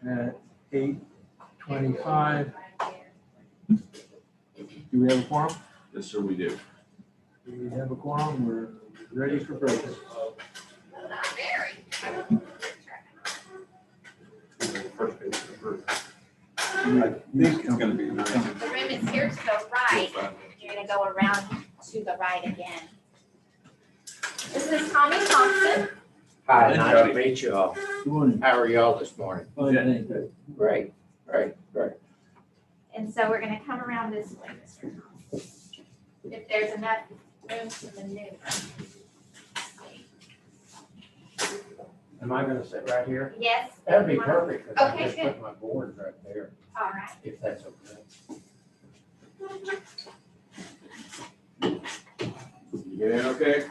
at 8:25. Do we have a quorum? Yes, sir, we do. We have a quorum. We're ready for breakfast. First page of the first. I think it's gonna be nice. The room is here to the right. You're gonna go around to the right again. This is Tommy Thompson. Hi, Hey, nice Jody. to meet you all. Good morning. How are y'all this morning? Fine, thank you. Great, great, great. And so we're gonna come around this way, Mr. Thompson. If there's enough room to maneuver. Am I gonna sit right here? Yes? That'd be perfect, because I Okay, just good. put my board right there, All right. if that's okay. You get in okay?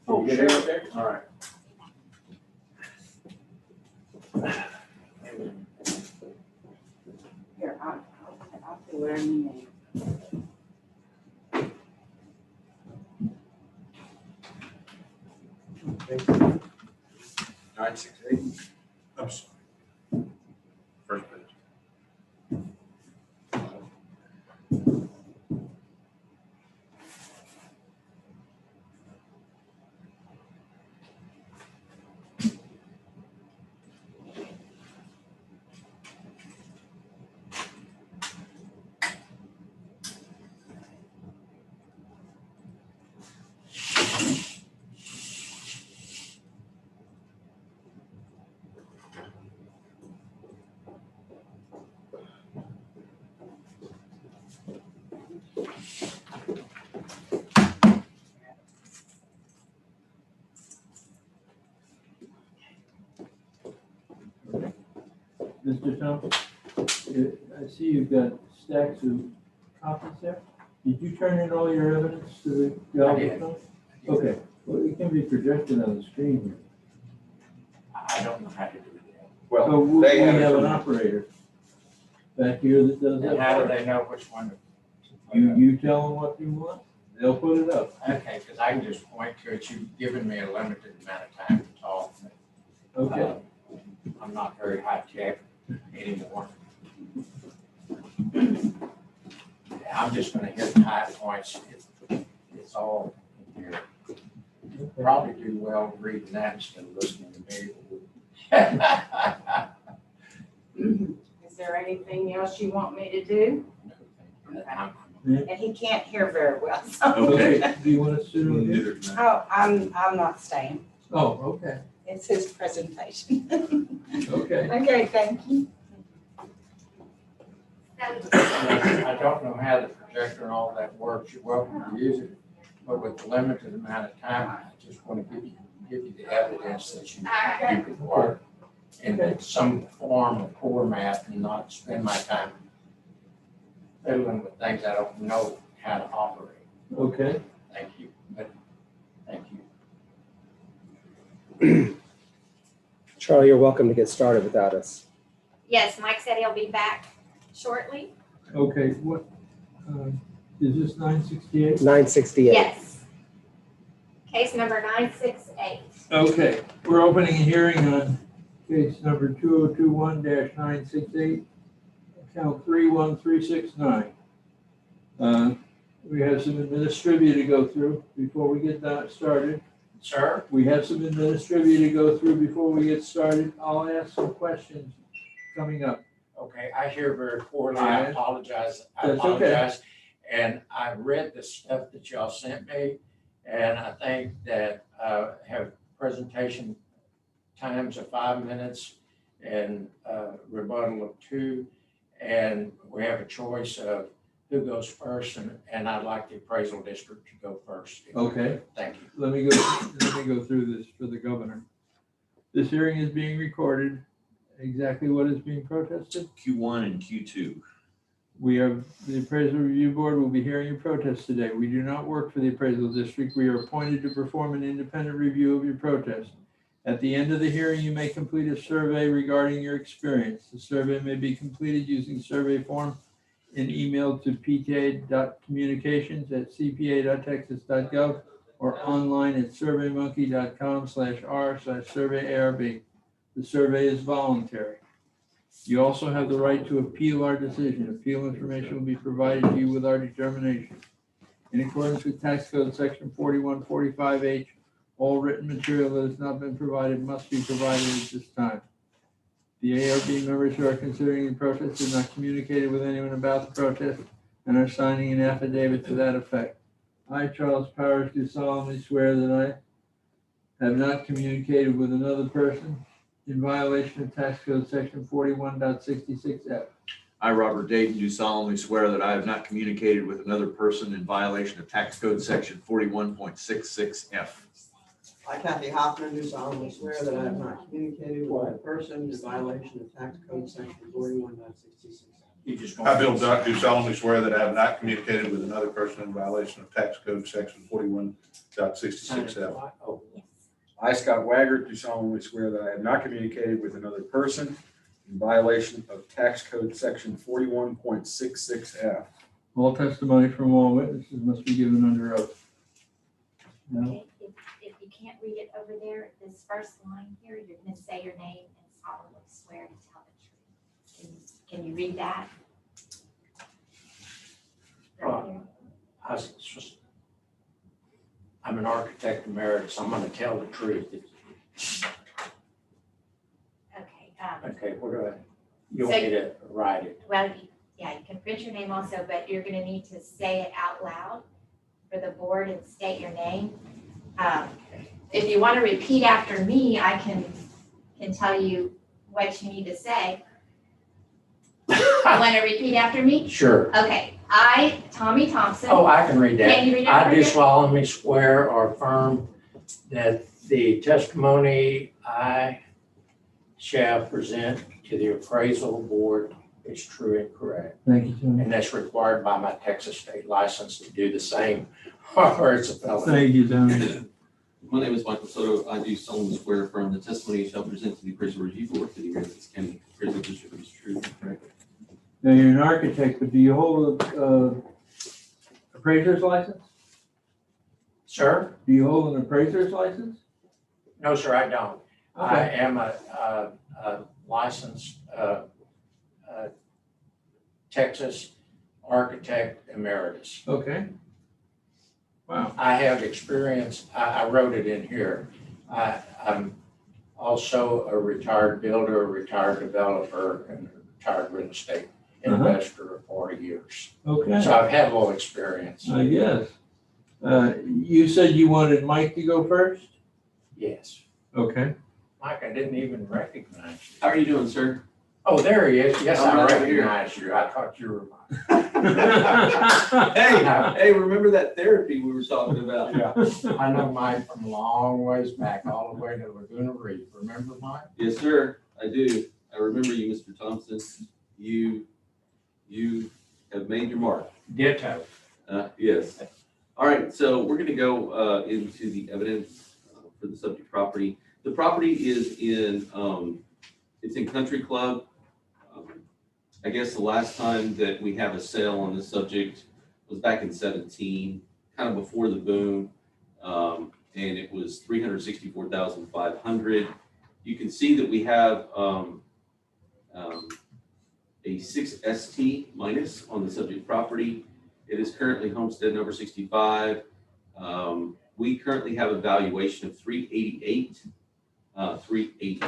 Oh, You get in okay? All right. Here, I'll do whatever you need. 968. I'm sorry. First page. Mr. Thompson, I see you've got stacks of copies there. Did you turn in all your evidence to the I did. office? Okay, well, it can be projected on the screen here. I don't know how to do that. So Well, we they have have an it. operator back here that does And how do that. they know which one? You tell them what you want, they'll put it up. Okay, because I can just point to it. You've given me a limited amount of time to talk. Okay, I'm not very high tech anymore. I'm just gonna hit high points. It's all in here. Probably do well reading that instead of listening to me. Is there anything else you want me to do? I'm- And he can't hear very well, so. okay, do you want to sit over here? Oh, I'm not staying. Oh, okay, It's his presentation. okay. Okay, thank you. I don't know how the projector and all that works. You're welcome to use it, but with the limited amount of time, I just want to give you the evidence that you can work in some form of format and not spend my time fiddling with things I don't know how to operate. Okay, Thank you, but thank you. Charlie, you're welcome to get started without us. Yes, Mike said he'll be back shortly. okay, what, is this 968? 968. Yes. Case number 968. Okay, we're opening a hearing on case number 2021-968, account 31369. We have some administrivia to go through before we get that started. Sir? We have some administrivia to go through before we get started. I'll ask some questions coming up. Okay, I hear very poorly. I Alright. apologize. I That's okay. apologize. And I read the stuff that y'all sent me, and I think that have presentation times of 5 minutes and rebuttal of 2. And we have a choice of who goes first, and I'd like the appraisal district to go first. Okay. Thank you. Let me go through this for the governor. This hearing is being recorded. Exactly what is being protested? Q1 and Q2. The appraisal review board will be hearing your protest today. We do not work for the appraisal district. We are appointed to perform an independent review of your protest. At the end of the hearing, you may complete a survey regarding your experience. The survey may be completed using survey form and emailed to pta.communications@cpa.texas.gov or online at surveymonkey.com/r/surveyarb. The survey is voluntary. You also have the right to appeal our decision. Appeal information will be provided to you with our determination. In accordance with Tax Code Section 4145H, all written material that has not been provided must be provided at this time. The ARB members who are considering the protest have not communicated with anyone about the protest and are signing an affidavit to that effect. I, Charles Powers, do solemnly swear that I have not communicated with another person in violation of Tax Code Section 41.66F. I, Robert Dayton, do solemnly swear that I have not communicated with another person in violation of Tax Code Section 41.66F. I, Kathy Hoffman, do solemnly swear that I have not communicated with a person in violation of Tax Code Section 41.66. You just I, Bill Duck, do solemnly swear that I have not communicated with another person in violation of Tax Code Section 41.66F. Oh, I, Scott Waggart, do solemnly swear that I have not communicated with another person in violation of Tax Code Section 41.66F. All testimony from all witnesses must be given under oath. No? Okay, if you can't read it over there, this first line here, you're gonna say your name and solemnly swear to tell the truth. Can you read that? Right here. I'm an architect emeritus. I'm gonna tell the truth. Okay, Okay, what do you want me to write it? well, yeah, you can print your name also, but you're gonna need to say it out loud for the board and state your name. If you want to repeat after me, I can tell you what you need to say. You want to repeat after me? Sure. Okay, I, Tommy Thompson. Oh, I can read that. Can you read it I over do here? solemnly swear or affirm that the testimony I shall present to the appraisal board is true and correct. Thank you, Tony. And that's required by my Texas state license to do the same, or it's a felony. Thank you, Tony. My name is Michael Soto. I do solemnly swear affirm the testimony you shall present to the appraisal review board for the Aransas County Appraisal District is true and correct. Now, you're an architect, but do you hold a appraiser's license? Sir? Do you hold an appraiser's license? No, sir, I don't. I Okay. am a licensed Texas architect emeritus. Okay. Wow. I have experience, I wrote it in here. I'm also a retired builder, a retired developer, and a retired real estate investor of 40 years. Okay, So I've had a little experience. I guess. You said you wanted Mike to go first? Yes. Okay. Mike, I didn't even recognize you. How are you doing, sir? Oh, there he is. Yes, I'm I right here. recognize you. I thought you were. Hey, remember that therapy we were talking about? Yeah, I know Mike from a long ways back, all the way to Laguna Reef. Remember Mike? Yes, sir, I do. I remember you, Mr. Thompson. You have made your mark. Ditto. Yes. All right, so we're gonna go into the evidence for the subject property. The property is it's in Country Club. I guess the last time that we have a sale on this subject was back in 17, kind of before the boom. And it was 364,500. You can see that we have a 6 ST minus on the subject property. It is currently homestead number 65. We currently have a valuation of 388, 380.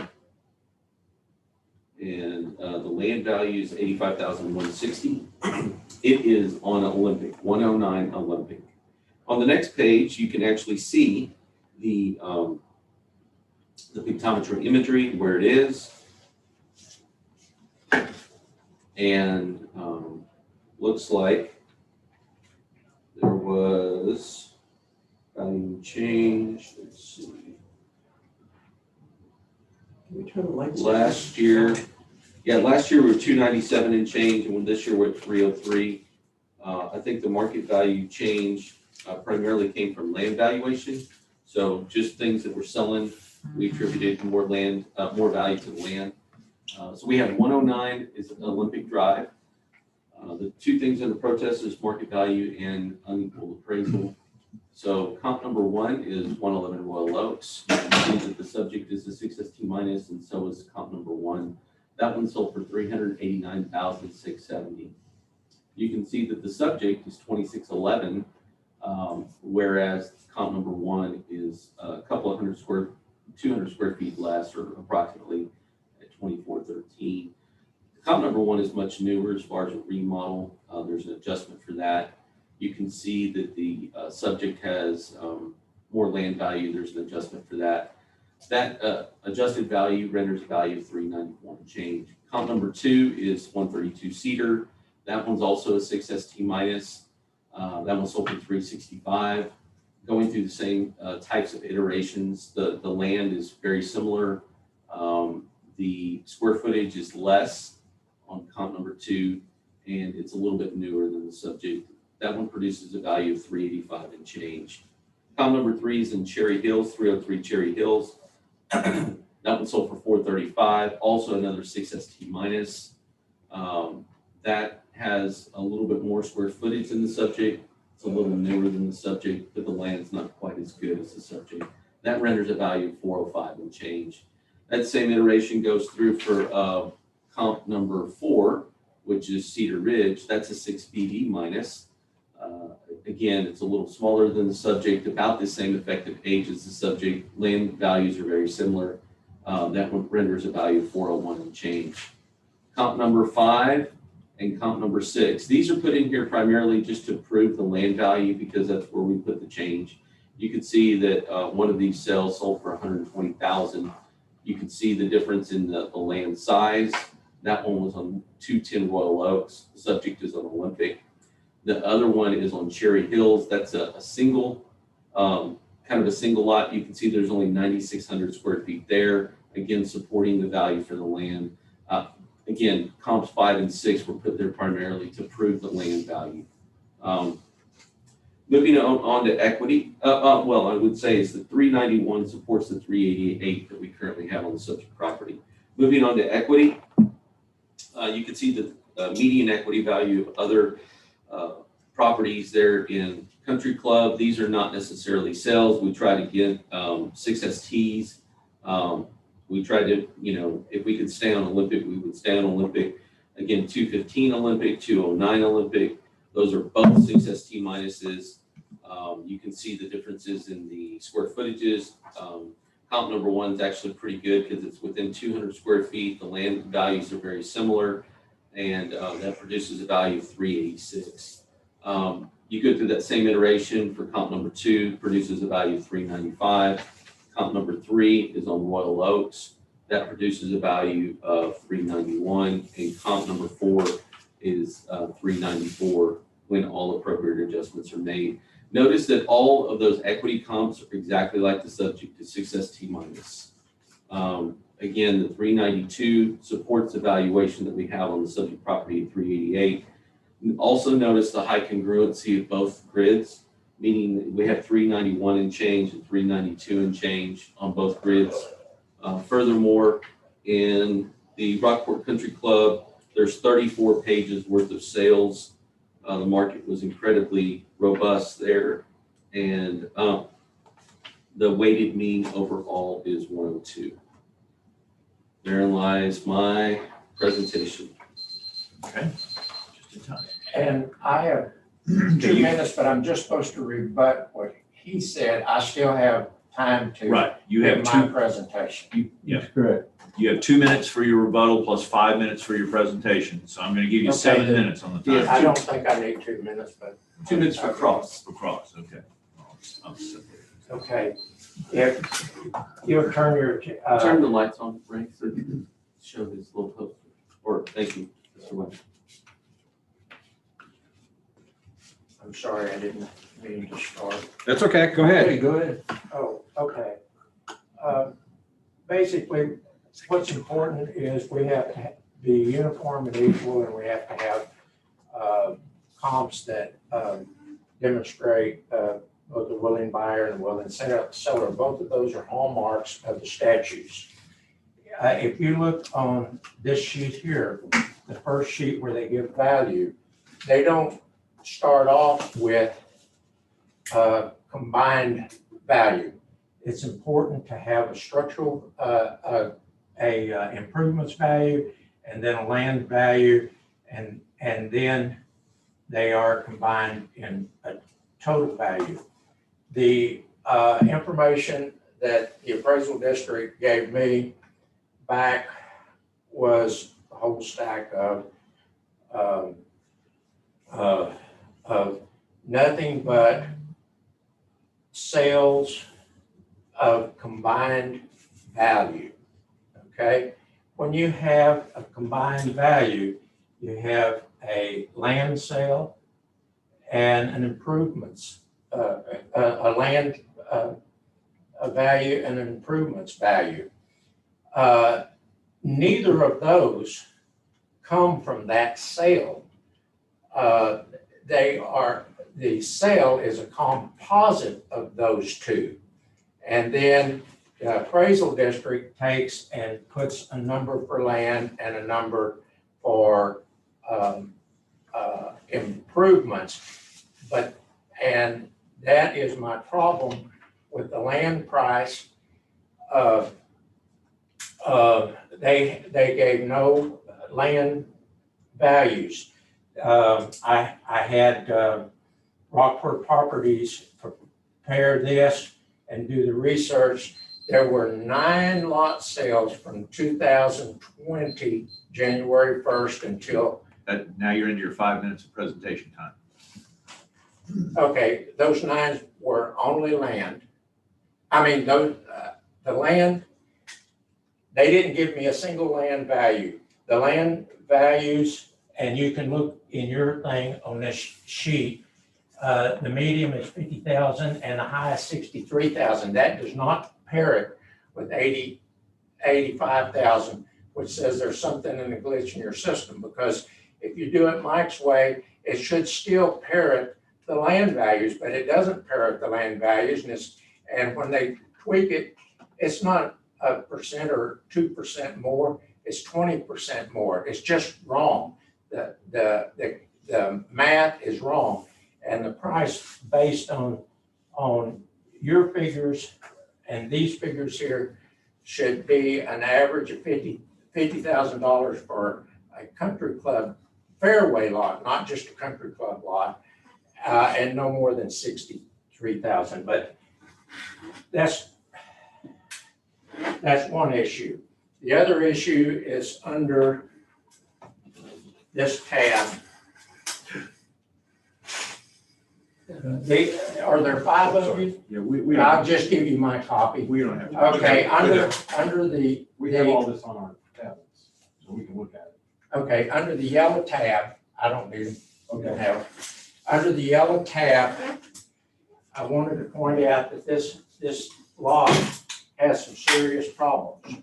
And the land value is 85,160. It is on Olympic, 109 Olympic. On the next page, you can actually see the pictometry imagery where it is. And looks like there was value change. Let's see. Can we turn the lights on? Last year we were 297 and change, and this year we're at 303. I think the market value change primarily came from land valuation. So just things that were selling, we attributed more value to the land. So we have 109 is Olympic Drive. The two things in the protest is market value and unequal appraisal. So comp number 1 is 111 Royal Oaks. You can see that the subject is the 6 ST minus, and so is comp number 1. That one sold for $389,670. You can see that the subject is 2611, whereas comp number one is a couple of 200 square feet less, or approximately at 2413. Comp number one is much newer as far as a remodel. There's an adjustment for that. You can see that the subject has more land value. There's an adjustment for that. That adjusted value renders a value of $394 and change. Comp number two is 132 Cedar. That one's also a 6ST minus. That one sold for $365. Going through the same types of iterations. The land is very similar. The square footage is less on comp number two, and it's a little bit newer than the subject. That one produces a value of $385 and change. Comp number three is in Cherry Hills, 303 Cherry Hills. That one sold for $435, also another 6ST minus. That has a little bit more square footage than the subject. It's a little newer than the subject, but the land's not quite as good as the subject. That renders a value of $405 and change. That same iteration goes through for comp number four, which is Cedar Ridge. That's a 6BD minus. Again, it's a little smaller than the subject, about the same effective age as the subject. Land values are very similar. That one renders a value of $401 and change. Comp number five and comp number six. These are put in here primarily just to prove the land value, because that's where we put the change. You can see that one of these sales sold for $120,000. You can see the difference in the land size. That one was on 210 Royal Oaks. The subject is on Olympic. The other one is on Cherry Hills. That's a single, kind of a single lot. You can see there's only 9,600 square feet there. Again, supporting the value for the land. Again, comps 5 and 6 were put there primarily to prove the land value. Moving on to equity. Well, I would say is the 391 supports the 388 that we currently have on the subject property. Moving on to equity, you can see the median equity value of other properties there in Country Club. These are not necessarily sales. We try to get 6 STs. We tried to, if we could stay on Olympic, we would stay on Olympic. Again, 215 Olympic, 209 Olympic. Those are both 6 ST minuses. You can see the differences in the square footages. Comp number one is actually pretty good because it's within 200 square feet. The land values are very similar, and that produces a value of 386. You go through that same iteration for comp number two, produces a value of 395. Comp number three is on Royal Oaks. That produces a value of 391. And comp number four is 394 when all appropriate adjustments are made. Notice that all of those equity comps are exactly like the subject to 6 ST minus. Again, the 392 supports the valuation that we have on the subject property at 388. Also notice the high congruency of both grids, meaning that we have 391 and change and 392 and change on both grids. Furthermore, in the Rockport Country Club, there's 34 pages worth of sales. The market was incredibly robust there, and the weighted mean overall is 102. Therein lies my presentation. Okay. Just in time. And I have 2 minutes, but I'm just supposed to rebut what he said. I still have time to Right. You give have my two. presentation. That's correct. You have 2 minutes for your rebuttal plus 5 minutes for your presentation. So I'm going to give you Okay, 7 then. minutes on the time. I don't think I need 2 minutes, but. 2 minutes for cross. For cross. Okay. I'll separate. Okay. If you'll turn your, Turn the lights on, Frank, so you can show this little poster. Or, thank you, Mr. Webb. I'm sorry, I didn't mean to start. That's okay, go Hey, go ahead. Oh, okay. Basically, what's important is we have to be uniform and equal, and we have to have comps that demonstrate both the willing buyer and the willing seller. Both of those are hallmarks of the statutes. If you look on this sheet here, the first sheet where they give value, they don't start off with combined value. It's important to have a structural improvements value and then a land value, and then they are combined in a total value. The information that the appraisal district gave me back was a whole stack of nothing but sales of combined value, okay? When you have a combined value, you have a land sale and an improvements, a land a value and an improvements value. Neither of those come from that sale. The sale is a composite of those two. And then the appraisal district takes and puts a number for land and a number for improvements. And that is my problem with the land price. They gave no land values. I had Rockford Properties prepare this and do the research. There were 9 lot sales from 2020, January 1st until. Now you're into your 5 minutes of presentation time. Okay, those 9 were only land. I mean, those, the land, they didn't give me a single land value. The land values, and you can look in your thing on this sheet, the medium is 50,000 and the high is 63,000. That does not pair it with 85,000, which says there's something in the glitch in your system, because if you do it Mike's way, it should still parrot the land values, but it doesn't parrot the land values. And when they tweak it, it's not 1% or 2% more, it's 20% more. It's just wrong. The math is wrong. And the price based on your figures and these figures here should be an average of $50,000 for a country club fairway lot, not just a country club lot, and no more than 63,000. But that's one issue. The other issue is under this tab. Are there 5 of you? Yeah, we I'll just give you my copy. we don't have. Okay, under the. We have all this on our tablets, so we can look at it. Okay, under the yellow tab, I don't need it. Okay. Now, under the yellow tab, I wanted to point out that this lot has some serious problems.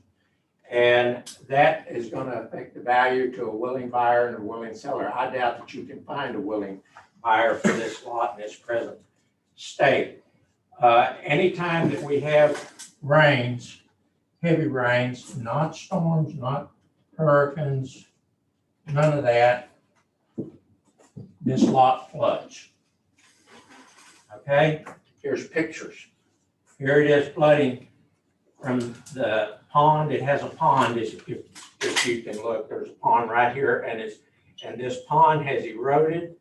And that is going to affect the value to a willing buyer and a willing seller. I doubt that you can find a willing buyer for this lot in its present state. Anytime that we have rains, heavy rains, not storms, not hurricanes, none of that, this lot floods. Okay, here's pictures. Here it is flooding from the pond. It has a pond, if you can look, there's a pond right here, and this pond has eroded,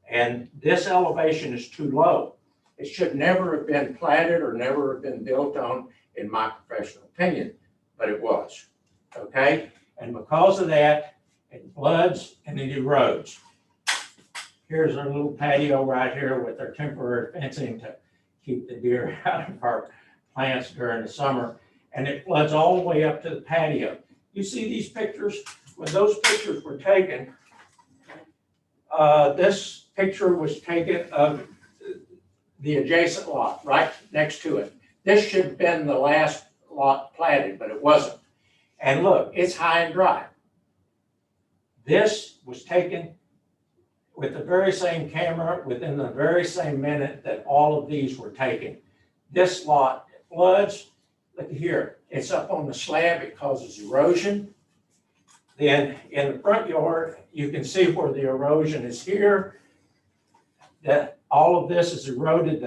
and this elevation is too low. It should never have been platted or never have been built on, in my professional opinion, but it was, okay? And because of that, it floods and it erodes. Here's our little patio right here with our temporary fencing to keep the deer out of our plants during the summer. And it floods all the way up to the patio. You see these pictures? When those pictures were taken, this picture was taken of the adjacent lot right next to it. This should have been the last lot platted, but it wasn't. And look, it's high and dry. This was taken with the very same camera within the very same minute that all of these were taken. This lot floods. Look here, it's up on the slab, it causes erosion. Then in the front yard, you can see where the erosion is here. That all of this is eroded.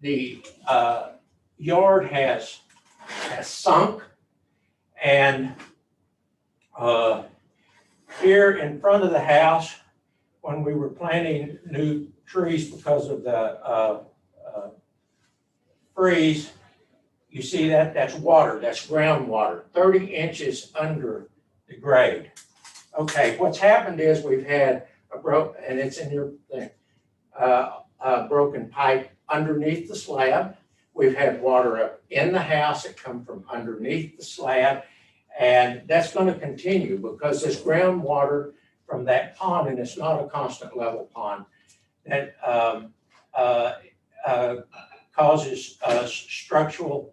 The yard has sunk, and here in front of the house, when we were planting new trees because of the freeze, you see that, that's water, that's groundwater, 30 inches under the grade. Okay, what's happened is we've had and it's in your thing, a broken pipe underneath the slab. We've had water up in the house that come from underneath the slab. And that's going to continue because this groundwater from that pond, and it's not a constant level pond, that causes structural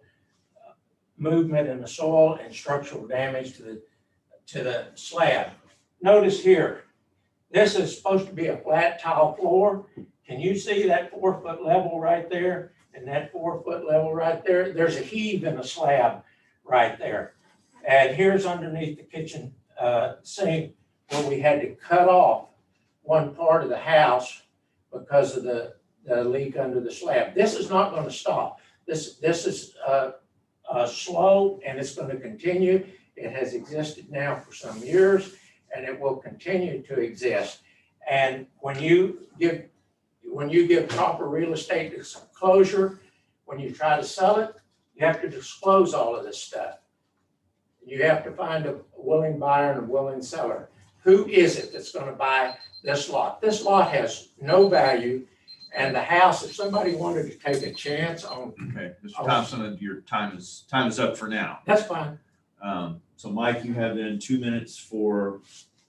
movement in the soil and structural damage to the slab. Notice here, this is supposed to be a flat tile floor. Can you see that 4-foot level right there? And that 4-foot level right there? There's a heave in the slab right there. And here's underneath the kitchen sink where we had to cut off one part of the house because of the leak under the slab. This is not going to stop. This is slow and it's going to continue. It has existed now for some years and it will continue to exist. And when you give proper real estate disclosure, when you try to sell it, you have to disclose all of this stuff. You have to find a willing buyer and a willing seller. Who is it that's going to buy this lot? This lot has no value. And the house, if somebody wanted to take a chance on. Okay, Mr. Thompson, your time is up for now. That's fine. So Mike, you have then 2 minutes for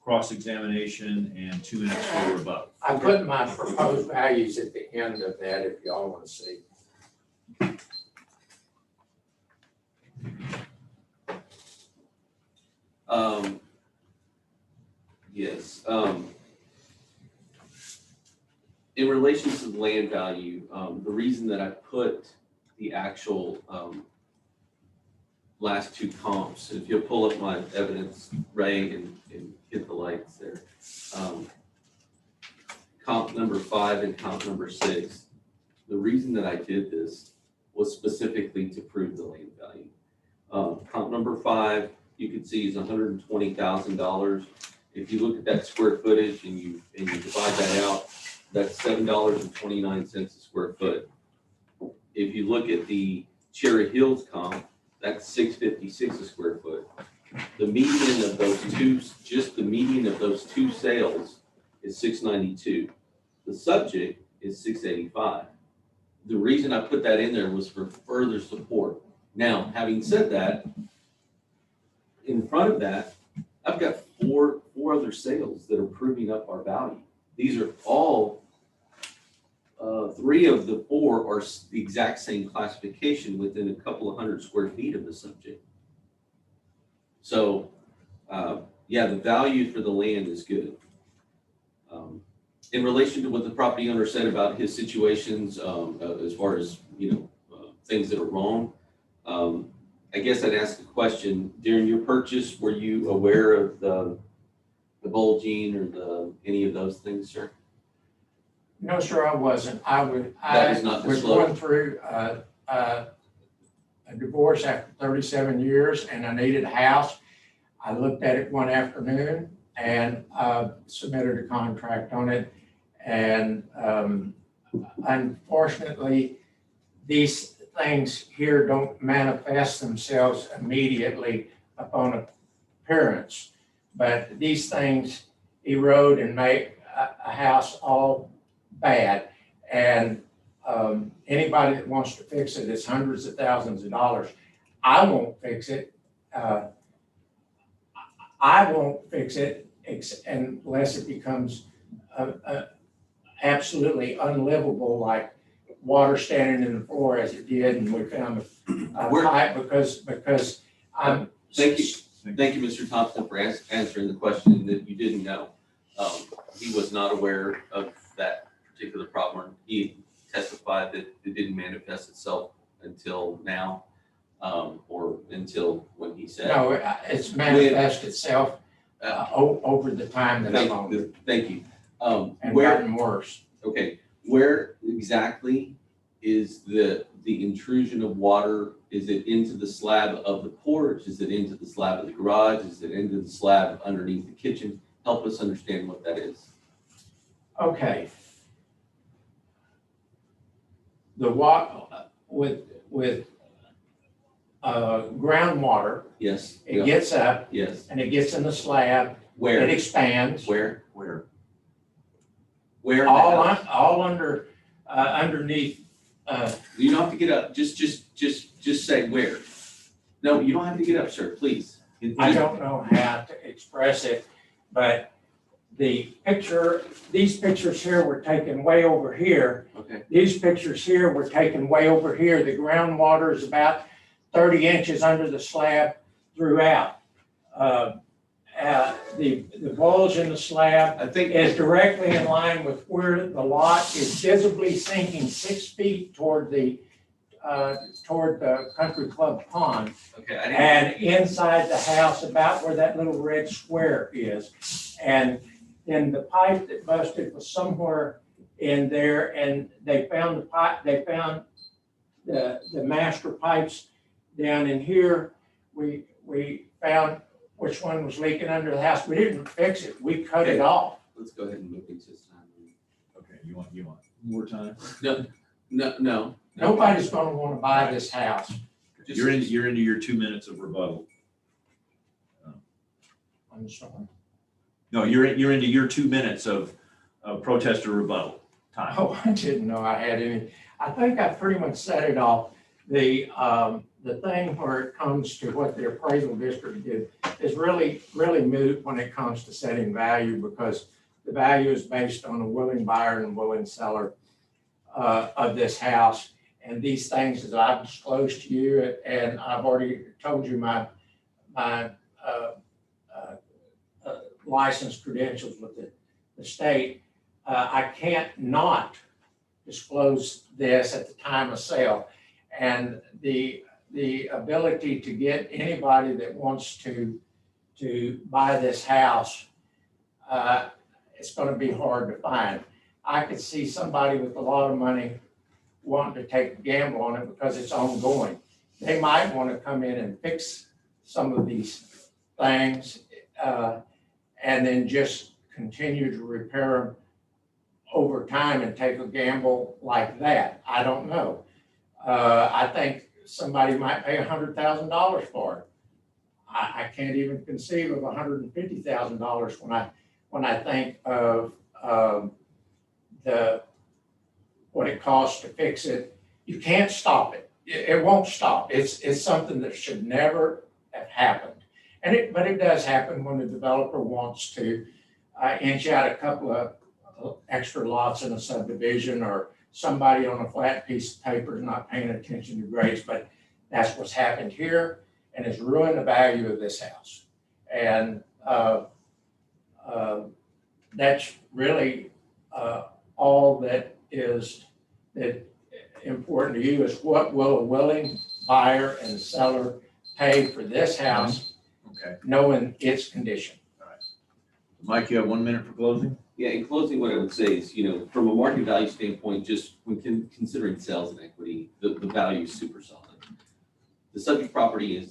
cross-examination and 2 minutes for rebuttal. I put my proposed values at the end of that if y'all want to see. Yes. In relation to the land value, the reason that I put the actual last two comps, if you'll pull up my evidence, Ray, and hit the lights there. Comp number 5 and comp number 6. The reason that I did this was specifically to prove the land value. Comp number 5, you can see is $120,000. If you look at that square footage and you divide that out, that's $7.29 a square foot. If you look at the Cherry Hills comp, that's $6.56 a square foot. The median of those two, just the median of those two sales is $692. The subject is $685. The reason I put that in there was for further support. Now, having said that, in front of that, I've got four other sales that are proving up our value. These are all, 3 of the 4 are the exact same classification within a couple of hundred square feet of the subject. So, yeah, the value for the land is good. In relation to what the property owner said about his situations, as far as, things that are wrong, I guess I'd ask a question. During your purchase, were you aware of the bulging or any of those things, sir? No, sir, I wasn't. That is not was disclosed. going through a divorce after 37 years and I needed a house. I looked at it one afternoon and submitted a contract on it. And unfortunately, these things here don't manifest themselves immediately upon appearance. But these things erode and make a house all bad. And anybody that wants to fix it is hundreds of thousands of dollars. I won't fix it. I won't fix it unless it becomes absolutely unlivable, like water standing in the floor as it did, and we found a pipe because I'm. Thank you, Mr. Thompson, for answering the question that you didn't know. He was not aware of that particular problem. He testified that it didn't manifest itself until now, or until when he said. No, it's manifest itself over the time that I've owned it. Thank you. And gotten worse. Okay, where exactly is the intrusion of water? Is it into the slab of the porch? Is it into the slab of the garage? Is it into the slab underneath the kitchen? help us understand what that is. Okay. The with groundwater, Yes. it gets up Yes. and it gets in the slab, it Where? expands. Where? Where? Where? in the All house? all under, underneath, You don't have to get up. Just say where. No, you don't have to get up, sir, please. I don't know how to express it, but these pictures here were taken way over here. Okay. These pictures here were taken way over here. The groundwater is about 30 inches under the slab throughout. The bulge in the slab I think. is directly in line with where the lot is visibly sinking 6 feet toward the country club pond. Okay, And inside the house, about where that little red square is. And then the pipe that busted was somewhere in there, and they found the pipe, they found the master pipes down in here. We found which one was leaking under the house. We didn't fix it. We cut it off. Let's go ahead and move into this time. Okay, you want more time? No. Nobody's gonna wanna buy this house. You're into your 2 minutes of rebuttal. I'm sorry. No, you're into your 2 minutes of protester rebuttal time. Oh, I didn't know I had any. I think I pretty much set it off. The thing where it comes to what the appraisal district did is really moot when it comes to setting value, because the value is based on a willing buyer and willing seller of this house. And these things that I've disclosed to you, and I've already told you my license credentials with the state, I can't not disclose this at the time of sale. And the ability to get anybody that wants to buy this house, it's going to be hard to find. I could see somebody with a lot of money wanting to take a gamble on it because it's ongoing. They might want to come in and fix some of these things and then just continue to repair them over time and take a gamble like that. I don't know. I think somebody might pay $100,000 for it. I can't even conceive of $150,000 when I think of what it costs to fix it. You can't stop it. It won't stop. It's something that should never have happened. But it does happen when the developer wants to inch out a couple of extra lots in a subdivision, or somebody on a flat piece of paper is not paying attention to grades. But that's what's happened here, and has ruined the value of this house. And that's really all that is important to you, is what will a willing buyer and seller pay for this house, Okay. knowing its condition. All right. Mike, you have 1 minute for closing? Yeah, in closing, what I would say is, from a market value standpoint, just when considering sales and equity, the value is super solid. The subject property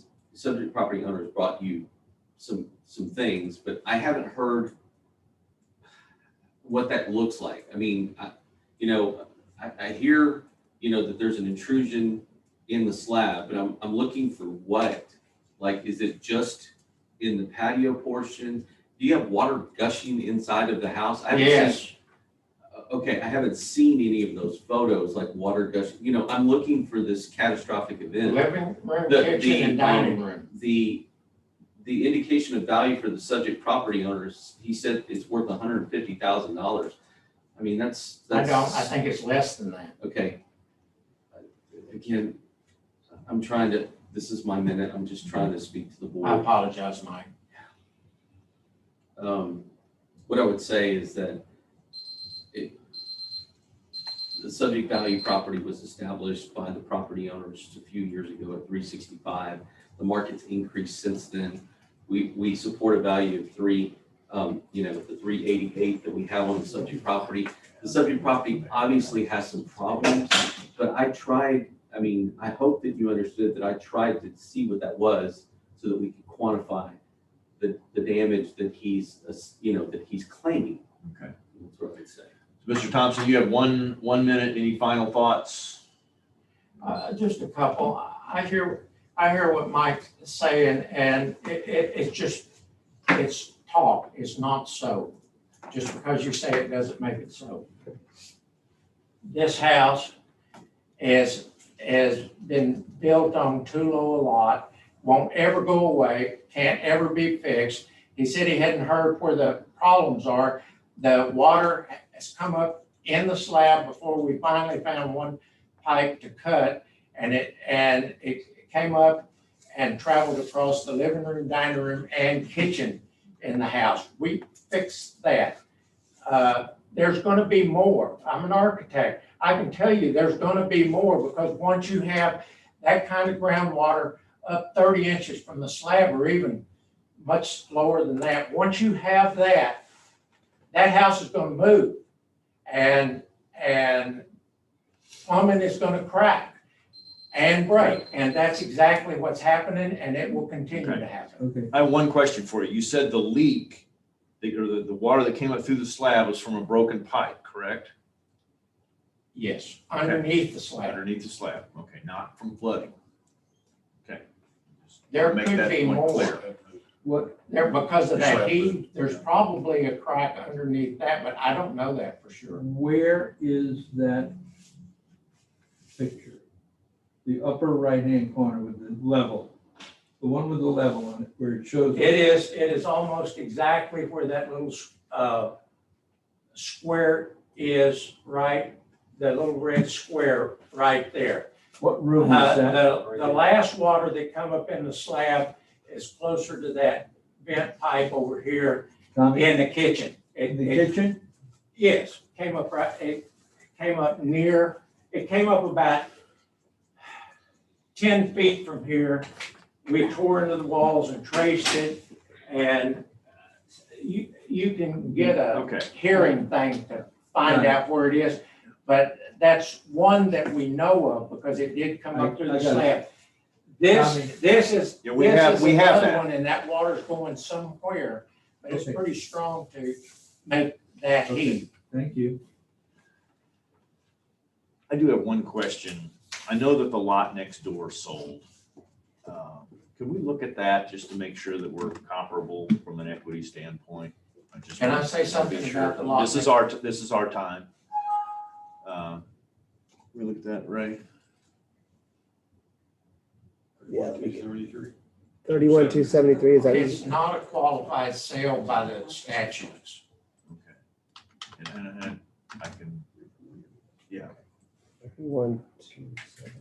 owners brought you some things, but I haven't heard what that looks like. I mean, I hear, that there's an intrusion in the slab, but I'm looking for what? Like, is it just in the patio portion? Do you have water gushing inside of the house? Yes. Okay, I haven't seen any of those photos, like water gushing. I'm looking for this catastrophic event. Living room, The- kitchen, the, and dining room. The indication of value for the subject property owners, he said it's worth $150,000. I mean, that's. I think it's less than that. Okay. Again, this is my minute. I'm just trying to speak to the board. I apologize, Mike. What I would say is that the subject value property was established by the property owners a few years ago at 365. The market's increased since then. We support a value of the 388 that we have on the subject property. The subject property obviously has some problems, but I hope that you understood that I tried to see what that was so that we could quantify the damage that he's, that he's claiming. Okay. That's what I'd say. Mr. Thompson, you have 1 minute. Any final thoughts? Just a couple. I hear what Mike's saying, and it's talk, it's not so. Just because you say it doesn't make it so. This house has been built on too low a lot, won't ever go away, can't ever be fixed. He said he hadn't heard where the problems are. The water has come up in the slab before we finally found one pipe to cut, and it came up and traveled across the living room, dining room, and kitchen in the house. We fixed that. There's going to be more. I'm an architect. I can tell you there's going to be more, because once you have that kind of groundwater up 30 inches from the slab, or even much lower than that, once you have that house is going to move, and plumbing is going to crack and break, and that's exactly what's happening, and it will continue to happen. Okay. I have one question for you. You said the leak, the water that came up through the slab was from a broken pipe, correct? Yes, underneath the slab. Underneath the slab. Okay, not from flooding. Okay. There Make could that be point more. clear. What, There, because of that heat, there's probably a crack underneath that, but I don't know that for sure. where is that picture? The upper right-hand corner with the level, the one with the level on it, where it shows. It is almost exactly where that little square is, right? The little red square right there. What room is that? The last water that come up in the slab is closer to that vent pipe over here Tommy, in the kitchen. in the kitchen? Yes, came up right, it came up about 10 feet from here. We tore into the walls and traced it, and you can get a Okay. hearing thing to find out where it is, but that's one that we know of because it did come up through I the got it. slab. Tommy. This is Yeah, we have another that. one, and that water's going somewhere, but it's Okay. pretty strong to make that Okay. heat. Thank you. I do have one question. I know that the lot next door sold. Can we look at that just to make sure that we're comparable from an equity standpoint? Can I say something Be about sure. the lot This is our time. We look at that, right? Yeah. 1,273. 31,273, is that? It's not a qualified sale by the statutes. Okay. And I can, yeah. 31,273.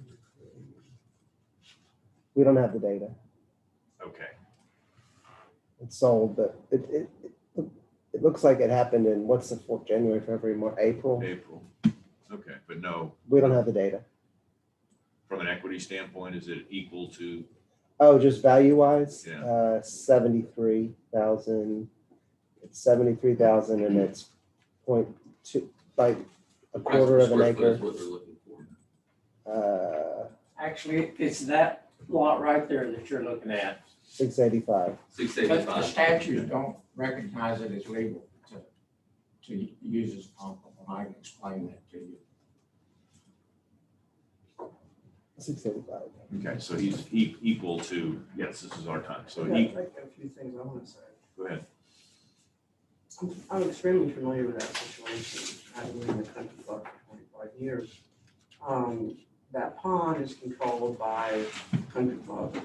We don't have the data. Okay. It's sold, but it looks like it happened in, what's the 4th, January, February, March, April? April. Okay, but no, We don't have the data. from an equity standpoint, is it equal to? Oh, just value wise? Yeah. 73,000. It's 73,000 and it's 0.2, like a quarter of an Square foot acre. is what they're looking for. Actually, it's that lot right there that you're looking at. 685. But the 685. statutes don't recognize it as legal to use as comparable. I can explain that to you. 685. Okay, so he's equal to, yes, this is our time. So Yeah, he, I got a few things I want to say. go ahead. I'm extremely familiar with that situation. I've been in the country club for 25 years. That pond is controlled by country club.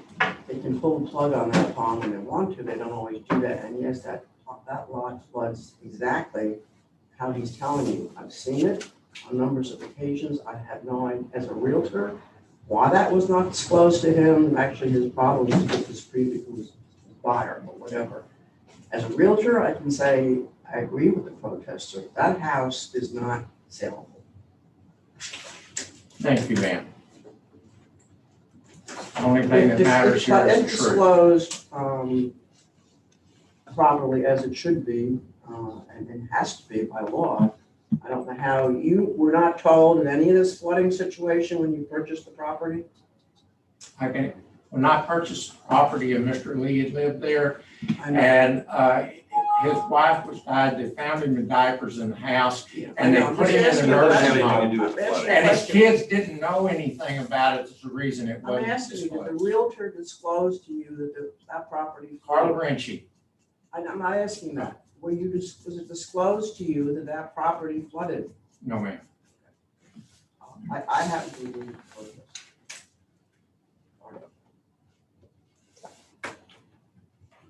They can pull the plug on that pond when they want to. They don't always do that. And yes, that lot floods exactly how he's telling you. I've seen it on numbers of occasions. I have no idea, as a realtor, why that was not disclosed to him. Actually, his problem is with his previous buyer or whatever. As a realtor, I can say, I agree with the protester. That house is not saleable. Thank you, ma'am. The only thing that matters here It's is the truth. disclosed properly as it should be, and has to be by law. I don't know how you were not told in any of this flooding situation when you purchased the property? When I purchased the property and Mr. Lee had lived there, I know. And his wife was died, they found him in diapers in the house, Yeah, and they I know. put him in a I'm nursing asking home. you a I'm asking question. And his kids didn't know anything about it, that's the reason it I'm wasn't asking you, did the disclosed. realtor disclose to you that property? Carla Renchie, I'm not asking that. Was it disclosed to you that property flooded? no ma'am. I happen to believe it flooded.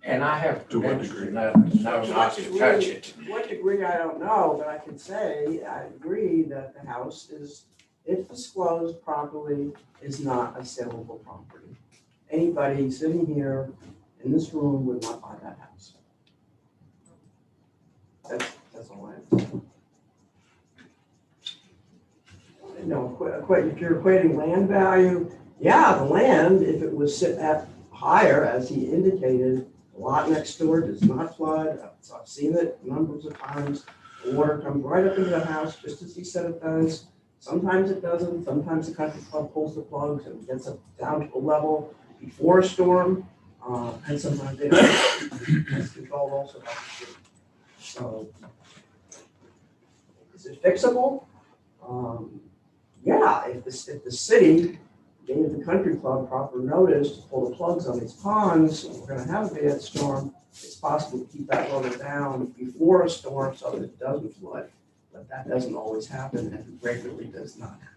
And I have To what permission degree? no not to touch it. To what degree, I don't know, but I can say, I agree that the house is, if disclosed properly, is not a saleable property. Anybody sitting here in this room would not buy that house. That's all I have to say. No, if you're equating land value, yeah, the land, if it was sit at higher, as he indicated, the lot next door does not flood. I've seen it numbers of times. The water comes right up into the house, just as he said it does. Sometimes it doesn't. Sometimes the country club pulls the plugs and gets up down to a level before a storm. And sometimes they don't. That's controlled also by the city. So, is it fixable? Yeah, if the city gave the country club proper notice to pull the plugs on these ponds, and we're gonna have a bad storm, it's possible to keep that level down before a storm so that it doesn't flood. But that doesn't always happen, and it regularly does not happen.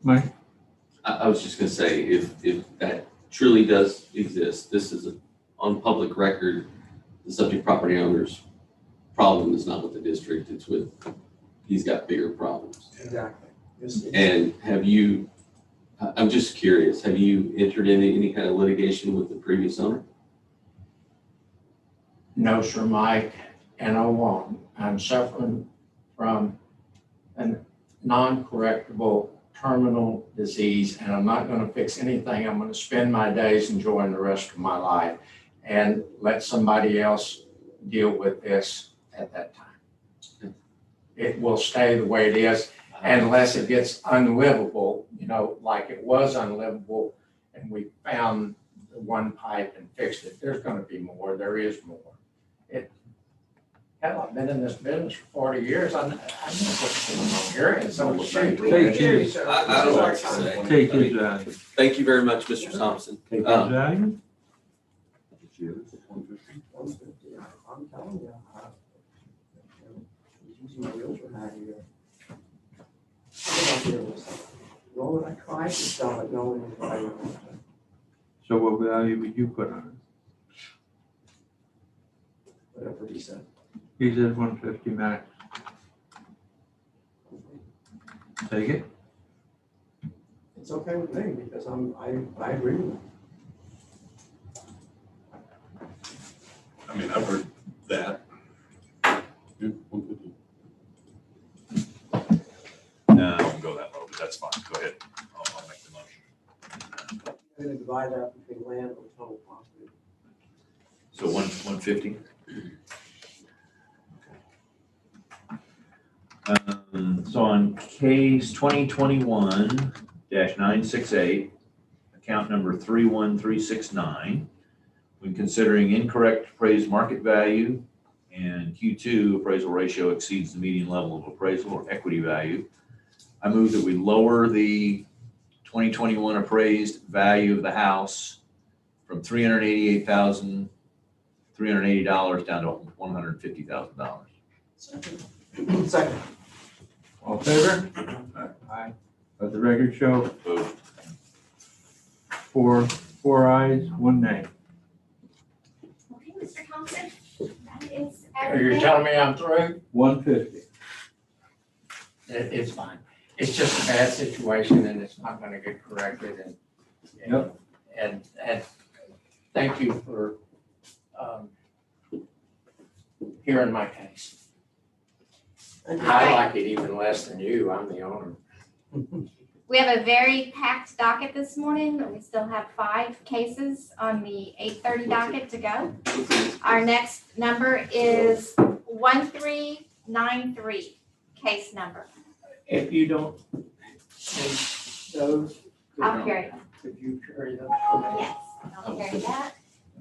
Mike? I was just gonna say, if that truly does exist, this is on public record, the subject property owner's problem is not with the district, it's with, he's got bigger problems. Exactly. And have you, I'm just curious, have you entered into any kind of litigation with the previous owner? No, sir, Mike, and I won't. I'm suffering from a non-correctable terminal disease, and I'm not gonna fix anything. I'm gonna spend my days enjoying the rest of my life and let somebody else deal with this at that time. It will stay the way it is unless it gets unlivable, like it was unlivable, and we found the one pipe and fixed it. There's gonna be more, there is more. Hell, I've been in this business for 40 years. I know what's going on here, and so it's Take changed. his, I don't know what to say. take his value. Thank you very much, Mr. Thompson. Take his Um, value? I'm telling you, he's using my realtor hat here. I'm not here with something. Nor would I try to sell it, knowing the value. So what value would you put on Whatever he said. it? He said 150 max. Take it? It's okay with me because I agree with him. I mean, I've heard that. No, I won't go that low, but that's fine. Go ahead. I'll make the motion. I'm gonna divide that between land and total property. So 150? So on case 2021-968, account number 31369, when considering incorrect appraised market value and Q2 appraisal ratio exceeds the median level of appraisal or equity value, I move that we lower the 2021 appraised value of the house from $388,380 down to $150,000. Second. All in favor? Aye. Let the record show Vote. four ayes, 1 nay. Okay, Mr. Thompson, that is You're everything. telling me I'm through? 150. It's fine. It's just a bad situation and it's not gonna get corrected and. Yep. And thank you for, hearing my case. I like it even less than you. I'm the owner. We have a very packed docket this morning. We still have 5 cases on the 8:30 docket to go. Our next number is 1393, case number. If you don't take those, I'll carry them. could you carry those for me? Yes, I'll carry that.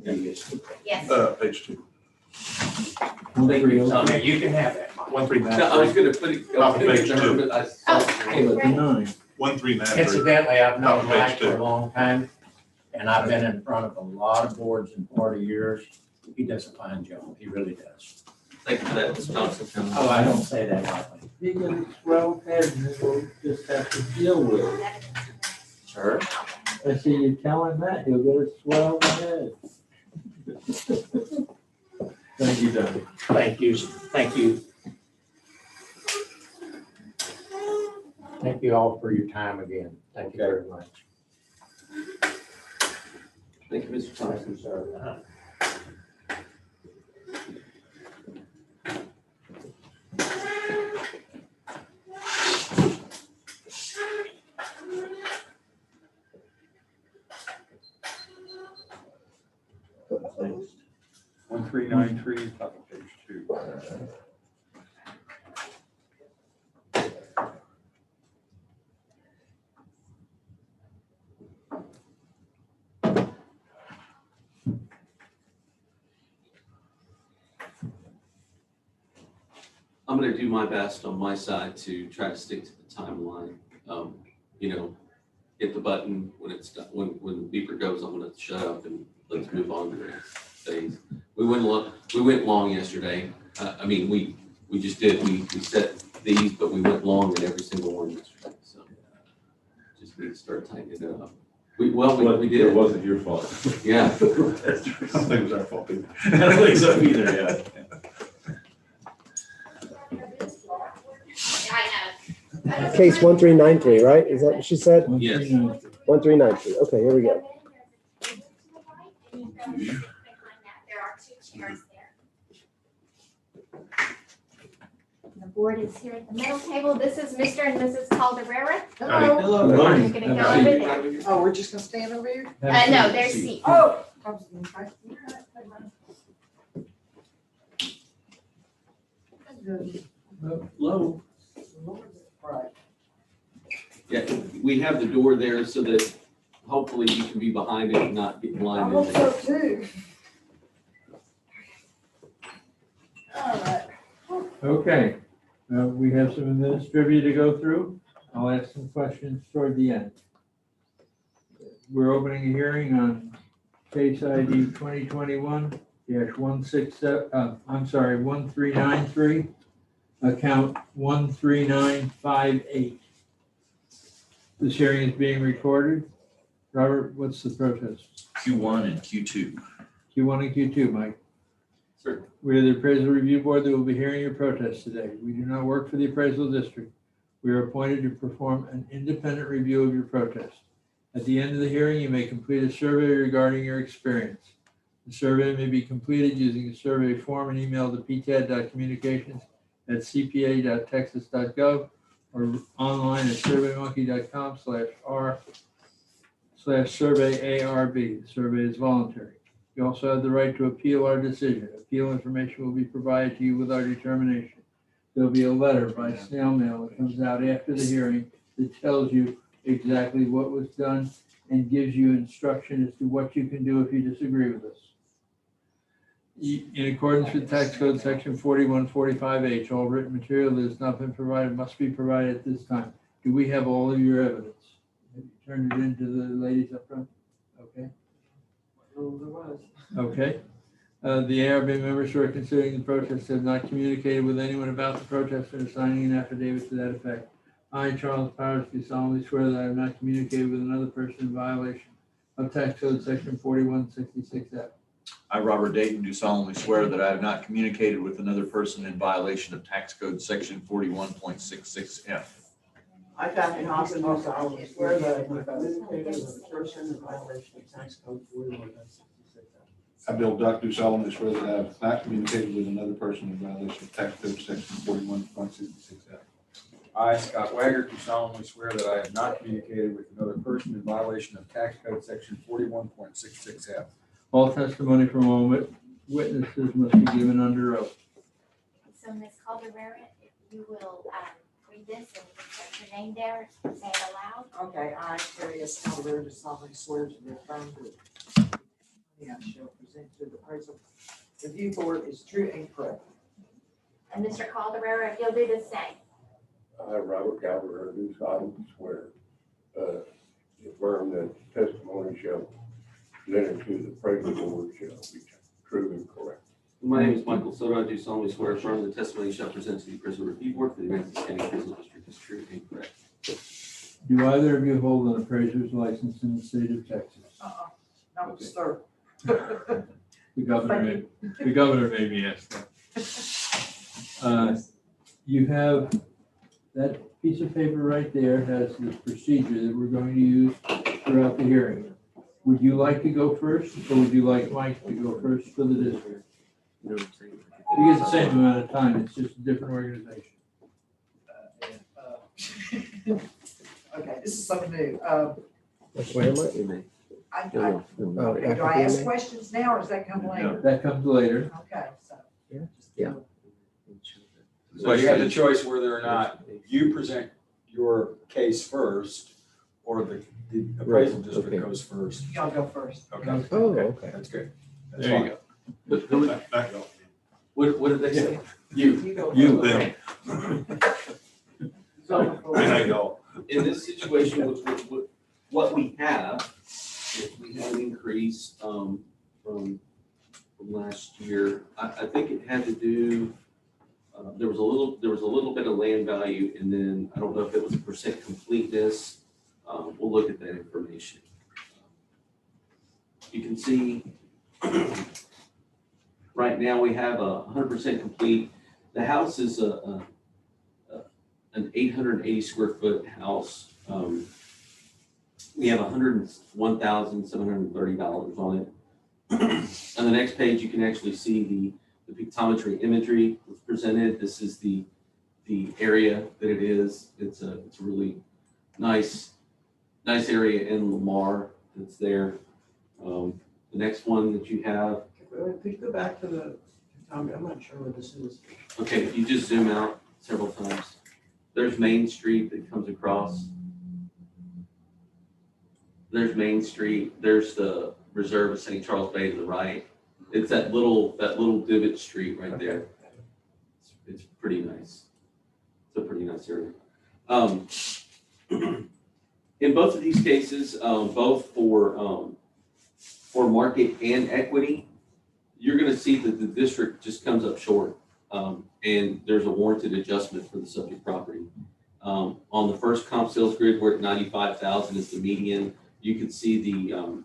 Yes. Page 2. You can have that. Mike. 139. No, I was gonna put it. Top of page two. But I Oh, saw- okay, great. 139. Incidentally, I've known Top of page Mike for two. a long time, and I've been in front of a lot of boards in 40 years. He does a fine job, he really does. Thank you for that, Mr. Johnson. Oh, I don't say that lightly. He can swell head and we'll just have to deal with it. Sure. I see you tell him that, he'll get a swell head. Thank you, Donnie. Thank you, thank you. Thank you all for your time again. Thank you very much. Thank you, Mr. Thompson. Sir. Thanks. 1393, top of page 2. I'm gonna do my best on my side to try to stick to the timeline. Hit the button when it's done, when the beeper goes, I'm gonna shut up and let's move on to the next phase. We went long yesterday. We just did, we set these, but we went long in every single one yesterday, so. Just need to start tightening it up. We It did, wasn't your fault. yeah. I don't think it was our fault either. I don't think so either, yeah. I Case 1393, right? Is that what she said? Yes. 1393. Okay, here we go. There are 2 chairs there. The board is here at the middle table. This is Mr. and Mrs. Calderera. Hello. We're gonna go over there. Oh, we're just gonna stand over here? No, their seat. Oh. Hello. Right. Yeah, we have the door there so that hopefully you can be behind it and not get I blinded. hope so too. All right. Okay, we have some minutes trivia to go through. I'll ask some questions toward the end. We're opening a hearing on case ID 1393, account 13958. This hearing is being recorded. Robert, what's the protest? Q1 and Q2. Q1 and Q2, Mike? Sure. We are the appraisal review board that will be hearing your protest today. We do not work for the appraisal district. We are appointed to perform an independent review of your protest. At the end of the hearing, you may complete a survey regarding your experience. The survey may be completed using the survey form and emailed to pcad.communications@cpa.texas.gov or online at surveymonkey.com/r/surveyarb. The survey is voluntary. You also have the right to appeal our decision. Appeal information will be provided to you with our determination. There'll be a letter by snail mail that comes out after the hearing that tells you exactly what was done and gives you instruction as to what you can do if you disagree with us. In accordance with Tax Code Section 4145H, all written material that has not been provided must be provided at this time. Do we have all of your evidence? Have you turned it in to the ladies up front? Okay. Oh, there was. Okay. The ARB members who are considering the protest have not communicated with anyone about the protest and are signing an affidavit to that effect. I, Charles Powers, do solemnly swear that I have not communicated with another person in violation of Tax Code Section 4166F. I, Robert Dayton, do solemnly swear that I have not communicated with another person in violation of Tax Code Section 41.66F. I, Kathy Hoffman, do solemnly swear that I have communicated with a person in violation of tax code 41.66. I, Bill Duck, do solemnly swear that I have not communicated with another person in violation of Tax Code Section 41.66F. I, Scott Waggart, do solemnly swear that I have not communicated with another person in violation of tax code section 41.66F. All testimony from all witnesses must be given under oath. So Ms. Calderera, if you will read this and put your name there, say it aloud. Okay, I, Terry S. Calderon, do solemnly swear to the affirmative. I shall present to the appraisal review board is true and correct. And Mr. Calderon, if you'll do the same. I, Robert Calderon, do solemnly swear, affirm that testimony shall presented to the appraisal board shall be true and correct. My name is Michael Soto. I do solemnly swear affirm the testimony shall present to the appraisal review board for the Aransas County Appraisal District is true and correct. Do either of you hold an appraiser's license in the state of Texas? No, sir. The governor made me ask that. You have, that piece of paper right there has the procedure that we're going to use throughout the hearing. Would you like to go first, or would you like Mike to go first for the district? You get the same amount of time, it's just a different organization. Okay, this is something new. Where am I? Okay, do I ask questions now or does that come later? That comes later. Okay, so. Yeah. So you have the choice whether or not you present your case first or the appraisal Right, district okay. goes first. Y'all go first. Okay. Oh, okay. That's good. That's There you fine. go. Back off. What did they say? You go. You, first. them. There you go. In this situation, with what we have, is we had an increase, from last year. I think it had to do, there was a little bit of land value, and then I don't know if it was percent completeness. We'll look at that information. You can see, right now we have 100% complete. The house is an 880 square foot house. We have $101,730 on it. On the next page, you can actually see the pictometry imagery that's presented. This is the area that it is. It's a really nice area in Lamar that's there. The next one that you have, Could you go back to the, I'm not sure what this is. okay, if you just zoom out several times, there's Main Street that comes across. There's Main Street, there's the Reserve of St. Charles Bay to the right. It's that little divot street right there. It's pretty nice. It's a pretty nice area. In both of these cases, both for market and equity, you're gonna see that the district just comes up short. And there's a warranted adjustment for the subject property. On the first comp sales grid, we're at 95,000 is the median. You can see the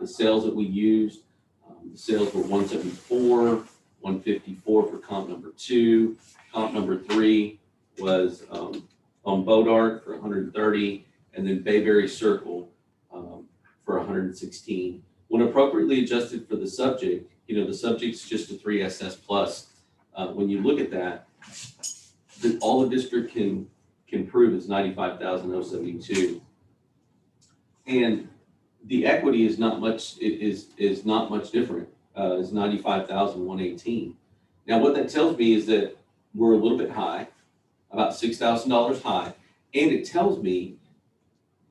sales that we used. The sales were 174, 154 for comp number 2. Comp number 3 was on Bodart for 130, and then Bayberry Circle for 116. When appropriately adjusted for the subject, the subject's just a 3SS plus. When you look at that, all the district can prove is 95,072. And the equity is not much, is not much different, is 95,118. Now, what that tells me is that we're a little bit high, about $6,000 high, and it tells me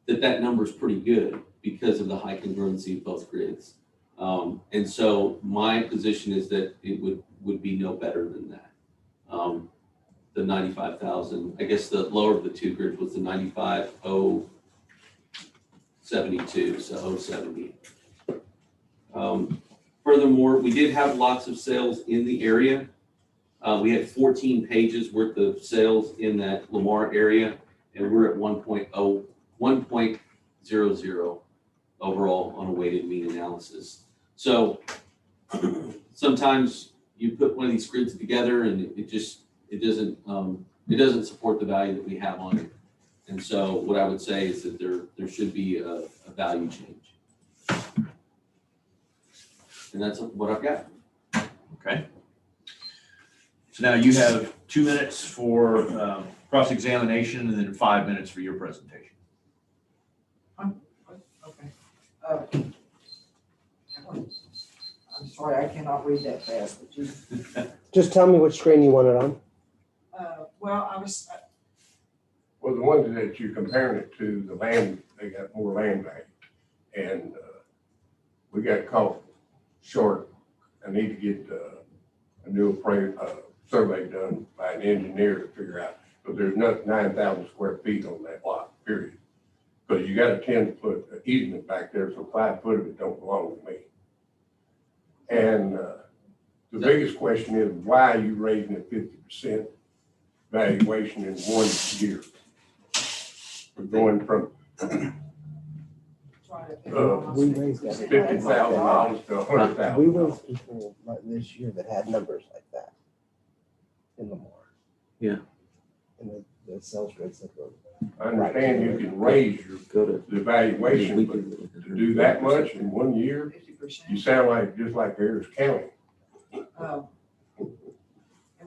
that number is pretty good because of the high congruency of both grids. And so my position is that it would be no better than that. The 95,000, I guess the lower of the two grids was the 95,072, so 070. Furthermore, we did have lots of sales in the area. We had 14 pages worth of sales in that Lamar area, and we're at 1.00 overall on a weighted mean analysis. So sometimes you put one of these grids together and it doesn't support the value that we have on it. And so what I would say is that there should be a value change. And that's what I've got. Okay. So now you have 2 minutes for cross-examination and then 5 minutes for your presentation. Okay. I'm sorry, I cannot read that fast, but you, Just tell me what screen you want it on. well, I was, Well, the ones that you're comparing it to, the land, they got more land value. And we got caught short. I need to get a new survey done by an engineer to figure out, because there's not 9,000 square feet on that lot, period. Because you got a 10-foot easement back there, so 5 foot of it don't belong to me. And the biggest question is, why are you raising it 50% valuation in 1 year? We're going from We raised that. $50,000 to $100,000. We raised people like this year that had numbers like that in Lamar. Yeah. And the sales rates that were. I understand you can raise the valuation, but to do that much in 1 year, 50%. you sound like, just like Harris County. And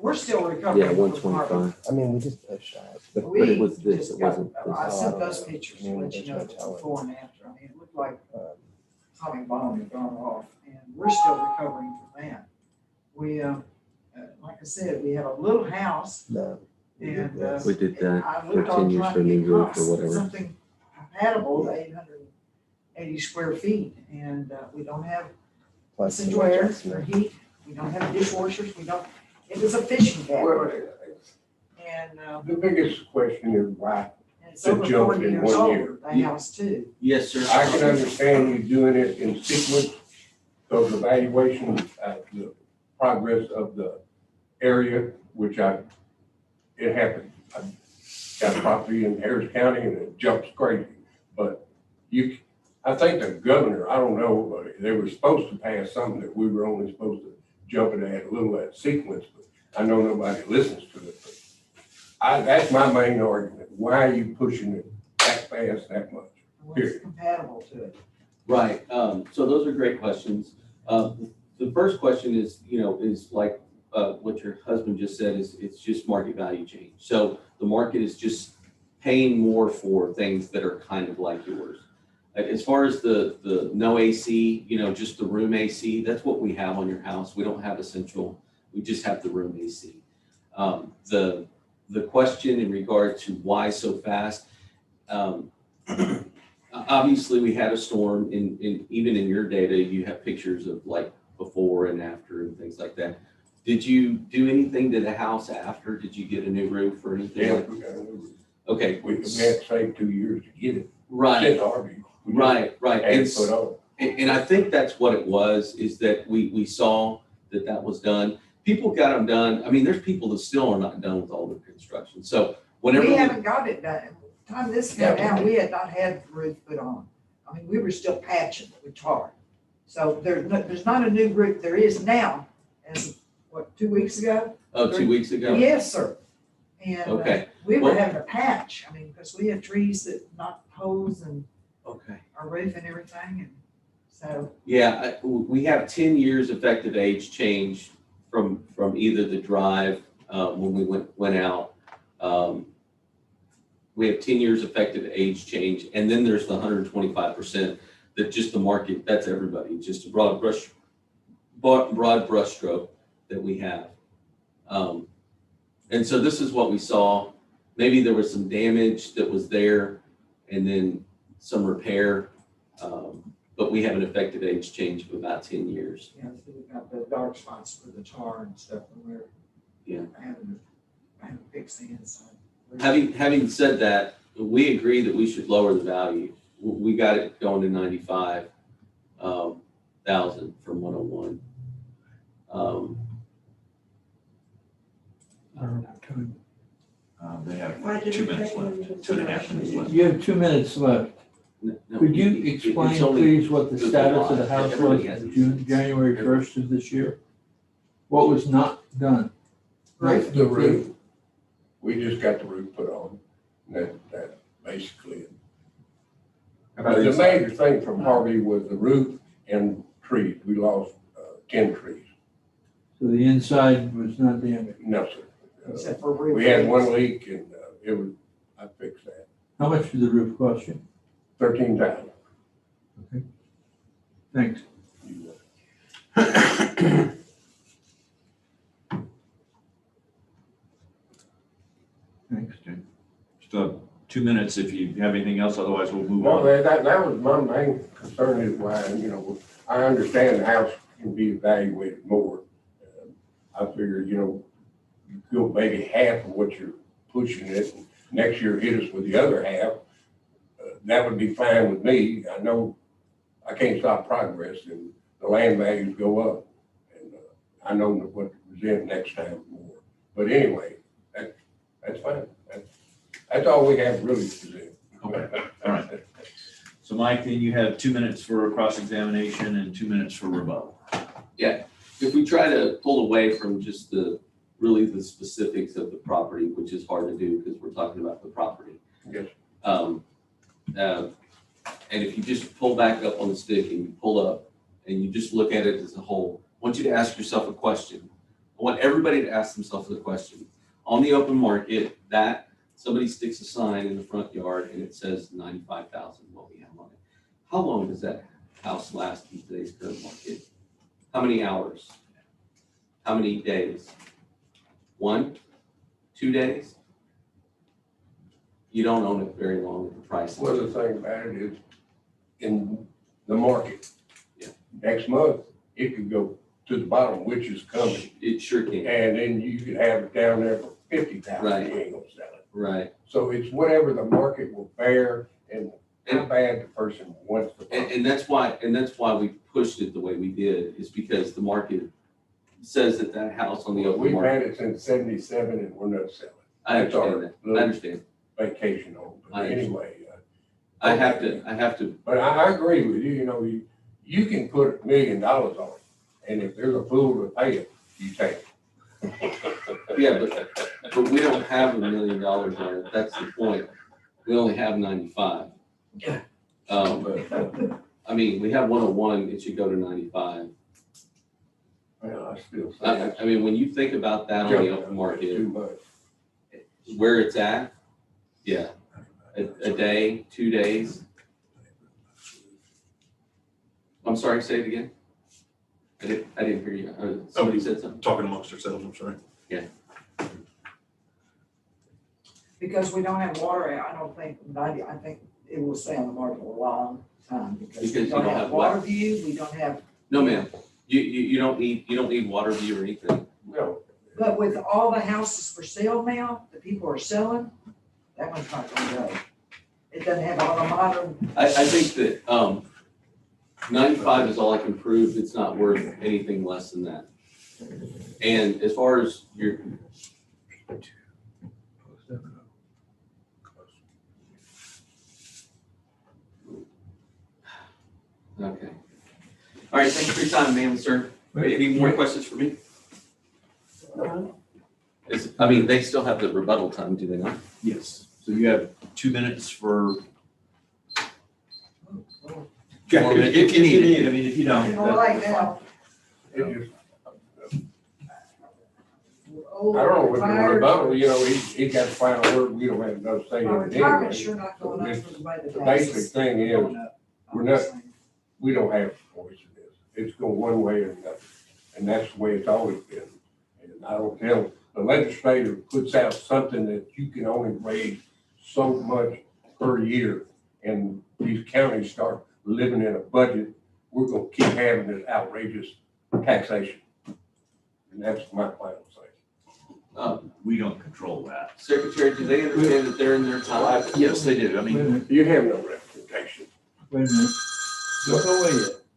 we're still recovering. Yeah, 125, I mean, we just pushed that. but it was this, it wasn't this. I sent those pictures to let you know it's before and after. I mean, it looked like Tommy bomb had gone off, and we're still recovering from that. We, like I said, we have a little house, No. and We did that I for looked 10 on years trying for a to new get roof or costs, whatever. something compatible with 880 square feet, and we don't have Plus some central air for adjustment. heat, we don't have dishwashers, we don't, it was a fishing Well, cabin, and the biggest question is why. it's the over jump 40 in years 1 old, year. the house too. Yes, sir. I can understand you doing it in sequence of the valuation, the progress of the area, which it happened. I got a property in Harris County and it jumps crazy. But I think the governor, I don't know, they were supposed to pass something that we were only supposed to jump it at a little at sequence, but I know nobody listens to it. But that's my main argument. Why are you pushing it that fast, that much? What's compatible to it? Right, so those are great questions. The first question is, is like what your husband just said, it's just market value change. So the market is just paying more for things that are kind of like yours. As far as the no AC, just the room AC, that's what we have on your house. We don't have a central, we just have the room AC. The question in regard to why so fast, obviously we had a storm even in your data, you have pictures of like before and after and things like that. Did you do anything to the house after? Did you get a new roof or anything? Yeah, like- we got a new roof. Okay. We had to save 2 years to get it. Right, It's Harvey. We just right. had it put on. And I think that's what it was, is that we saw that was done. People got them done. I mean, there's people that still are not done with all their construction. So whenever. We haven't got it done. The time this came out, we had not had the roof put on. I mean, we were still patching with tar. So there's not a new roof. There is now, as what, 2 weeks ago? Oh, 2 weeks ago? Yes, sir. And Okay. we were Well- having to patch, I mean, because we have trees that knock holes in Okay. our roof and everything, and so. Yeah, we have 10 years effective age change from either the drive, when we went out. We have 10 years effective age change, and then there's the 125% that just the market, that's everybody, just a broad brush stroke that we have. And so this is what we saw. Maybe there was some damage that was there and then some repair, but we have an effective age change of about 10 years. Yeah, so we've got the dark spots with the tar and stuff, and we're having to fix the inside. Having said that, we agree that we should lower the value. We got it going to 95,000 from 101. They have 2 minutes left, 2.5 minutes left. You have 2 minutes left. No, Could you it's explain, only- please, what the it's a status of the lot. house was Everybody has on these. January 1st of this year? What was not done? Roof, the roof. We just got the roof put on. That's basically it. The major thing from Harvey was the roof and trees. We lost 10 trees. So the inside was not damaged. No, sir. Except for roof. We had one leak and I fixed that. How much did the roof cost you? 13,000. Thanks. Thanks, Jim. Just 2 minutes if you have anything else, otherwise we'll move No, on. that was my main concern is why, I understand the house can be evaluated more. I figure, you know, you go maybe half of what you're pushing it, and next year hit us with the other half. That would be fine with me. I know I can't stop progress, and the land values go up. And I know what to present next time more. But anyway, that's fine. That's all we have really to present. Okay, all right. So Mike, then you have 2 minutes for cross-examination and 2 minutes for rebuttal. If we try to pull away from just really the specifics of the property, which is hard to do because we're talking about the property. Yes. And if you just pull back up on the stick and you pull up and you just look at it as a whole, I want you to ask yourself a question. I want everybody to ask themselves the question. On the open market, that somebody sticks a sign in the front yard and it says 95,000, what we have on it. How long does that house last in today's current market? How many hours? How many days? 1, 2 days? You don't own it very long at the price. Well, the thing about it is, in the market. Yeah. Next month, it could go to the bottom, which is coming, It sure can. and then you could have it down there for 50,000, Right. you ain't gonna sell it. Right. So it's whatever the market will bear and how bad the person wants to. And that's why we pushed it the way we did, is because the market says that house on the open We've market. had it since '77 and we're not selling. I That's our understand that. I little understand. vacation home, but I understand. anyway. I have to, But I agree with you, you know, you can put $1 million on it, and if there's a fool to pay it, you take it. yeah, but we don't have $1 million on it. That's the point. We only have 95. Yeah. I mean, we have 101, it should go to 95. Well, I still say I mean, when you think about that on the open market, too much. where it's at, yeah, a day, 2 days. I'm sorry, say it again. I didn't hear you. Somebody said something. Talking amongst ourselves, I'm sorry. Because we don't have water, I don't think, I think it will stay on the market a long time, because Because we you don't don't have have what? water view, we don't have, No, ma'am. You don't need water view or anything. No, but with all the houses for sale now, that people are selling, that one's not gonna go. It doesn't have all the modern, I think that 95 is all I can prove. It's not worth anything less than that. And as far as your, okay. All right, thank you for your time, ma'am, sir. Any more questions for me? I mean, they still have the rebuttal time, do they not? Yes. So you have 2 minutes for. If you need it, I mean, if you don't. you know, like now. it just, old, I don't know what the retired, rebuttal, you know, he got the final word, we don't have no say in our it retirement's anyway. sure not going up for the way the The basic taxes thing is, going up. we're not, we don't have a voice in this. It's going one way or another, and that's the way it's always been. And I don't tell, the legislator puts out something that you can only raise so much per year, and these counties start living in a budget, we're gonna keep having this outrageous taxation. And that's my final say. We don't control that. Secretary, do they understand that they're in their time? Yes, they do. I Wait a mean, minute, You have no representation. wait a minute. Don't go away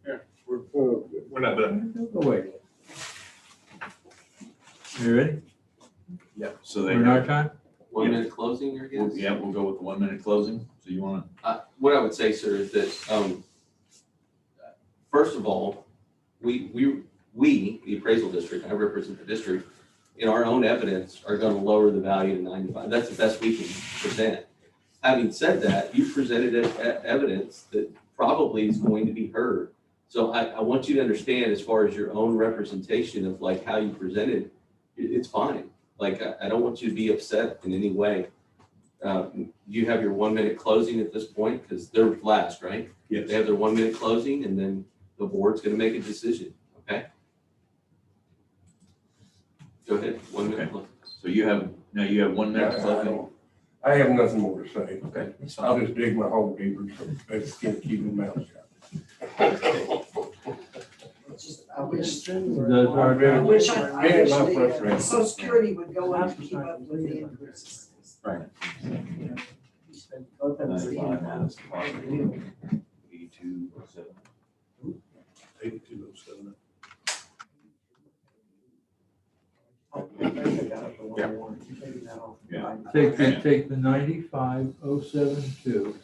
yet. We're not done. Don't go away yet. You ready? yeah, so they We're in our have, time? 1 minute closing, I guess? yeah, we'll go with the 1 minute closing. So you want What I would say, sir, is that, first of all, we, the appraisal district, I represent the district, in our own evidence, are gonna lower the value to 95. That's the best we can present. Having said that, you presented evidence that probably is going to be heard. So I want you to understand, as far as your own representation of like how you presented, it's fine. Like, I don't want you to be upset in any way. You have your 1 minute closing at this point, because they're last, right? Yes. They have their 1 minute closing, and then the board's gonna make a decision, okay? Go ahead, 1 minute. Okay. closing. So you have 1 minute closing. I have nothing more to say. Okay, that's I'll fine. just dig my hole deeper, so better keep my mouth shut. I wish, Those are I good. wish Yeah, my the frustration. Social Security would go in to keep up with the increases. Right. You know, you spend both of us. 95 minus 8207. 8207. Yeah. Take the 95,072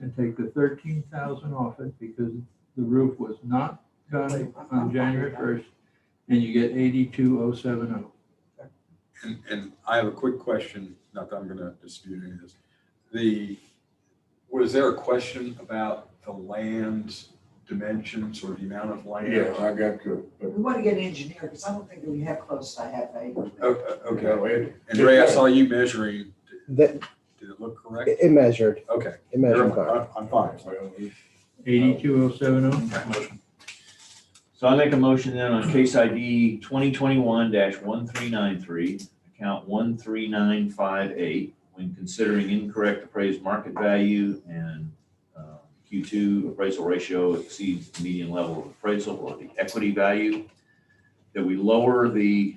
and take the 13,000 off it because the roof was not done on January 1st, and you get 82,070. And I have a quick question, not that I'm gonna dispute any of this. Was there a question about the land dimensions or the amount of land? Yes, I got to, but We want to get an engineer, because I don't think we have close to half acre. Okay, and Ray, I saw you measuring. That, Did it look correct? it measured, Okay. it measured fine. I'm fine. 82,070. So I make a motion then on case ID 2021-1393, account 13958, when considering incorrect appraised market value and Q2 appraisal ratio exceeds the median level of appraisal or the equity value, that we lower the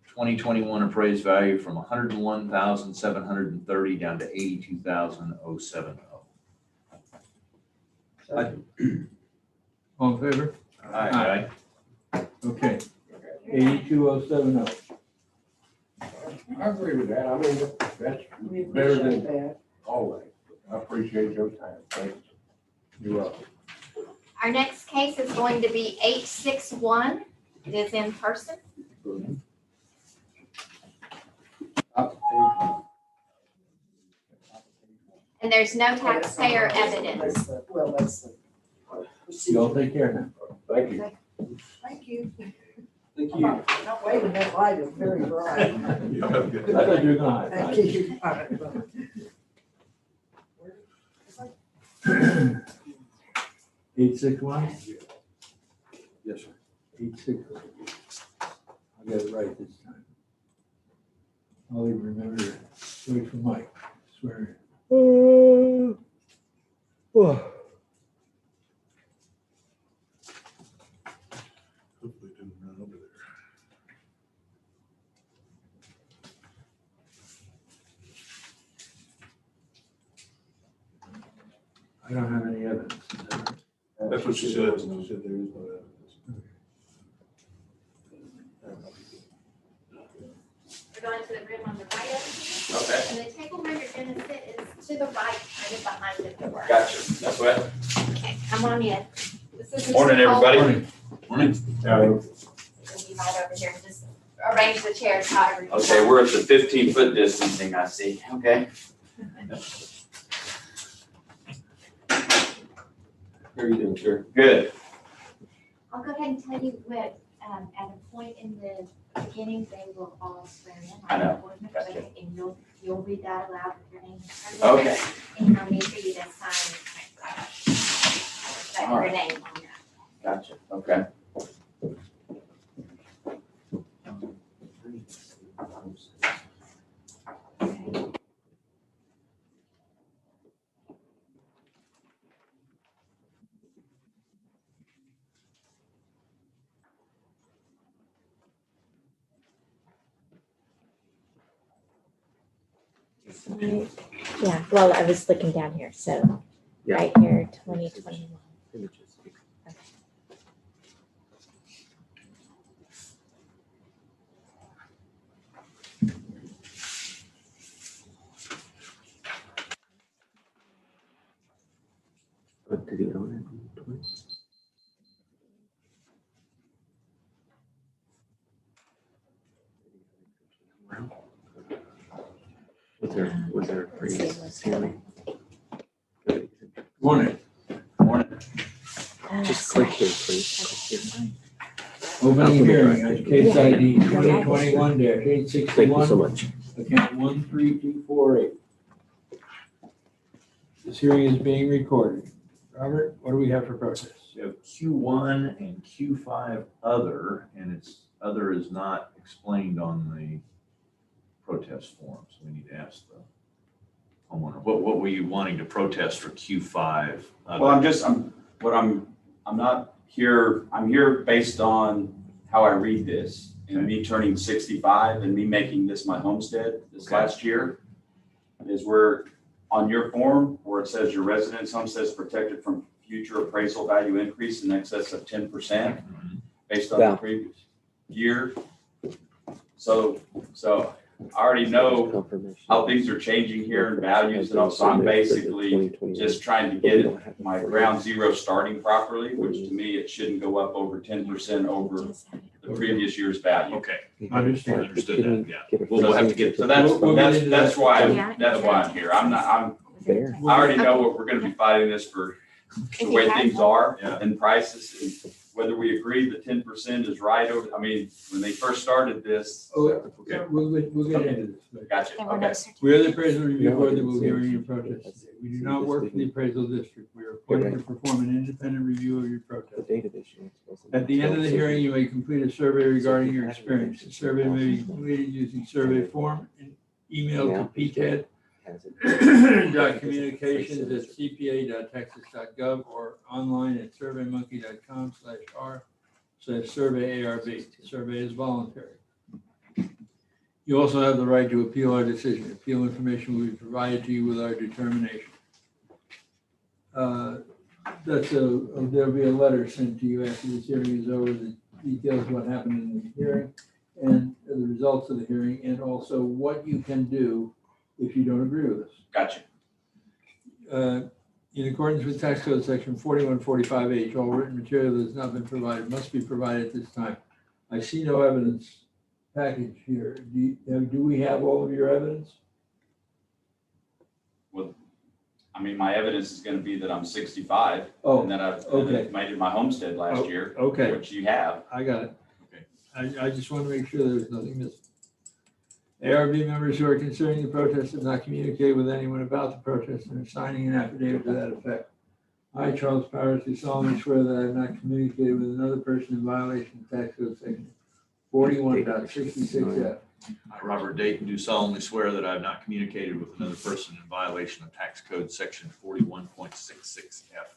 2021 appraised value from 101,730 down to 82,070. All in favor? Aye. Okay. 82,070. I agree with that. I mean, that's better than all that. I appreciate your time. Thanks. You're welcome. Our next case is going to be 861. It is in person. And there's no taxpayer evidence. Well, that's the. You all take care now. Thank you. Thank you. Thank you. Not waving, that light is very bright. I thought you were gonna. Thank you. All right, bye. 861? Yes, sir. 861. I got it right this time. I'll even remember to wait for Mike. I swear. Oh. Hopefully it didn't run over there. I don't have any evidence. Is that right? That's what she said. She said there is no evidence. We're going to the room on the right of you. Okay. And the table where you're gonna sit is to the right, kind of behind the door. Gotcha. That's what. Okay, come on in. This is Mr. Morning, Cole. everybody. Morning. We'll be right over here and just arrange the chairs however you want. Okay, we're at the 15-foot distancing, I see, okay. How are you doing, sir? Good. I'll go ahead and tell you what, at a point in the beginning, they will all swear in. I know. Gotcha. And you'll read that aloud with your name. Okay. And I'll need for you to sign. All Your right. name on that. Gotcha, okay. Yeah, well, I was looking down here, so Yeah. right here, 2021. Images. But did he own it twice? Was there a previous ceiling? Morning. Morning. Just click here, please. Opening hearing on case ID 2021-861. Thank you so much. Account 13248. This hearing is being recorded. Robert, what do we have for protest? You have Q1 and Q5 other, and it's other is not explained on the protest form, so we need to ask the homeowner. What were you wanting to protest for Q5? other? Well, I'm not I'm here based on how I read this and me turning 65 and me making this my homestead this last year is where on your form where it says your residence homestead is protected from future appraisal value increase in excess of 10% based on the previous year. So I already know how things are changing here in values, and so I'm basically just trying to get my ground zero starting properly, which to me, it shouldn't go up over 10% over the previous year's value. Okay, Understood. understood that, yeah. We'll have to get, so that's why I'm here. I already know what we're gonna be fighting this for, the way things are and prices, and whether we agree that 10% is right over, I mean, when they first started this. Okay, Okay. we'll get into this. Gotcha, okay. We are the appraisal review board that will be hearing your protest today. We do not work for the appraisal district. We are appointed to perform an independent review of your protest. The date of issuance wasn't At the end of the until hearing, you may complete a survey regarding your experience. The survey may be completed using survey form and emailed to pcad. has it. .communications@cpa.texas.gov or online at surveymonkey.com/r/surveyarb. Survey is voluntary. You also have the right to appeal our decision. Appeal information will be provided to you with our determination. There'll be a letter sent to you after this hearing is over that details what happened in the hearing and the results of the hearing, and also what you can do if you don't agree with us. Gotcha. In accordance with tax code section 4145H, all written material that has not been provided must be provided at this time. I see no evidence package here. Do we have all of your evidence? Well, I mean, my evidence is gonna be that I'm 65 Oh, and that I've okay. made it my homestead last year, Okay, which you have. I got it. Okay. I just want to make sure there's nothing missing. ARB members who are considering the protest have not communicated with anyone about the protest and are signing an affidavit to that effect. I, Charles Powers, do solemnly swear that I have not communicated with another person in violation of tax code section 41.66F. I, Robert Dayton, do solemnly swear that I have not communicated with another person in violation of tax code section 41.66F.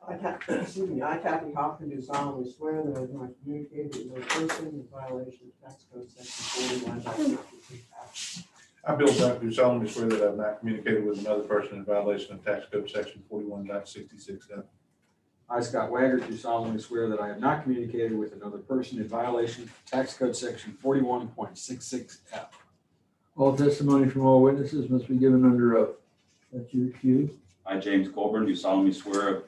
I, Kathy Hoffman, do solemnly swear that I have not communicated with no person in violation of tax code section 41.66F. I, Bill Duck, do solemnly swear that I have not communicated with another person in violation of tax code section 41.66F. I, Scott Waggart, do solemnly swear that I have not communicated with another person in violation of tax code section 41.66F. All testimony from all witnesses must be given under oath. That's your cue. I, James Colburn, do solemnly swear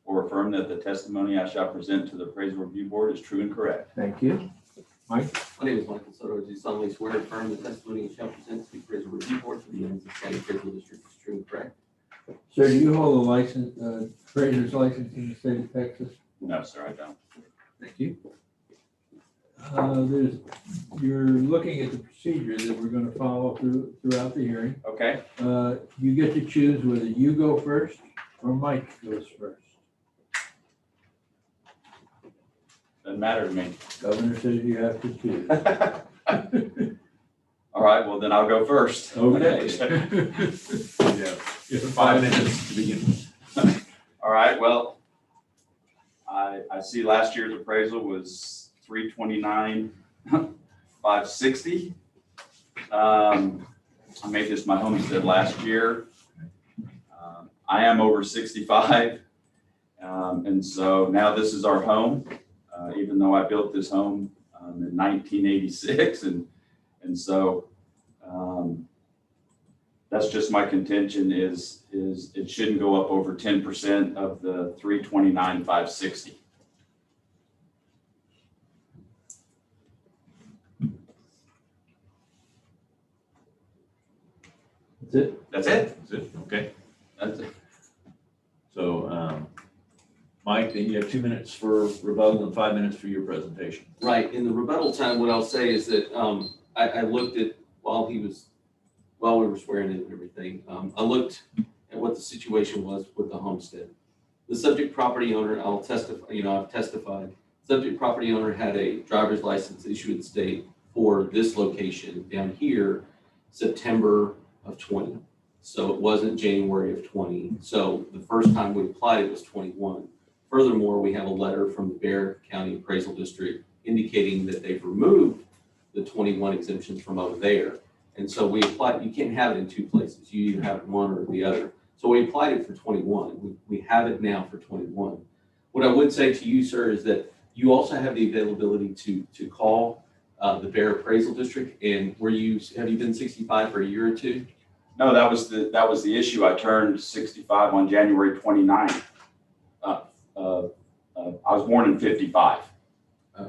or affirm that the testimony I shall present to the appraisal review board is true and correct. Thank you. Mike? My name is Michael Soto. I do solemnly swear and affirm the testimony you shall present to the appraisal review board for the Aransas County Appraisal District is true and correct. Sir, do you hold a license, appraiser's license in the state of Texas? No, sir, I don't. Thank you. You're looking at the procedure that we're going to follow throughout the hearing. Okay, You get to choose whether you go first or Mike goes first. doesn't matter to me. Governor says you have to choose. All right, well, then I'll go first. Okay. Yeah, 5 minutes to begin with. All right, well, I see last year's appraisal was 329,560. I made this my homestead last year. I am over 65. And so now this is our home, even though I built this home in 1986. And so that's just my contention is it shouldn't go up over 10% of the 329,560. That's it? That's it. That's it, okay. That's it. So, Mike, then you have 2 minutes for rebuttal and 5 minutes for your presentation. Right, in the rebuttal time, what I'll say is that I looked at, while we were swearing in and everything, I looked at what the situation was with the homestead. The subject property owner, I'll testify, I've testified, subject property owner had a driver's license issued in the state for this location down here, September of 20. So it wasn't January of 20. So the first time we applied, it was 21. Furthermore, we have a letter from the Bear County Appraisal District indicating that they've removed the 21 exemptions from over there. And so we applied, you can't have it in two places. You either have one or the other. So we applied it for 21. We have it now for 21. What I would say to you, sir, is that you also have the availability to call the Bear Appraisal District. And have you been 65 for a year or two? No, that was the issue. I turned 65 on January 29th. I was born in 55.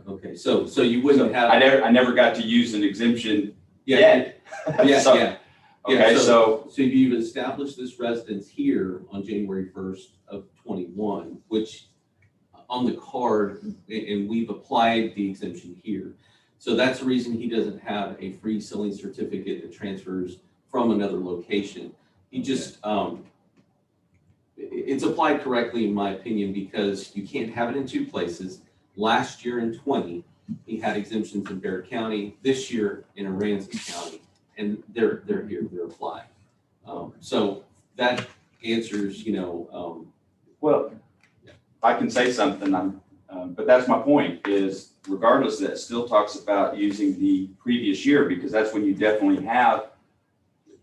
Okay, so you wouldn't have. I never got to use an exemption yet. So- Yeah. Okay, so you've established this residence here on January 1st of 21, which on the card, and we've applied the exemption here. So that's the reason he doesn't have a free selling certificate that transfers from another location. He just, it's applied correctly in my opinion, because you can't have it in two places. Last year in 20, he had exemptions in Bear County, this year in Aransas County, and they're here, they're applied. So that answers, well, I can say something, but that's my point is regardless, that still talks about using the previous year, because that's when you definitely have,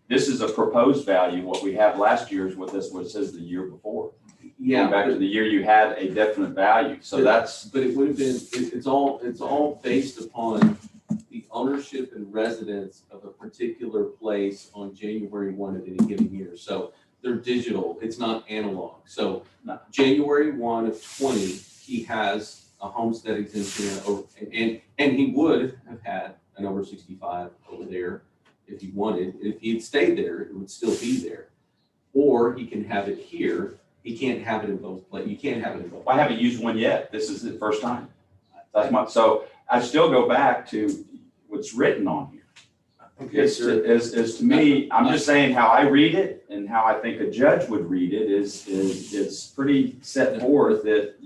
this is a proposed value. What we have last year is what says the year before. Yeah. Going back to the year you had a definite value. So But it would have been, it's all based upon the ownership and residence of a particular place on January 1 of any given year. So they're digital, it's not analog. So January 1 of 20, he has a homestead exemption and he would have had an over 65 over there if he wanted. If he had stayed there, it would still be there. Or he can have it here. He can't have it in both places. You can't have it in both. I haven't used one yet. This is the first time. So I still go back to what's written on here. Okay, Is to me, I'm just saying how I read it and how I think a judge would read it is pretty set forth that,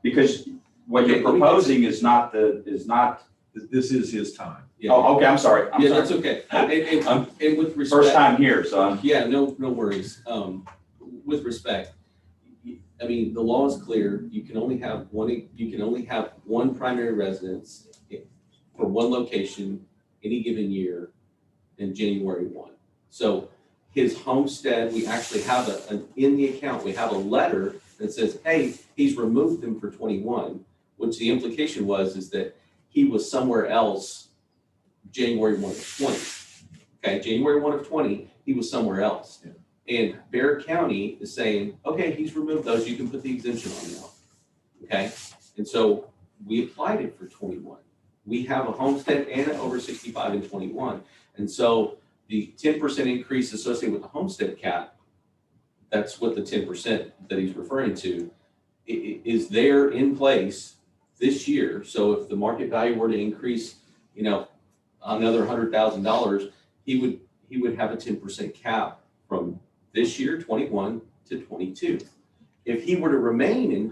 because what you're proposing is not. This is his time. Yeah. Oh, okay, I'm sorry. I'm sorry. That's okay. And with respect. First time here, so. Yeah, no worries. With respect, I mean, the law is clear. You can only have one primary residence for one location any given year in January 1. So his homestead, we actually have in the account, we have a letter that says, hey, he's removed them for 21, which the implication is that he was somewhere else January 1 of 20. Okay, January 1 of 20, he was somewhere else. Yeah. And Bear County is saying, okay, he's removed those, you can put the exemption on now. Okay, and so we applied it for 21. We have a homestead and an over 65 in 21. And so the 10% increase associated with the homestead cap, that's what the 10% that he's referring to, is there in place this year. So if the market value were to increase, another $100,000, he would have a 10% cap from this year, 21 to 22. If he were to remain in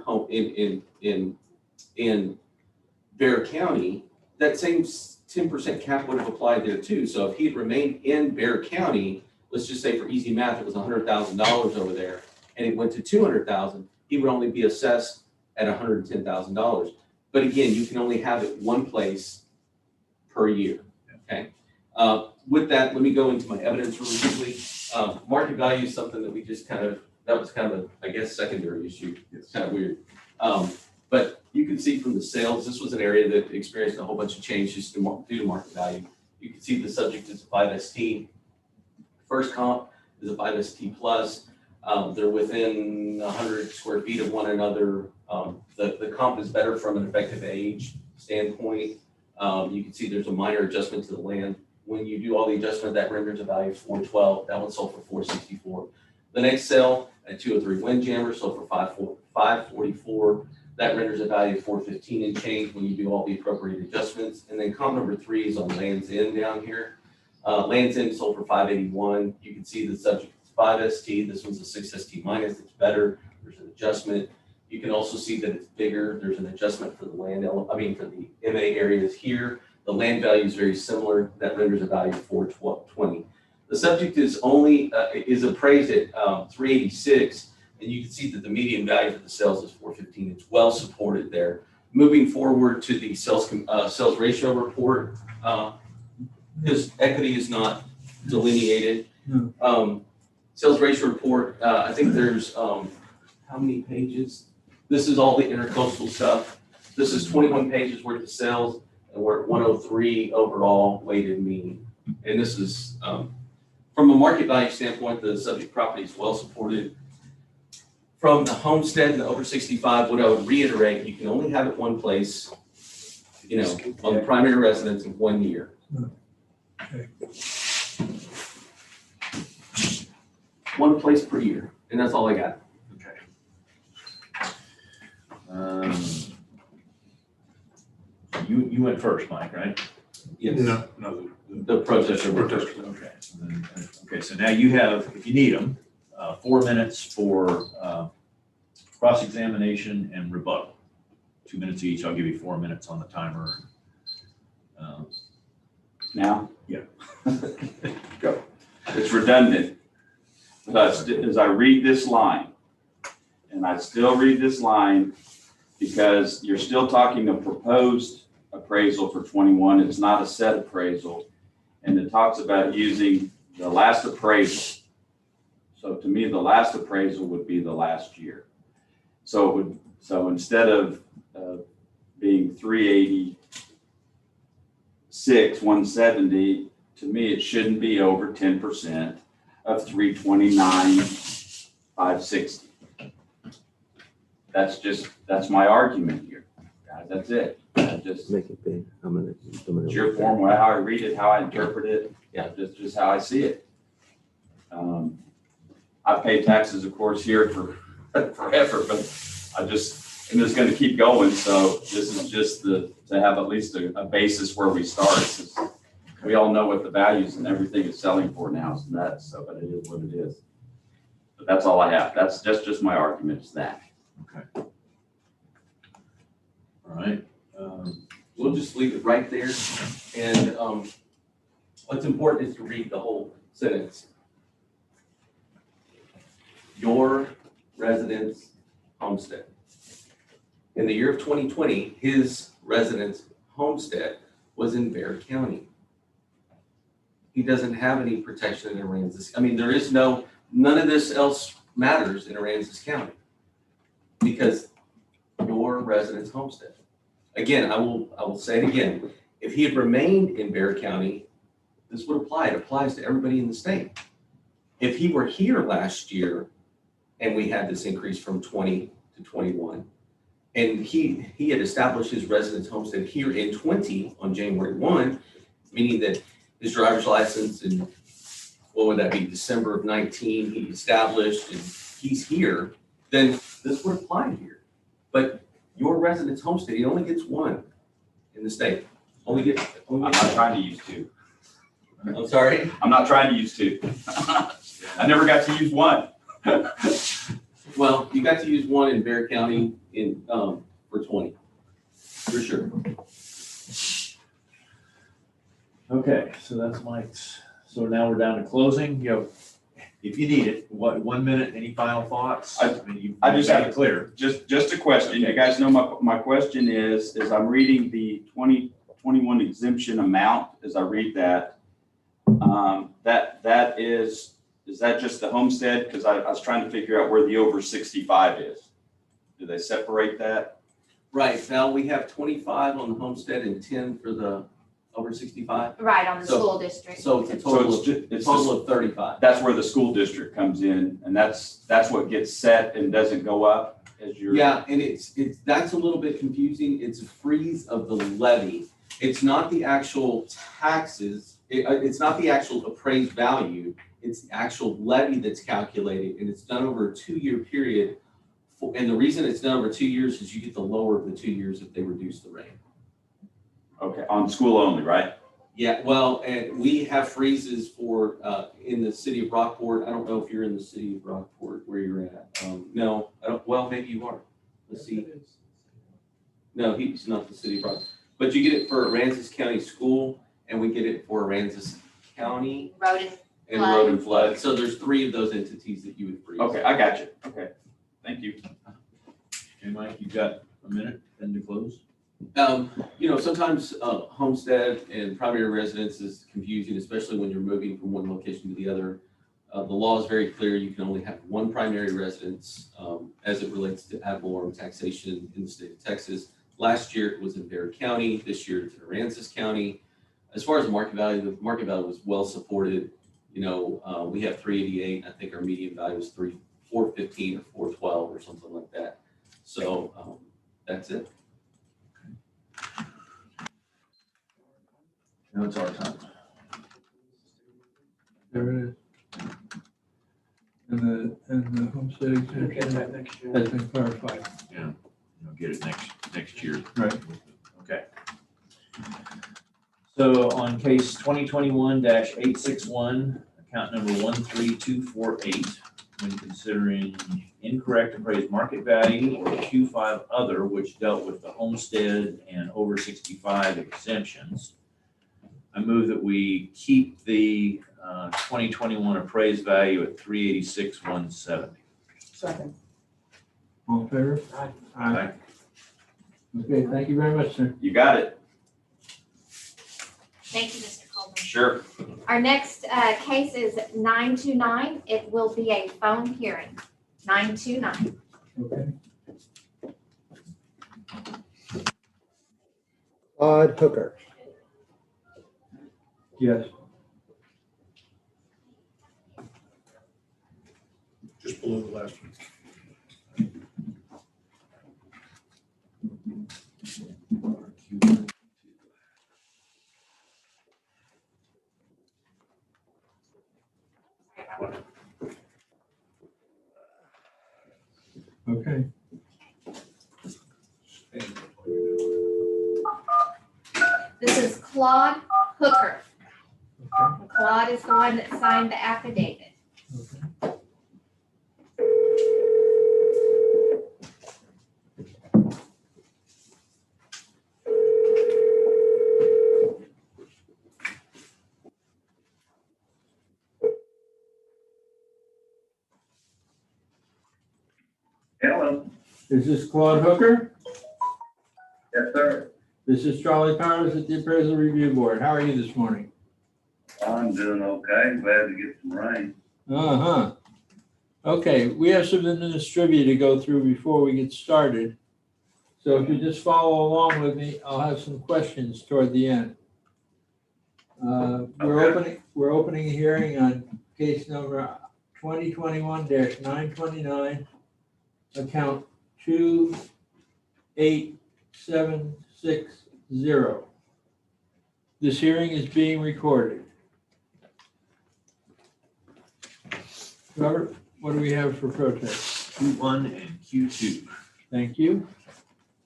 Bear County, that same 10% cap would have applied there too. So if he'd remained in Bear County, let's just say for easy math, it was $100,000 over there, and it went to $200,000, he would only be assessed at $110,000. But again, you can only have it one place per year. Okay. With that, let me go into my evidence really quickly. Market value is something that we just that was kind of a, I guess, secondary issue. It's kind of weird. But you can see from the sales, this was an area that experienced a whole bunch of change just due to market value. You can see the subject is 5ST. First comp is a 5ST plus. They're within 100 square feet of one another. The comp is better from an effective age standpoint. You can see there's a minor adjustment to the land. When you do all the adjustment, that renders a value of 412. That one sold for 464. The next sale at 203 Windjammer sold for 544. That renders a value of 415 and change when you do all the appropriate adjustments. And then comp number 3 is on Land's End down here. Land's End sold for 581. You can see the subject is 5ST. This one's a 6ST minus. It's better. There's an adjustment. You can also see that it's bigger. There's an adjustment for the for the MA areas here. The land value is very similar. That renders a value of 420. The subject is only is appraised at 386. And you can see that the median value for the sales is 415. It's well supported there. Moving forward to the sales ratio report, because equity is not delineated. Sales ratio report, I think there's, how many pages? This is all the intercoastal stuff. This is 21 pages worth of sales, and we're at 103 overall weighted mean. And this is, from a market value standpoint, the subject property is well supported. From the homestead and the over 65, what I would reiterate, you can only have it one place, on the primary residence in 1 year. One place per year, and that's all I got. You went first, Mike, right? Yes. No, The protester. Okay. Okay, so now you have, if you need them, 4 minutes for cross-examination and rebuttal. 2 minutes each. I'll give you 4 minutes on the timer. Now? Yeah. Go. It's redundant. But as I read this line, and I still read this line because you're still talking a proposed appraisal for 21. It's not a set appraisal. And it talks about using the last appraisal. So to me, the last appraisal would be the last year. So instead of being 386, 170, to me, it shouldn't be over 10% of 329, 560. That's my argument here, guys. That's it. Just Make it big. it's your form, how I read it, how I interpret it. Yeah, just how I see it. I pay taxes, of course, here for forever, but and it's going to keep going. So this is just to have at least a basis where we start. We all know what the values and everything is selling for now, so but it is what it is. But that's all I have. That's just my argument is that. Okay. All right. We'll just leave it right there. And what's important is to read the whole sentence. Your residence homestead. In the year of 2020, his residence homestead was in Bexar County. He doesn't have any protection in Aransas. I mean, there is none of this else matters in Aransas County because your residence homestead. Again, I will say it again. If he had remained in Bexar County, this would apply. It applies to everybody in the state. If he were here last year and we had this increase from 20 to 21, and he had established his residence homestead here in 20 on January 1, meaning that his driver's license and what would that be, December of 19, he established and he's here, then this would apply here. But your residence homestead, he only gets one in the state. I'm not trying to use two. I'm sorry? I'm not trying to use two. I never got to use one. Well, you got to use one in Bexar County for 20, for sure. Okay, so that's Mike's. So now we're down to closing. If you need it, 1 minute, any final thoughts? I just got have it clear. Just a question. You guys know my question is I'm reading the 2021 exemption amount as I read that. Is that just the homestead? Because I was trying to figure out where the over 65 is. Do they separate that? Right, now we have 25 on the homestead and 10 for the over 65. Right, on the school district. So it's a total of 35. That's where the school district comes in, and that's what gets set and doesn't go up as your. Yeah, and that's a little bit confusing. It's a freeze of the levy. It's not the actual taxes. It's not the actual appraised value. It's the actual levy that's calculated, and it's done over a 2-year period. And the reason it's done over 2 years is you get the lower of the 2 years if they reduce the rate. Okay, on school only, right? Yeah, well, and we have freezes for, in the city of Rockport. I don't know if you're in the city of Rockport where you're at. No, I don't, well, maybe you are. Let's see. No, he's not the city of Rockport. But you get it for Aransas County School, and we get it for Aransas County. Road and Road and flood. So there's 3 of those entities that you would freeze. Okay, I got you. Okay. Thank you. Okay, Mike, you got a minute then to close? Sometimes homestead and primary residence is confusing, especially when you're moving from one location to the other. The law is very clear. You can only have one primary residence as it relates to ad valorem taxation in the state of Texas. Last year it was in Bexar County. This year it's in Aransas County. As far as market value, the market value was well supported. We have 388. I think our median value is 415 or 412 or something like that. So that's it. Now it's our time. There it is. And the homestead We'll get exemption that next year. has been clarified. You'll get it next year. Right. Okay. So on case 2021-861, account number 13248, when considering incorrect appraised market value or Q5 other, which dealt with the homestead and over 65 exemptions, I move that we keep the 2021 appraised value at 386,170. Second. All in favor? Aye. Aye. Okay, thank you very much, sir. You got it. Thank you, Mr. Coleman. Sure. Our next case is 929. It will be a phone hearing. 929. Okay. Claude Hooker. Yes. Just below the last one. Okay. This is Claude Hooker. Okay. Claude is the one that signed the affidavit. Okay. Hello. Is this Claude Hooker? Yes, sir. This is Charlie Powers at the Appraisal Review Board. How are you this morning? I'm doing okay. Glad to get some rain. Uh-huh. Okay, we have some administrivia to go through before we get started. So if you just follow along with me, I'll have some questions toward the end. We're opening a hearing on case number 2021-929, account 28760. This hearing is being recorded. Robert, what do we have for protest? Q1 and Q2. Thank you.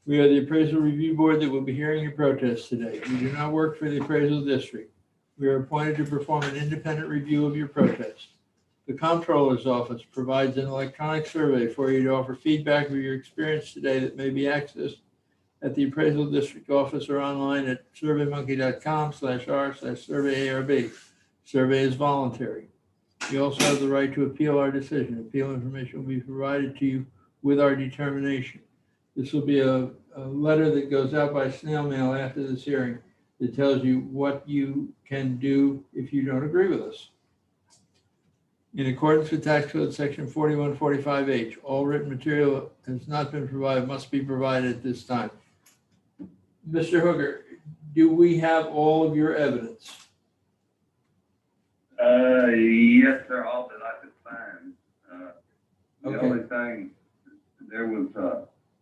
We are the Appraisal Review Board that will be hearing your protest today. We do not work for the appraisal district. We are appointed to perform an independent review of your protest. The Comptroller's Office provides an electronic survey for you to offer feedback of your experience today that may be accessed at the appraisal district office or online at surveymonkey.com/r/surveyarb. Survey is voluntary. You also have the right to appeal our decision. Appeal information will be provided to you with our determination. This will be a letter that goes out by snail mail after this hearing that tells you what you can do if you don't agree with us. In accordance with Tax Code Section 4145H, all written material has not been provided, must be provided at this time. Mr. Hooker, do we have all of your evidence? Yes, sir, all that I could find. The Okay. only thing, there was,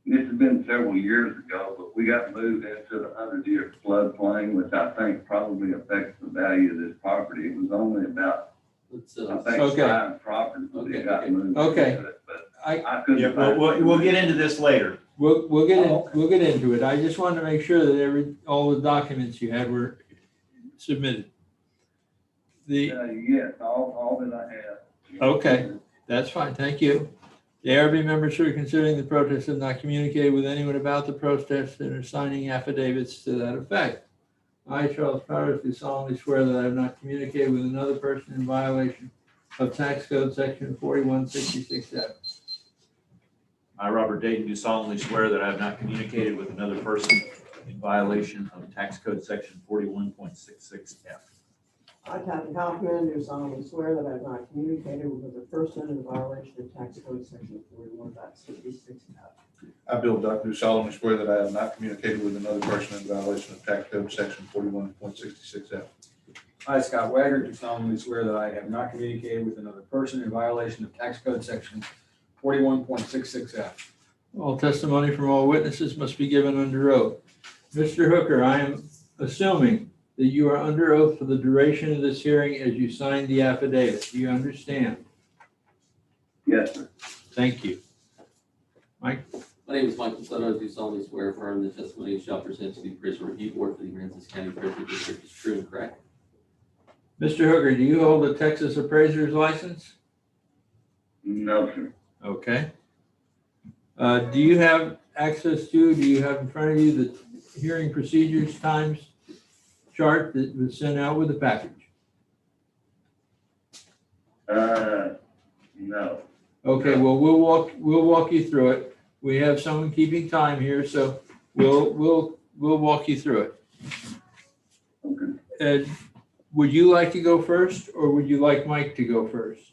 this has been several years ago, but we got moved into the 100-year floodplain, which I think probably affects the value of this property. It was only about, I think, Okay. 5 properties that got moved Okay. into it, but I, I couldn't. Yeah, find- we'll get into this later. we'll get into it. I just wanted to make sure that all the documents you had were submitted. Yes, all that I have. Okay, that's fine, thank you. The ARB members who are considering the protest have not communicated with anyone about the protest and are signing affidavits to that effect. I, Charles Powers, do solemnly swear that I have not communicated with another person in violation of Tax Code Section 4166F. I, Robert Dayton, do solemnly swear that I have not communicated with another person in violation of Tax Code Section 41.66F. I, Kathy Hoffman, do solemnly swear that I have not communicated with another person in violation of tax code section 41.66F. I, Bill Duck, do solemnly swear that I have not communicated with another person in violation of tax code section 41.66F. I, Scott Waggert, do solemnly swear that I have not communicated with another person in violation of tax code section 41.66F. All testimony from all witnesses must be given under oath. Mr. Hooker, I am assuming that you are under oath for the duration of this hearing as you signed the affidavit. Do you understand? Yes, sir. Thank you. My name is Michael Soto. I do solemnly swear or affirm the testimony you shall present to the Appraisal Review Board for the Aransas County Appraisal District is true and correct. Mr. Hooker, do you hold a Texas appraiser's license? No, sir. Okay. Do you have access to, do you have in front of you the hearing procedures times chart that was sent out with the package? No. Okay, well, we'll walk you through it. We have someone keeping time here, so we'll walk you through it. Okay. Ed, would you like to go first, or would you like Mike to go first?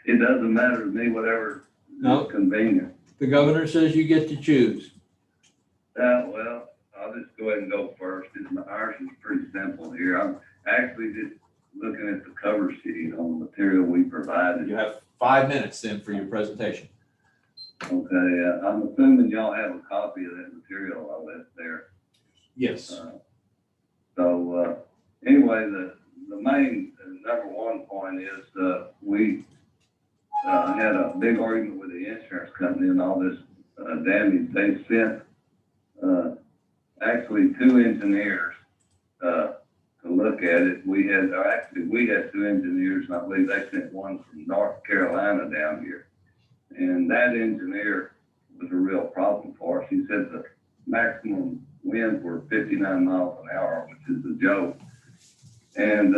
It doesn't matter to me, whatever No. is convenient. The governor says you get to choose. Well, I'll just go ahead and go first. Ours is pretty simple here. I'm actually just looking at the cover sheet on the material we provided. You have 5 minutes then for your presentation. Okay, I'm assuming y'all have a copy of that material I left there. Yes. Anyway, the main number one point is we had a big argument with the insurance company and all this damage. They sent actually 2 engineers to look at it. We had 2 engineers, and I believe they sent one from North Carolina down here. And that engineer was a real problem for us. He said the maximum winds were 59 miles an hour, which is a joke. And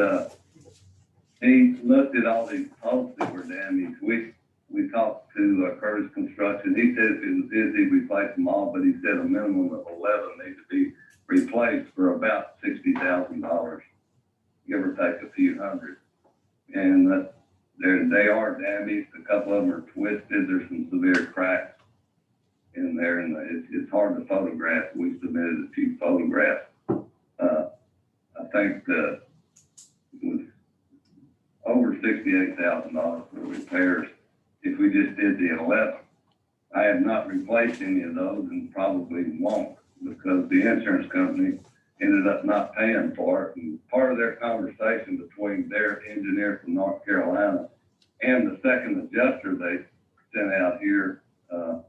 he looked at all these posts that were damaged. We talked to Curtis Construction. He said if it was his, he'd replace them all, but he said a minimum of 11 need to be replaced for about $60,000, give or take a few hundred. And they are damaged. A couple of them are twisted. There's some severe cracks in there, and it's hard to photograph. We submitted a few photographs. I think it was over $68,000 for repairs if we just did the 11. I have not replaced any of those and probably won't because the insurance company ended up not paying for it. And part of their conversation between their engineer from North Carolina and the second adjuster they sent out here, I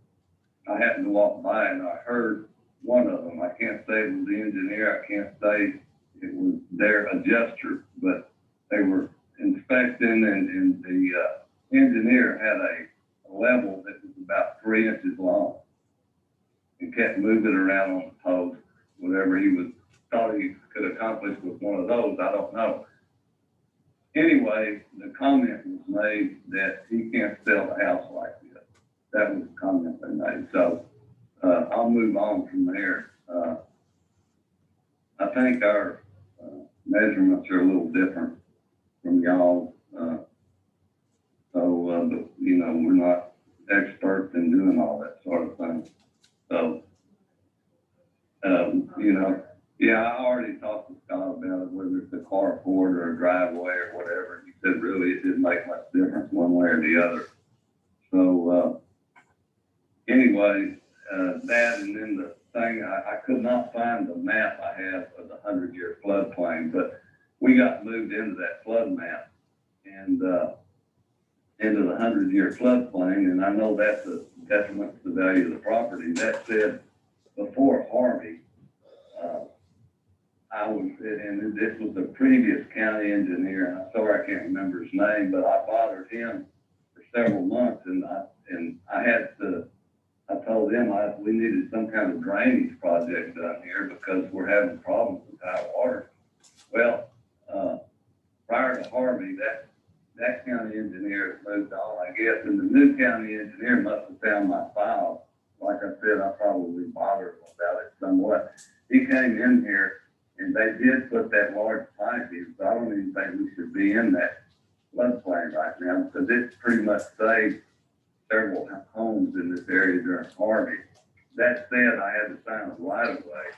happened to walk by and I heard one of them. I can't say it was the engineer. I can't say it was their adjuster, but they were inspecting and the engineer had a level that was about 3 inches long and kept moving around on the post. Whatever he thought he could accomplish with one of those, I don't know. Anyway, the comment was made that he can't sell the house like this. That was the comment they made. So I'll move on from there. I think our measurements are a little different from y'all. But you know, we're not experts in doing all that sort of thing. So, you know, yeah, I already talked to Scott about it, whether it's a carport or a driveway or whatever. He said really it didn't make much difference one way or the other. So anyway, that and then the thing, I could not find the map I have of the 100-year floodplain, but we got moved into that flood map and into the 100-year floodplain, and I know that's a detriment to the value of the property. That said, before Harvey, and this was the previous county engineer, and I'm sorry I can't remember his name, but I bothered him for several months, and I told him we needed some kind of drainage project done here because we're having problems with high water. Well, prior to Harvey, that county engineer moved on, I guess, and the new county engineer must have found my file. Like I said, I probably bothered him about it somewhat. He came in here and they did put that large pipe in, so I don't even think we should be in that floodplain right now, because it pretty much saved several homes in this area during Harvey. That said, I had to sign a right of way,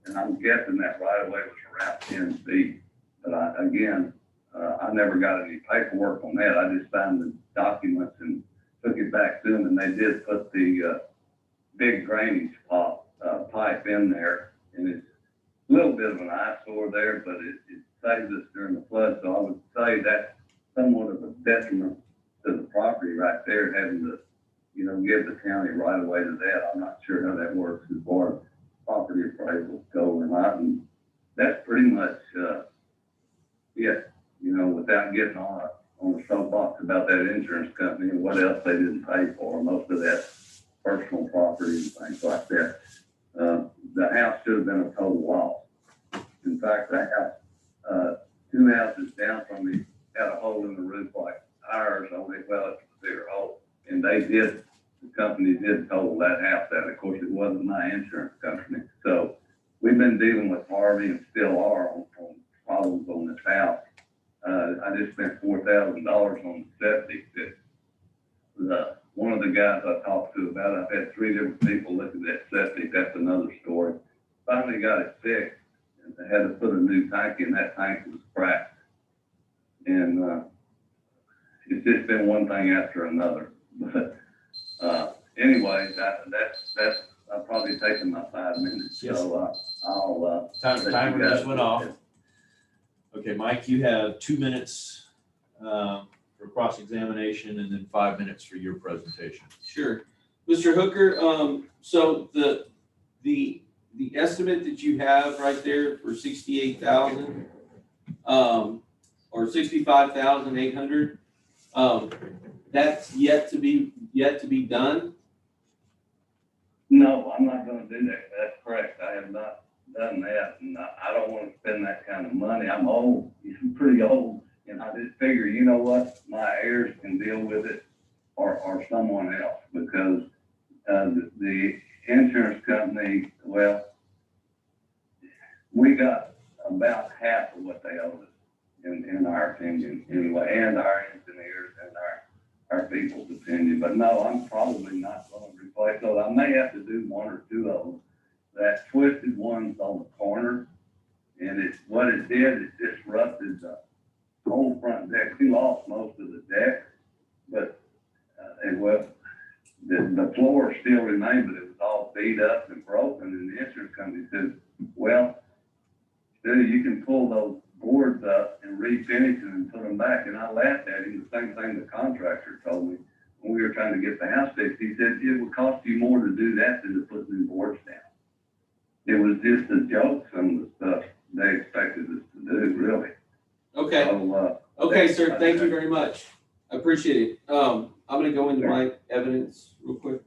and I'm guessing that right of way was around 10 feet. But I never got any paperwork on that. I just signed the documents and took it back to them, and they did put the big drainage pipe in there, and it's a little bit of an eyesore there, but it saved us during the flood. So I would say that's somewhat of a detriment to the property right there, having to, give the county right away to that. I'm not sure how that works as far as property appraisals go or not, and that's pretty much without getting on a soapbox about that insurance company and what else they didn't pay for, most of that personal property and things like that. The house should have been a total loss. In fact, the house, 2 houses down from me had a hole in the roof like ours, only, well, it's a bigger hole. And the company did total that house out. Of course, it wasn't my insurance company. So we've been dealing with Harvey and still are on problems on this house. I just spent $4,000 on the septic that one of the guys I talked to about it, I've had 3 different people look at that septic. That's another story. Finally got it fixed, and they had to put a new tank in. That tank was cracked. And it's just been one thing after another. But anyway, that's I've probably taken my 5 minutes. Yes. So I'll Timer just went off. Okay, Mike, you have 2 minutes for cross-examination and then 5 minutes for your presentation. Sure. Mr. Hooker, so the estimate that you have right there for 68,000 or 65,800, that's yet to be done? No, I'm not gonna do that. That's correct. I have not done that, and I don't want to spend that kind of money. I'm old, I'm pretty old, and I just figure, you know what, my heirs can deal with it, or someone else, because the insurance company, well, we got about half of what they owe us, in our opinion, anyway, and our engineers and our people's opinion. But no, I'm probably not going to replace those. I may have to do 1 or 2 of them. That twisted one's on the corner, and what it did, it disrupted the whole front deck. We lost most of the deck, but the floor still remained, but it was all beat up and broken. And the insurance company said, well, dude, you can pull those boards up and refinish them and put them back. And I laughed at him. The same thing the contractor told me when we were trying to get the house fixed. He said, it would cost you more to do that than to put new boards down. It was just a joke, some of the stuff they expected us to do, really. Okay. So, Okay, sir, thank you very much. I appreciate it. I'm gonna go into my evidence real quick.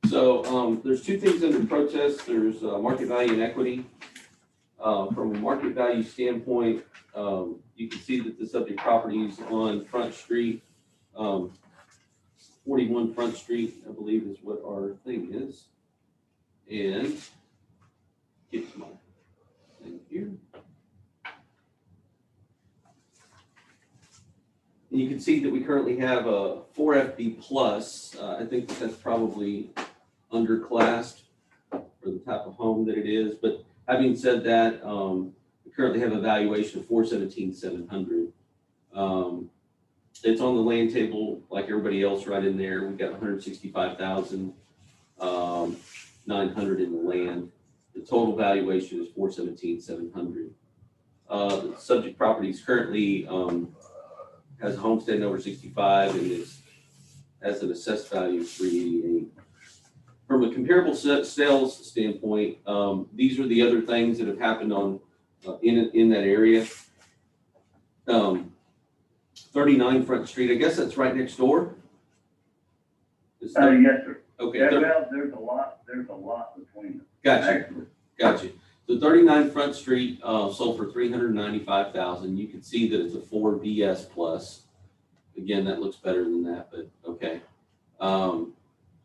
So, there's 2 things under protest. There's market value and equity. From a market value standpoint, you can see that the subject property is on Front Street, 41 Front Street, I believe is what our thing is. And get to my thing here. And you can see that we currently have a 4FB plus. I think that's probably underclassed for the type of home that it is. But having said that, we currently have a valuation of $417,700. It's on the land table like everybody else right in there. We've got 165,900 in the land. The total valuation is $417,700. The subject property is currently has a homestead over 65 and has an assessed value of $388. From a comparable sales standpoint, these are the other things that have happened on in that area. 39 Front Street, I guess that's right next door. yes, sir. Okay. Yeah, well, there's a lot between them. Gotcha. So 39 Front Street sold for $395,000. You can see that it's a 4 BS plus. Again, that looks better than that, but okay.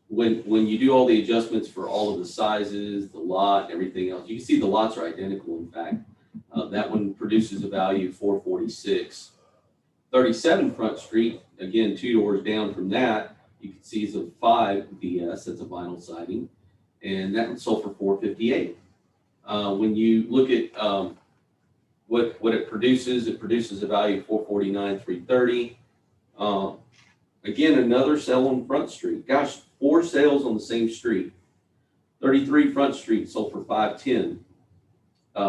When you do all the adjustments for all of the sizes, the lot, everything else, you can see the lots are identical. In fact, that one produces a value of 446. 37 Front Street, again, 2 doors down from that, you can see it's a 5 BS. That's a vinyl siding, and that one sold for 458. When you look at what it produces a value of 449, 330. Again, another sale on Front Street. Gosh, 4 sales on the same street. 33 Front Street sold for 510.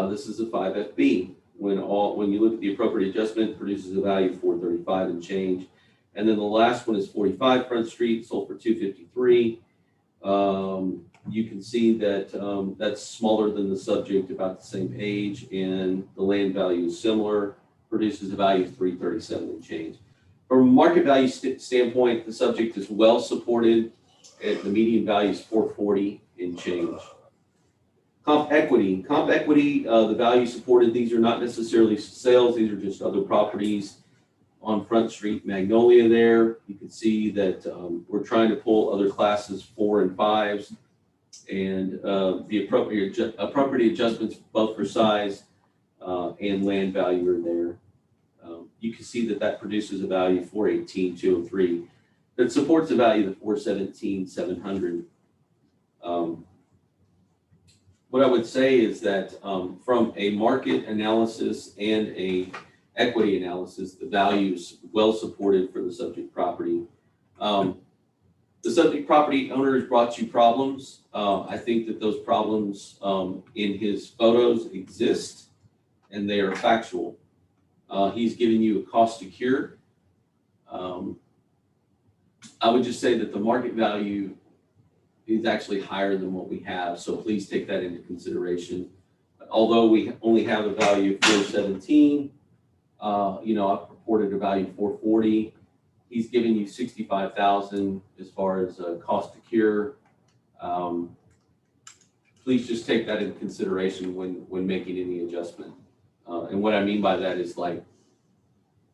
This is a 5FB. When you look at the appropriate adjustment, it produces a value of 435 and change. And then the last one is 45 Front Street, sold for 253. You can see that that's smaller than the subject, about the same age, and the land value is similar, produces a value of 337 and change. From a market value standpoint, the subject is well supported. The median value is 440 and change. Comp equity, the value supported, these are not necessarily sales, these are just other properties on Front Street, Magnolia there. You can see that we're trying to pull other classes 4 and 5s, and the appropriate adjustments both for size and land value are there. You can see that produces a value of 418, 203. That supports a value of 417, 700. What I would say is that from a market analysis and a equity analysis, the value is well supported for the subject property. The subject property owner has brought you problems. I think that those problems in his photos exist, and they are factual. He's giving you a cost to cure. I would just say that the market value is actually higher than what we have, so please take that into consideration. Although we only have a value of 417, I've reported a value of 440. He's giving you 65,000 as far as cost to cure. Please just take that into consideration when making any adjustment. And what I mean by that is like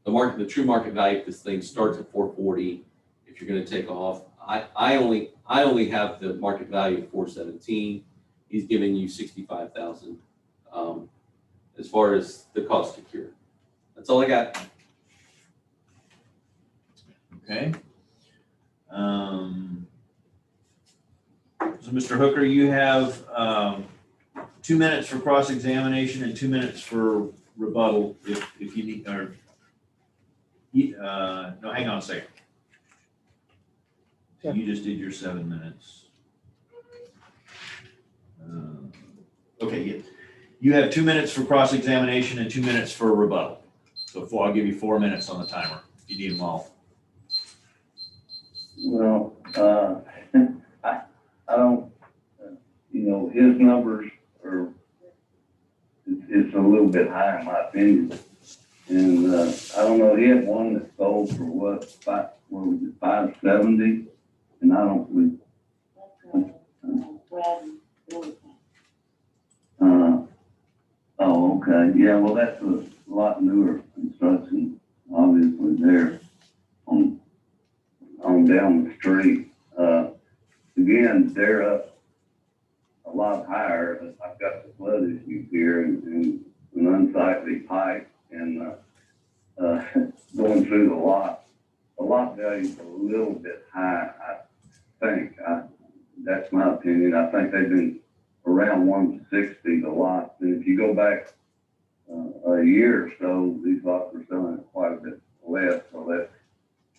the true market value of this thing starts at 440. If you're going to take off, I only have the market value of 417. He's giving you 65,000 as far as the cost to cure. That's all I got. Okay. So Mr. Hooker, you have 2 minutes for cross-examination and 2 minutes for rebuttal if you need, or no, hang on a second. So you just did your 7 minutes. Okay, yeah. You have 2 minutes for cross-examination and 2 minutes for rebuttal. So I'll give you 4 minutes on the timer if you need them all. Well, I don't, his numbers are, it's a little bit high in my opinion. And I don't know, he had one that sold for what was it, 570? And I don't believe. Oh, okay. Yeah, well, that's a lot newer construction, obviously, there on down the street. Again, they're up a lot higher. I've got the flood issue here and an unsightly pipe and going through the lot. The lot value is a little bit high, I think. That's my opinion. I think they've been around 160 the lot. And if you go back a year or so, these lots were selling at quite a bit less. So that's,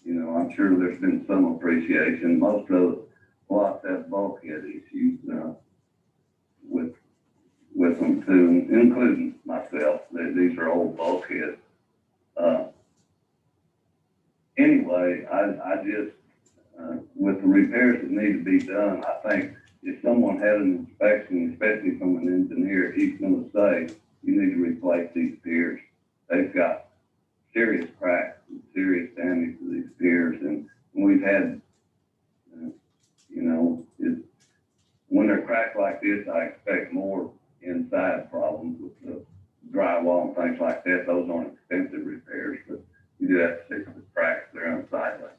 I'm sure there's been some appreciation. Most of the lots have bulkhead issues with them too, including myself. These are old bulkheads. Anyway, I just, with the repairs that need to be done, I think if someone had an inspection, especially from an engineer, he's going to say, you need to replace these piers. They've got serious cracks and serious damage to these piers. And we've had, when they're cracked like this, I expect more inside problems with the drywall and things like that. Those aren't expensive repairs, but you do have to fix the cracks that are unsightly.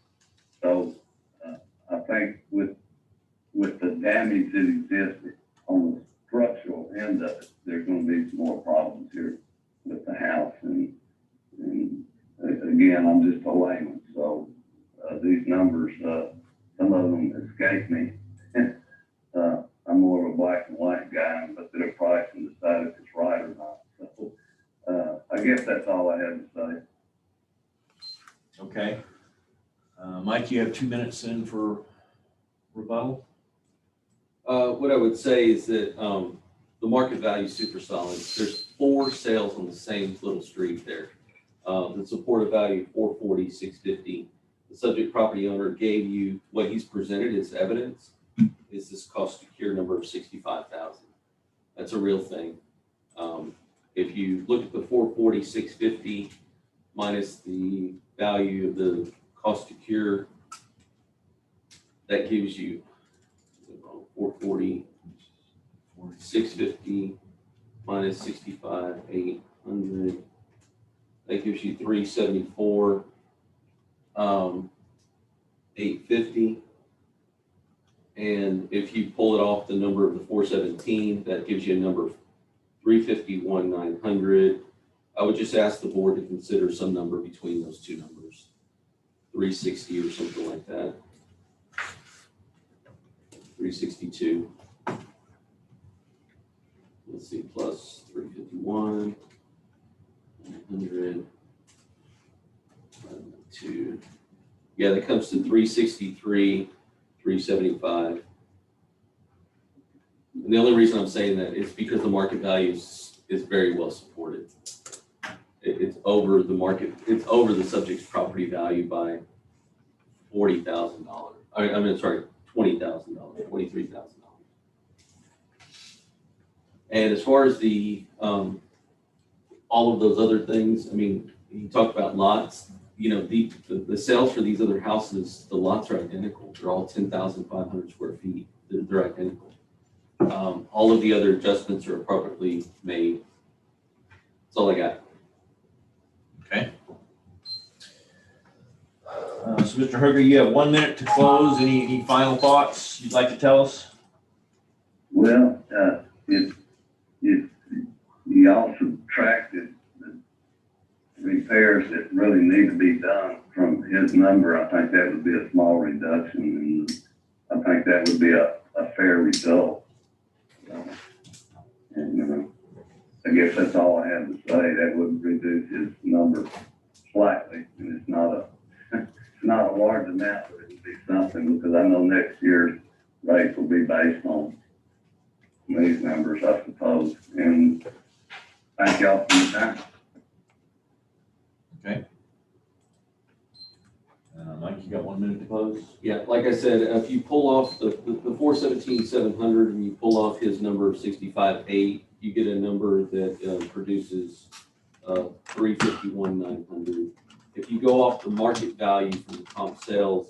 So I think with the damage that exists on the structural end of it, there's going to be some more problems here with the house. And again, I'm just a layman, so these numbers, some of them escape me. I'm more of a black and white guy, but they're price and decide if it's right or not. So I guess that's all I have to say. Okay. Mike, you have 2 minutes in for rebuttal. What I would say is that the market value is super solid. There's 4 sales on the same little street there. The supported value 440, 650. The subject property owner gave you what he's presented as evidence is this cost to cure number of 65,000. That's a real thing. If you look at the 440, 650 minus the value of the cost to cure, that gives you 440, 650 minus 65, 800. That gives you 374, 850. And if you pull it off the number of the 417, that gives you a number of 351, 900. I would just ask the board to consider some number between those two numbers, 360 or something like that. 362. Let's see, plus 351, 900, 2. Yeah, that comes to 363, 375. And the only reason I'm saying that is because the market value is very well supported. It's over the market, it's over the subject's property value by $40,000. I mean, sorry, $20,000, $23,000. And as far as the all of those other things, I mean, you talked about lots. You know, the sales for these other houses, the lots are identical. They're all 10,500 square feet. They're identical. All of the other adjustments are appropriately made. That's all I got. Okay. So Mr. Hooger, you have 1 minute to close. Any final thoughts you'd like to tell us? Well, if y'all subtracted the repairs that really need to be done from his number, I think that would be a small reduction, and I think that would be a fair result. And I guess that's all I have to say. That would reduce his number slightly, and it's not a large amount, but it would be something, because I know next year's rates will be based on these numbers, I suppose. And thank y'all for your time. Okay. Mike, you got 1 minute to close? Yeah, like I said, if you pull off the 417, 700 and you pull off his number of 65.8, you get a number that produces 351, 900. If you go off the market value from the comp sales,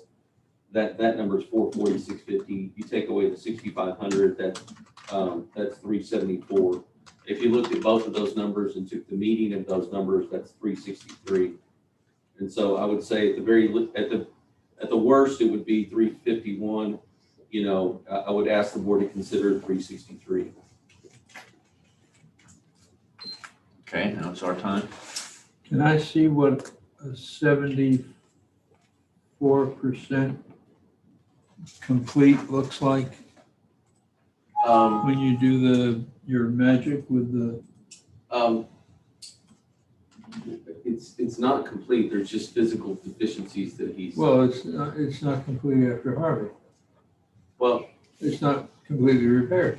that number is 440, 650. You take away the 6,500, that's 374. If you looked at both of those numbers and took the median of those numbers, that's 363. And so I would say at the worst, it would be 351. You know, I would ask the board to consider 363. Okay, now it's our time. Can I see what a 74% complete looks like when you do your magic with the? It's not complete. There's just physical deficiencies that he's. Well, it's not complete after harvest. Well, it's not completely repaired.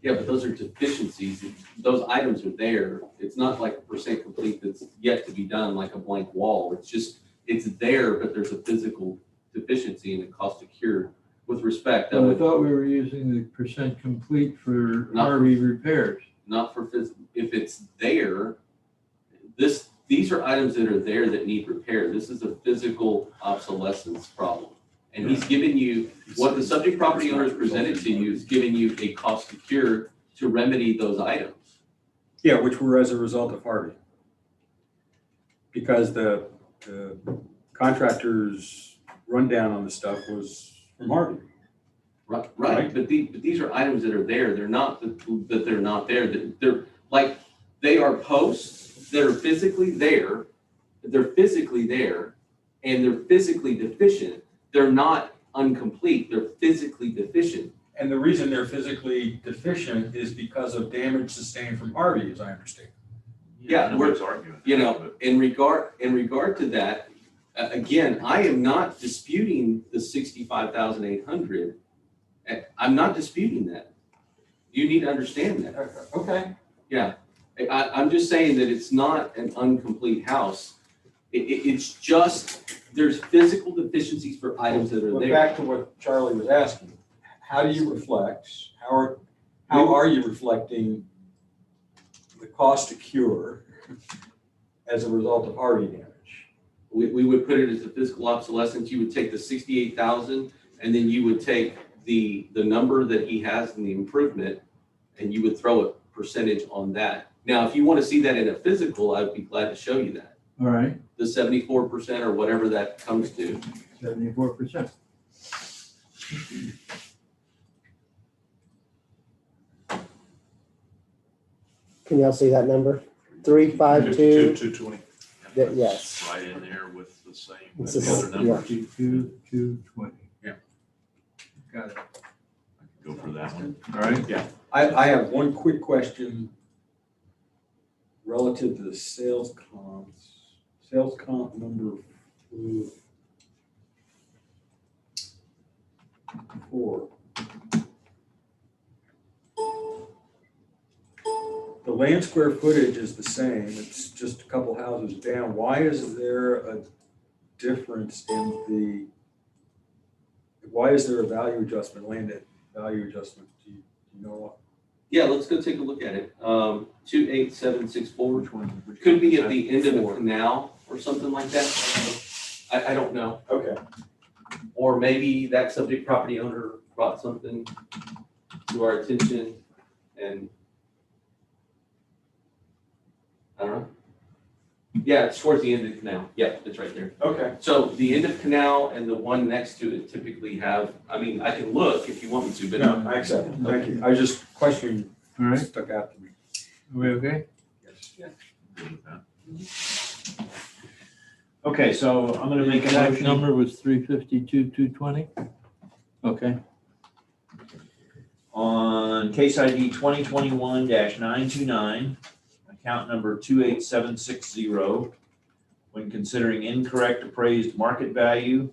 Yeah, but those are deficiencies. Those items are there. It's not like a percent complete that's yet to be done, like a blank wall. It's just, it's there, but there's a physical deficiency and it costs to cure. With respect, I thought we were using the percent complete for RV repairs. Not for physical. If it's there, these are items that are there that need repair. This is a physical obsolescence problem. And he's given you, what the subject property owner has presented to you is giving you a cost to cure to remedy those items. Yeah, which were as a result of Harvey. Because the contractor's rundown on the stuff was from Harvey. Right, but these are items that are there, they're not, that they're not there, they're like, they are posts that are physically there, and they're physically deficient, they're not incomplete, they're physically deficient. And the reason they're physically deficient is because of damage sustained from Harvey, as I understand. Yeah, Nobody's arguing. You know, in regard to that, again, I am not disputing the 65,800. I'm not disputing that. You need to understand that. Okay. Yeah, I'm just saying that it's not an incomplete house. It's just, there's physical deficiencies for items that are Well, there. back to what Charlie was asking. How do you reflect, how are you reflecting the cost to cure as a result of Harvey damage? We would put it as a physical obsolescence. You would take the 68,000 and then you would take the number that he has in the improvement and you would throw a percentage on that. Now, if you want to see that in a physical, I'd be glad to show you that. All right, The 74% or whatever that comes to. 74%. Can y'all see that number? 352, 220. yes. Right in there with the same, It's with the the other same, yeah. numbers. 52,220. Yeah. Got it. Go for that one. All right, yeah. I have one quick question relative to the sales comp number 4. The land square footage is the same, it's just a couple houses down. Why is there a difference in why is there a value adjustment, land value adjustment? Do you know what? Yeah, let's go take a look at it. 28764 could be at the end of a canal or something like that. I don't know. Okay. Or maybe that subject property owner brought something to our attention and I don't know. Yeah, it's towards the end of the canal. Yeah, it's right there. Okay. So the end of canal and the one next to it typically have, I mean, I can look if you want me to, but. No, I accept it. Thank you. I was just questioning, All right, stuck out to me. are we okay? Yes. Good with that. Okay, so I'm gonna make a Exact motion. number was 352,220? Okay, On case ID 2021-929, account number 28760, when considering incorrect appraised market value,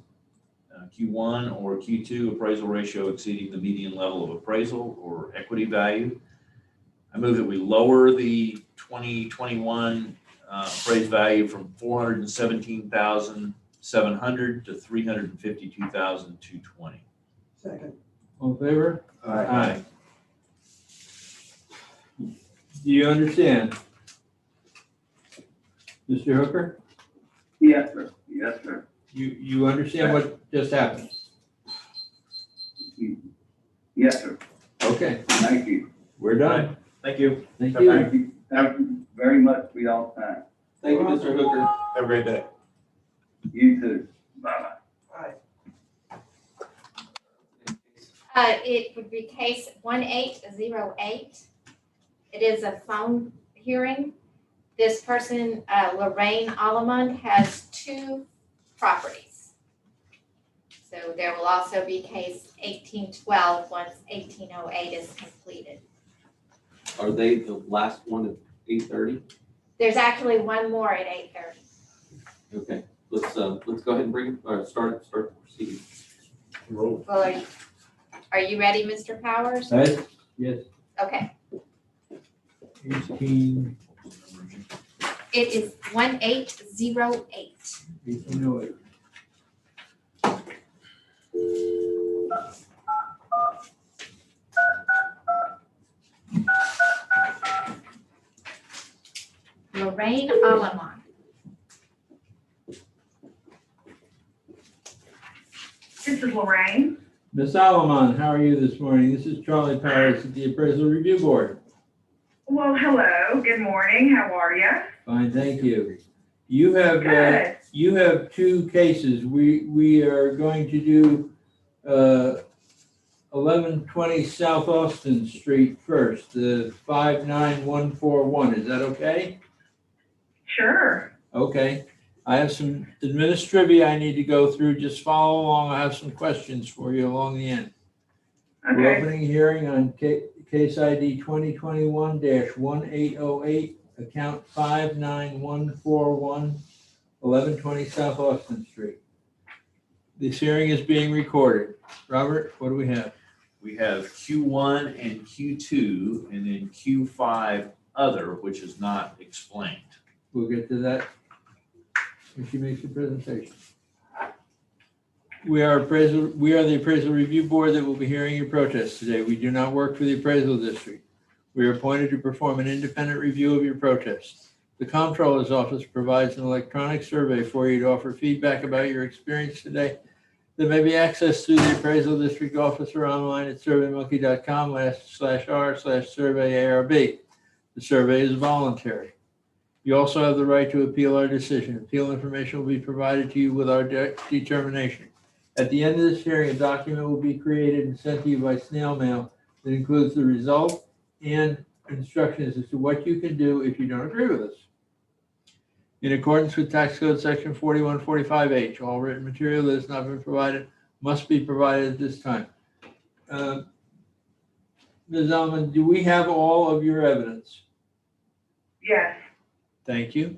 Q1 or Q2 appraisal ratio exceeding the median level of appraisal or equity value, I move that we lower the 2021 appraised value from 417,700 to 352,220. Second. all in favor? Aye. Aye. Do you understand? Mr. Hooker, Yes, sir. Yes, sir. you understand what just happened? Yes, sir. Okay, Thank you. we're done. Thank you. Thank you. Thank you. Thank you very much for y'all's time. Thank you, Mr. Hooker. Have a great day. You too. Bye-bye. It would be case 1808. It is a phone hearing. This person, Lorraine Allemond, has 2 properties. So there will also be case 1812 once 1808 is completed. Are they the last one at 8:30? There's actually one more at 8:30. Okay, let's go ahead and bring it, or start the proceeding. Roll. Well, are you ready, Mr. Powers? Right? Yes, Okay, 1808. it is 1808. 1808. Lorraine Allemond. This is Lorraine. Ms. Alaman, how are you this morning? This is Charlie Paris at the Appraisal Review Board. Well, hello, good morning, how are you? Fine, thank you. You have, Good. you have two cases. We are going to do 1120 South Austin Street first, the 59141. Is that okay? Sure. Okay. I have some administrivia I need to go through. Just follow along. I have some questions for you along the end. We're Okay. opening a hearing on case ID 2021-1808, account 59141, 1120 South Austin Street. This hearing is being recorded. Robert, what do we have? We have Q1 and Q2, and then Q5 other, which is not explained. We'll get to that when she makes the presentation. We are the Appraisal Review Board that will be hearing your protests today. We do not work for the Appraisal District. We are appointed to perform an independent review of your protest. The Comptroller's Office provides an electronic survey for you to offer feedback about your experience today that may be accessed through the Appraisal District office or online at surveymonkey.com/r/surveyarb. The survey is voluntary. You also have the right to appeal our decision. Appeal information will be provided to you with our determination. At the end of this hearing, a document will be created and sent to you by snail mail that includes the result and instructions as to what you can do if you don't agree with us. In accordance with Tax Code Section 4145H, all written material that has not been provided must be provided at this time. Ms. Alman, do we have all of your evidence? Yes. Thank you.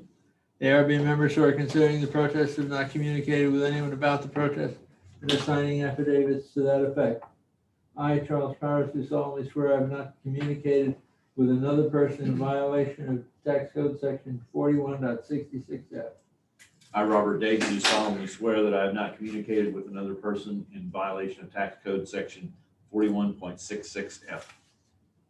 The ARB members who are considering the protest have not communicated with anyone about the protest and are signing affidavits to that effect. I, Charles Powers, do solemnly swear I have not communicated with another person in violation of Tax Code Section 41.66F. I, Robert Davis, do solemnly swear that I have not communicated with another person in violation of Tax Code Section 41.66F.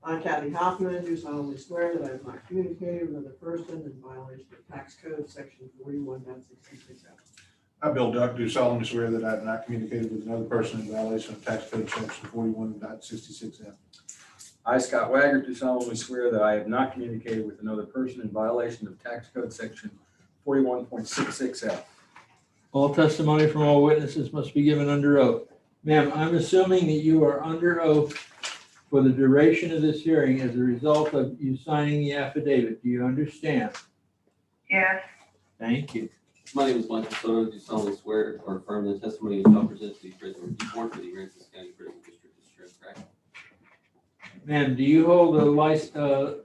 I, Kathy Hoffman, do solemnly swear that I have not communicated with another person in violation of Tax Code Section 41.66F. I, Bill Duck, do solemnly swear that I have not communicated with another person in violation of Tax Code Section 41.66F. I, Scott Wagner, do solemnly swear that I have not communicated with another person in violation of Tax Code Section 41.66F. All testimony from all witnesses must be given under oath. Ma'am, I'm assuming that you are under oath for the duration of this hearing as a result of you signing the affidavit. Do you understand? Yes. Thank you. My name is Michael Soto. Do solemnly swear or affirm the testimony is not presented to the Appraisal Review Board for the Aransas County Appraisal District is true and correct. Ma'am, do you hold a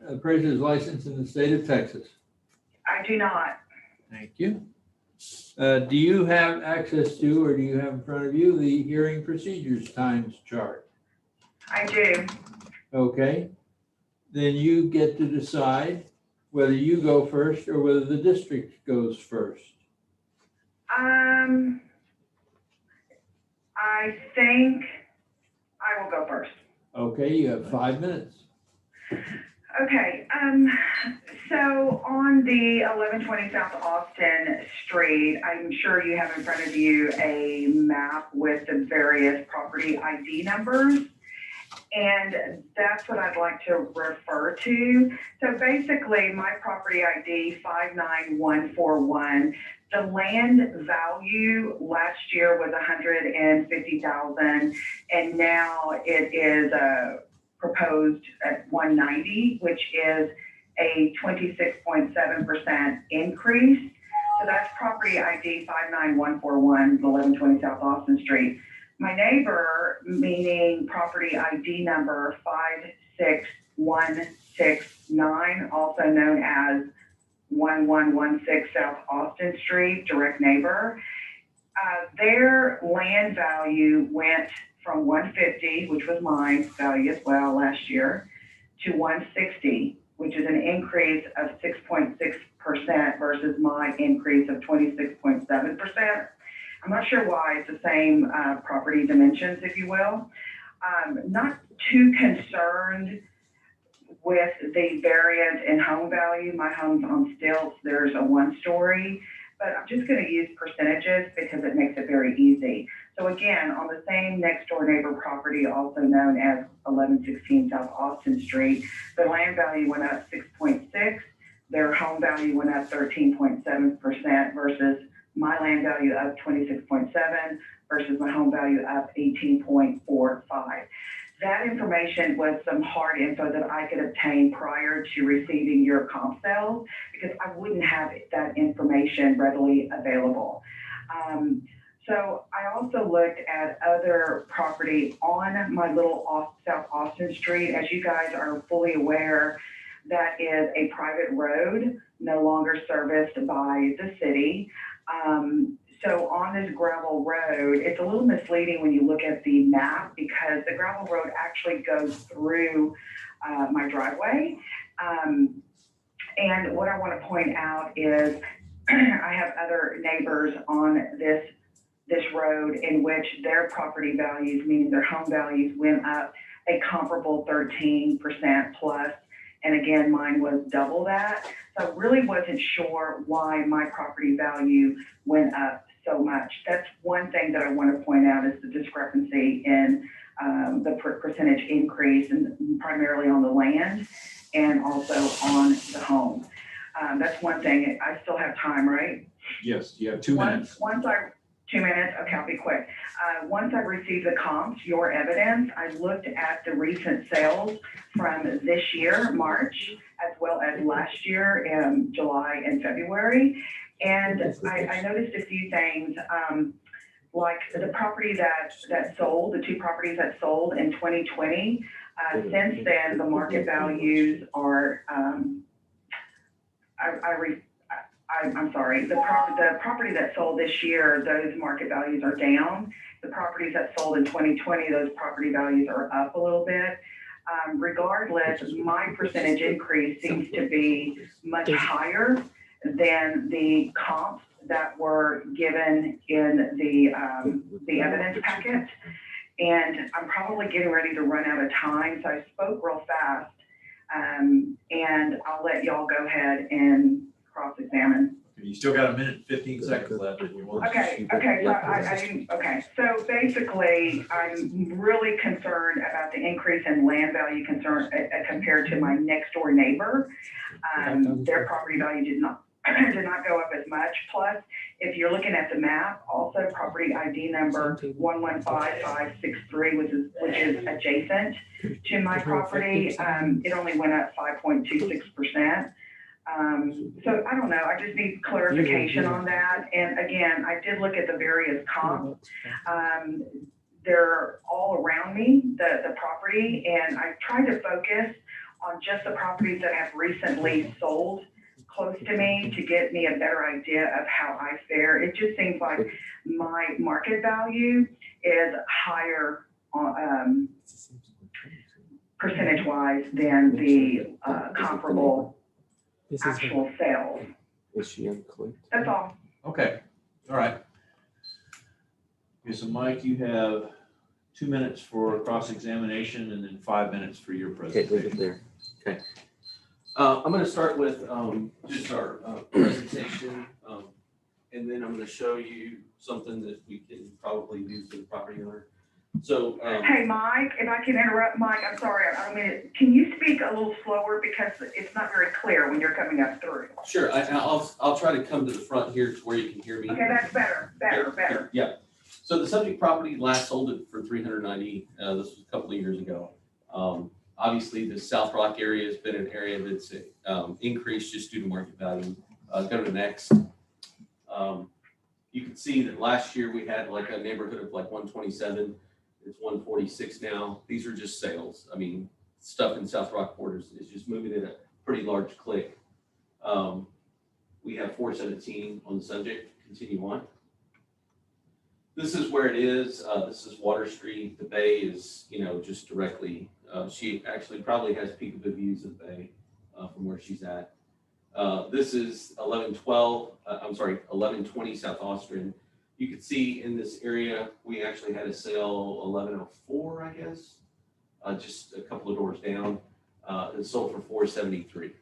appraiser's license in the state of Texas? I do not. Thank you. Do you have access to, or do you have in front of you, the hearing procedures times chart? I do. Okay. Then you get to decide whether you go first or whether the district goes first. I think I will go first. Okay, you have 5 minutes. Okay, so on the 1120 South Austin Street, I'm sure you have in front of you a map with the various property ID numbers. And that's what I'd like to refer to. So basically, my property ID 59141, the land value last year was $150,000, and now it is proposed at 190, which is a 26.7% increase. So that's property ID 59141, 1120 South Austin Street. My neighbor, meaning property ID number 56169, also known as 1116 South Austin Street, direct neighbor, their land value went from 150, which was my value as well last year, to 160, which is an increase of 6.6% versus my increase of 26.7%. I'm not sure why it's the same property dimensions, if you will. Not too concerned with the variance in home value. My home's on stilts. There's a 1-story. but I'm just gonna use percentages because it makes it very easy. So again, on the same next door neighbor property, also known as 1116 South Austin Street, the land value went up 6.6. Their home value went up 13.7% versus my land value up 26.7 versus my home value up 18.45. That information was some hard info that I could obtain prior to receiving your comp sales because I wouldn't have that information readily available. So I also looked at other property on my little South Austin Street. As you guys are fully aware, that is a private road, no longer serviced by the city. So on this gravel road, it's a little misleading when you look at the map because the gravel road actually goes through my driveway. And what I want to point out is I have other neighbors on this road in which their property values, meaning their home values, went up a comparable 13% plus. And again, mine was double that. So I really wasn't sure why my property value went up so much. That's one thing that I want to point out is the discrepancy in the percentage increase, and primarily on the land and also on the home. That's one thing. I still have time, right? Yes, you have 2 minutes. 2 minutes, okay, I'll be quick. Once I received the comps, your evidence, I looked at the recent sales from this year, March, as well as last year in July and February. And I noticed a few things, like the property that sold, the 2 properties that sold in 2020. Since then, the market values are, I'm sorry, the property that sold this year, those market values are down. The properties that sold in 2020, those property values are up a little bit. Regardless, my percentage increase seems to be much higher than the comps that were given in the evidence packet. And I'm probably getting ready to run out of time, so I spoke real fast. And I'll let y'all go ahead and cross-examine. You still got 1 minute and 15 seconds left if you want. Okay, so I didn't, okay. So basically, I'm really concerned about the increase in land value compared to my next door neighbor. Their property value did not go up as much. Plus, if you're looking at the map, also property ID number 115563, which is adjacent to my property, it only went up 5.26%. So I don't know, I just need clarification on that. And again, I did look at the various comps. They're all around me, the property, and I tried to focus on just the properties that have recently sold close to me to get me a better idea of how I fare. It just seems like my market value is higher percentage-wise than the comparable actual sales. Is she unclicked? That's all. Okay, all right. Okay, so Mike, you have 2 minutes for cross-examination and then 5 minutes for your Okay, leave presentation. it there. Okay. I'm gonna start with just our presentation, and then I'm gonna show you something that we can probably do for the property owner. So. Hey, Mike, if I can interrupt, Mike, I'm sorry, I mean, can you speak a little slower because it's not very clear when you're coming up through? Sure, I'll try to come to the front here to where you can hear me. Okay, that's better. Yeah. So the subject property last sold it for $390. This was a couple of years ago. Obviously, the South Rock area has been an area that's increased just due to market value. Go to the next. You can see that last year we had like a neighborhood of like 127. It's 146 now. These are just sales. I mean, stuff in South Rock borders is just moving at a pretty large click. We have 417 on the subject. Continue on. This is where it is. This is Water Street. The bay is, just directly. She actually probably has peekaboo views of the bay from where she's at. This is 1120 South Austin. You can see in this area, we actually had a sale 1104, I guess, just a couple of doors down. It sold for 473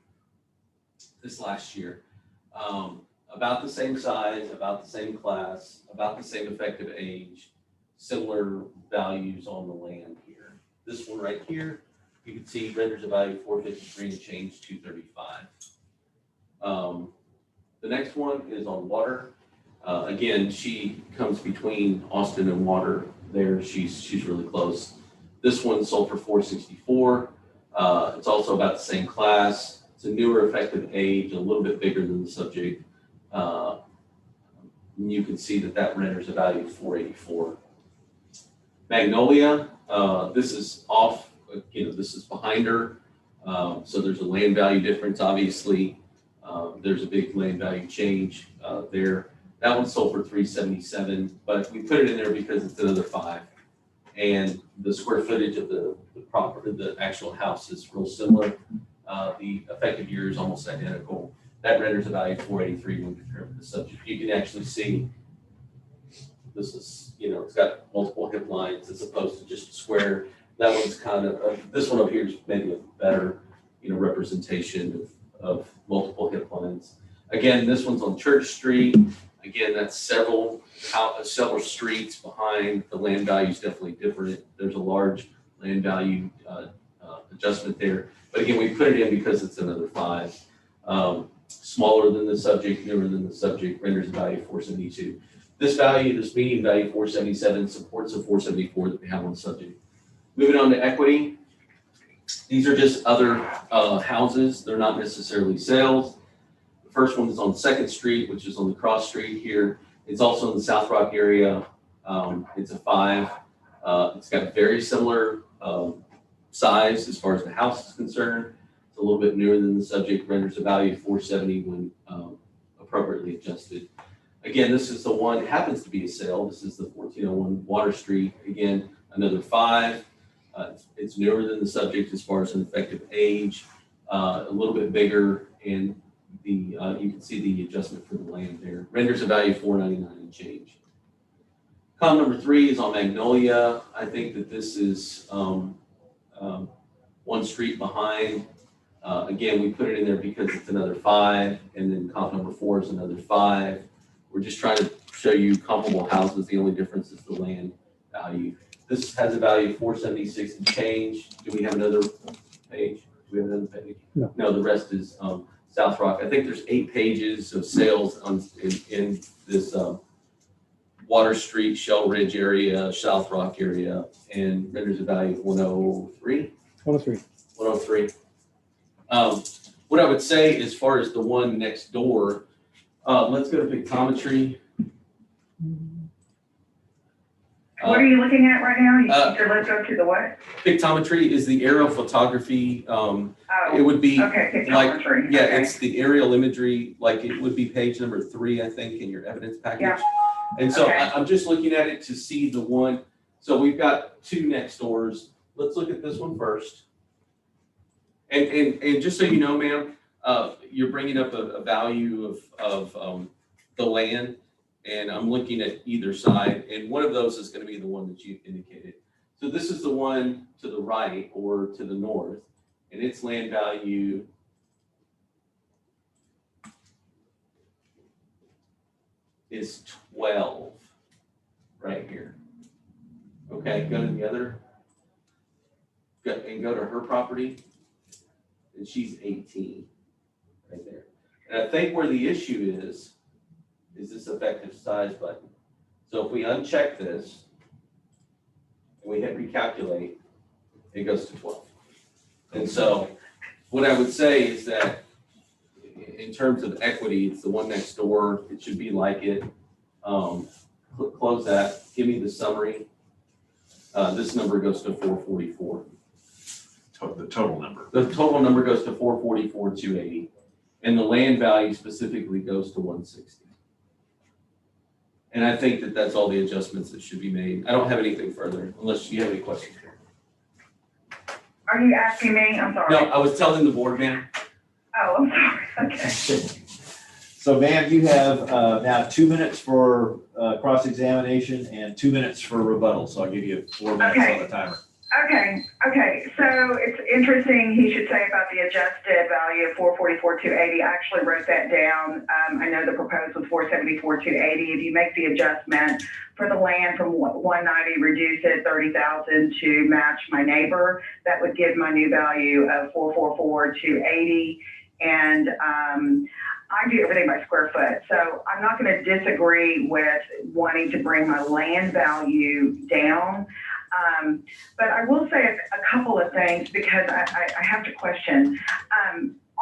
this last year. about the same size, about the same class, about the same effective age, similar values on the land here. This one right here, you can see renders a value 453 and change 235. The next one is on water. Again, she comes between Austin and Water there. She's really close. This one sold for 464. It's also about the same class. It's a newer effective age, a little bit bigger than the subject. You can see that renders a value of 484. Magnolia, this is off, this is behind her. So there's a land value difference, obviously. There's a big land value change there. That one sold for 377, but we put it in there because it's another 5. And the square footage of the property, the actual house is real similar. The effective year is almost identical. That renders a value of 483 when compared with the subject. You can actually see this is, it's got multiple hip lines as opposed to just a square. That one's kind of, this one over here is maybe a better, representation of multiple hip lines. Again, this one's on Church Street. Again, that's several streets behind. The land value is definitely different. There's a large land value adjustment there. But again, we put it in because it's another 5. Smaller than the subject, newer than the subject, renders a value of 472. This median value 477 supports the 474 that we have on the subject. Moving on to equity. These are just other houses. They're not necessarily sales. The first one is on 2nd Street, which is on the cross street here. It's also in the South Rock area. It's a 5. It's got very similar size as far as the house is concerned. It's a little bit newer than the subject, renders a value of 470 when appropriately adjusted. Again, this is the one, it happens to be a sale. This is the 1401 Water Street. Again, another 5. It's newer than the subject as far as an effective age, a little bit bigger, and you can see the adjustment for the land there. Renders a value of 499 and change. Column number 3 is on Magnolia. I think that this is one street behind. Again, we put it in there because it's another 5, and then column number 4 is another 5. We're just trying to show you comparable houses. The only difference is the land value. This has a value of 476 and change. Do we have another page? Do we have another page? No, the rest is South Rock. I think there's 8 pages of sales in this Water Street, Shell Ridge area, South Rock area, and renders a value of 103. 103. What I would say as far as the one next door, let's go to pictometry. What are you looking at right now? You said let's go to the what? Pictometry is the aerial photography. It would be pictometry. It's the aerial imagery, like it would be page number 3, I think, in your evidence package. Yeah. And so I'm just looking at it to see the one. So we've got 2 next doors. Let's look at this one first. And just so you know, ma'am, you're bringing up a value of the land, and I'm looking at either side, and one of those is going to be the one that you indicated. So this is the one to the right or to the north, and its land value is 12 right here. Okay, go to the other, and go to her property, and she's 18 right there. And I think where the issue is this effective size button. So if we uncheck this and we hit recalculate, it goes to 12. And so what I would say is that in terms of equity, it's the one next door. It should be like it. Close that. Give me the summary. This number goes to 444. The total number. The total number goes to 444,280, and the land value specifically goes to 160. And I think that that's all the adjustments that should be made. I don't have anything further, unless you have any questions. Are you asking me? I'm sorry. No, I was telling the board, ma'am. Oh, I'm sorry. Okay. So, ma'am, you have now 2 minutes for cross-examination and 2 minutes for rebuttal. So I'll give you 4 minutes on the timer. Okay, so it's interesting, he should say about the adjusted value of 444,280. I actually wrote that down. I know the proposed was 474,280. If you make the adjustment for the land from 190, reduce it 30,000 to match my neighbor, that would give my new value of 444,280. And I do everything by square foot. So I'm not going to disagree with wanting to bring my land value down. But I will say a couple of things because I have to question.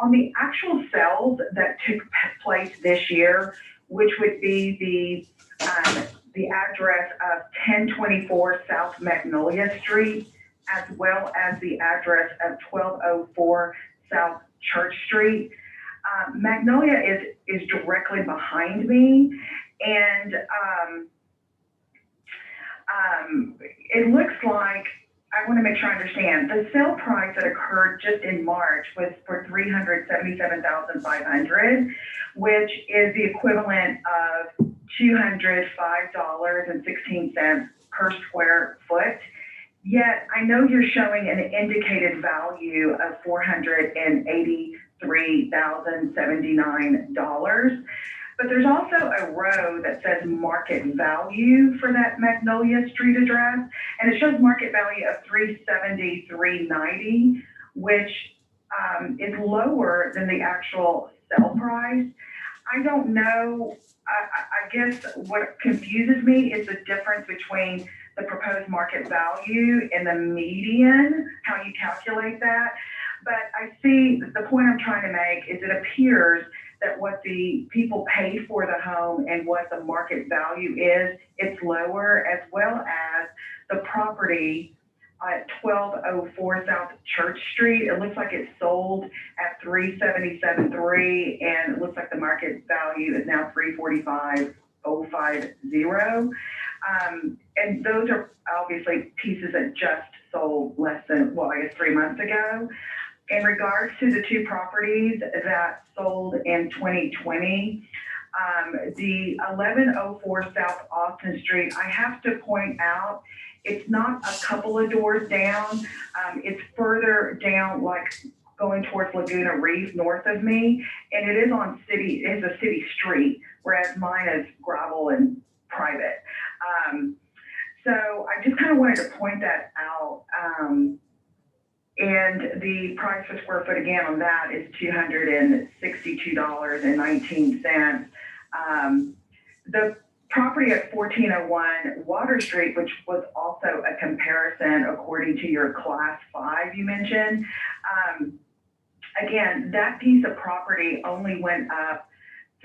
On the actual sales that took place this year, which would be the address of 1024 South Magnolia Street, as well as the address of 1204 South Church Street. Magnolia is directly behind me, and it looks like, I want to make sure I understand, the sale price that occurred just in March was for $377,500, which is the equivalent of $205.16 per square foot. Yet I know you're showing an indicated value of $483,079. But there's also a row that says market value for that Magnolia Street address, and it shows market value of $370,390, which is lower than the actual sale price. I don't know. I guess what confuses me is the difference between the proposed market value and the median, how you calculate that. But I see the point I'm trying to make is it appears that what the people paid for the home and what the market value is, it's lower, as well as the property at 1204 South Church Street. It looks like it sold at $377,300, and it looks like the market value is now $345,050. And those are obviously pieces that just sold less than, well, I guess 3 months ago. In regards to the two properties that sold in 2020, the 1104 South Austin Street, I have to point out, it's not a couple of doors down. It's further down, like going towards Laguna Reef north of me, and it is on city, it's a city street, whereas mine is gravel and private. So I just kind of wanted to point that out. And the price per square foot again on that is $262.19. The property at 1401 Water Street, which was also a comparison according to your class 5 you mentioned, again, that piece of property only went up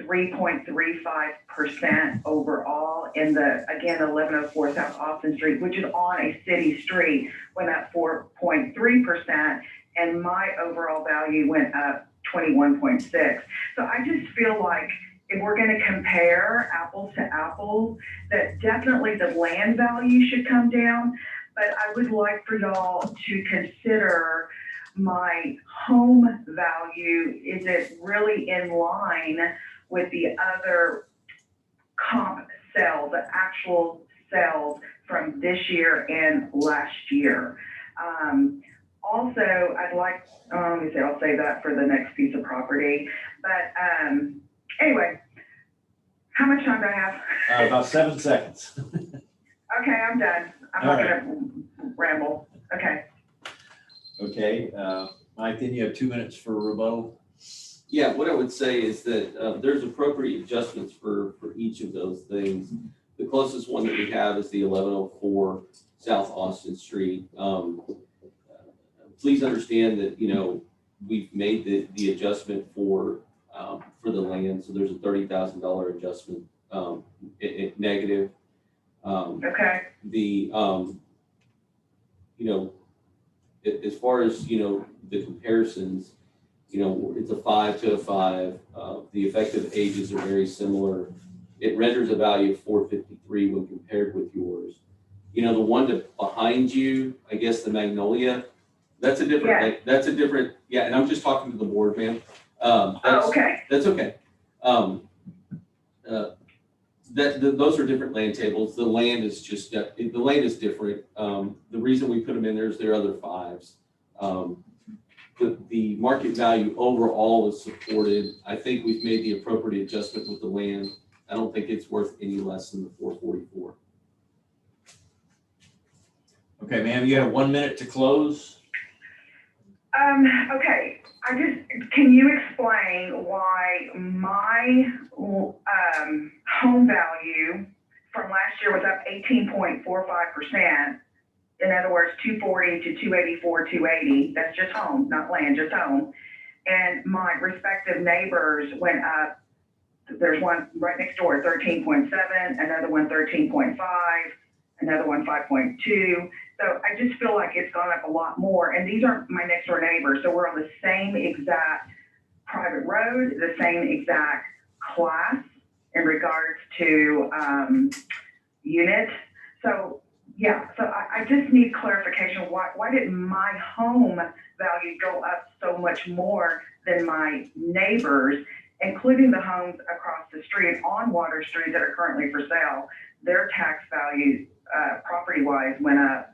3.35% overall in the, again, 1104 South Austin Street, which is on a city street, went up 4.3%, and my overall value went up 21.6. So I just feel like if we're going to compare apples to apples, that definitely the land value should come down, but I would like for y'all to consider my home value. Is it really in line with the other comp sales, the actual sales from this year and last year? Also, I'd like, let me see, I'll save that for the next piece of property. But anyway, how much time do I have? About 7 seconds. Okay, I'm done. I'm not gonna ramble. Okay. Okay, Mike, then you have 2 minutes for rebuttal. Yeah, what I would say is that there's appropriate adjustments for each of those things. The closest one that we have is the 1104 South Austin Street. Please understand that, you know, we've made the adjustment for the land, so there's a $30,000 adjustment negative. Okay. The you know, as far as, you know, the comparisons, you know, it's a 5 to a 5. The effective ages are very similar. It renders a value of 453 when compared with yours. You know, the one behind you, I guess the Magnolia, that's a different, yeah, and I'm just talking to the board, ma'am. Okay. That's okay. those are different land tables. The land is just, the land is different. The reason we put them in there is there are other fives. The market value overall is supported. I think we've made the appropriate adjustment with the land. I don't think it's worth any less than the 444. Okay, ma'am, you have 1 minute to close. Okay, can you explain why my, home value from last year was up 18.45%? In other words, 240 to 284, 280, that's just home, not land, just home. And my respective neighbors went up. There's one right next door, 13.7, another one 13.5, another one 5.2. So I just feel like it's gone up a lot more. And these aren't my next door neighbors. So we're on the same exact private road, the same exact class in regards to unit. So yeah, so I just need clarification. Why did my home value go up so much more than my neighbors, including the homes across the street on Water Street that are currently for sale? Their tax value, property-wise, went up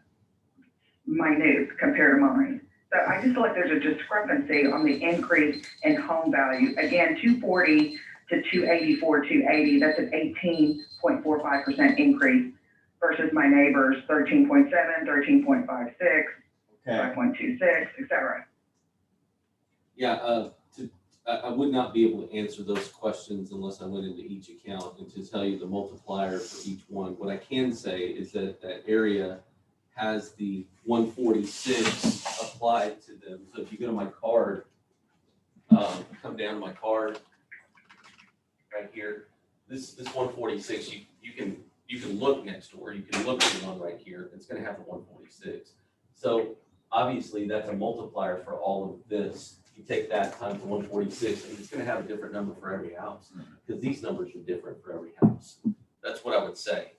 minute compared to mine. So I just feel like there's a discrepancy on the increase in home value. Again, 240 to 284, 280, that's an 18.45% increase versus my neighbors, 13.7, 13.56, 5.26, et cetera. Yeah, I would not be able to answer those questions unless I went into each account and to tell you the multiplier for each one. What I can say is that that area has the 146 applied to them. So if you go to my card, come down to my card right here, this 146, you can look next door, you can look at the one right here, it's gonna have the 146. So obviously that's a multiplier for all of this. You take that times the 146 and it's gonna have a different number for every house because these numbers are different for every house. That's what I would say,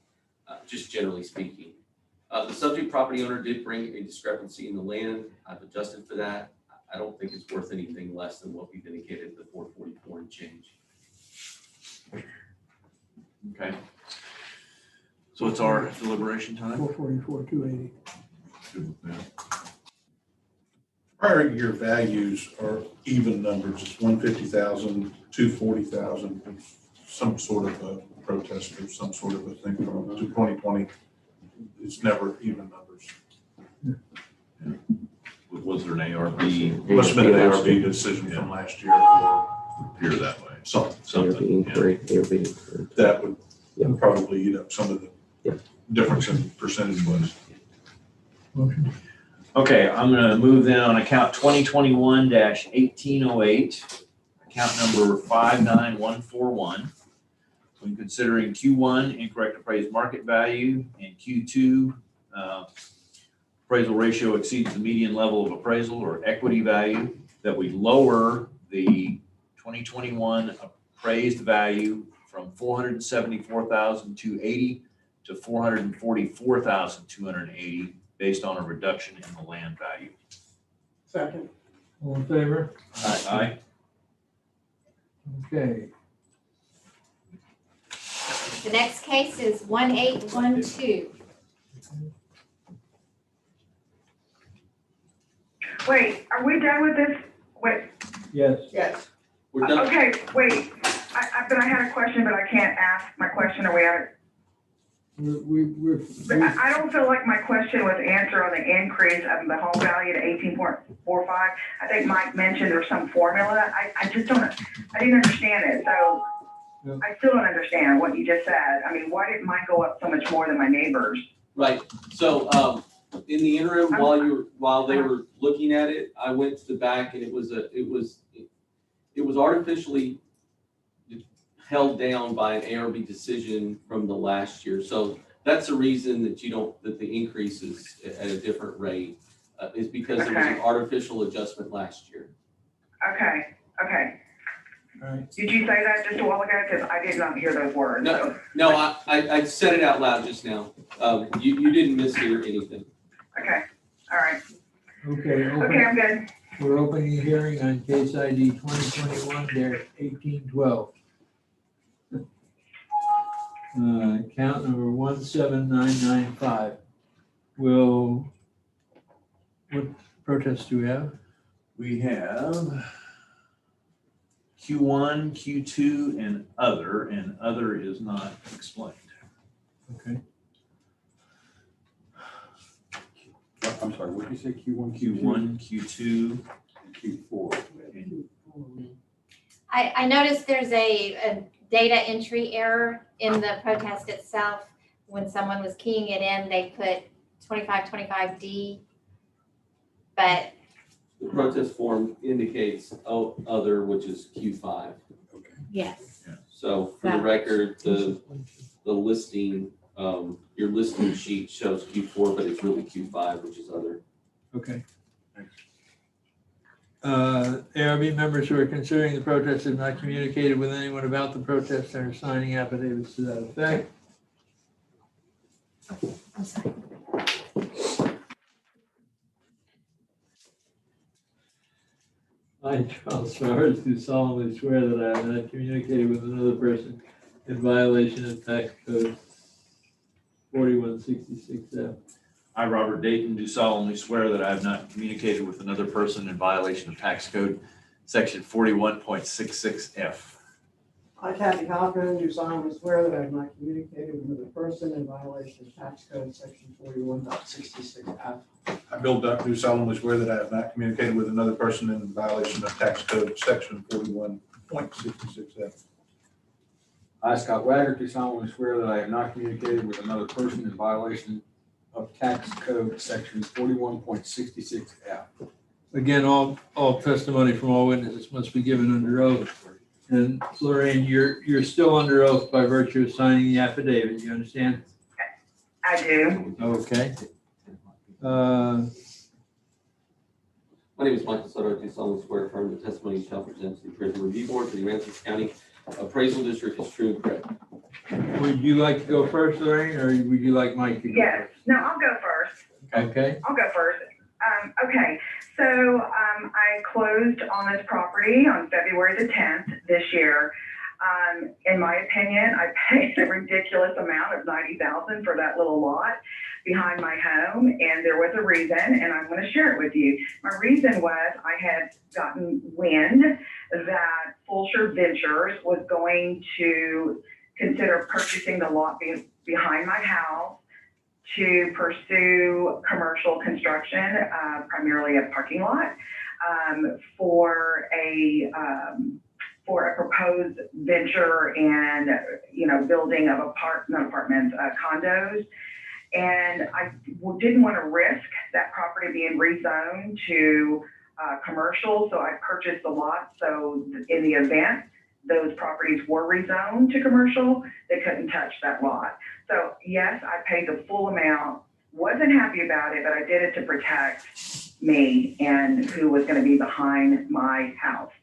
just generally speaking. The subject property owner did bring a discrepancy in the land. I've adjusted for that. I don't think it's worth anything less than what we've indicated, the 444 and change. Okay. So it's our deliberation time? 444, 280. Prior year values are even numbers. It's 150,000, 240,000, some sort of a protest or some sort of a thing from 2020. It's never even numbers. Was there an ARB? Must have been an ARB decision from last year or appear that way. Something. That would probably eat up some of the difference in percentage was. Motion. Okay, I'm gonna move then on account 2021-1808, account number 59141. When considering Q1 incorrect appraised market value and Q2 appraisal ratio exceeds the median level of appraisal or equity value, that we lower the 2021 appraised value from 474,280 to 444,280 based on a reduction in the land value. Second. All in favor? Aye. Okay. The next case is 1812. Wait, are we done with this? Wait, Yes. Yes. We're done. okay, wait. But I had a question, but I can't ask my question, or we have it. I don't feel like my question was answered on the increase of the home value to 18.45. I think Mike mentioned there's some formula. I just don't, I didn't understand it. So I still don't understand what you just said. I mean, why did mine go up so much more than my neighbors? Right. So in the interim, while they were looking at it, I went to the back and it was artificially held down by an ARB decision from the last year. So that's the reason that the increase is at a different rate is because there was an artificial adjustment last year. Okay. All right. Did you say that just a while ago? Because I did not hear those words. No, I said it out loud just now. You didn't mishear anything. Okay, all right. Okay. Okay, I'm good. We're opening a hearing on case ID 2021-1812. Account number 17995. What protests do we have? We have Q1, Q2, and other is not explained. Okay. I'm sorry, what did you say, Q1, Q1, Q2, and Q4? I noticed there's a data entry error in the protest itself. When someone was keying it in, they put 2525D. But The protest form indicates other, which is Q5. Yes. So for the record, the listing, your listing sheet shows Q4, but it's really Q5, which is other. Okay. ARB members who are considering the protest have not communicated with anyone about the protest and are signing affidavits to that effect. I'm sorry. I, Charles Flowers, do solemnly swear that I have not communicated with another person in violation of tax code 4166F. I, Robert Dayton, do solemnly swear that I have not communicated with another person in violation of tax code section 41.66F. I, Kathy Hoffman, do solemnly swear that I have not communicated with another person in violation of tax code section 41.66F. I, Bill Duck, do solemnly swear that I have not communicated with another person in violation of tax code section 41.66F. I, Scott Wagner, do solemnly swear that I have not communicated with another person in violation of tax code section 41.66F. Again, all testimony from all witnesses must be given under oath. And Lorraine, you're still under oath by virtue of signing the affidavit. You understand? I do. Okay. My name is Michael Sutter. I do solemnly swear affirm the testimony you shall present to the appraisal review board for the Aransas County Appraisal District is true and correct. Would you like to go first, Lorraine, or would you like Mike to go Yes, no, I'll go first. first? Okay. I'll go first. Okay, so I closed on this property on February the 10th this year. In my opinion, I paid a ridiculous amount of $90,000 for that little lot behind my home, and there was a reason, and I'm going to share it with you. My reason was I had gotten wind that Fulcher Ventures was going to consider purchasing the lot behind my house to pursue commercial construction, primarily a parking lot, for a proposed venture and, building of condos. And I didn't want to risk that property being rezoned to commercial, so I purchased the lot. So in the event those properties were rezoned to commercial, they couldn't touch that lot. So yes, I paid the full amount, wasn't happy about it, but I did it to protect me and who was going to be behind my house.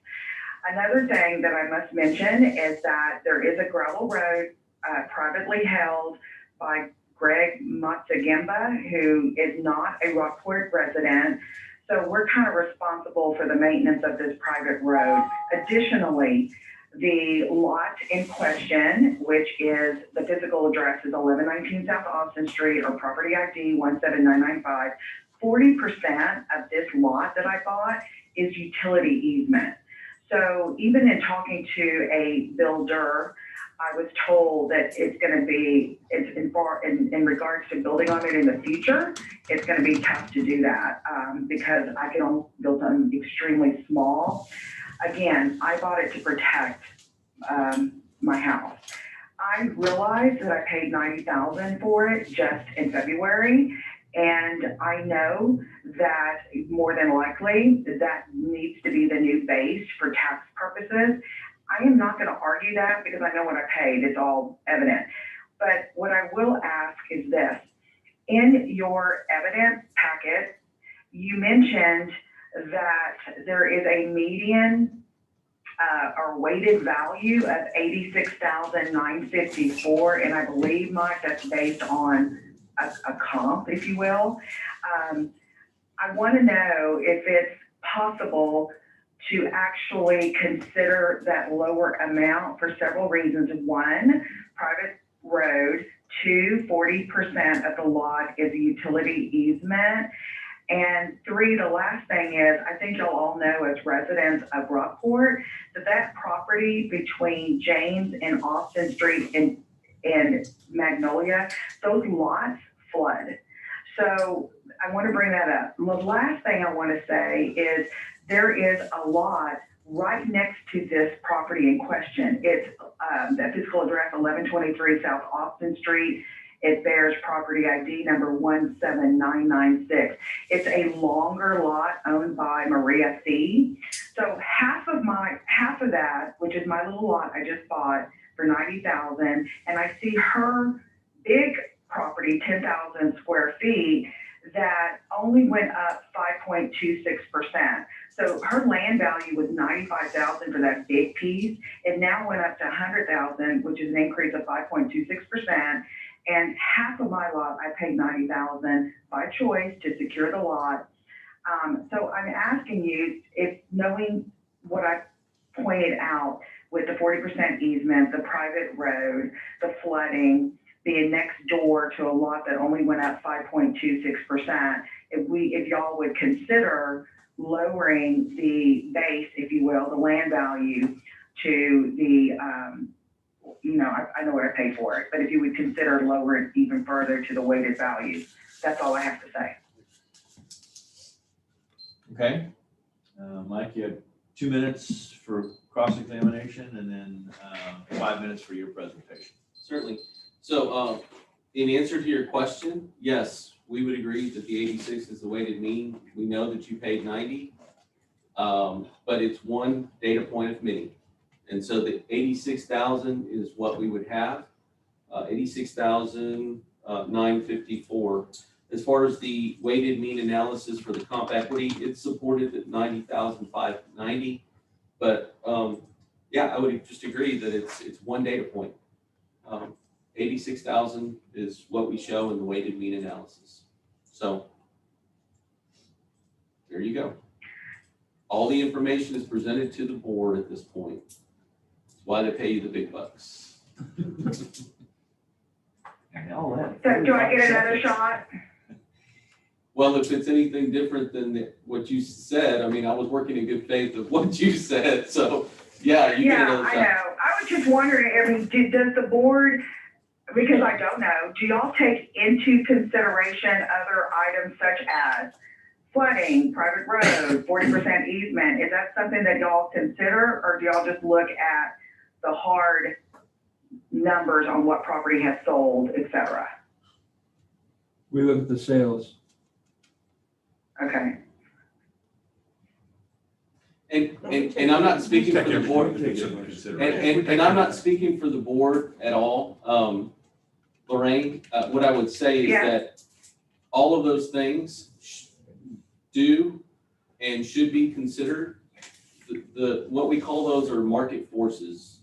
Another thing that I must mention is that there is a gravel road privately held by Greg Matsagemba, who is not a Rockport resident. So we're kind of responsible for the maintenance of this private road. Additionally, the lot in question, which is the physical address is 1119 South Austin Street or property ID 17995, 40% of this lot that I bought is utility easement. So even in talking to a builder, I was told that it's going to be, in regards to building on it in the future, it's going to be tough to do that because I can only build them extremely small. Again, I bought it to protect my house. I realized that I paid $90,000 for it just in February, and I know that more than likely that needs to be the new base for tax purposes. I am not going to argue that because I know what I paid. It's all evident. But what I will ask is this. In your evidence packet, you mentioned that there is a median or weighted value of $86,954, and I believe, Mike, that's based on a comp, if you will. I want to know if it's possible to actually consider that lower amount for several reasons. One, road. 2, 40% of the lot is a utility easement. And 3, the last thing is, I think you'll all know as residents of Rockport, that property between James and Austin Street and Magnolia, those lots flood. So I want to bring that up. The last thing I want to say is there is a lot right next to this property in question. It's the physical address 1123 South Austin Street. It bears property ID number 17996. It's a longer lot owned by Maria C. So half of that, which is my little lot I just bought for $90,000, and I see her big property, 10,000 square feet, that only went up 5.26%. So her land value was $95,000 for that big piece. It now went up to $100,000, which is an increase of 5.26%. And half of my lot, I paid $90,000 by choice to secure the lot. So I'm asking you, if knowing what I pointed out with the 40% easement, the private road, the flooding, being next door to a lot that only went up 5.26%, if y'all would consider lowering the base, if you will, the land value to the, I know what I pay for it, but if you would consider lowering it even further to the weighted value, that's all I have to say. Okay. Mike, you have 2 minutes for cross-examination and then 5 minutes for your presentation. Certainly. So, in answer to your question, yes, we would agree that the 86 is the weighted mean. We know that you paid 90, but it's one data point of many. And so the 86,000 is what we would have, 86,954. As far as the weighted mean analysis for the comp equity, it's supported at 90,590. But yeah, I would just agree that it's one data point. 86,000 is what we show in the weighted mean analysis. So there you go. All the information is presented to the board at this point. That's why they pay you the big bucks. So do I get another shot? Well, if it's anything different than what you said, I mean, I was working in good faith of what you said. So yeah, you get another shot. I know. I was just wondering, I mean, does the board, because I don't know, do y'all take into consideration other items such as flooding, private road, 40% easement? Is that something that y'all consider, or do y'all just look at the hard numbers on what property has sold, et cetera? We look at the sales. Okay. And I'm not speaking for the board, and I'm not speaking for the board at all. Lorraine, what I would say is that all of those things do and should be considered. What we call those are market forces.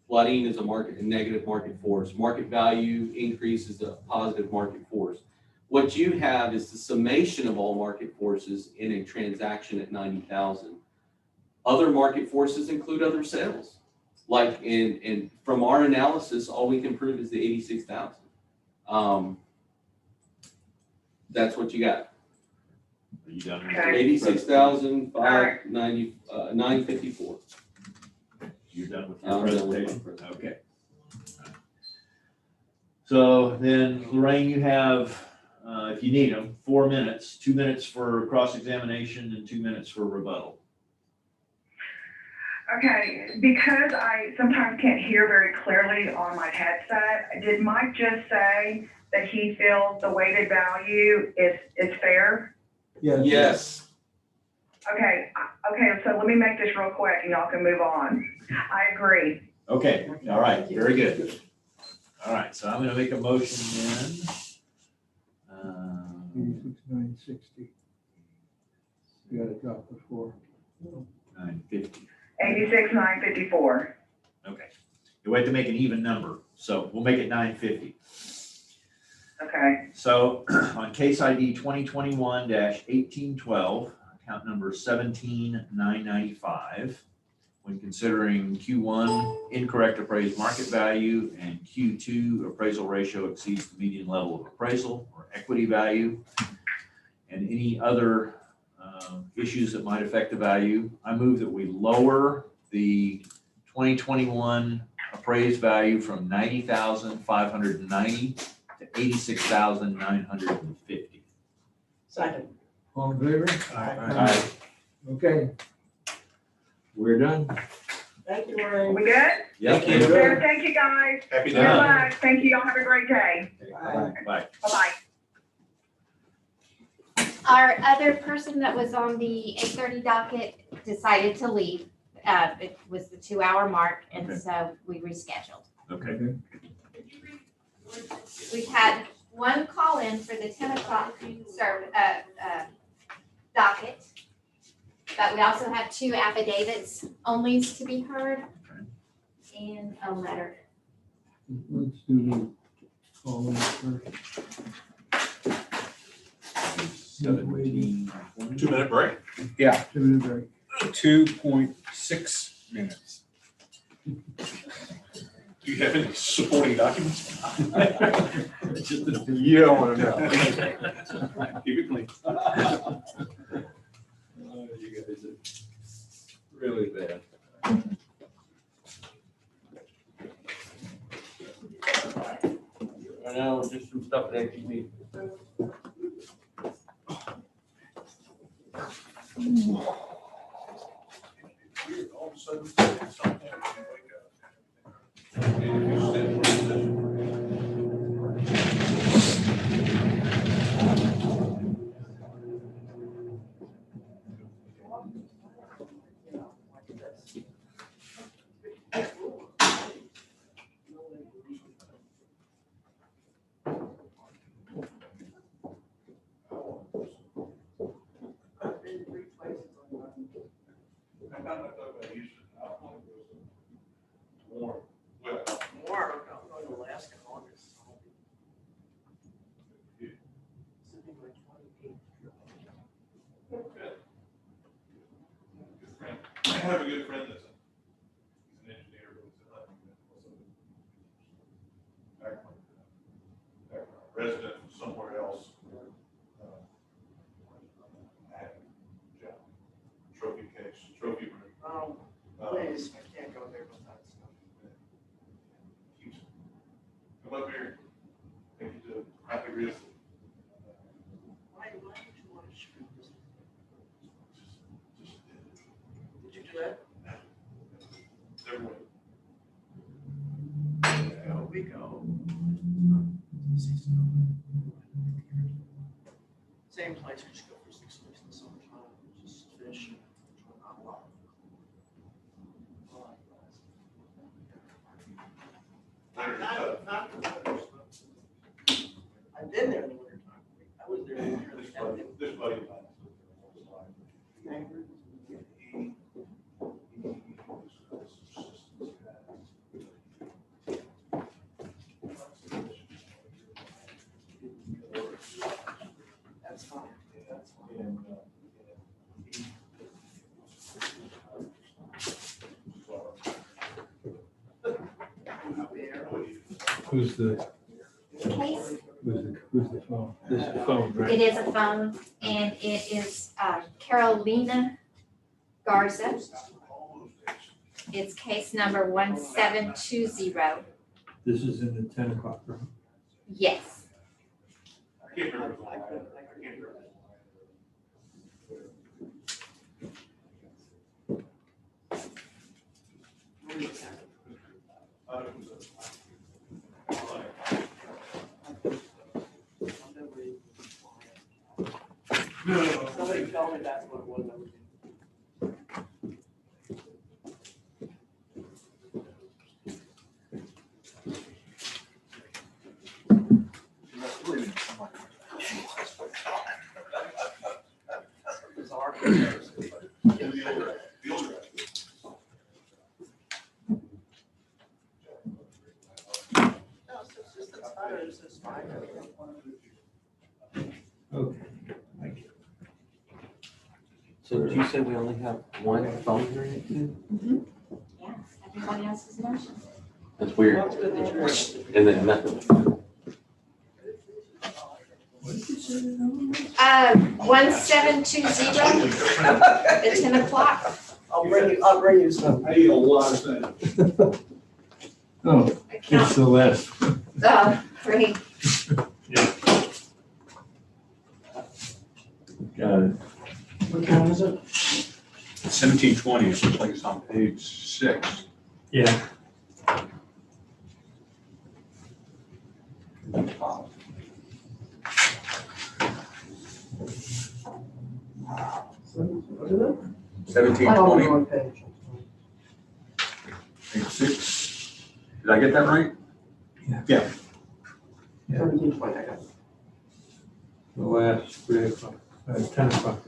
Flooding is a negative market force. Market value increase is a positive market force. What you have is the summation of all market forces in a transaction at 90,000. Other market forces include other sales. Like from our analysis, all we can prove is the 86,000. That's what you got. Are you done? 86,594. You're done with your presentation? Okay. So then, Lorraine, you have, if you need them, 4 minutes, 2 minutes for cross-examination and 2 minutes for rebuttal. Okay, because I sometimes can't hear very clearly on my headset, did Mike just say that he feels the weighted value is fair? Yes. Yes. Okay, so let me make this real quick and y'all can move on. I agree. Okay, all right, very good. All right, so I'm gonna make a motion then. 86,960. You got to drop the 4. 950. 86,954. Okay. You have to make an even number, so we'll make it 950. Okay. So on case ID 2021-1812, account number 17,995, when considering Q1 incorrect appraised market value and Q2 appraisal ratio exceeds the median level of appraisal or equity value, and any other issues that might affect the value, I move that we lower the 2021 appraised value from 90,590 to 86,950. Second. All in favor? Aye. Okay. We're done. Thank you, Ray. We good? Yep. Thank you. Good, thank you, guys. Happy Good luck. Thank you. Y'all have a great day. Bye. Bye. Bye-bye. Our other person that was on the 8:30 docket decided to leave. It was the 2-hour mark, and Okay. so we rescheduled. Okay. We've had one call in for the 10 o'clock docket, but we also have 2 affidavits onlys to be heard and a letter. Let's do the call in first. 17. 2-minute break. Yeah, 2-minute break. 2.6 minutes. Do you have any supporting documents? You don't want to know. Keep it clean. You guys are really bad. I know, just some stuff that you need. All of a sudden, something happens, you wake up. And if you sit for a session, warm, wet. More, I'm going to Alaska in August. I have a good friend that's he's an engineer, but he's a resident from somewhere else. I had a job, trophy case, trophy room. Oh, please, I can't go there with that stuff. Come up here, take you to Happy Real. Why would you want to shoot this? Did you do that? Everyone. There we go. Same place, we just go for 6 weeks in the summertime, just fish. Not a lot. I've been there in the winter time. I was there in the winter. This buddy of That's fine. That's fine. Who's the Case, who's the phone? This is the phone, right? it is a phone, and it is Carolina Garza. It's case number 1720. This is in the 10 o'clock room. Yes. I can't remember. I can't remember. Somebody told me that's what it was. I was bizarre. No, it's just, it's better, it's just fine. Okay. Thank you. So did you say we only have one phone internet too? Yeah, everybody else is motion. That's weird. That's good that you're. And then nothing. What did you say the number was? 1720 at 10 o'clock. I'll bring you some. I eat a lot of that. Oh, it's Account, the last. great. Got it. What kind is it? 1720, it looks like it's on page 6. Yeah. What is it? 1720, On page. page 6. Did I get that right? Yeah. 1720, I got it. The last 3 o'clock, 10 o'clock.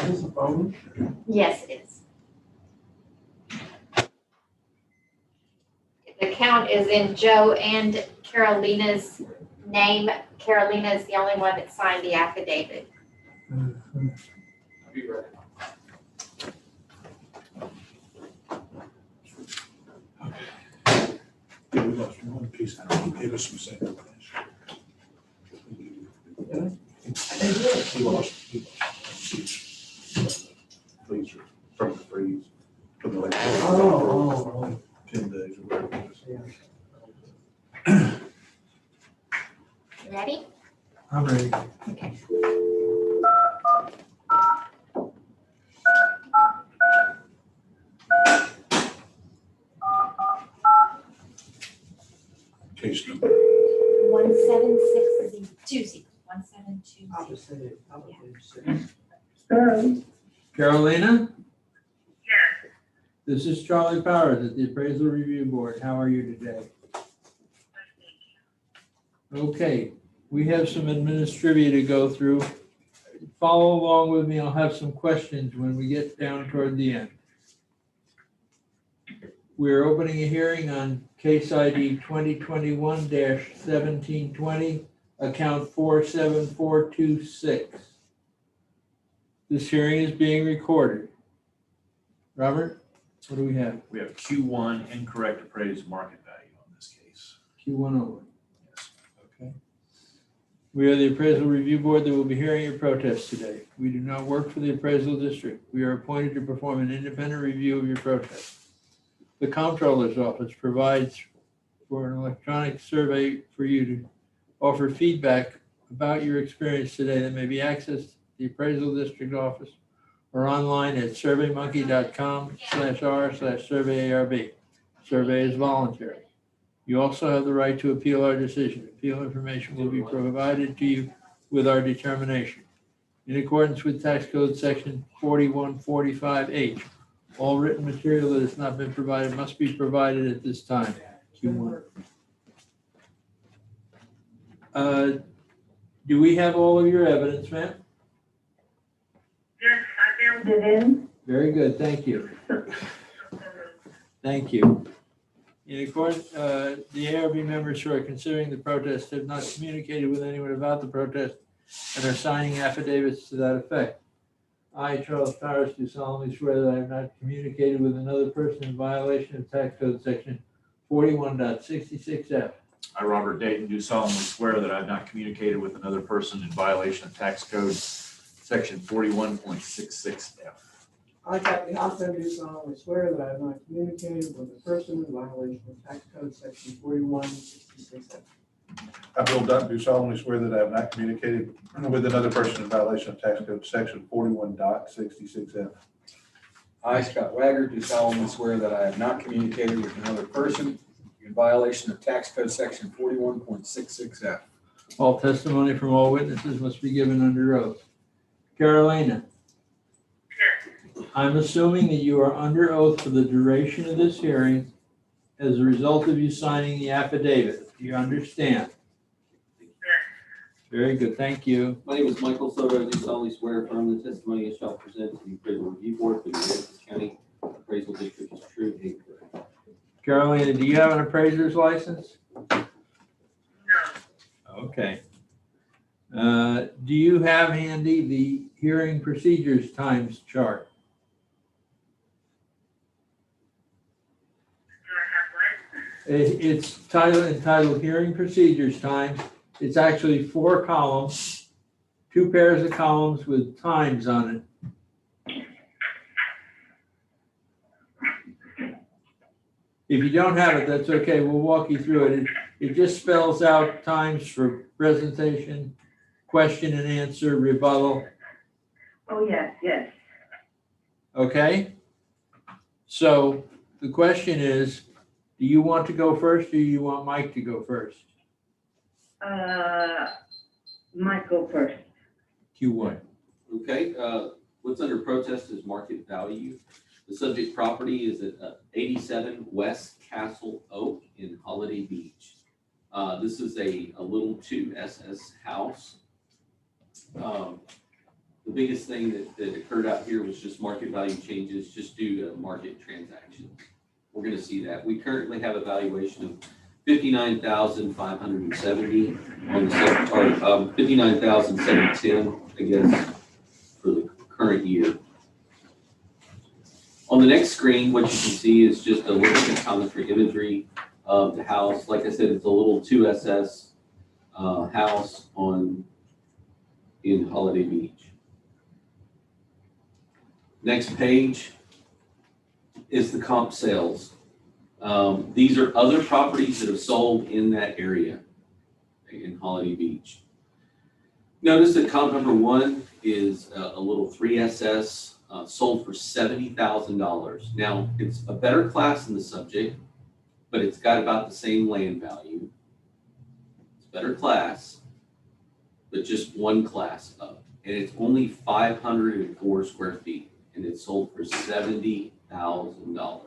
Is this a phone? Yes, it is. The count is in Joe and Carolina's name. Carolina is the only one that signed the affidavit. I'll be ready. Yeah, we lost one piece. I don't know, give us some second. We lost. Please, from the freeze, from the lake. Oh. 10 days or whatever it was. You ready? I'm ready. Okay. Case number. 17620. 1720. Opposite, opposite. Carolina? Yes. This is Charlie Powers at the Appraisal Review Board. How are you today? Okay, we have some administrivia to go through. Follow along with me. I'll have some questions when we get down toward the end. We're opening a hearing on case ID 2021-1720, account 47426. This hearing is being recorded. Robert, what do we have? We have Q1 incorrect appraised market value on this case. Q1 over. Yes. Okay. We are the Appraisal Review Board that will be hearing your protest today. We do not work for the appraisal district. We are appointed to perform an independent review of your protest. The Comptroller's Office provides for an electronic survey for you to offer feedback about your experience today that may be accessed at the Appraisal District Office or online at surveymonkey.com/r/surveyarb. Survey is voluntary. You also have the right to appeal our decision. Appeal information will be provided to you with our determination. In accordance with Tax Code Section 4145H, all written material that has not been provided must be provided at this time. Q1. Do we have all of your evidence, ma'am? Yes, I mailed it in. Very good, thank you. Thank you. In accordance, the ARB members who are considering the protest have not communicated with anyone about the protest and are signing affidavits to that effect. I, Charles Powers, do solemnly swear that I have not communicated with another person in violation of Tax Code Section 41.66F. I, Robert Dayton, do solemnly swear that I have not communicated with another person in violation of Tax Code Section 41.66F. I, Kathy Hoffman, do solemnly swear that I have not communicated with a person in violation of Tax Code Section 4166F. I, Bill Dutt, do solemnly swear that I have not communicated with another person in violation of Tax Code Section 41.66F. I, Scott Wagger, do solemnly swear that I have not communicated with another person in violation of Tax Code Section 41.66F. All testimony from all witnesses must be given under oath. Carolina, I'm assuming that you are under oath for the duration of this hearing as a result of you signing the affidavit. Do you understand? Very good, thank you. My name is Michael Soto. I do solemnly swear affirm the testimony I shall present to the Appraisal Review Board for the Aransas County appraisal district is true, incorrect. Carolina, do you have an appraiser's license? No. Okay. Do you have handy the hearing procedures times chart? Do I have what? It's entitled Hearing Procedures Times. It's actually 4 columns, 2 pairs of columns with times on it. If you don't have it, that's okay. We'll walk you through it. It just spells out times for presentation, question and answer, rebuttal. Oh, yes, yes. Okay? So the question is, do you want to go first or do you want Mike to go first? Mike, go first. Q1. Okay, what's under protest is market value. The subject property is at 87 West Castle Oak in Holiday Beach. This is a little 2 SS house. The biggest thing that occurred out here was just market value changes just due to market transactions. We're gonna see that. We currently have a valuation of $59,570 on the subject, or $59,710, I guess, for the current year. On the next screen, what you can see is just a little photometry imagery of the house. Like I said, it's a little 2 SS house in Holiday Beach. Next page is the comp sales. These are other properties that have sold in that area in Holiday Beach. Notice that comp number 1 is a little 3 SS. Sold for $70,000. Now, it's a better class than the subject, but it's got about the same land value. It's better class, but just one class up. And it's only 504 square feet, and it's sold for $70,000.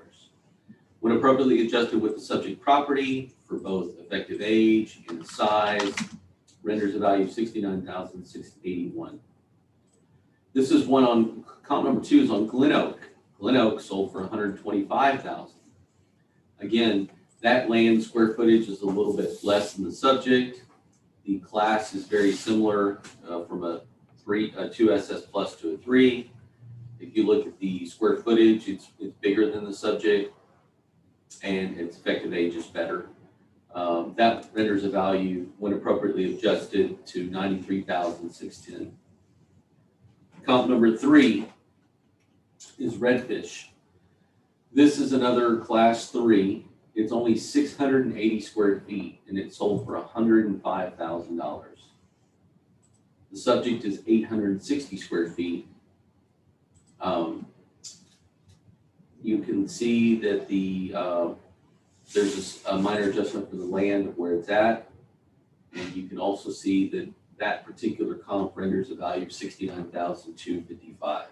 When appropriately adjusted with the subject property for both effective age and size, renders a value of $69,681. This is one on, comp number 2 is on Glen Oak. Glen Oak sold for $125,000. Again, that land square footage is a little bit less than the subject. The class is very similar from a 2 SS plus to a 3. If you look at the square footage, it's bigger than the subject, and its effective age is better. That renders a value, when appropriately adjusted, to $93,610. Comp number 3 is Redfish. This is another class 3. It's only 680 square feet, and it sold for $105,000. The subject is 860 square feet. You can see that there's a minor adjustment for the land where it's at, and you can also see that that particular comp renders a value of $69,255.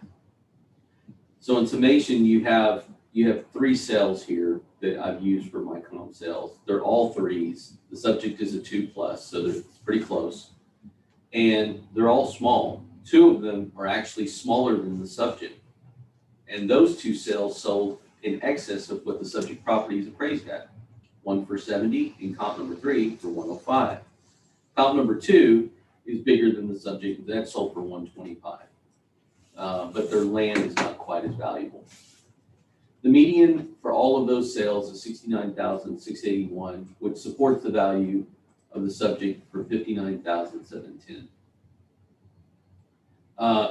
So in summation, you have 3 sales here that I've used for my comp sales. They're all 3s. The subject is a 2+, so they're pretty close. And they're all small. 2 of them are actually smaller than the subject. And those 2 sales sold in excess of what the subject property is appraised at. One for 70 and comp number 3 for 105. Comp number 2 is bigger than the subject, that sold for 125. But their land is not quite as valuable. The median for all of those sales is $69,681, which supports the value of the subject for $59,710.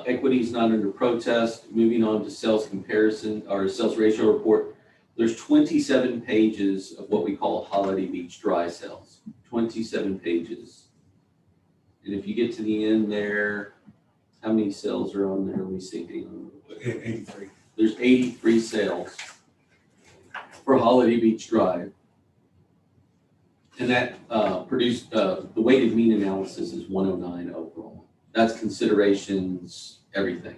Equity is not under protest. Moving on to sales comparison or sales ratio report. There's 27 pages of what we call Holiday Beach dry sales. 27 pages. And if you get to the end there, how many sales are on there? Let me see. 83. There's 83 sales for Holiday Beach Drive. And that produced, the weighted mean analysis is 109 overall. That's considerations, everything.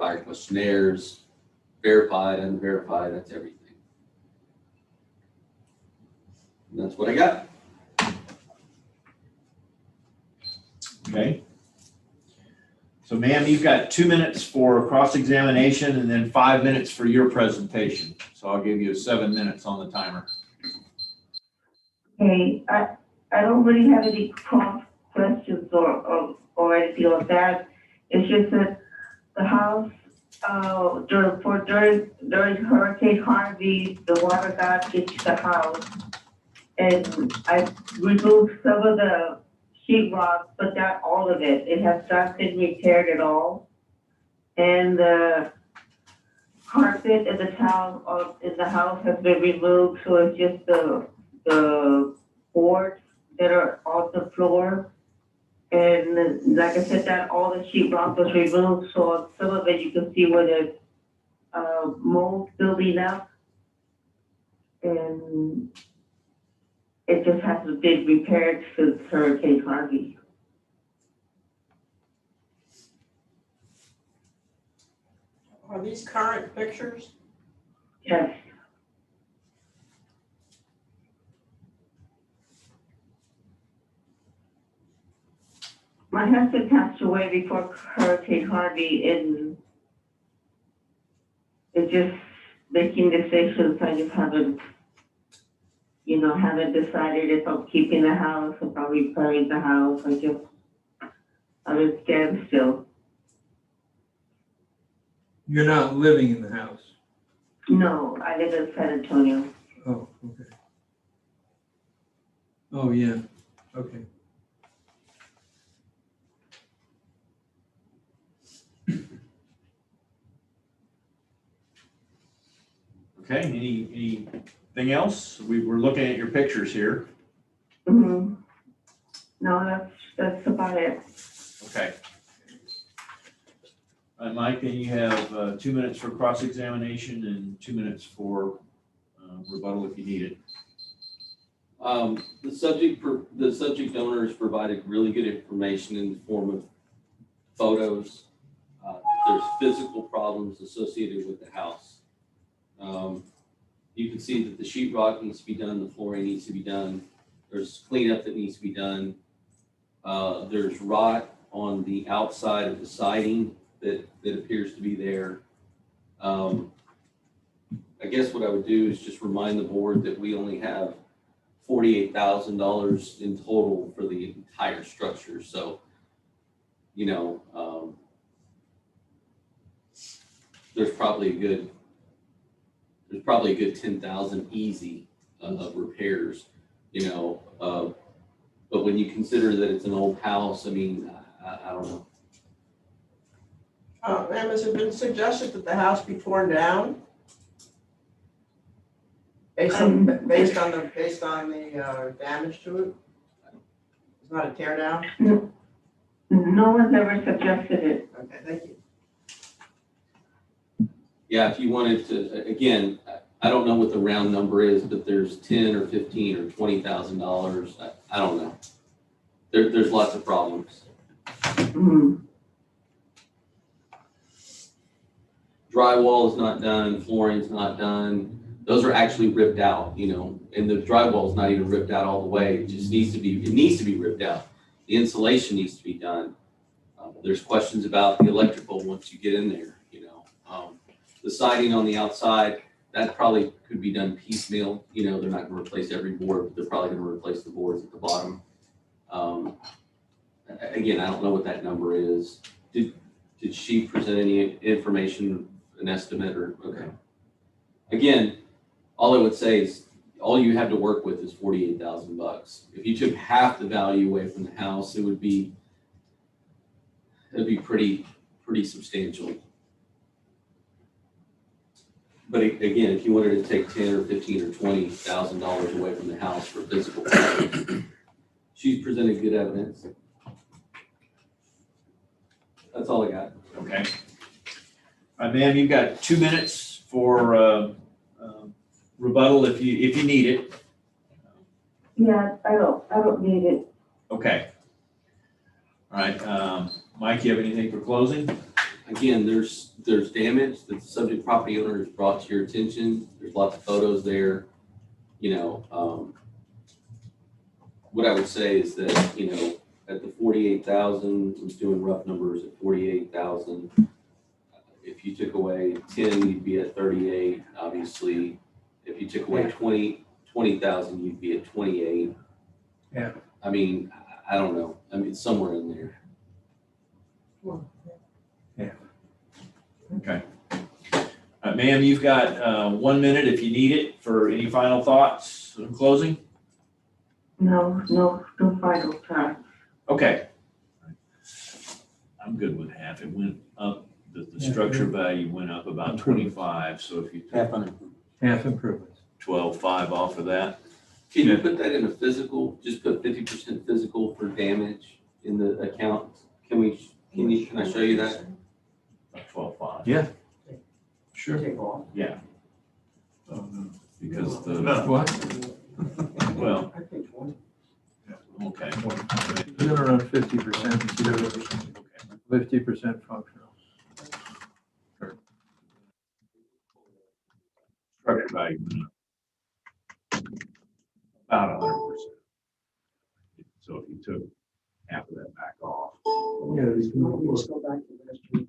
Buyer questionnaires, verified, unverified, that's everything. And that's what I got. Okay. So ma'am, you've got 2 minutes for cross-examination and then 5 minutes for your presentation. So I'll give you 7 minutes on the timer. Hey, I don't really have any questions or anything like that. It's just that the house, during Hurricane Harvey, the water got into the house. And I removed some of the sheetrock, but not all of it. It has not been repaired at all. And the carpet and the towel in the house has been removed, so it's just the boards that are on the floor. And like I said, that all the sheetrock was removed, so on some of it you can see where there's mold building up. And it just hasn't been repaired since Hurricane Harvey. Are these current pictures? Yes. My husband passed away before Hurricane Harvey, and it's just making decisions. I just haven't decided if I'm keeping the house, if I'm repairing the house. I'm in standstill. You're not living in the house? No, I live in San Antonio. Oh, okay. Oh, yeah, okay. Okay, anything else? We're looking at your pictures here. Mm-hmm. No, that's about it. Okay. All right, Mike, then you have 2 minutes for cross-examination and 2 minutes for rebuttal if you need it. The subject owner has provided really good information in the form of photos. There's physical problems associated with the house. You can see that the sheetrock needs to be done, the flooring needs to be done. There's cleanup that needs to be done. There's rot on the outside of the siding that appears to be there. I guess what I would do is just remind the board that we only have $48,000 in total for the entire structure. So, there's probably a good 10,000 easy of repairs, but when you consider that it's an old house, I mean, I don't know. Ma'am, has it been suggested that the house be torn down? Based on the damage to it? It's not a tear down? No one's ever suggested it. Okay, thank you. Yeah, if you wanted to, again, I don't know what the round number is, but there's 10 or 15 or $20,000. I don't know. There's lots of problems. Mm-hmm. Drywall is not done, flooring's not done. Those are actually ripped out, and the drywall is not even ripped out all the way. It just needs to be ripped out. The insulation needs to be done. There's questions about the electrical once you get in there, The siding on the outside, that probably could be done piecemeal. They're not going to replace every board, but they're probably going to replace the boards at the bottom. Again, I don't know what that number is. Did she present any information, an estimate, or okay? Again, all I would say is all you have to work with is $48,000. If you took half the value away from the house, it'd be pretty substantial. But again, if you wanted to take 10 or 15 or $20,000 away from the house for physical problems, she's presented good evidence. That's all I got. Okay. All right, ma'am, you've got 2 minutes for rebuttal if you need it. Yeah, I don't need it. Okay. All right, Mike, you have anything for closing? Again, there's damage that the subject property owner has brought to your attention. There's lots of photos there. What I would say is that, at the 48,000, I was doing rough numbers at 48,000. If you took away 10, you'd be at 38. Obviously, if you took away 20,000, you'd be at 28. Yeah. I mean, I don't know. I mean, somewhere in there. Okay. Ma'am, you've got 1 minute if you need it for any final thoughts in closing. No final time. Okay. I'm good with half. It went up, the structure value went up about 25, so if you took Half improvements. 12.5 off of that. Can you put that in a physical? Just put 50% physical for damage in the account. Can I show you that? 12.5. Yeah. Sure. Take off. Yeah, Oh, no. because the, No. What? well, I think 20. okay. They're around 50%, 50% functional. Structure value went up about 100%. So if you took half of that back off. Yeah, we just go back to last year.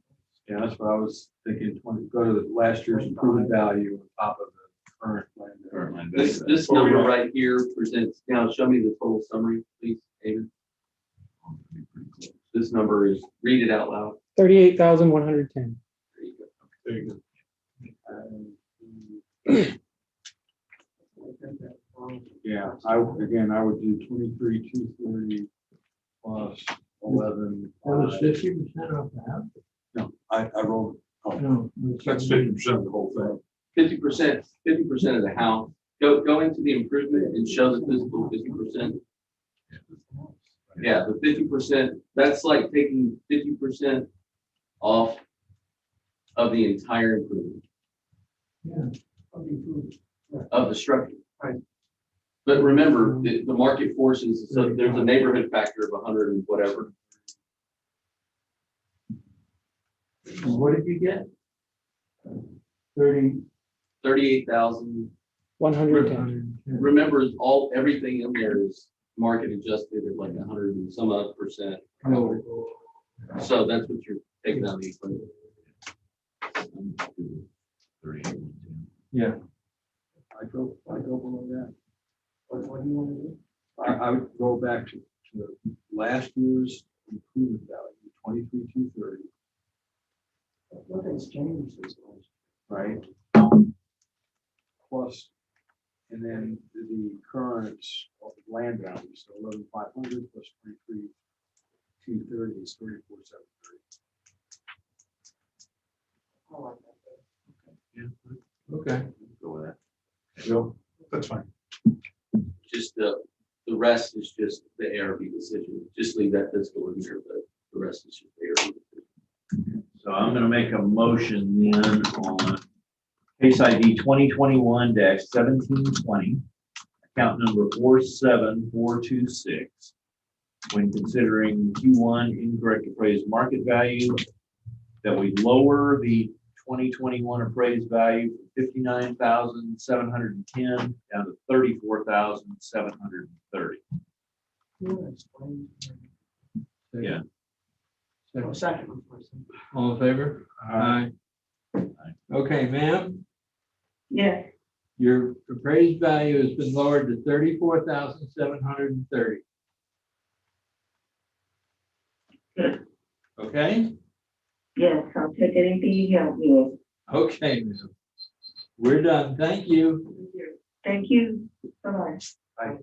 Yeah, that's what I was thinking, go to the last year's improvement value on top of the current land. Current land This value. number right here presents, now show me the total summary, please, David. This number is, read it out loud. 38,110. There you go. There you go. Yeah, I would do 23,230 plus 11. That was 50% off the house? No, I rolled. No. That's 50% of the whole thing. 50% of the house. Go into the improvement and show the physical 50%. Yeah, the 50%, that's like taking 50% off of the entire improvement. Yeah. Of the structure. Right. But remember, the market forces, so there's a neighborhood factor of 100 and whatever. What did you get? 38,000. 110. Remember, everything in there is market adjusted at like 100 and some odd percent. So that's what you're taking out of the equation. 38. Yeah. I go below that. What do you want to do? I would go back to last year's improvement value, 23,230. Nothing's changed since last Right? Plus, and then the current land value, so 11,500 plus 23,230 is 34,730. year. I like that. Okay. Go with that. Bill? That's fine. Just the rest is just the ARB decision. Just leave that physical in there, but the rest is just the ARB decision. So I'm gonna make a motion then on case ID 2021-1720, account number 47426. When considering Q1 incorrect appraised market value, that we lower the 2021 appraised value from 59,710 down to 34,730. Yeah. Second. All in favor? Aye. Okay, ma'am, Yes. your appraised value has been lowered to 34,730. Good. Okay? Yes, I'll take anything you help me with. Okay, ma'am. We're done. Thank you. Thank you. Bye-bye.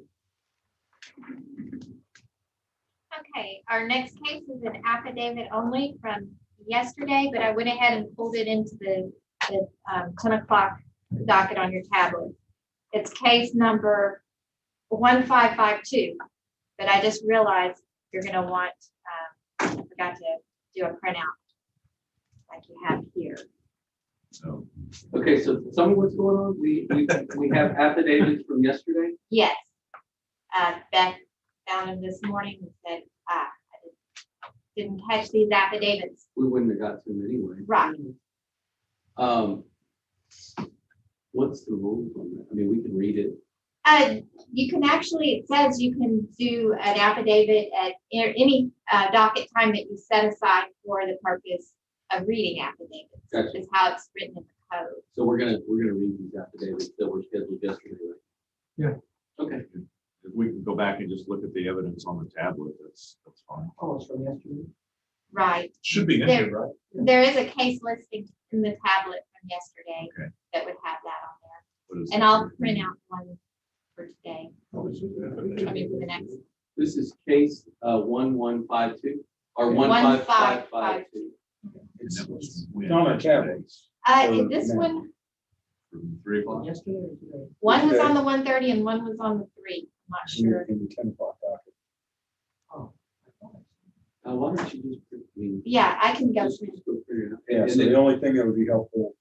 Okay, our next case is an affidavit only from yesterday, but I went ahead and pulled it into the 10 o'clock docket on your tablet. It's case number 1552, but I just realized you're gonna want, I forgot to do a printout like you have here. So Okay, so tell me what's going on. We have affidavits from yesterday. Yes. Beth found him this morning and said, I didn't catch these affidavits. We wouldn't have got to them anyway. Right. What's the rules on that? I mean, we can read it. You can actually, it says you can do an affidavit at any docket time that you set aside for the purpose of reading affidavits. Gotcha. Is how it's written in the code. So we're gonna read these affidavits that were scheduled yesterday, right? Yeah. Okay. If we can go back and just look at the evidence on the tablet, that's fine. Oh, it's from yesterday. Right. Should be in There- here, right? There is a case listing in the tablet from yesterday Okay. that would have that on there. What is And it? I'll print out one for today. Oh, this is it. I mean, for the next. This is case 1152 or 1552. 15552. And that was when? It's on our tablets. In this one, From 3 o'clock? Yesterday or today? one was on the 1:30 and one was on the 3. I'm not sure. In the 10 o'clock docket. Why don't you just, Yeah, I can go just through. go figure it out. Yeah, And so then- the only thing that would be helpful,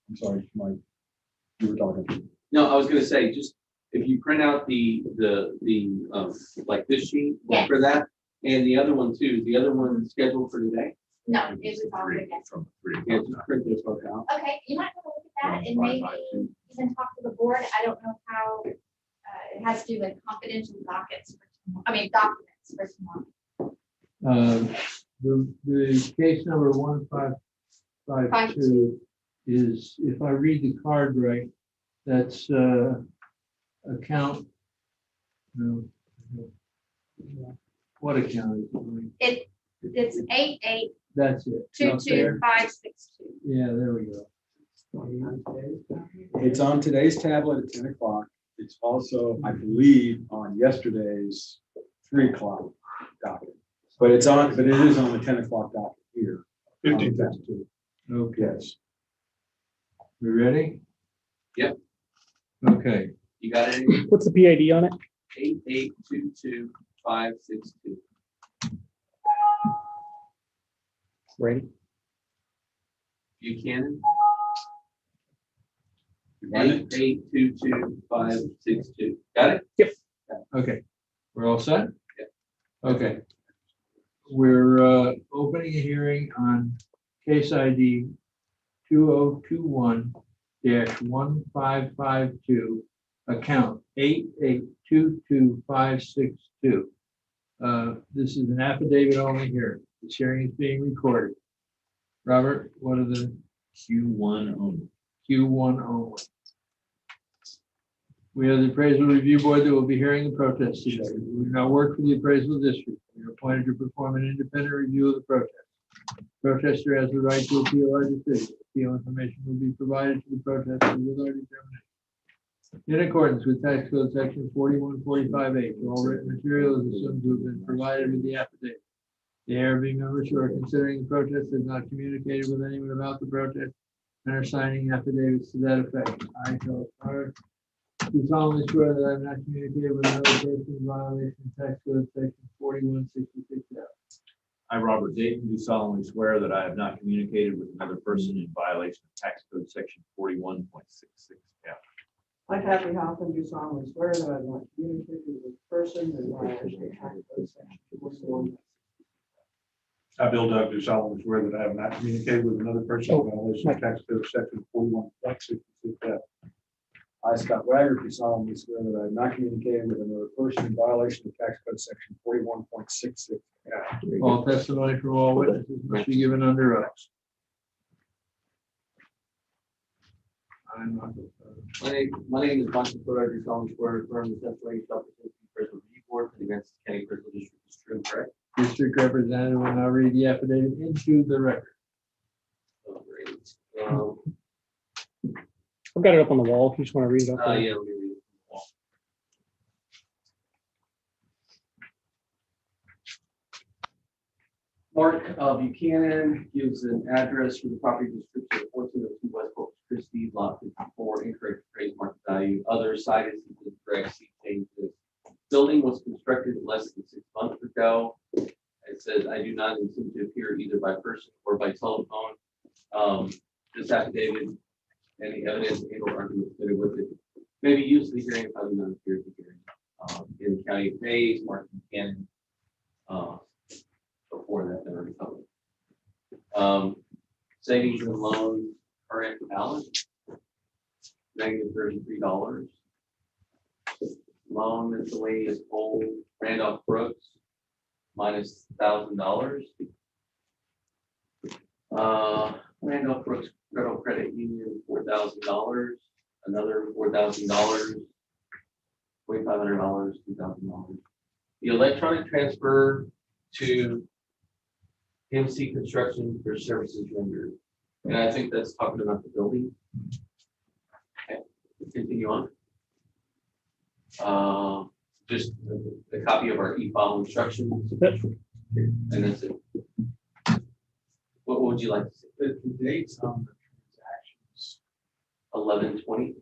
I'm sorry, Mike, you were talking. No, I was gonna say, just if you print out the like this sheet Yes. for that, and the other one too, the other one scheduled for today. No, it was all Three, good. Yes. from 3 Yeah, o'clock. just print this both out. Okay, you might want to look at that and maybe even talk to the board. I don't know how, it has to do with confidential dockets, documents for tomorrow. The case number 1552 is, if I read the card right, that's account. No. What account is it? It's 88222562. That's it. Up there? Yeah, there we go. It's on today's tablet at 10 o'clock. It's also, I believe, on yesterday's 3 o'clock docket. But it is on the 10 o'clock docket here. 1552. Okay, Yes. we ready? Yep. Okay, You got it? What's the PID on it? 8822562. Ready? Buchanan. You got it? 8822562. Got it? Yep. okay. We're all set? Yep. Okay. We're opening a hearing on case ID 2021-1552, account 8822562. This is an affidavit only here. This hearing is being recorded. Robert, what are the Q1 only. Q1 only? We have the appraisal review board that will be hearing the protest today. We do not work for the appraisal district. We are appointed to perform an independent review of the protest. Protester has the right to appeal our decision. Appeal information will be provided to the protester with our determination. In accordance with tax code section 4145H, all written material is assumed to have been provided with the affidavit. The ARB members who are considering the protest have not communicated with anyone about the protest and are signing affidavits to that effect. I shall do solemnly swear that I have not communicated with another person in violation of tax code section 4166F. I, Robert Dayton, do solemnly swear that I have not communicated with another person in violation of tax code section 41.66F. I, Kathy Hoffman, do solemnly swear that I have not communicated with a person in violation of tax code section 41. I, Bill Doug, do solemnly swear that I have not communicated with another person in violation of tax code section 41.66F. I, Scott Wagner, do solemnly swear that I have not communicated with another person in violation of tax code section 41.66. All testimony from all witnesses must be given under oath. My name is Michael Ford. I do solemnly swear to affirm the testimony shall present to the appraisal review board for the Aransas County Appraisal District is true and correct. District representative will now read the affidavit into the record. Oh, great. I've got it up on the wall if you just want to read it up. Yeah, let there. me read it. Mark Buchanan gives an address for the property description of 1402 West Corpus Christi, lot 54, incorrect appraised market value. Other site is incorrect, see changes. Building was constructed less than 6 months ago. It says, I do not intend to appear either by person or by telephone. This affidavit, any evidence and or argument submitted with it, maybe use the hearing if I do not appear at the hearing. In the county of Hayes, Mark Buchanan. Before that, they already covered. Savings and loans current balance, -$33. loan miscellaneous hold, Randolph Brooks, minus $1,000. Randolph Brooks Federal Credit Union, $4,000, another $4,000, $2,500, $2,000. The electronic transfer to MC Construction for services rendered. And I think that's talking about the building. Okay, continue on. Just a copy of our e-file instructions. And that's it. What would you like to see? The dates on the transactions. 11/20.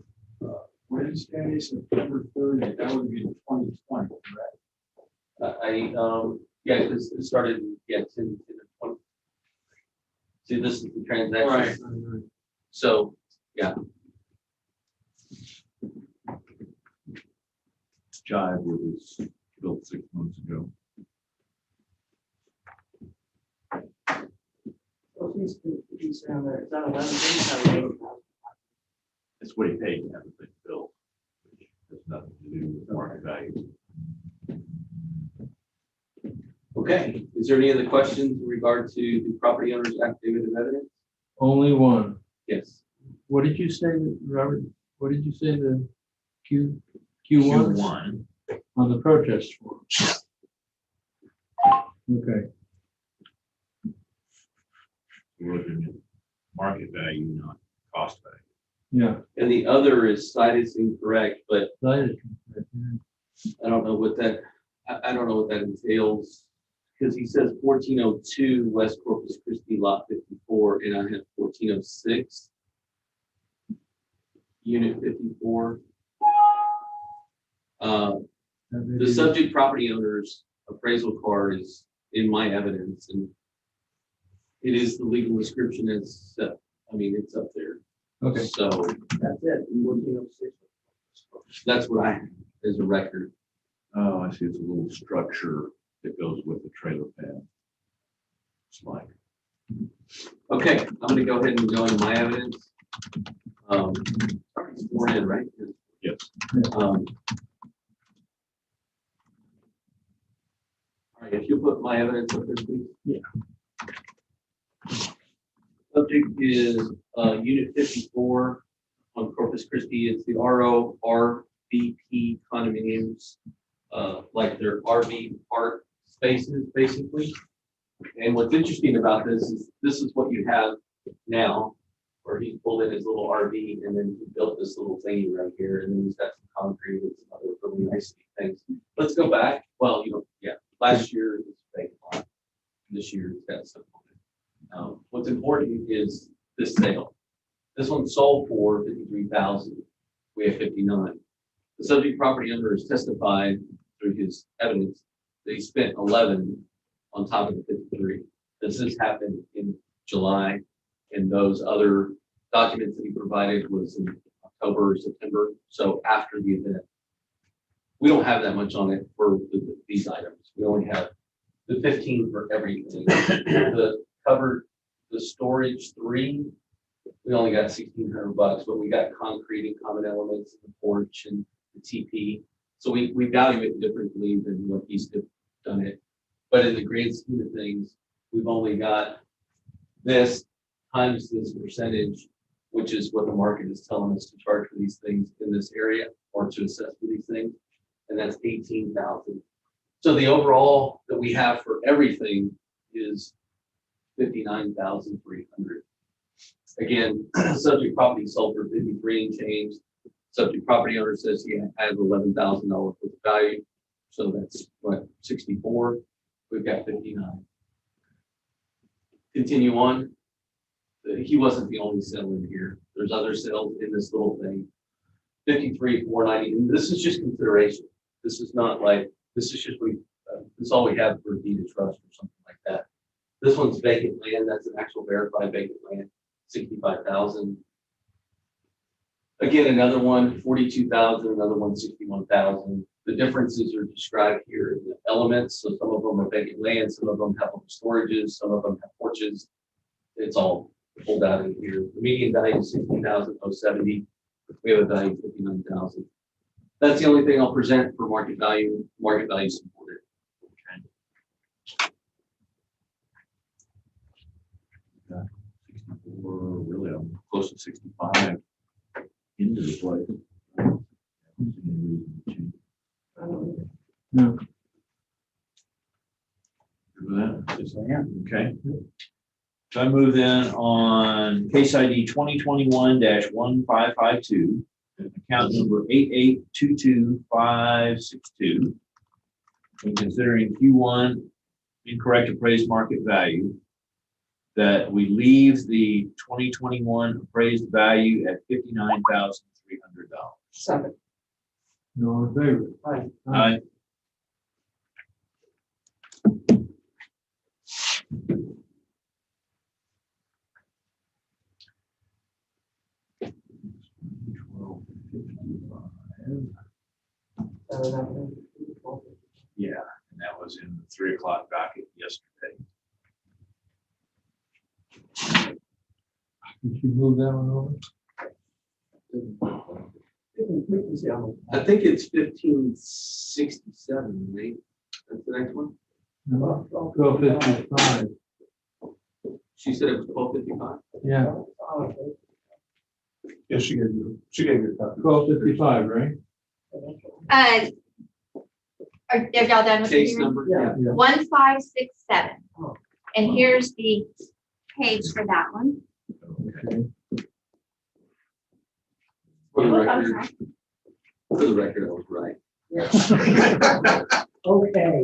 Wednesday, September 30th, that would be 2020, correct? Yeah, this it started, 10 to 20. See, this is the transaction. Right. So, yeah. Jive was built 6 months ago. Well, he's down there, it's on 11. That's what he paid to have the thing built, which has nothing to do with market value. Okay, is there any other questions in regard to the property owner's affidavit of evidence? Only one. Yes. What did you say, Robert? What did you say the Q1? Q1. On the protest form? Okay. We're looking at market value, not cost value. Yeah. And the other is cited is incorrect, but That is correct, yeah. I don't know what that, I don't know what that entails. Because he says 1402 West Corpus Christi Lot 54, and I have 1406 Unit 54. The subject property owner's appraisal card is in my evidence, and it is the legal description as set. I mean, it's up there. Okay. So that's it. 1406. That's what I have as a record. Oh, I see. It's a little structure that goes with the trailer pad. Slide. Okay, I'm gonna go ahead and go into my evidence. It's sworn in, right? Yes. All right, if you put my evidence up there, please. Yeah. Subject is Unit 54 on Corpus Christi. It's the RORVP condominiums, like their RV park spaces, basically. And what's interesting about this is what you have now, where he pulled in his little RV and then he built this little thingy right here, and then he's got some concrete and some other really nice things. Let's go back. Well, last year it was vacant lot. This year it's got stuff on it. What's important is this sale. This one sold for $53,000. We have 59. The subject property owner has testified through his evidence that he spent 11 on top of the 53. This has happened in July, and those other documents that he provided was in October or September, so after the event. We don't have that much on it for these items. We only have the 15 for everything. The covered, the storage 3, we only got $1,600, but we got concrete and common elements in the porch and the TP. So we value it differently than what he's done it. But in the grand scheme of things, we've only got this times this percentage, which is what the market is telling us to charge for these things in this area or to assess for these things. And that's 18,000. So the overall that we have for everything is 59,300. Again, subject property sold for 53 and change. Subject property owner says he has $11,000 worth of value. So that's what, 64. We've got 59. Continue on. He wasn't the only sale in here. There's other sales in this little thing. 53,490. And this is just consideration. This is not like, this is just this is all we have for a deed of trust or something like that. This one's vacant land. That's an actual verified vacant land. 65,000. Again, another one, 42,000, another one, 61,000. The differences are described here in the elements. So some of them are vacant land, some of them have storages, some of them have porches. It's all pulled out in here. The median value is 60,070. We have a value of 59,000. That's the only thing I'll present for market value. Market value supported. Okay. 64, really, I'm close to 65 into the place. No. Good with that? Yes, I am. Okay. So I move then on case ID 2021-1552, account number 8822562. When considering Q1 incorrect appraised market value, that we leave the 2021 appraised value at $59,300. Second. No in favor? Aye. Aye. Yeah, and that was in the 3 o'clock docket yesterday. Did you move that one over? I think it's 1567, right? That's the next one. 1255. She said it was 1255. Yeah, Yes, she gave you a copy. 1255, right? Are y'all done with the Case hearing? number. Yeah. 1567. Oh. And here's the page for that one. Okay. For the Oh, I'm record, sorry. for the record, I was right. Okay.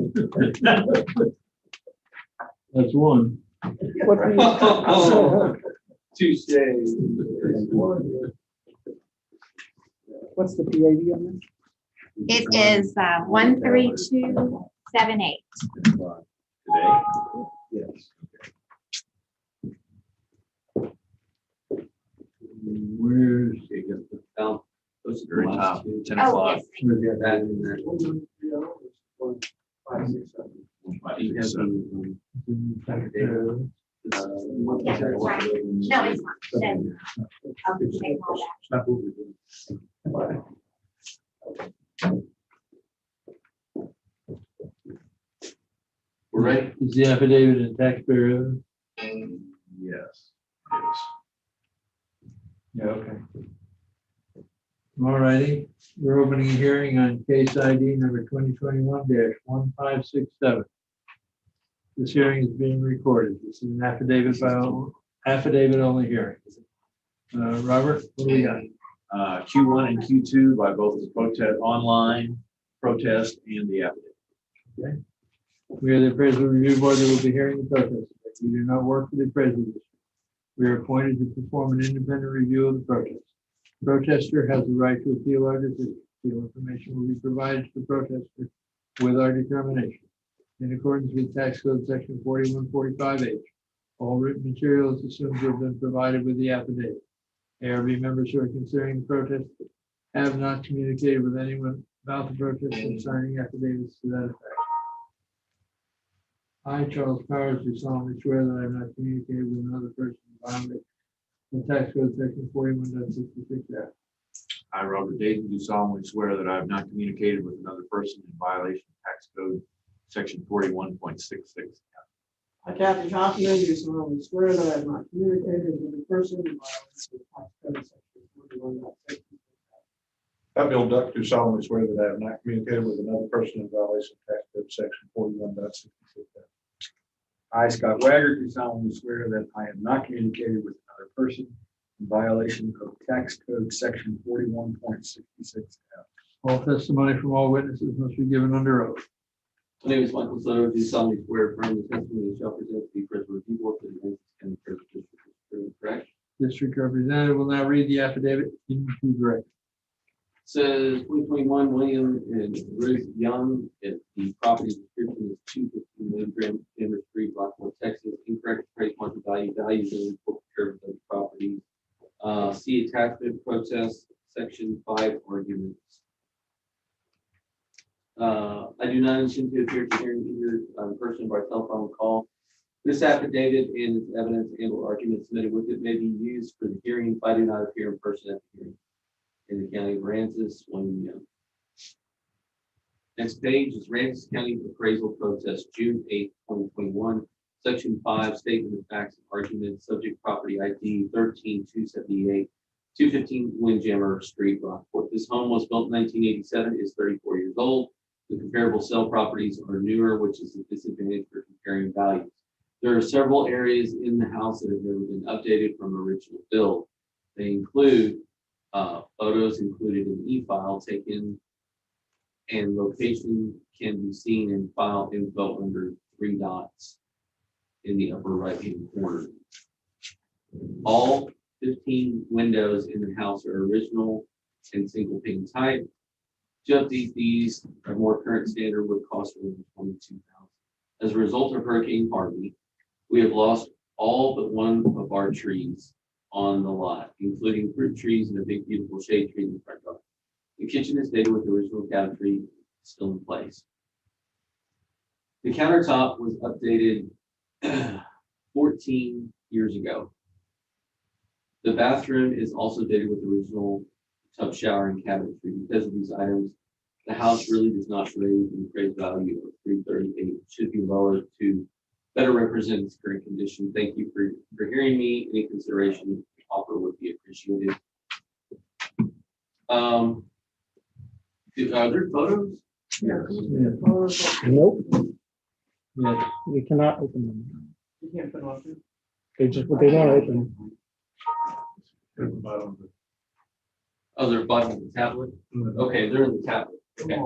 That's one. Touche. What's the PAD on this? It is 13278. Today? Yes. Where's, Those are the Very last top, two. 10 Oh, o'clock. yes. That and that. 157. Yes, that's right. No, it's not. Then I'll just take all that. We're ready. is the affidavit in taxpayer evidence? Yes. Yeah, okay. All righty, we're opening a hearing on case ID number 2021-1567. This hearing is being recorded. This is an affidavit only hearing. Robert, what do we got? Q1 and Q2 by both the protest, online protest and the affidavit. Okay. We are the appraisal review board that will be hearing the protest. We do not work for the appraisal district. We are appointed to perform an independent review of the protest. The protester has the right to appeal our decision. Appeal information will be provided to the protester with our determination. In accordance with tax code section 4145H, all written materials assumed to have been provided with the affidavit. ARB members who are considering the protest have not communicated with anyone about the protest and signing affidavits to that effect. I, Charles Powers, do solemnly swear that I have not communicated with another person in violation of tax code section 41.66F. I, Robert Dayton, do solemnly swear that I have not communicated with another person in violation of tax code section 41.66. I, Kathy Hoffman, do solemnly swear that I have not communicated with a person in violation of tax code section 41.66. I, Bill Duck, do solemnly swear that I have not communicated with another person in violation of tax code section 41.66. I, Scott Wagner, do solemnly swear that I have not communicated with another person in violation of tax code section 41.66F. All testimony from all witnesses must be given under oath. My name is Michael Soto. Do solemnly swear affirm the testimony shall present to the appraisal review board for the Aransas County Appraisal District is true and correct. District representative will now read the affidavit into the record. Says 2021 William and Ruth Young. The property description is 250 milligram Denver Street, Rockport, Texas. Incorrect appraised market value. Values and report curves of the property. See attachment protest section 5 arguments. I do not intend to appear to hearing either in person by telephone call. This affidavit and its evidence and or arguments submitted with it may be used for the hearing if I do not appear in person at the hearing. In the county of Aransas, 1 Next page is Aransas County appraisal protest, June 8th, 2021. Section 5, statement of facts and arguments, subject property ID 13278, 215 Windjammer Street, Rockport. This home was built in 1987, is 34 years old. The comparable sale properties are newer, which is a disadvantage for comparing values. There are several areas in the house that have never been updated from original build. They include photos included in e-file taken, and location can be seen in file info under 3 dots in the upper right-hand corner. All 15 windows in the house are original and single pane type. To update these, a more current standard would cost over $22,000. As a result of Hurricane Harvey, we have lost all but one of our trees on the lot, including fruit trees and a big beautiful shade tree in the front yard. The kitchen is dated with the original cabinetry still in place. The countertop was updated 14 years ago. The bathroom is also dated with the original tub, shower, and cabinetry. Because of these items, the house really does not raise the appraised value of $338. It should be lowered to better represent its current condition. Thank you for hearing me. Any consideration offer would be appreciated. Are there photos? Nope. Yeah, we cannot open them. You can't put them up there? They just, what they want to open. Oh, they're bottom of the tablet? Okay, they're in the tablet. Okay.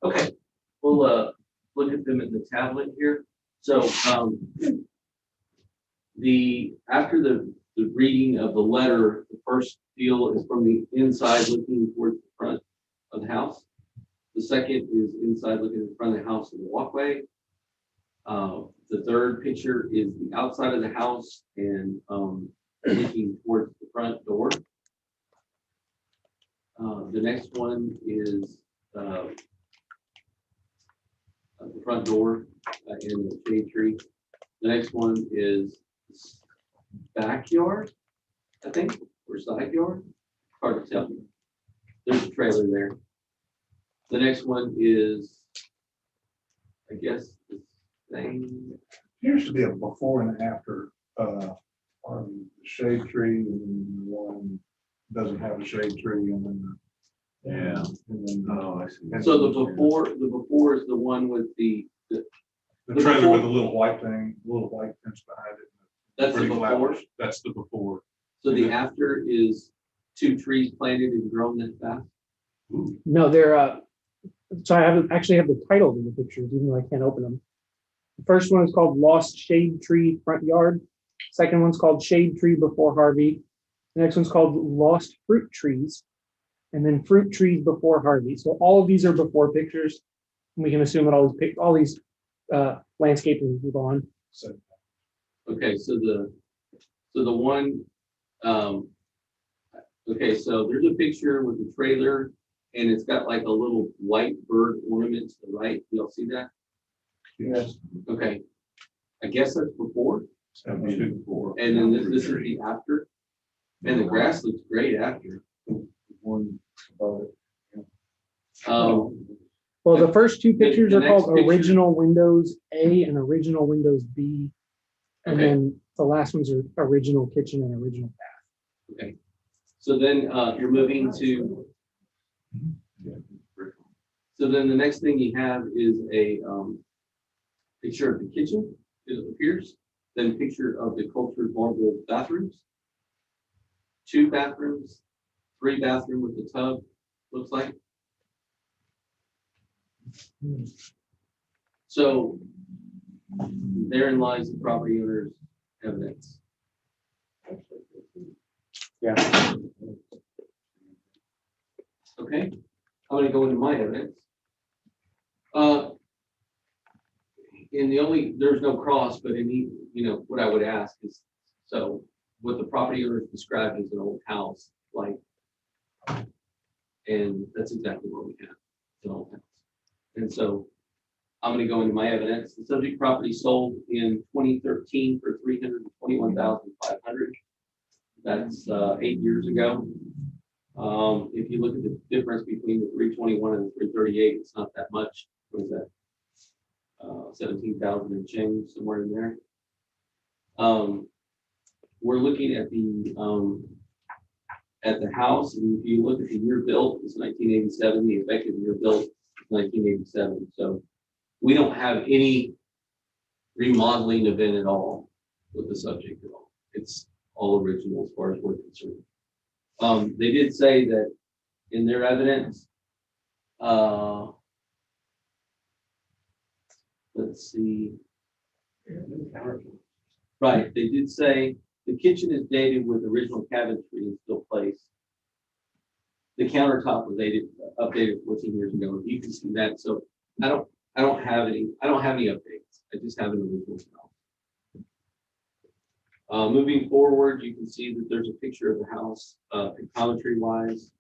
Okay, we'll look at them in the tablet here. So after the reading of the letter, the first deal is from the inside looking towards the front of the house. The second is inside looking at the front of the house and the walkway. The third picture is the outside of the house and looking towards the front door. The next one is the front door and the shade tree. The next one is backyard, I think, or side yard. Hard to tell. There's a trailer there. The next one is, I guess, the same. There should be a before and after on the shade tree, and then the one doesn't have a shade tree, and then Yeah. and then Oh, I see. So the before is the one with the trailer with the little white thing, little white fence behind it. That's the Pretty before. flowers. That's the before. So the after is 2 trees planted and grown that fast. No, they're, so I actually have the titles in the pictures, even though I can't open them. The first one is called Lost Shade Tree Front Yard. Second one's called Shade Tree Before Harvey. The next one's called Lost Fruit Trees. And then Fruit Trees Before Harvey. So all of these are before pictures. And we can assume that all these landscaping will go on. So Okay, so the one, okay, so there's a picture with the trailer and it's got like a little white bird ornament to the right. Y'all see that? yes, Okay. I guess that's before. that was before. And then this is the after. And the grass looks great after. One above it. Well, the first two pictures the are called next picture- Original Windows A and Original Windows B. And Okay. then the last ones are Original Kitchen and Original Bath. Okay. So then you're moving to. So then the next thing you have is a picture of the kitchen, it appears, then picture of the cultured marble bathrooms. 2 bathrooms, 3 bathroom with the tub, looks like. So therein lies the property owner's evidence. Yeah. Okay, I'm gonna go into my evidence. And there's no cross, but what I would ask is, so what the property owner described as an old house, like, and that's exactly what we have, an old house. And so I'm gonna go into my evidence. The subject property sold in 2013 for $321,500. That's 8 years ago. If you look at the difference between the 321 and the 338, it's not that much. What is that? 17,000 and change, somewhere in there. We're looking at the house, and if you look at the year built, it's 1987. The effective year built is 1987. So we don't have any remodeling event at all with the subject at all. It's all original as far as we're concerned. They did say that in their evidence, let's see. Right, they did say the kitchen is dated with original cabinetry and still placed. The countertop was updated 14 years ago. You can see that. So I don't have any updates. I just have an original style. Moving forward, you can see that there's a picture of the house, pictometry wise.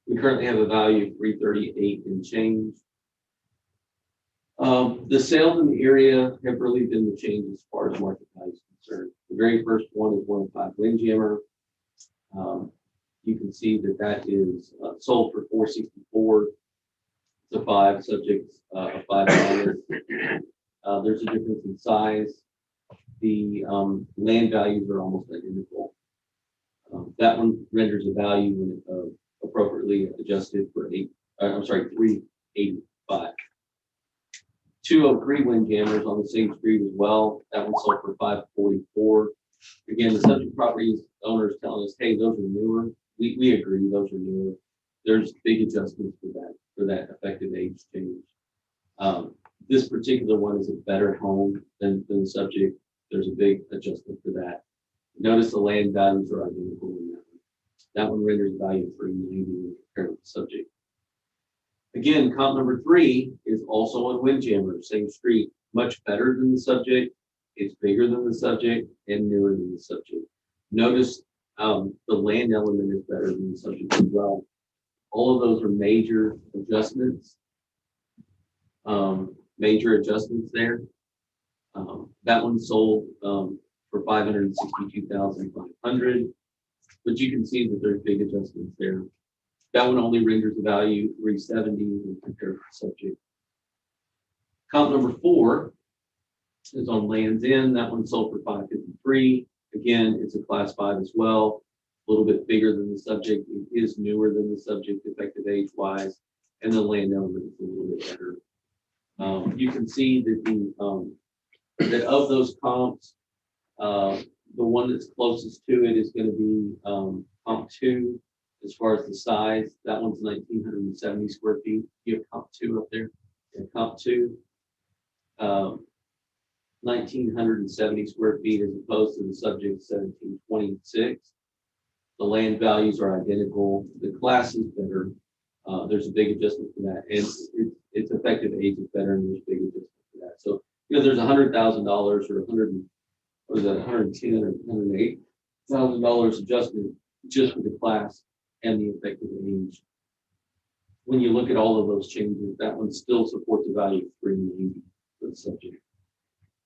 We currently have a value of 338 and change. The sales in the area have really been the change as far as market value is concerned. The very first one is 105 Windjammer. You can see that is sold for $464. It's a 5 subjects, a $5. There's a difference in size. The land values are almost identical. That one renders a value when appropriately adjusted for 385. 203 Windjammers on the same street as well. That one sold for $544. Again, the subject properties owners telling us, hey, those are newer. We agree, those are newer. There's big adjustments for that effective age change. This particular one is a better home than the subject. There's a big adjustment for that. Notice the land values are identical in that one. That one renders a value of $390 compared with the subject. Again, comp number 3 is also on Windjammer, same street, much better than the subject. It's bigger than the subject and newer than the subject. Notice the land element is better than the subject as well. All of those are major adjustments. There. That one sold for $562,500, but you can see that there's big adjustments there. That one only renders the value $370 when compared to the subject. Comp number 4 is on Land's End. That one sold for $553. Again, it's a class 5 as well. A little bit bigger than the subject. It is newer than the subject, effective age wise, and the land element is a little bit better. You can see that that of those comps, the one that's closest to it is going to be comp 2. As far as the size, that one's 1,970 square feet. You have comp 2 up there. And comp 2, 1,970 square feet as opposed to the subject 1,726. The land values are identical. The class is better. There's a big adjustment for that, and its effective age is better, and there's a big adjustment for that. So there's $100,000 or $110,000 or $108,000 adjustment just for the class and the effective age. When you look at all of those changes, that one still supports a value of $390 for the subject.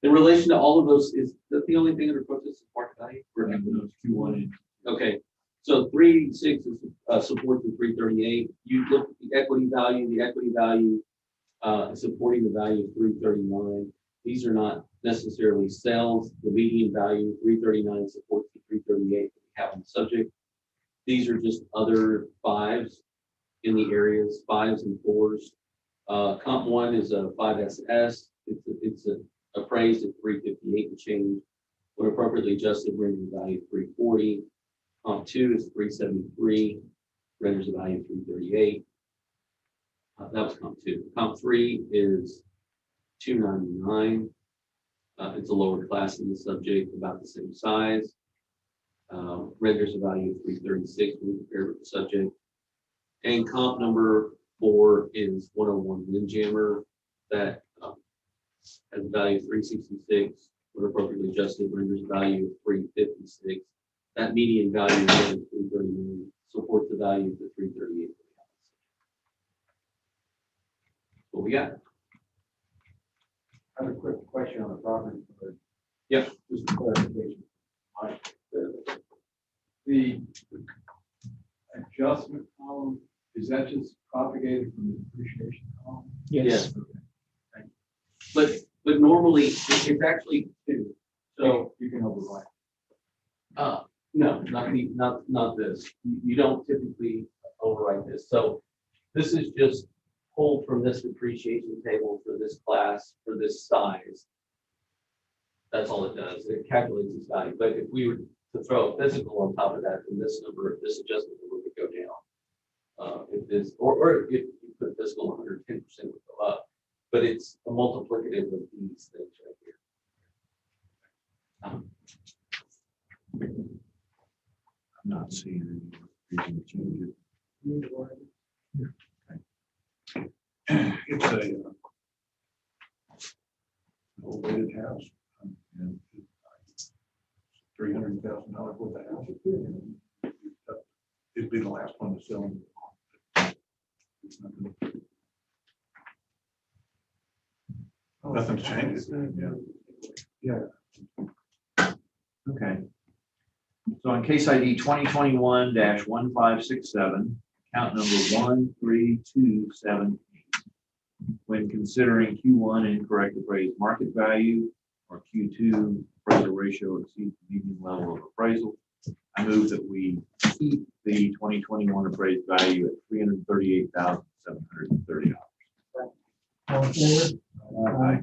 In relation to all of those, is that the only thing under protest is market value? We're having those Q1. Okay, so 386 is supports the 338. You look at the equity value. The equity value is supporting the value of 339. These are not necessarily sales. The median value 339 supports the 338 that we have on the subject. These are just other 5s in the areas, 5s and 4s. Comp 1 is a 5SS. It's appraised at 358 and change. When appropriately adjusted, renders a value of 340. Comp 2 is 373, renders a value of 338. That was comp 2. Comp 3 is 299. It's a lower class than the subject, about the same size. Renders a value of 336 when compared with the subject. And comp number 4 is 101 Windjammer. That has a value of 366. When appropriately adjusted, renders a value of 356. That median value of 339 supports the value of the 338. What we got? I have a quick question on the property. Yep. Just a clarification. adjustment column, is that just propagated from the depreciation column? Yes. But normally, it's actually two. So, You can override. no, not this. You don't typically overwrite this. So this is just pulled from this depreciation table for this class, for this size. That's all it does. It calculates its value. But if we were to throw a physical on top of that, then this number, this adjustment number would go down. If this, or if you put physical 110% would go up. But it's a multiplicative of these things right here. I'm not seeing any reason to change it. It's a old house. $300,000 worth of house. It'd be the last one to sell. Nothing's changed. Yeah. Okay. So on case ID 2021-1567, account number 13278, when considering Q1 incorrect appraised market value or Q2 appraisal ratio exceeds the median level of appraisal, I move that we keep the 2021 appraised value at $338,730. All in favor? Aye.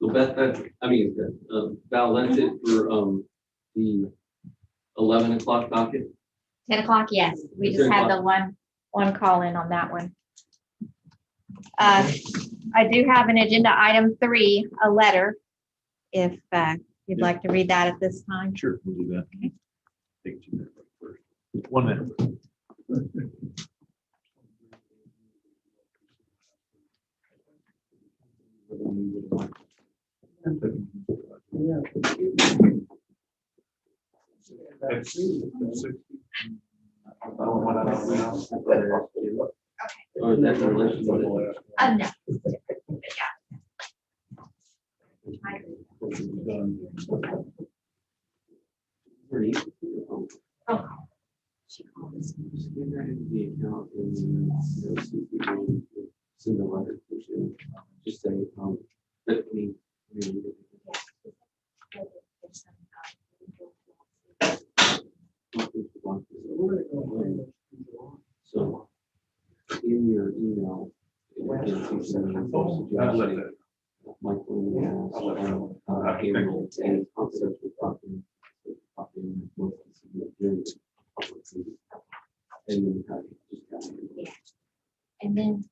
So Val, that's it for the 11 o'clock docket. 10 o'clock, yes. We just 10 had the o'clock. one call in on that one. I do have an agenda item 3, a letter, if you'd like to read that at this time. Sure, we'll do that. Take 2 minutes first. 1 minute. Or is that in relation to the No. Send a letter. Just say, let me. So in your email, Michael, and concepts we're talking. And then.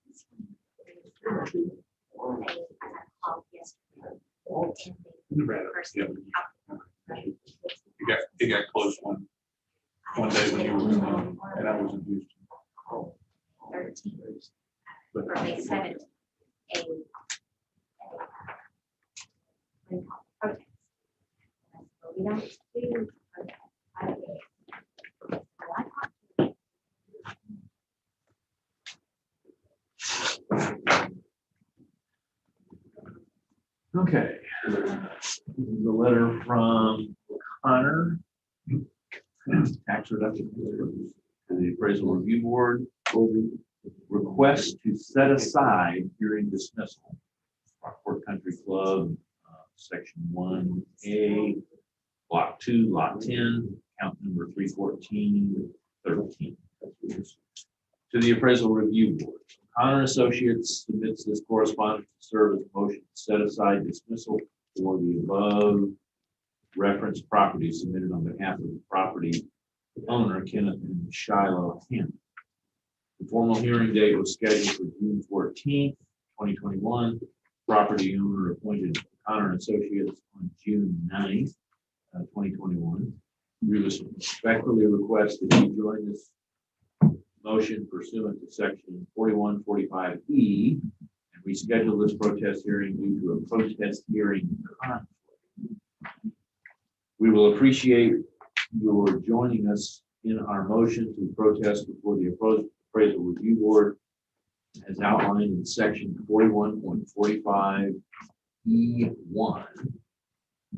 It got close one day when you were gone, and I was in Houston. 13, or May 7th, Okay. This is a letter from Connor, tax reduction to the appraisal review board. Request to set aside hearing dismissal. Rockport Country Club, section 1A, block 2, lot 10, count number 31413. To the appraisal review board. Connor Associates submits this correspondence to serve as a motion to set aside dismissal for the above referenced property submitted on behalf of the property owner, Kenneth and Shiloh Hinn. The formal hearing date was scheduled for June 14th, 2021. Property owner appointed Connor Associates on June 9th, 2021. We respectfully request that you join this motion pursuant to section 4145E and reschedule this protest hearing due to a protest hearing conflict. We will appreciate your joining us in our motion to protest before the appraisal review board as outlined in section 41.45E1.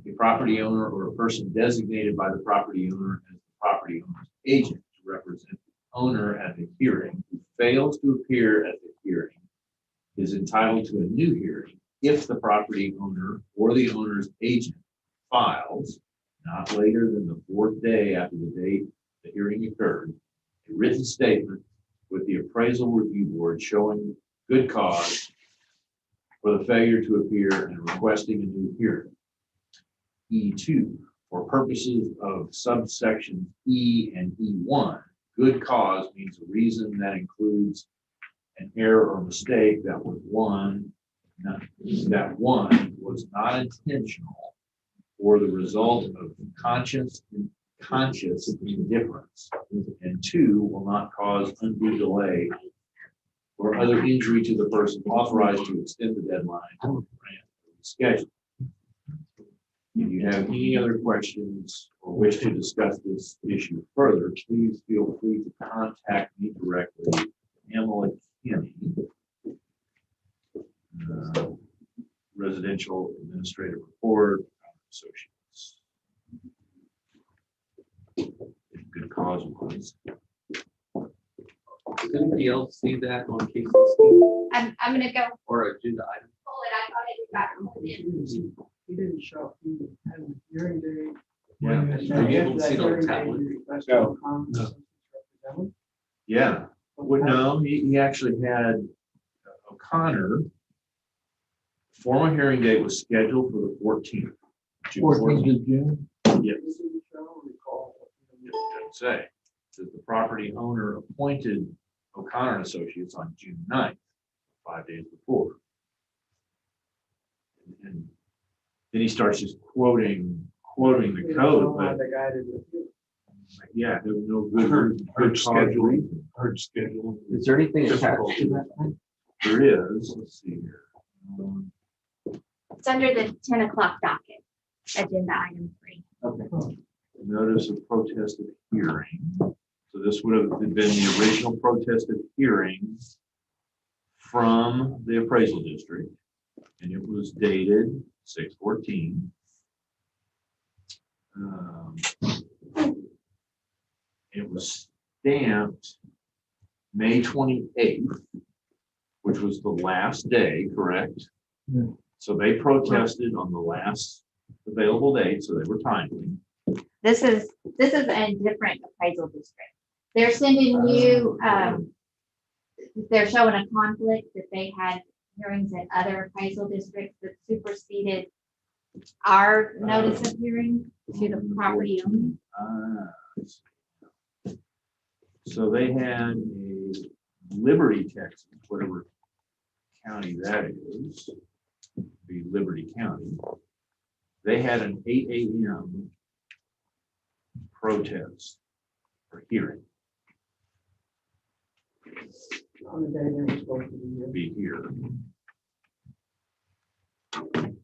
A property owner or a person designated by the property owner as the property owner's agent to represent the owner at the hearing who fails to appear at the hearing is entitled to a new hearing if the property owner or the owner's agent files, not later than the 4th day after the date the hearing occurred, a written statement with the appraisal review board showing good cause for the failure to appear and requesting a new hearing. E2, for purposes of subsections E and E1, good cause means a reason that includes an error or mistake that was one was not intentional or the result of conscious indifference, and 2 will not cause undue delay or other injury to the person authorized to extend the deadline to grant the schedule. If you have any other questions or wish to discuss this issue further, please feel free to contact me directly, Emily Kinney, Residential Administrative Report, Associates. Good cause was. Does anybody else see that on case 16 I'm gonna go or agenda item? pull it. I thought it got pulled in. He didn't show up, he had a hearing date. Yeah. Are you able to see it on the tablet? Yeah. Well, no, he actually had O'Connor. Formal hearing date was scheduled for the 14th. June 14th of June? Yes. It doesn't say. It says the property owner appointed O'Connor and Associates on June 9th, 5 days before. And then he starts just quoting the code, but The guy didn't appear. yeah, there was no good schedule. Hard schedule. Is there anything attached to that? There is, let's see here. It's under the 10 o'clock docket, agenda item 3. Okay. Notice of protested hearing. So this would have been the original protested hearing from the appraisal district, and it was dated 6/14. It was stamped May 28th, which was the last day, correct? Yeah. So they protested on the last available date, so they were timely. This is a different appraisal district. They're sending you, they're showing a conflict that they had hearings in other appraisal districts that superseded our notice of hearing to the property owner. So they had a Liberty, Texas, whatever county that is, be Liberty County. They had an 8 a.m. protest for hearing. On the day they were supposed to Be here. And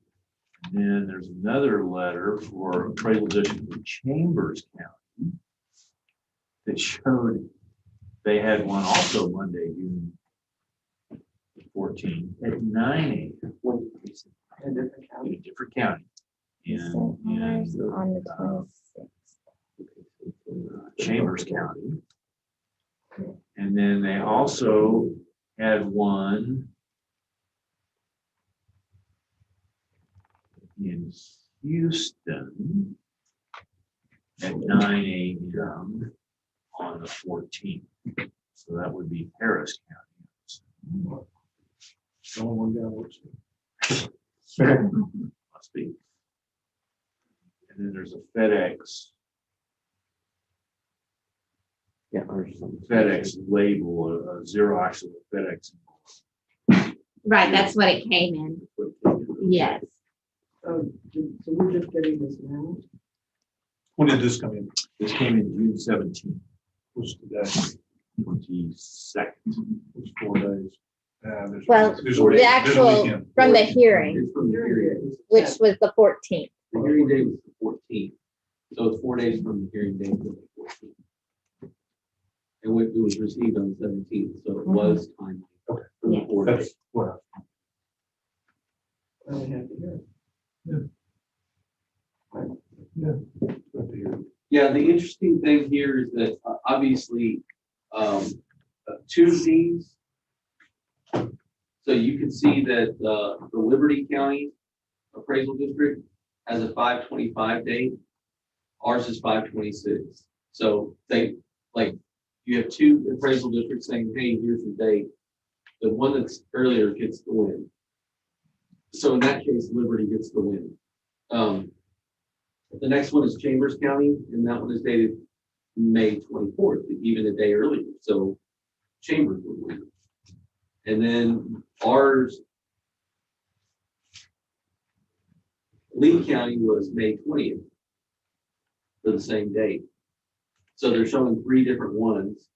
then there's another letter for appraisal district in Chambers County that showed they had one also Monday, June 14th at 9 a.m. in a different in county. a different county. So ours on the 26th. Chambers County. And then they also had one in Houston at 9 a.m. on the 14th. So that would be Harris County. Someone got what's Must be. And then there's a FedEx. Yeah, ours is on the FedEx label, a Xerox of a FedEx. Right, that's what it came in. Yes. So we're just getting this now? When did this come in? This came in June 17th, Was today? 22nd. Was 4 days. Well, the actual, from the hearing, It's from the hearing. which was the 14th. The hearing date was the 14th. So it's 4 days from the hearing date to the 14th. And it was received on the 17th, so it was timely. Okay. For the Yes. 4 That's days. what I only have to hear it. I hear. Yeah, the interesting thing here is that obviously Tuesdays. So you can see that the Liberty County appraisal district has a 5/25 date. Ours is 5/26. So they, like, you have two appraisal districts saying, hey, here's the date. The one that's earlier gets the win. So in that case, Liberty gets the win. The next one is Chambers County, and that one is dated May 24th, even a day earlier. So Chambers would win. And then ours, Lee County was May 20th for the same date. So they're showing three different ones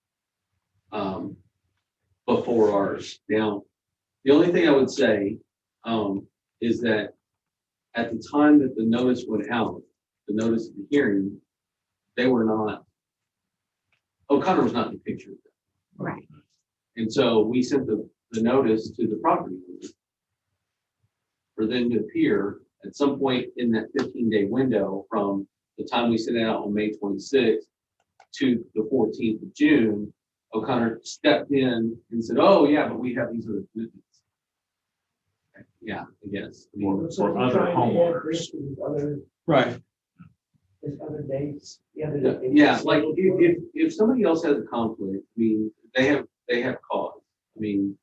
before ours. Now, the only thing I would say is that at the time that the notice went out, the notice of the hearing, they were not, O'Connor was not in the picture. Right. And so we sent the notice to the property owner for them to appear at some point in that 15-day window from the time we sent it out on May 26th to the 14th of June. O'Connor stepped in and said, oh yeah, but we have these other commitments. Yeah, I guess. I mean, For other homeowners. Right. There's other dates, the other Yeah, dates. yeah, like if somebody else has a conflict, I mean, they have cause. I mean,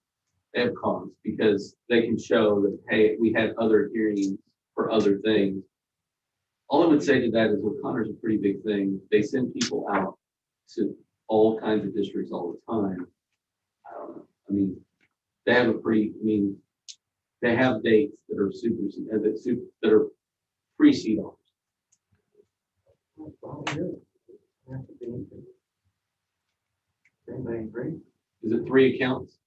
they have cause because they can show that, hey, we had other hearings for other things. All I would say to that is O'Connor's a pretty big thing. They send people out to all kinds of districts all the time. I don't know. I mean, they have they have dates that are that are precede ours. Anybody agree? Is it 3 accounts?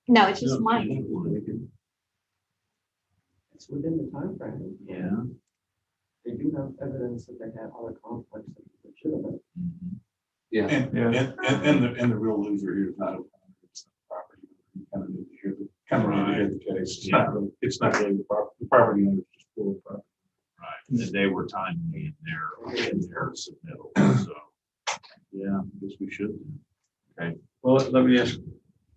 No, it's just No, one. It's within the time frame. Yeah. They do have evidence that they had other conflicts that they should have been. Yeah. And the real loser here is not O'Connor, it's the property. You kind of need to hear the case. It's not really the property. The property owner is just full of property. Right, and they were timely in their submittal, so, yeah, I guess we should. Okay, Well, let me ask a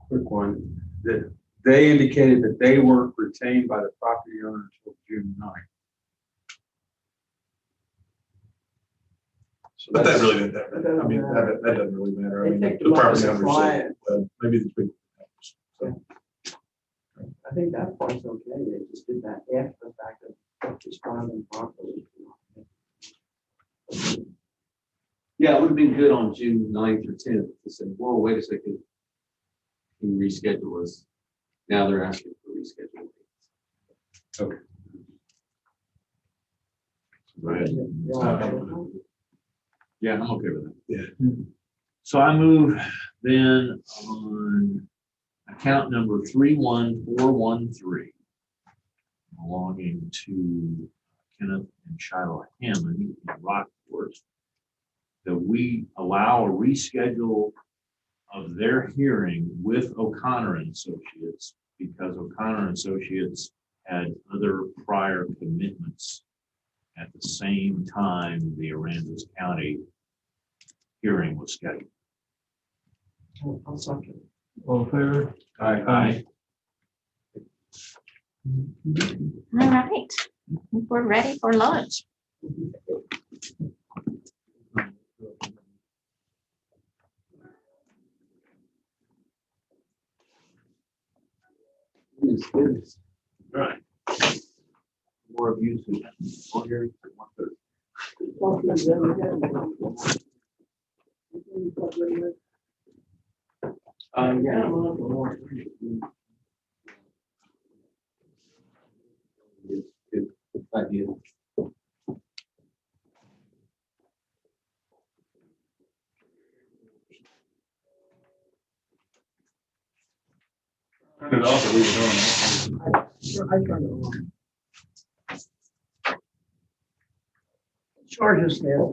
quick one. That they indicated that they weren't retained by the property owner until June 9th. So But that that's- really, I mean, that doesn't really matter. I mean, They picked the them up property as a owner said, client. well, maybe these people. So, I think that part's okay, they just did that after the fact of responding properly. Yeah, it would have been good on June 9th or 10th to say, whoa, wait a second. Can you reschedule us? Now they're asking for reschedule. Okay. right. Yeah, I'm okay with that. Yeah. So I move then on account number 31413 belonging to Kenneth and Shiloh Hammond in Rockport, that we allow a reschedule of their hearing with O'Connor and Associates because O'Connor and Associates had other prior commitments at the same time the Aransas County hearing was scheduled. I'll second. All in favor? Aye. All right, we're ready for lunch. Goodness. Right. More of you to all hearing for 1:30. Yeah. Good idea. Turn it off or leave it on. I turned it on. Charges there.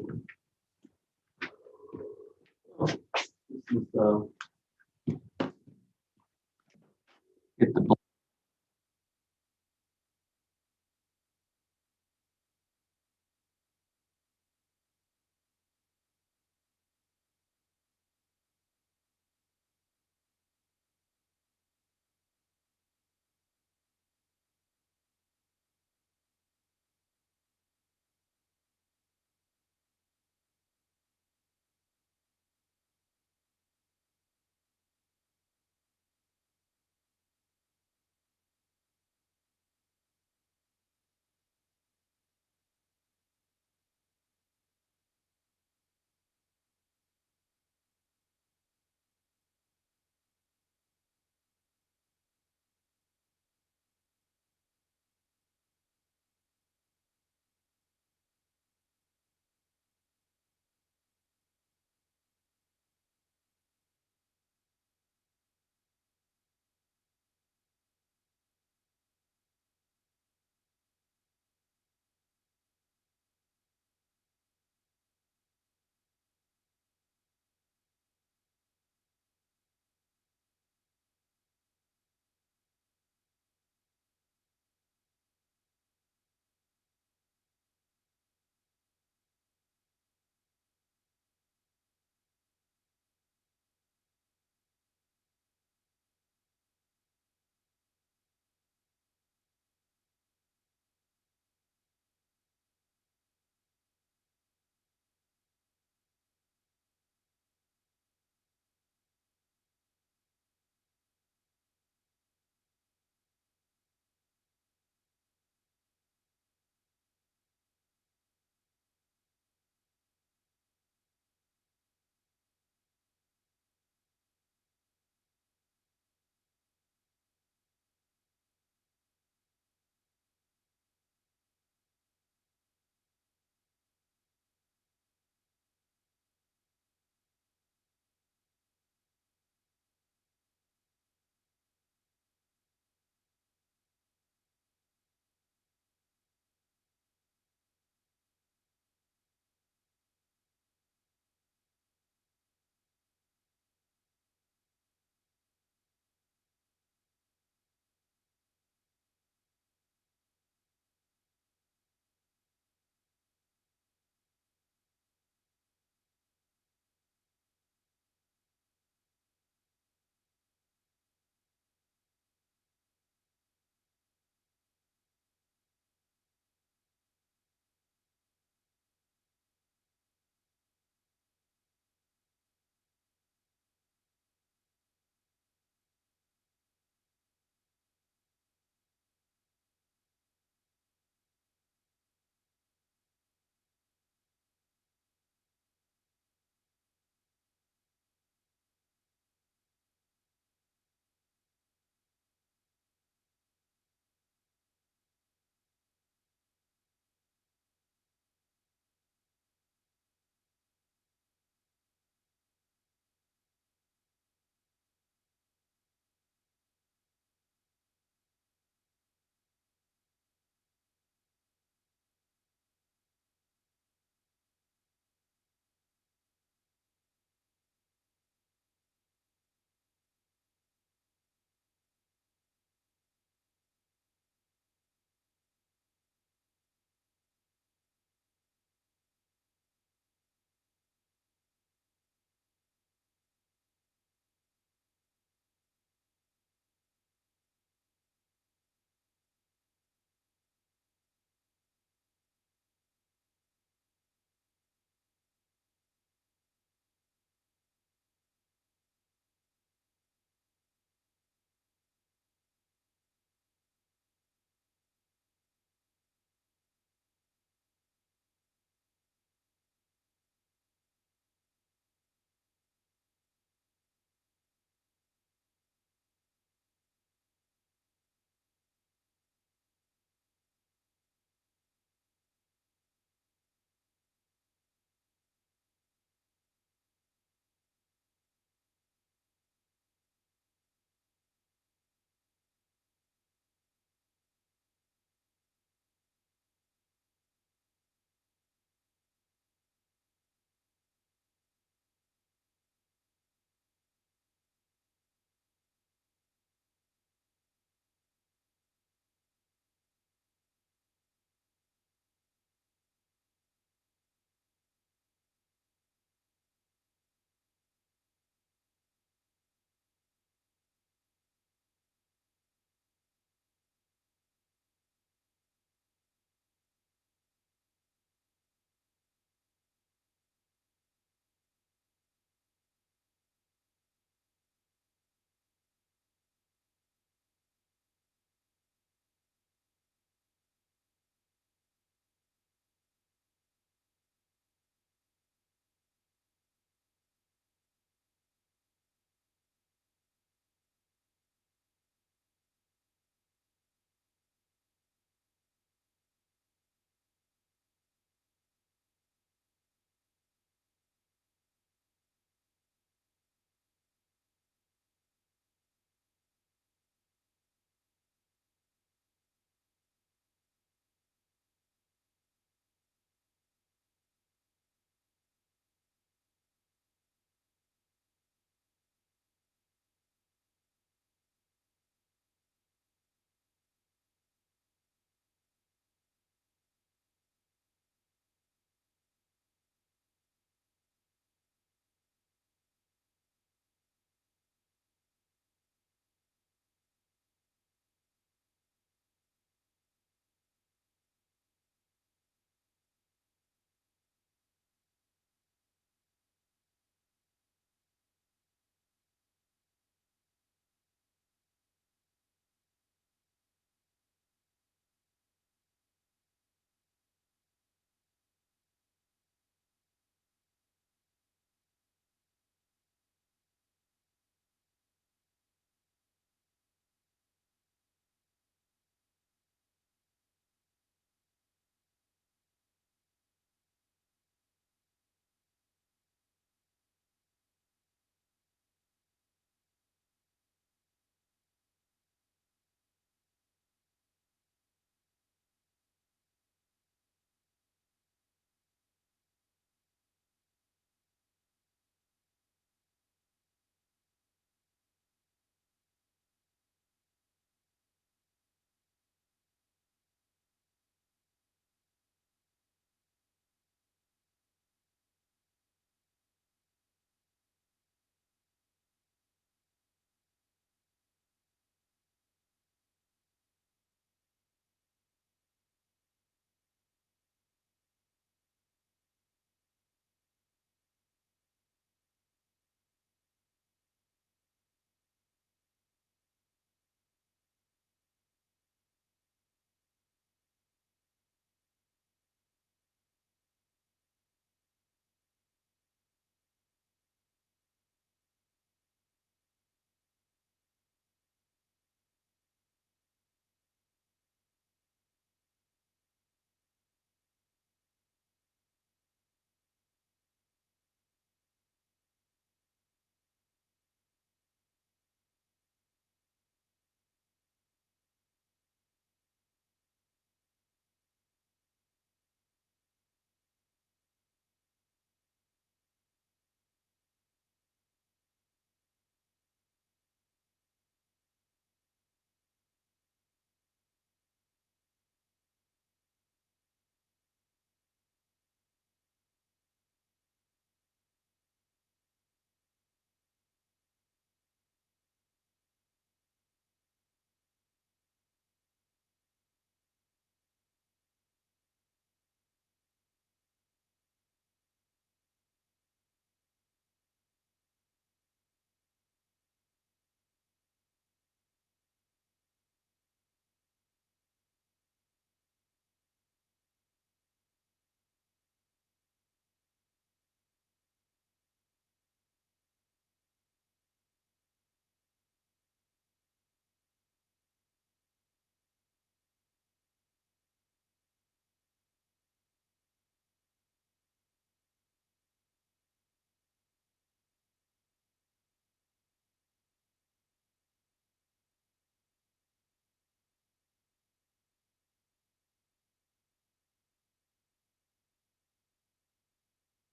This is, hit the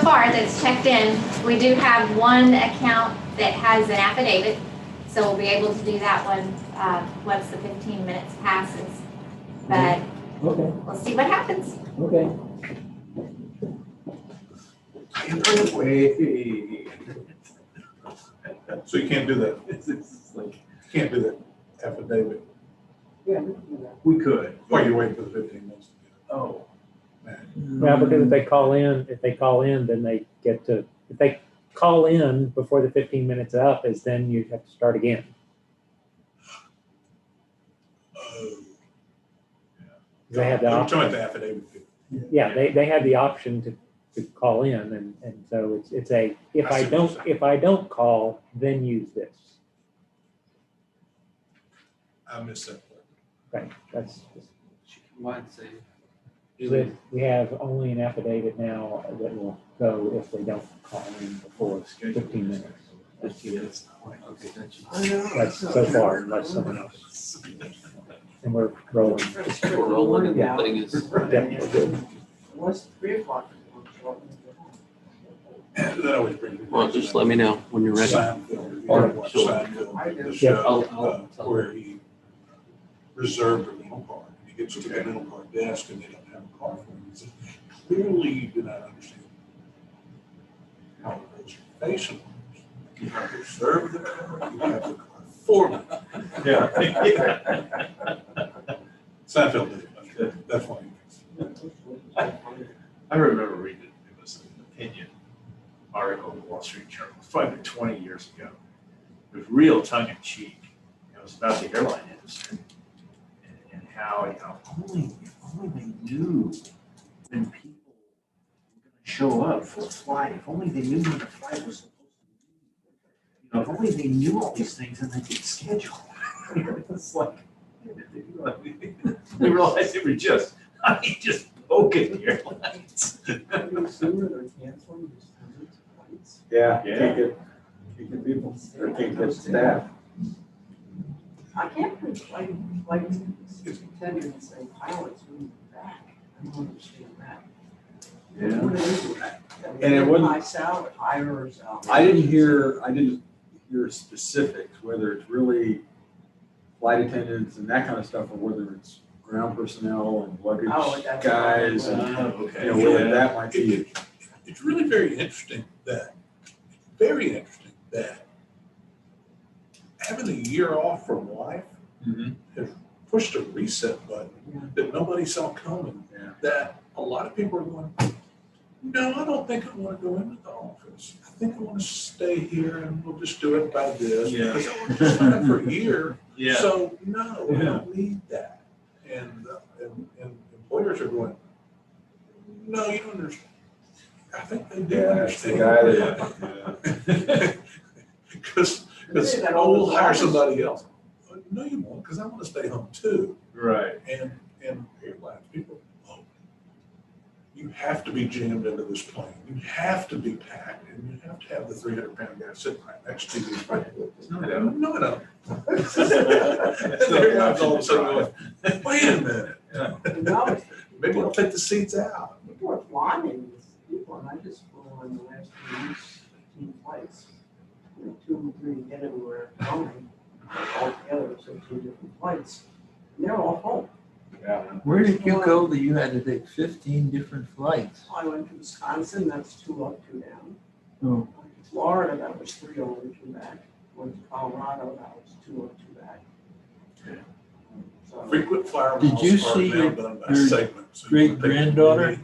far that's checked in, we do have one account that has an affidavit. So we'll be able to do that one, once the 15 minutes passes. But Okay, we'll see what happens. okay. So you can't do that, It's like, you can't do that affidavit Yeah, we can do that. we could. while you're waiting for the 15 minutes. Oh, Well, because if they call in, then they get to, if they call in before the 15 minutes up, is then you have to start again. Oh. They have the I'm talking about option. the affidavit. Yeah, they have the option to call in, and so it's a, if I I see what you're don't, if I don't call, then use this. I missed that part. Right, that's, Might say. we have only an affidavit now that will go if they don't call in before 15 minutes. 15 minutes. Okay, I know. That's so far, unless someone else. And we're rolling. We're rolling and Yeah. putting his. Unless 3 o'clock. That always brings me back Well, to just that let me know when you're ready. Seinfeld, Or- the Seinfeld, the Yeah. show, where he reserved a rental car. He gets to the rental car desk and they don't have a car for him. He says, clearly you do not understand how reservation works. You have reserved the car, you have the car for me. yeah. Seinfeld did it. That's why. I remember reading it. It was an opinion article in the Wall Street Journal. It's probably 20 years ago. It was real tongue in cheek. It was about the airline industry and how, if only they knew when people were going to show up for a flight, if only they knew when the flight was supposed to leave. If only they knew all these things and they could schedule. It's like, they realized they were just poking the airlines. Yeah, Yeah. can't get people, or can't get staff. I can't print like attendants and say pilots moving back. I don't understand that. Yeah. What is that? And it wouldn't- High salary, hires. I didn't hear specifics, whether it's really flight attendants and that kind of stuff, or whether it's ground personnel and luggage Oh, that's guys and, Okay. you know, whether that might be. It's really very interesting that having a year off from life Mhm. has pushed a reset button that nobody saw coming. Yeah. That a lot of people are going, no, I don't think I want to go into the office. I think I want to stay here and we'll just do it by this. Yeah. Because I want to sign up for a year. Yeah. So no, we don't need that. And employers are going, no, you don't understand. I think they do Yeah, it's the understand. guy that, Because Maybe that we'll old hire office. somebody else. No, you won't, because I want to stay home too. Right. And airlines, people, oh, you have to be jammed into this plane. You have to be packed, and you have to have the 300-pound guy sitting right next to you. No, I don't. No, I don't. And airlines all of a sudden going, wait a minute. No, Maybe we'll take the seats out. people are flying with people, and I just flew on the last 3 weeks, 15 flights. 2 or 3 to get everywhere going, all together, so 2 different flights. And they're all home. Where did you go that you had to take 15 different flights? I went to Wisconsin, that's 2 up, 2 down. Oh. Went to Florida, that was 3 over, 2 back. Went to Colorado, that was 2 up, 2 back. So, Frequent flyer Did miles you are see now done by your segment. So you great can pick as granddaughter? many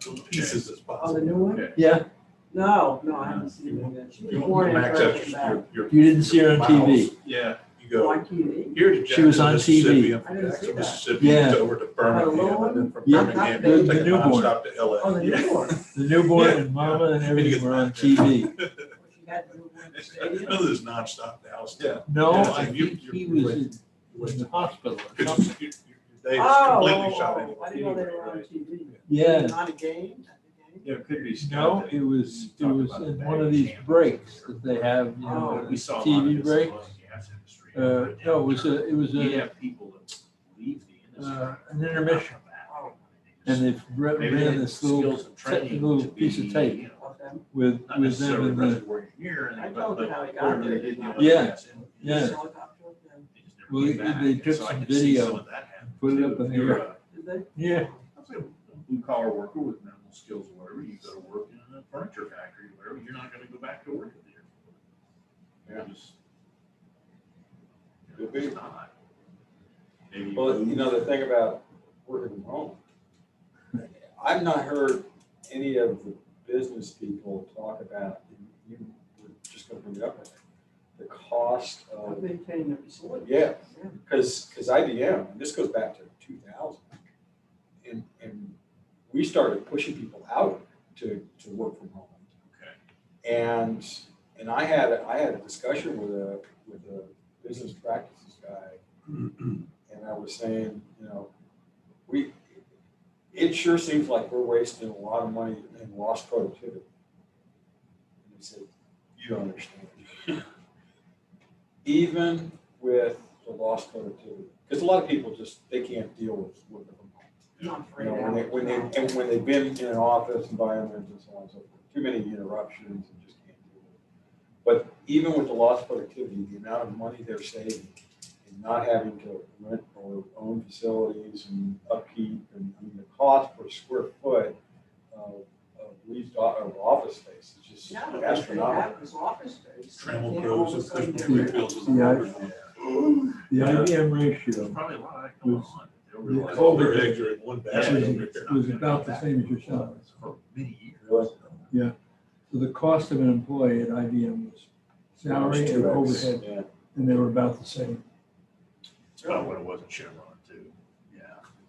little pieces as oh, the possible. new one? Yeah, No, I haven't seen it yet. She was You born want in to max out American back. your you didn't see her on TV. Yeah. You go, On TV? here to She was Jackson, on Mississippi, TV. and I from didn't see Jackson, that. Mississippi, Yeah. to over to Birmingham, and then from Yeah, Birmingham, the you take a newborn. nonstop to LA. Oh, the Yeah. newborn. The newborn Yeah. and mama and And you everything get were on that. TV. She got the newborn in the stadium? None of this nonstop Dallas. Yeah. No, Yeah, I you- think you're- he you're was waiting. in the hospital or Your something. day is Oh, completely shot anyway. I didn't know they were on TV. Yeah. Not a game? Yeah, it could be. No, it was in one of these breaks that they have, you know, Oh, We saw a lot of TV this in breaks. the oil and gas industry. No, it was We a, have people that leave the industry. an intermission. Oh. And they've Maybe ran the this little, skills and training little to piece of be, tape you know, with not them necessarily in the, reservoir engineer, and I but told you how he got whatever they there. did, you know, Yeah, yes, and yeah. they just never Well, came back. they And took so I some could see video, some of that happen, put it too. up in If the you're air. Did they? Yeah, I'd say a blue collar worker with minimal skills or whatever, you go to work in a furniture factory or whatever, you're not gonna go back to work there. Yeah. Just, Could be. it's not. Maybe you Well, move. you know, the thing about working from home, I've not heard any of the business people talk about, and you were just gonna bring it up, I think, the cost Of of, maintaining the facility. yeah, because IBM, and this goes back to 2000, and we started pushing people out to work from home. Okay. And I had a discussion with a business practices guy, and I was saying, you know, it sure seems like we're wasting a lot of money in lost productivity. And he said, you don't understand. Even with the lost productivity, because a lot of people just, they can't deal with working from home. Not You know, when they've been in an office environment and so on and so forth, too many interruptions and just can't deal with it. But even with the lost productivity, the amount of money they're saving and not having to rent or own facilities and upkeep, and I mean, the cost per square foot of leased office space is just Yeah, but astronomical. this office space. Trammel Can't all of goes a and sudden push get rid of bills it. with the the IBM ratio Probably a lot going was, on. They'll realize- All their eggs are in one That's basket. what was about the same as your salary. For many years. Really? Yeah. So the cost of an employee at IBM was salary and 2X, overhead, yeah. and they were about the same. It's about what it was in Chevron too. Yeah.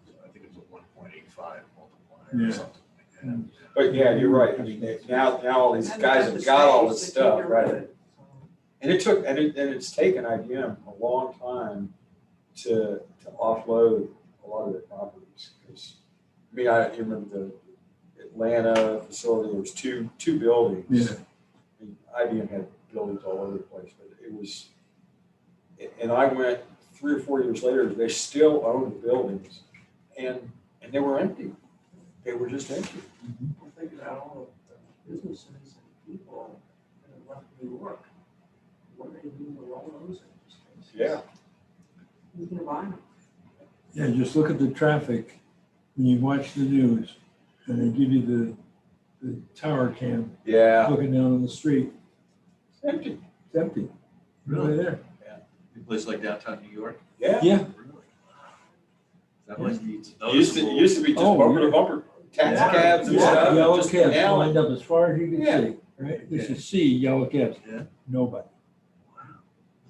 So I think it was a 1.85 multiplier Yeah. or something like that. But yeah, you're right. I mean, now all these And guys that's have the got all space, this they can't stuff, get rid of right? it. And it's taken IBM a long time to offload a lot of their properties. Because, I mean, you remember the Atlanta facility, there was two buildings. Yeah. I mean, IBM had buildings all over the place, but it was, and I went 3 or 4 years later, they still owned the buildings, and they were empty. They were just empty. Well, think about all the businesses and people that have left New York. What are they doing with all those spaces? Yeah. Who's gonna buy them? Yeah, just look at the traffic when you watch the news and they give you the tower cam Yeah. looking down on the street. It's empty. It's empty. Really? There. A place like downtown New York? Yeah. Yeah. Really? That must be It used to be just Oh, bumper to yeah. bumper, taxi Yeah. cabs and Yeah, stuff. yellow just cabs now- lined up as far as you can Yeah. see, right? You should see yellow cabs. Yeah. Nobody. Wow.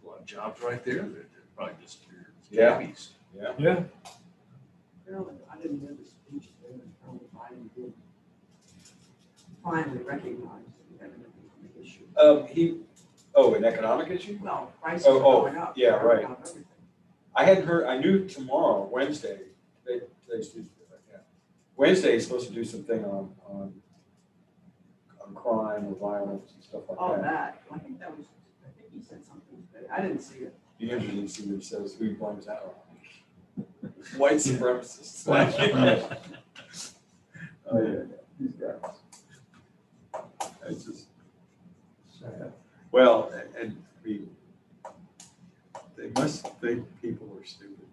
A lot of jobs right there that probably disappeared. Yeah. Cabbies. Yeah. Yeah. Apparently, I didn't hear the speech there, and apparently Biden did finally recognize that we have an economic issue. An economic issue? Well, prices are going up. Yeah, right. On everything. I hadn't heard, I knew tomorrow, Wednesday, today's Tuesday, right? Yeah. Wednesday is supposed to do something on crime or violence and stuff like Oh, that. that, I think he said something today, I didn't see it. Be interesting to see what he says, who he blames that on. White supremacists. White Oh, yeah, these guys. It's just, well, and they must think people are stupid.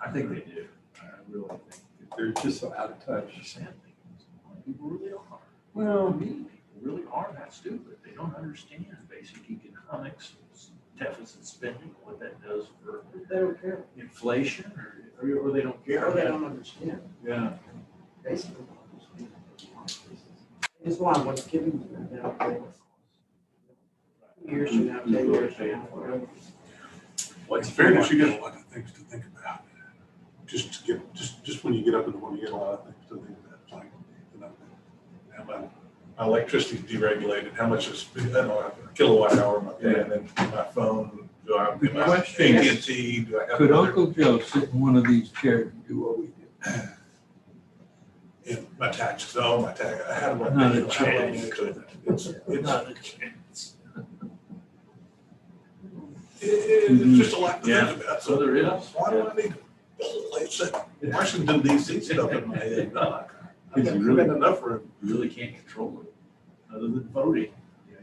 I think they do. I really think. They're just so out of touch. The sad thing is, a lot of people really are. Well, Many people really are that stupid. They don't understand basic economics, deficit spending, what that does for They don't care. inflation, or they don't care. Or they don't understand. Yeah. Basically, don't understand. They just want what's given to them, they don't care. Years from now, 10 years from now, whatever. What's In fairness, you got a lot of things to think about. Just when you get up in the morning, you get a lot of things to think about. It's like, you know, how my electricity's deregulated, how much is, I don't know, a kilowatt hour, my paying, and my phone, do I have The my question is, AT&T, do I have? Could another- Uncle Joe sit in one of these chairs and do what we do? Yeah, my taxes, my tax, how do I? Not a how do I chance. could? It's Not a chance. It's just a lot to Yeah. think about. So there is. Why do I need to? Washington DC stuff in my head. Not. I've got enough room. You really can't control it, other than voting.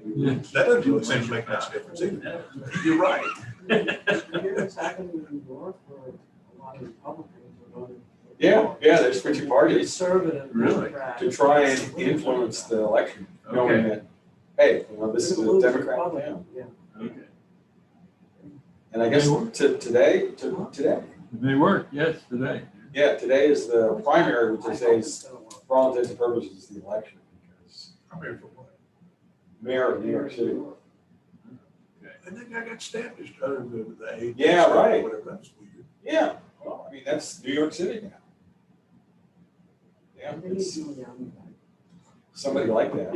That doesn't really seem to make much difference either. You're right. Here it's happened in New York where a lot of Republicans are voting. Yeah, they're switching parties Conservative. Really? Democrat. to try and influence the election, knowing Okay. that, hey, this is a Democrat town. Yeah. Okay. And I guess today, It may work, yes, today. yeah, today is the primary, which they say is, for all intents and purposes, is the election. Because Primary for what? mayor of New York City. And that guy got stabbed just other than the age. Yeah, right. Whatever, that's weird. Yeah, well, I mean, that's New York City now. Yeah, it's somebody like that.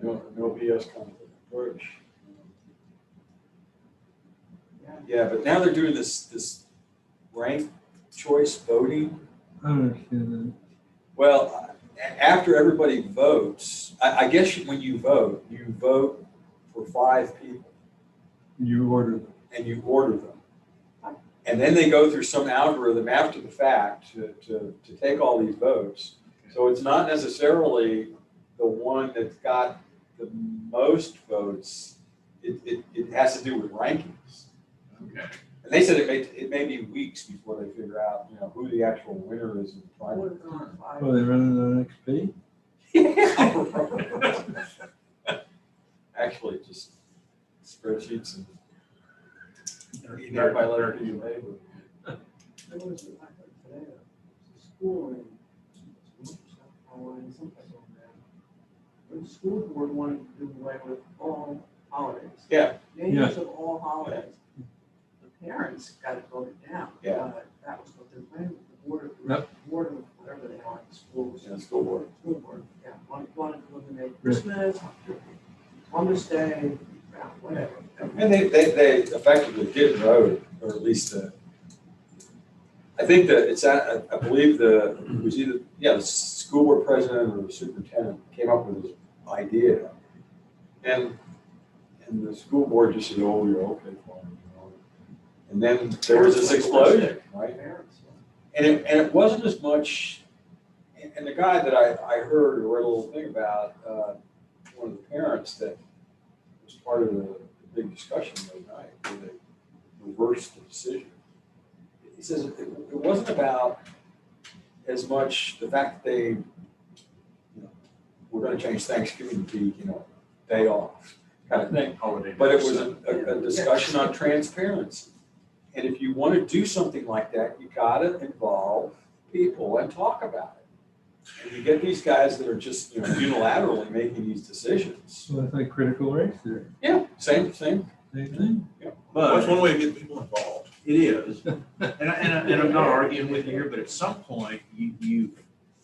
No BS kind of approach. Yeah, but now they're doing this ranked choice voting. I don't understand Well, after everybody votes, I guess when you vote for 5 people that. You order them. and you order them. And then they go through some algorithm after the fact to take all these votes. So it's not necessarily the one that's got the most votes. It has to do with rankings. Okay. And they said it may be weeks before they figure out, who the actual winner is in the primary. Oh, they run it on XP? Actually, just spreadsheets and email by letter to your neighbor. There was, I heard today, a school in South Carolina, someplace over there, where the school board wanted to do away with all holidays. Yeah. Names of all holidays. The parents got it voted down. Yeah. But that was what they're planning, the board, Yep. board of whatever they are, the schools. Yeah, school board. School board, yeah, wanted to eliminate Right. Christmas, Columbus Day, whatever. And they effectively did vote, or at least I think that I believe it was either, the school board president or the superintendent came up with this idea. And the school board just said, oh, you're okay, fine. And then there was this explosion, right? And it wasn't as much, and the guy that I heard or read a little thing about, one of the parents that was part of the big discussion the other night, where they reversed the decision. He says it wasn't about as much the fact that they, we're going to change Thanksgiving to be, day off kind of thing. Holiday. But it was a discussion on transparency. And if you want to do something like that, you got to involve people and talk about it. And you get these guys that are just, unilaterally making these decisions. So it's like critical race there. Yeah, same thing. Same thing. But That's one way to get people involved. it is, and I'm not arguing with you here, but at some point, you,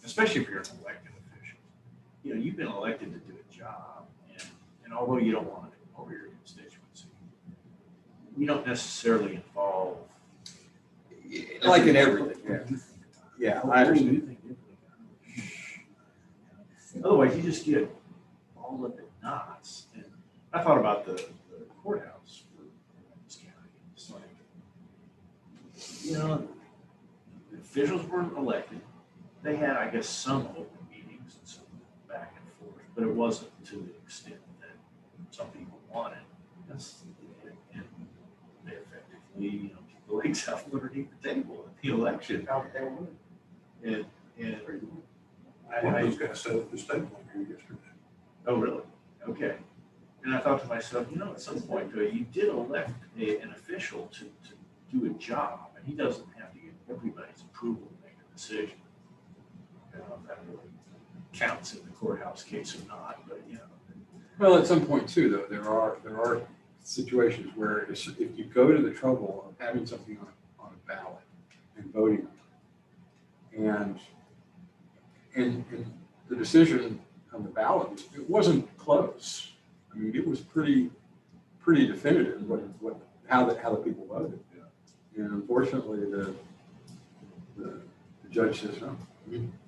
especially if you're an elected official, you've been elected to do a job, and although you don't want to over your constituency, you don't necessarily involve. Like in everything, yeah, I understand. Otherwise, you just get all up in knots. And I thought about the courthouse for this county. It's like, the officials were elected. They had, I guess, some open meetings and some back and forth, but it wasn't to the extent that some people wanted. And they effectively, took the legs out from underneath the table at the election. And One of those guys set up this table here yesterday. oh, really? Okay. And I thought to myself, at some point, you did elect an official to do a job, and he doesn't have to get everybody's approval to make a decision. I don't know if that really counts in the courthouse case or not, but Well, at some point too, though, there are situations where if you go to the trouble of having something on a ballot and voting on it, and the decision on the ballot, it wasn't close. I mean, it was pretty definitive how the people voted. And unfortunately, the judge says, no,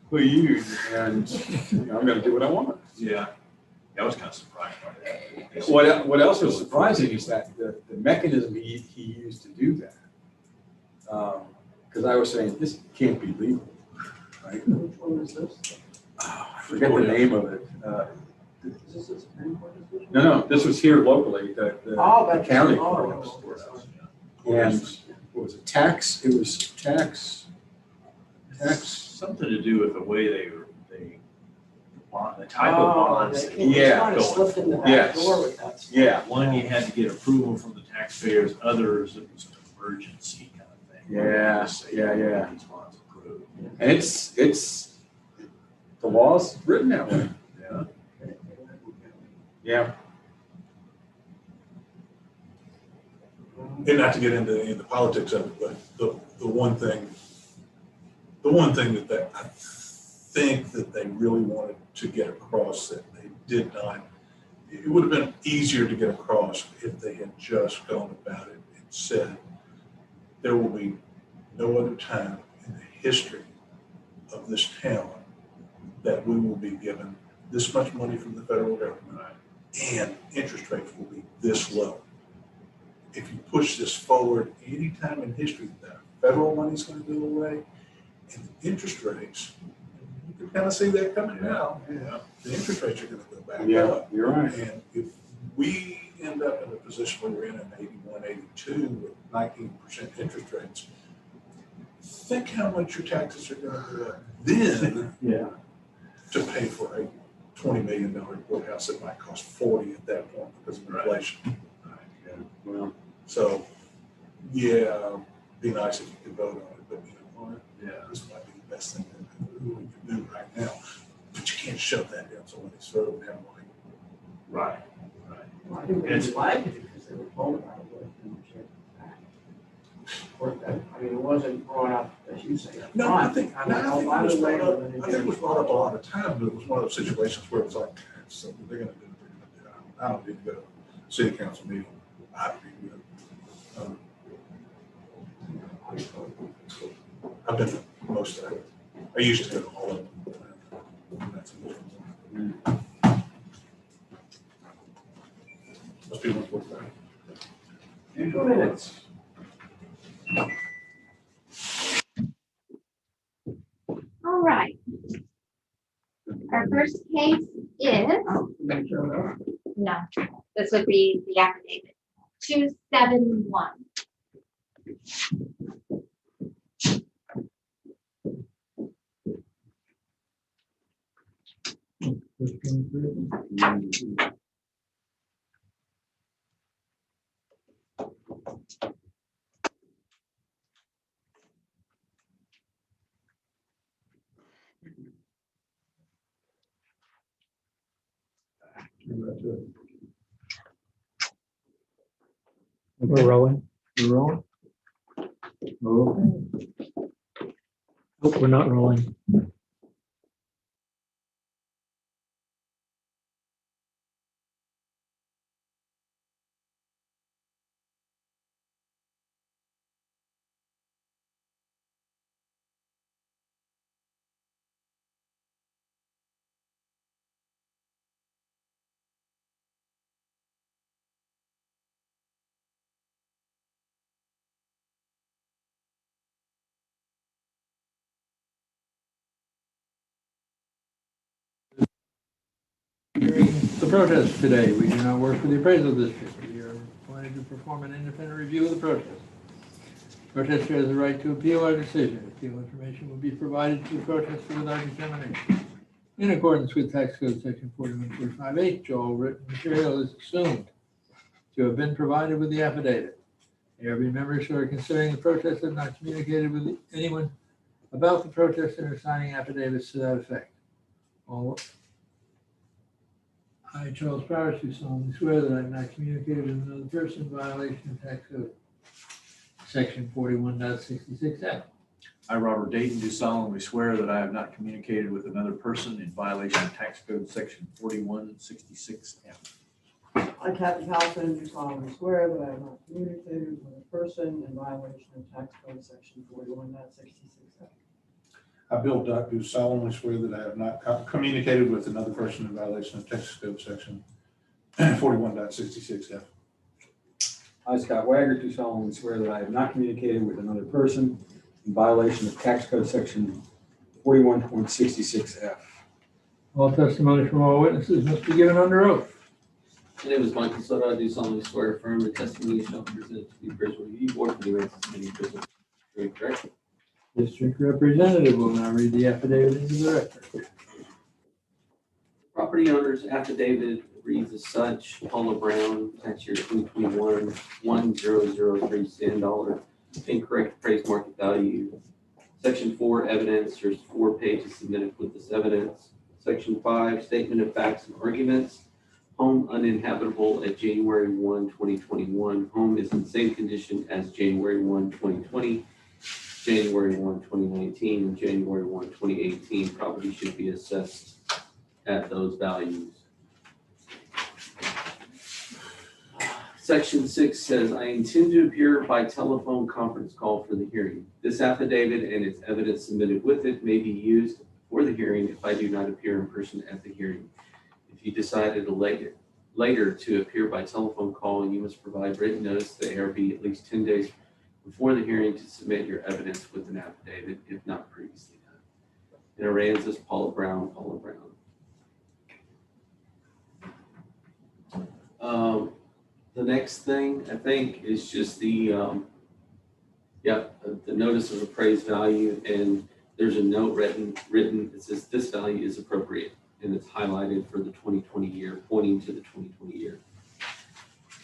who are you? And I'm going to do what I want. yeah, I was kind of surprised by that. What else was surprising is that the mechanism he used to do that, Because I was saying, this can't be legal, right? Which one is this? I forget the name of it. Is this a Supreme Court decision? No, this was here locally, the Oh, the that's. county oh, courthouse. oh, And what was it, tax, it was tax. Something to do with the way they the type of Oh, bonds. they Yeah. kind of slipped in the back Yes. door with that stuff. Yeah, One, you had to get approval from the taxpayers, others, it was an emergency kind of thing. Yeah, yeah. These bonds approved. and it's, the law's written that way. Yeah. Yeah. And not to get into any of the politics of it, but the one thing that I think that they really wanted to get across that they did not, it would have been easier to get across if they had just gone about it and said, there will be no other time in the history of this town that we will be given this much money from the federal government and interest rates will be this low. If you push this forward any time in history, the federal money's going to go away and the interest rates, you can kind of see that coming now. Yeah. The interest rates are going to go back Yeah, up. you're right. And if we end up in a position where we're in an 81, 82 with 19% interest rates, think how much your taxes are going to go up then Yeah. to pay for a $20 million courthouse that might cost 40 at that point because of inflation. Well, So, yeah, be nice if you could vote on it, but you know what? Yeah. This might be the best thing that we can do right now. But you can't shove that down somebody's throat and have them like, Right. Well, I think they flagged it because they were told about it. I mean, it wasn't brought up, as you say. up no, front. I think I it mean, oh, by was the way, brought up, we're gonna I think it do was brought up a lot of times, but it was one of those situations where it was like, so they're gonna do it. I don't need to go to a city council meeting. I don't need to go. I've been to most of it. I used to go to all of them. That's a different one. Most people look back. 2 minutes. All right. Our first case is, no, this would be the affidavit, 271. We're rolling. We're rolling? Okay. Nope, we're not rolling. Hearing the protest today, we do not work for the appraisal district. We are appointed to perform an independent review of the protest. Protester has the right to appeal our decision. Appeal information will be provided to the protester with our determination. In accordance with Tax Code Section 41458, all written material is assumed to have been provided with the affidavit. ARB members who are considering the protest have not communicated with anyone about the protest and are signing affidavits to that effect. All I, Charles Powers, do solemnly swear that I have not communicated with another person in violation of tax code section 41.66F. I, Robert Dayton, do solemnly swear that I have not communicated with another person in violation of tax code section 4166F. I, Kathy Halpin, do solemnly swear that I have not communicated with a person in violation of tax code section 41.66F. I, Bill Duck, do solemnly swear that I have not communicated with another person in violation of Texas Code Section 41.66F. I, Scott Wagner, do solemnly swear that I have not communicated with another person in violation of tax code section 41.66F. All testimony from all witnesses must be given under oath. My name is Michael Soto. I do solemnly swear affirm the testimony you shall present to the Appraisal Review Board for the Aransas County Prison. Correct? District Representative will now read the affidavit into the record. Property owner's affidavit reads as such: Paula Brown, tax year 2021, 1003 sand dollar, incorrect appraised market value. Section 4, evidence, there's 4 pages submitted with this evidence. Section 5, statement of facts and arguments. Home uninhabitable at January 1, 2021. Home is in the same condition as January 1, 2020, January 1, 2019, and January 1, 2018. Property should be assessed at those values. Section 6 says, I intend to appear by telephone conference call for the hearing. This affidavit and its evidence submitted with it may be used for the hearing if I do not appear in person at the hearing. If you decided later to appear by telephone call, you must provide written notice to the ARB at least 10 days before the hearing to submit your evidence with an affidavit, if not previously done. In Aransas, Paula Brown, Paula Brown. The next thing I think is just the notice of appraised value, and there's a note written that says this value is appropriate, and it's highlighted for the 2020 year, pointing to the 2020 year.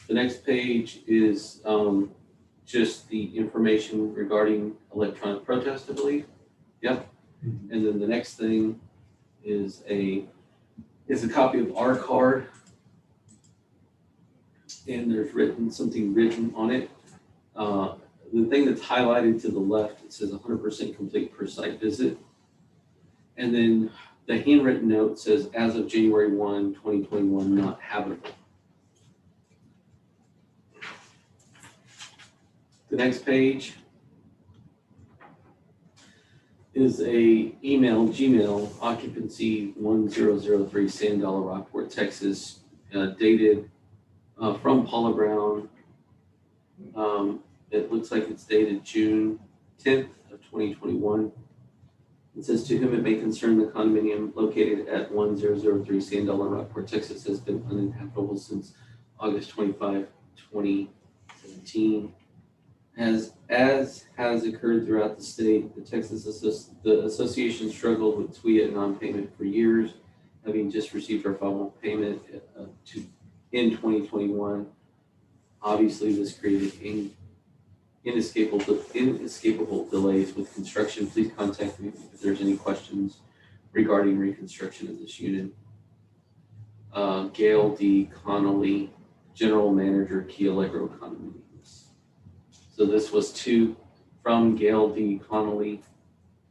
The next page is just the information regarding electronic protest, I believe. Yep. And then the next thing is a copy of our card. And there's something written on it. The thing that's highlighted to the left, it says 100% complete per site visit. And then the handwritten note says, as of January 1, 2021, not habitable. The next page is a Gmail, occupancy 1003 Sand Dollar, Rockport, Texas, dated from Paula Brown. It looks like it's dated June 10th of 2021. It says, to whom it may concern, the condominium located at 1003 Sand Dollar, Rockport, Texas has been uninhabitable since August 25, 2017. As has occurred throughout the state, the association struggled with TWIA non-payment for years, having just received our final payment in 2021. Obviously, this created inescapable delays with construction. Please contact me if there's any questions regarding reconstruction of this unit. Gail D. Connolly, General Manager, Key Allegro Condominiums. So this was from Gail D. Connolly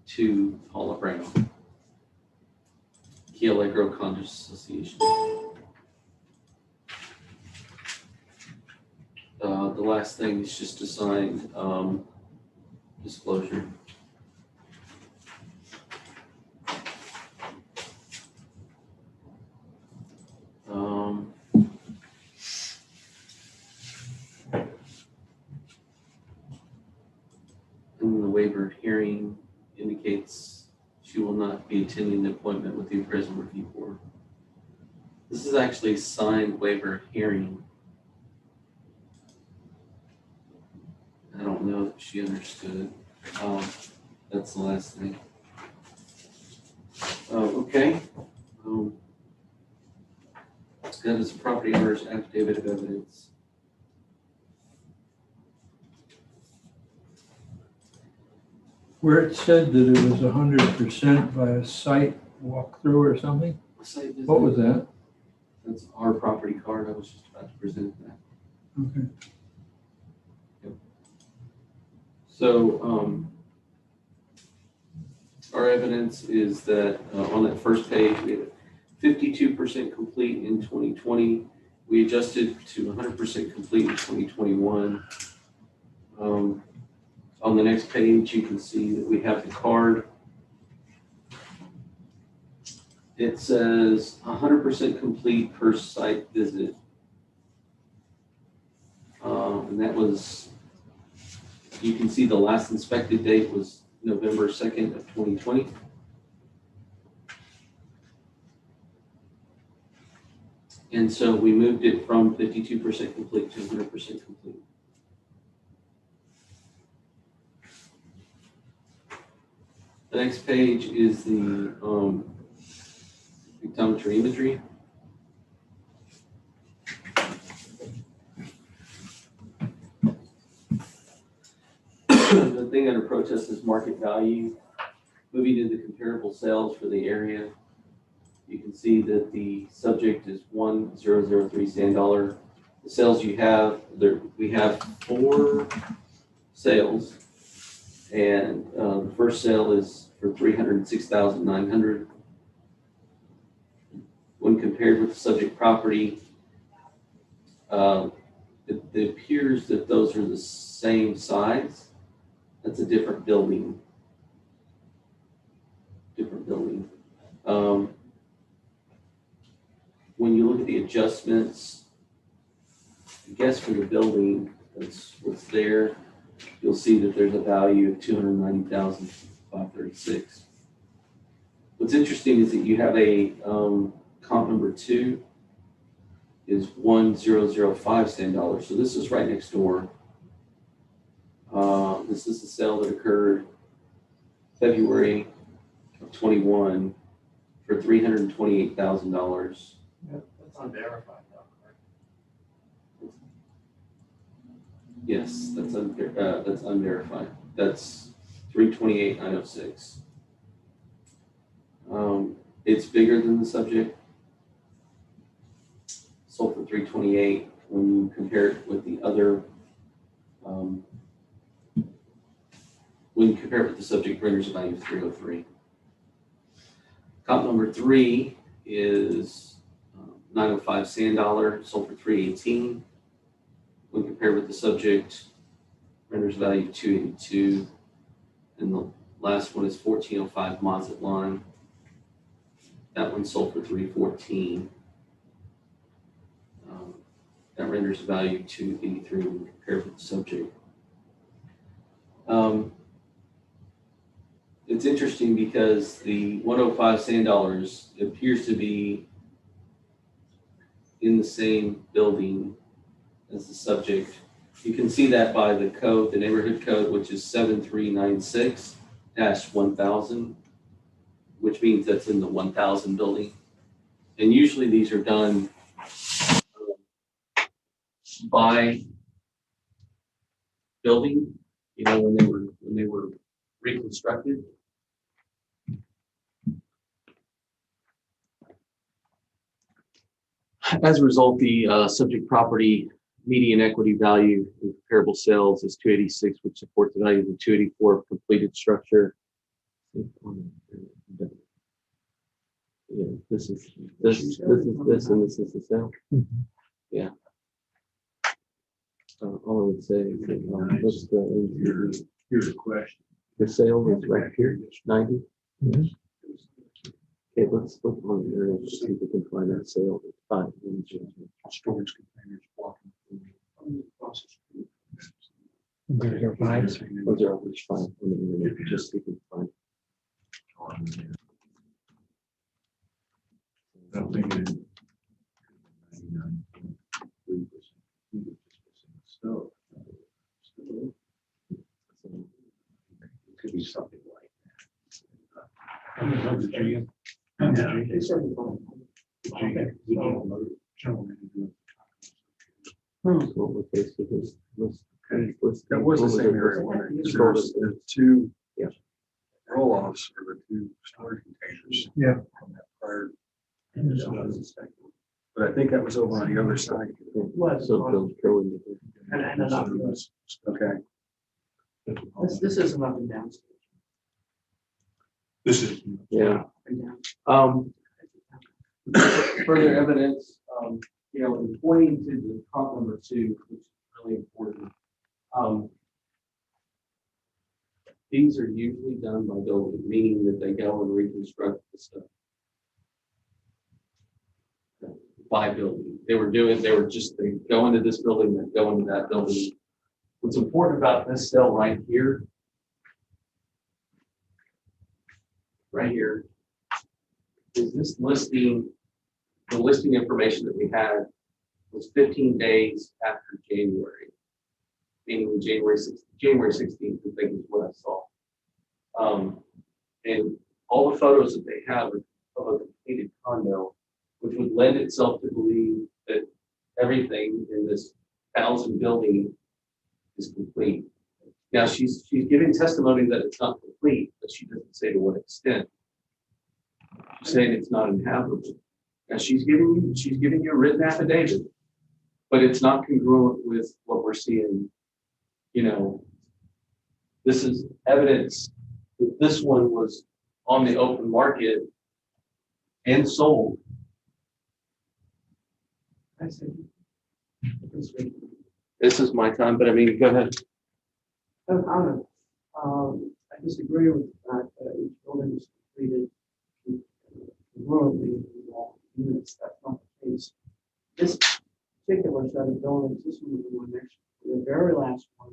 to Paula Brown, Key Allegro Condos Association. The last thing is just a signed disclosure. And the waiver hearing indicates she will not be attending the appointment with the Appraisal Review Board. This is actually a signed waiver hearing. I don't know if she understood. That's the last thing. Okay. That is a property owner's affidavit of evidence. Where it said that it was 100% by a site walkthrough or something? What was that? That's our property card. I was just about to present that. Okay. Yep. So our evidence is that on that first page, we had 52% complete in 2020. We adjusted to 100% complete in 2021. On the next page, you can see that we have the card. It says 100% complete per site visit. And that was, you can see the last inspected date was November 2nd of 2020. And so we moved it from 52% complete to 100% complete. The next page is the pictometry imagery. The thing under protest is market value. Moving into comparable sales for the area, you can see that the subject is 1003 sand dollar. The sales you have, we have 4 sales, and the first sale is for 306,900. When compared with the subject property, it appears that those are the same size. That's a different building. When you look at the adjustments, I guess for the building, that's what's there, you'll see that there's a value of 290,536. What's interesting is that you have a comp number 2 is 1005 sand dollars. So this is right next door. This is the sale that occurred February of 21 for $328,000. Yeah, that's unverified though, correct? Yes, that's unverified. That's 328,906. It's bigger than the subject. Sold for 328. When you compare it with the other, when you compare it with the subject, renders a value of 303. Comp number 3 is 905 sand dollar, sold for 318. When compared with the subject, renders value of 282. And the last one is 1405 Mazet line. That one sold for 314. That renders value of 283 when compared with the subject. It's interesting because the 105 sand dollars appears to be in the same building as the subject. You can see that by the code, the neighborhood code, which is 7396-1000, which means that's in the 1000 building. And usually these are done by building, when they were reconstructed. As a result, the subject property median equity value in comparable sales is 286, which supports the value of the 284 of completed structure. Yeah, this is this, and this is the sale. Yeah. All I would say is that let's go into Here's a question. the sale is right here, 90. Okay, let's look on the area to see if we can find that sale. Fine. Storage containers blocking. 005. 005 on the internet, just see if we can find. I'm thinking 99.3%. Could be something like that. They said That was the same area. There's 2 roll-offs or the 2 storage containers. Yeah. From that prior. But I think that was over on the other side. Okay. This isn't up and down. This is. Yeah. Further evidence, in pointing to the comp number 2, which is really important. These are usually done by building, meaning that they go and reconstruct the stuff by building. they were just, they go into this building, they go into that building. What's important about this cell right here, is this listing, the listing information that we had was 15 days after January, meaning January 16th, I think is what I saw. And all the photos that they have of a completed condo, which would lend itself to believe that everything in this 1,000 building is complete. Now she's giving testimony that it's not complete, but she doesn't say to what extent. She's saying it's not inhabitable. Now she's giving you a written affidavit, but it's not congruent with what we're seeing. You know, this is evidence that this one was on the open market and sold. I see. This is my time, but I mean, go ahead. No comment. I disagree with the fact that each building is completed congruently in all units. That's not the case. This particular set of buildings, this one is the one next to the very last one,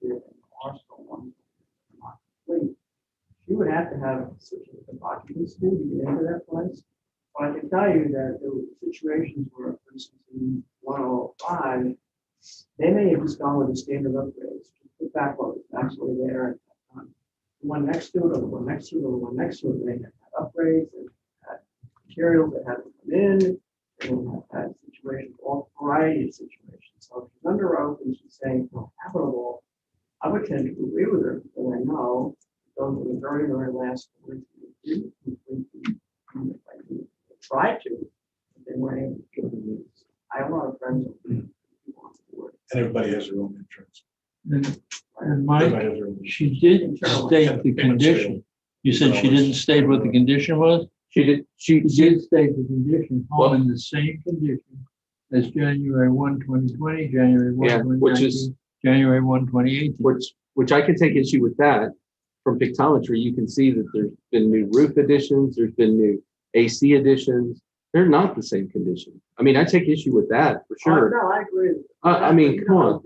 and the Arsenal one, not complete. She would have to have a certificate of occupancy to get into that place. But I can tell you that there were situations where, for instance, in 105, they may have just gone with the standard upgrades. The back what was actually there at that time. The one next to it, or the one next to it, or the one next to it, they had upgrades, and had materials that had to come in, and have had situations, all variety of situations. So if she's under oath and she's saying, well, habitable, I would tend to agree with her, because I know those were the very, very last ones who didn't completely tried to, but they weren't able to give them these. I have a lot of friends who want to work. And everybody has their own insurance. And Mike, she did state the condition. You said she didn't state what the condition was? She did state the condition, home in the same condition as January 1, 2020, January 1, 2019, January 1, 2018. Which I can take issue with that. From pictometry, you can see that there's been new roof additions, there's been new AC additions. They're not the same condition. I mean, I take issue with that for sure. No, I agree. I mean, come on.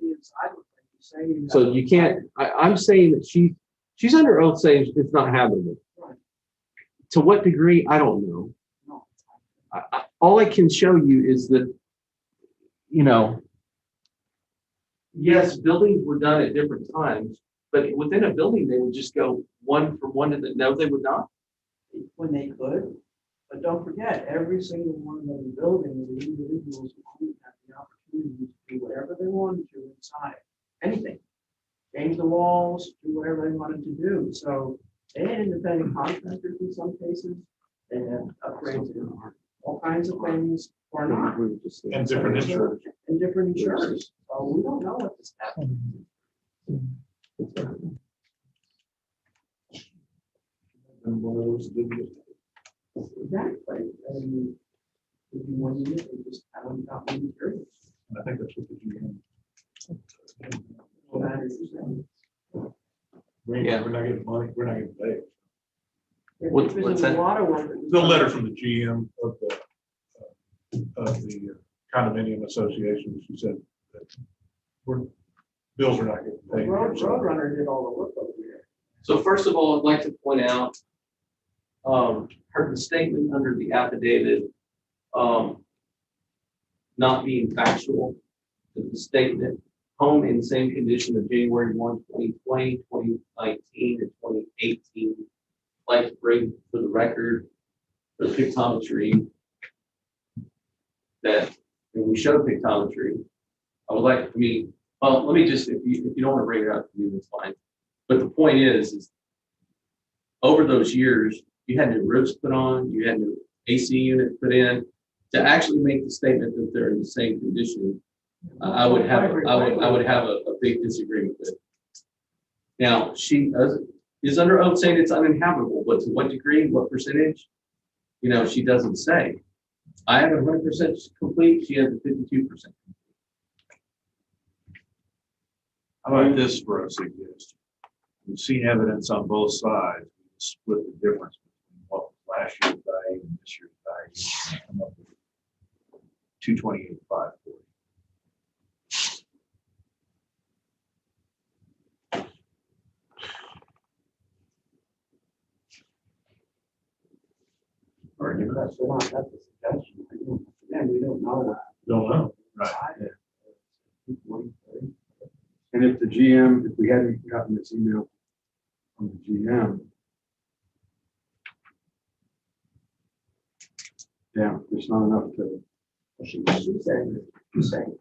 So you can't, I'm saying that she's under oath saying it's not habitable. Right. To what degree, I don't know. No. All I can show you is that, you know, yes, buildings were done at different times, but within a building, they would just go one from one to the, no, they would not. When they could, but don't forget, every single one of those buildings, the individuals only had the opportunity to do whatever they wanted to inside, anything. Change the walls, do whatever they wanted to do. So they had independent contractors in some cases. They had upgrades in all kinds of things or not. And different insurers. And different insurers. So we don't know what this happened. And one of those didn't get. Exactly. And one unit, they just haven't got any materials. And I think that's what the GM. We're not getting money, we're not getting paid. What's that? A lot of work. The letter from the GM of the condominium association, she said that bills are not getting paid. Roadrunner did all the work over here. So first of all, I'd like to point out her statement under the affidavit not being factual. The statement, home in same condition of January 1, 2020, 2019, and 2018. I'd like to bring for the record the pictometry that when we show pictometry, I would like, let me just, if you don't want to bring it up to me, that's fine. But the point is over those years, you had new roofs put on, you had new AC units put in. To actually make the statement that they're in the same condition, I would have a big disagreement with. Now, she is under oath saying it's uninhabitable, but to what degree, what percentage? You know, she doesn't say. I have 100% complete, she has a 52%. How about this for a suggestion? We've seen evidence on both sides. We split the difference between what was last year's value and this year's value. 228,540. Argument, that's a suggestion. Again, we don't know. Don't know. Right. And if the GM, if we hadn't gotten this email from the GM, yeah, there's not enough to. She's saying.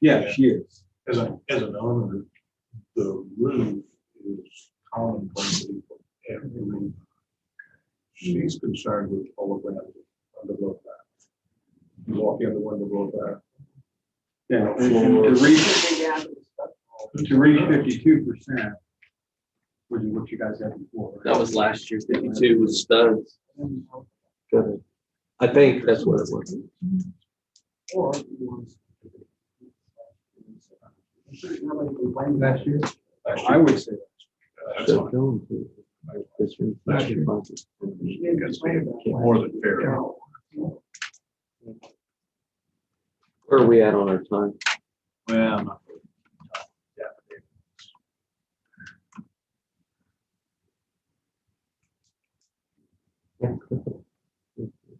Yeah, she is. As an owner, the roof is commonplace for every. She's concerned with all of that on the low back. You walk in the window below back. Yeah, and to reach 52%, which is what you guys had before. Right? That was last year, 52 was studs. Good. I think that's what it was. Or Last year? I would say That's fine. Last year. More than fair. Where are we at on our time? Well, I'm not.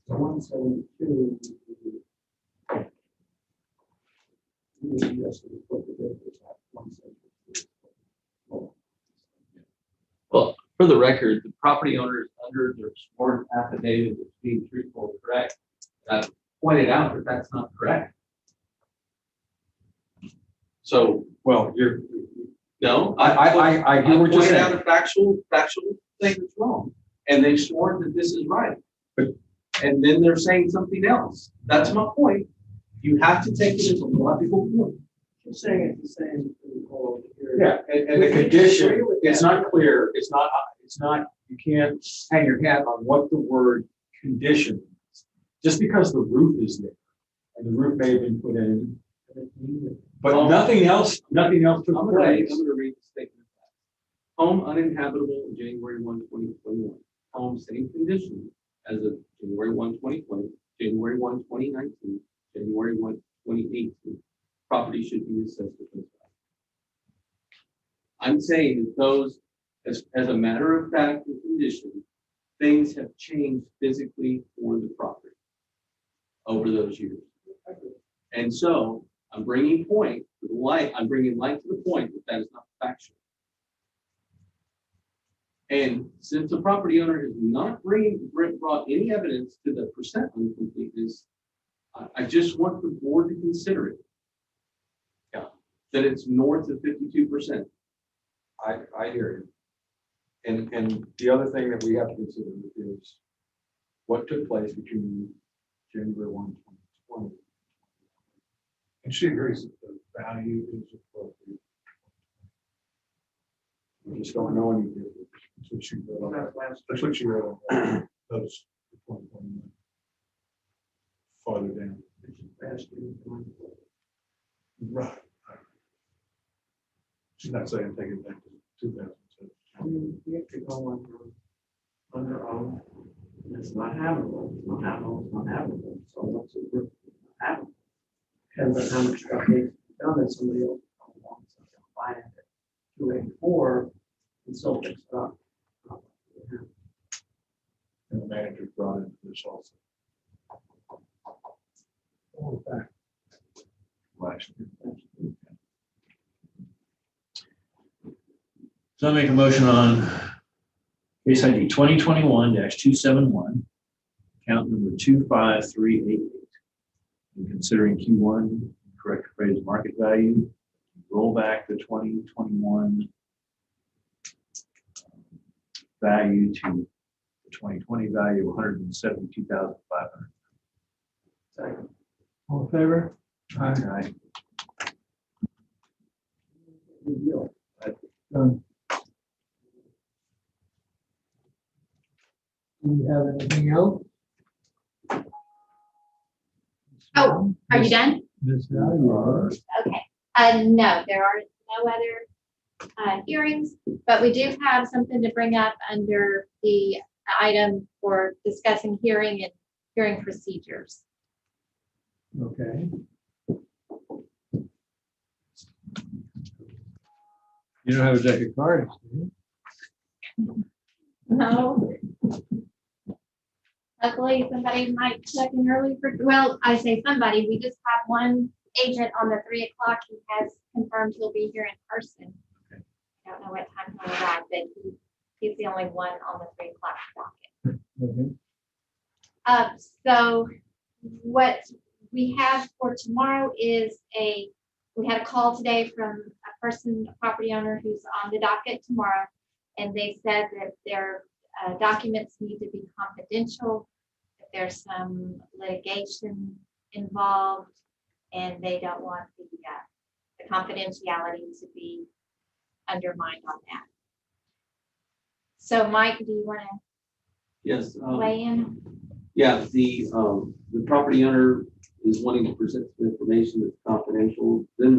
So 172. Well, for the record, the property owner is under their sworn affidavit that's being truthful and correct. I pointed out that that's not correct. So, well, you're. no, I hear what you're pointed out saying. a factual thing that's wrong, and they sworn that this is right. And then they're saying something else. That's my point. You have to take it as a logical point. You're saying it's the same. Yeah, and the condition, it's not clear, it's not, you can't hang your hat on what the word condition is. Just because the roof is there, and the roof may have been put in, but nothing else took I'm place. going to read the statement. Home uninhabitable January 1, 2021. Home same condition as of January 1, 2020, January 1, 2019, January 1, 2018. Property should be assessed at this value. I'm saying that those, as a matter of fact and condition, things have changed physically for the property over those years. And so I'm bringing light to the point that that is not factual. And since the property owner has not brought any evidence to the percent uncompleteness, I just want the board to consider it. Yeah, that it's north of 52%. I hear you. And the other thing that we have to consider is what took place between January 1, 2020. And she agrees that the value is appropriate. We just don't know any different. That's what she wrote on. That's what she wrote on. Those 2021. Farther down. Right. She's not saying take it back to 2007. I mean, we have to go under oath. It's not habitable. It's not habitable. It's not habitable. So what's it worth? Habitable. Depends on how much stuff needs to be done that somebody else wants to buy it at 284 and still fix it up. And the manager brought into this also. All back last year. So I make a motion on case ID 2021-271, account number 25388. And considering Q1, correct appraised market value, roll back the 2021 value to the 2020 value of $172,500. Second. All in favor? Aye. Good deal. Done. Do you have anything else? Oh, are you done? Ms. Val, you are. Okay, no, there are no other hearings, but we do have something to bring up under the item for discussing hearing and hearing procedures. Okay. You don't have a deck of cards, do you? No. Luckily, somebody might check in early for, well, I say somebody, we just have one agent on the 3 o'clock who has confirmed he'll be here in person. I don't know what time he'll arrive, but he's the only one on the 3 o'clock docket. Okay. So what we have for tomorrow is we had a call today from a property owner who's on the docket tomorrow. And they said that their documents need to be confidential, that there's some litigation involved, and they don't want the confidentiality to be undermined on that. So Mike, do you want to Yes. weigh in? Yeah, the property owner is wanting to present some information that's confidential. Then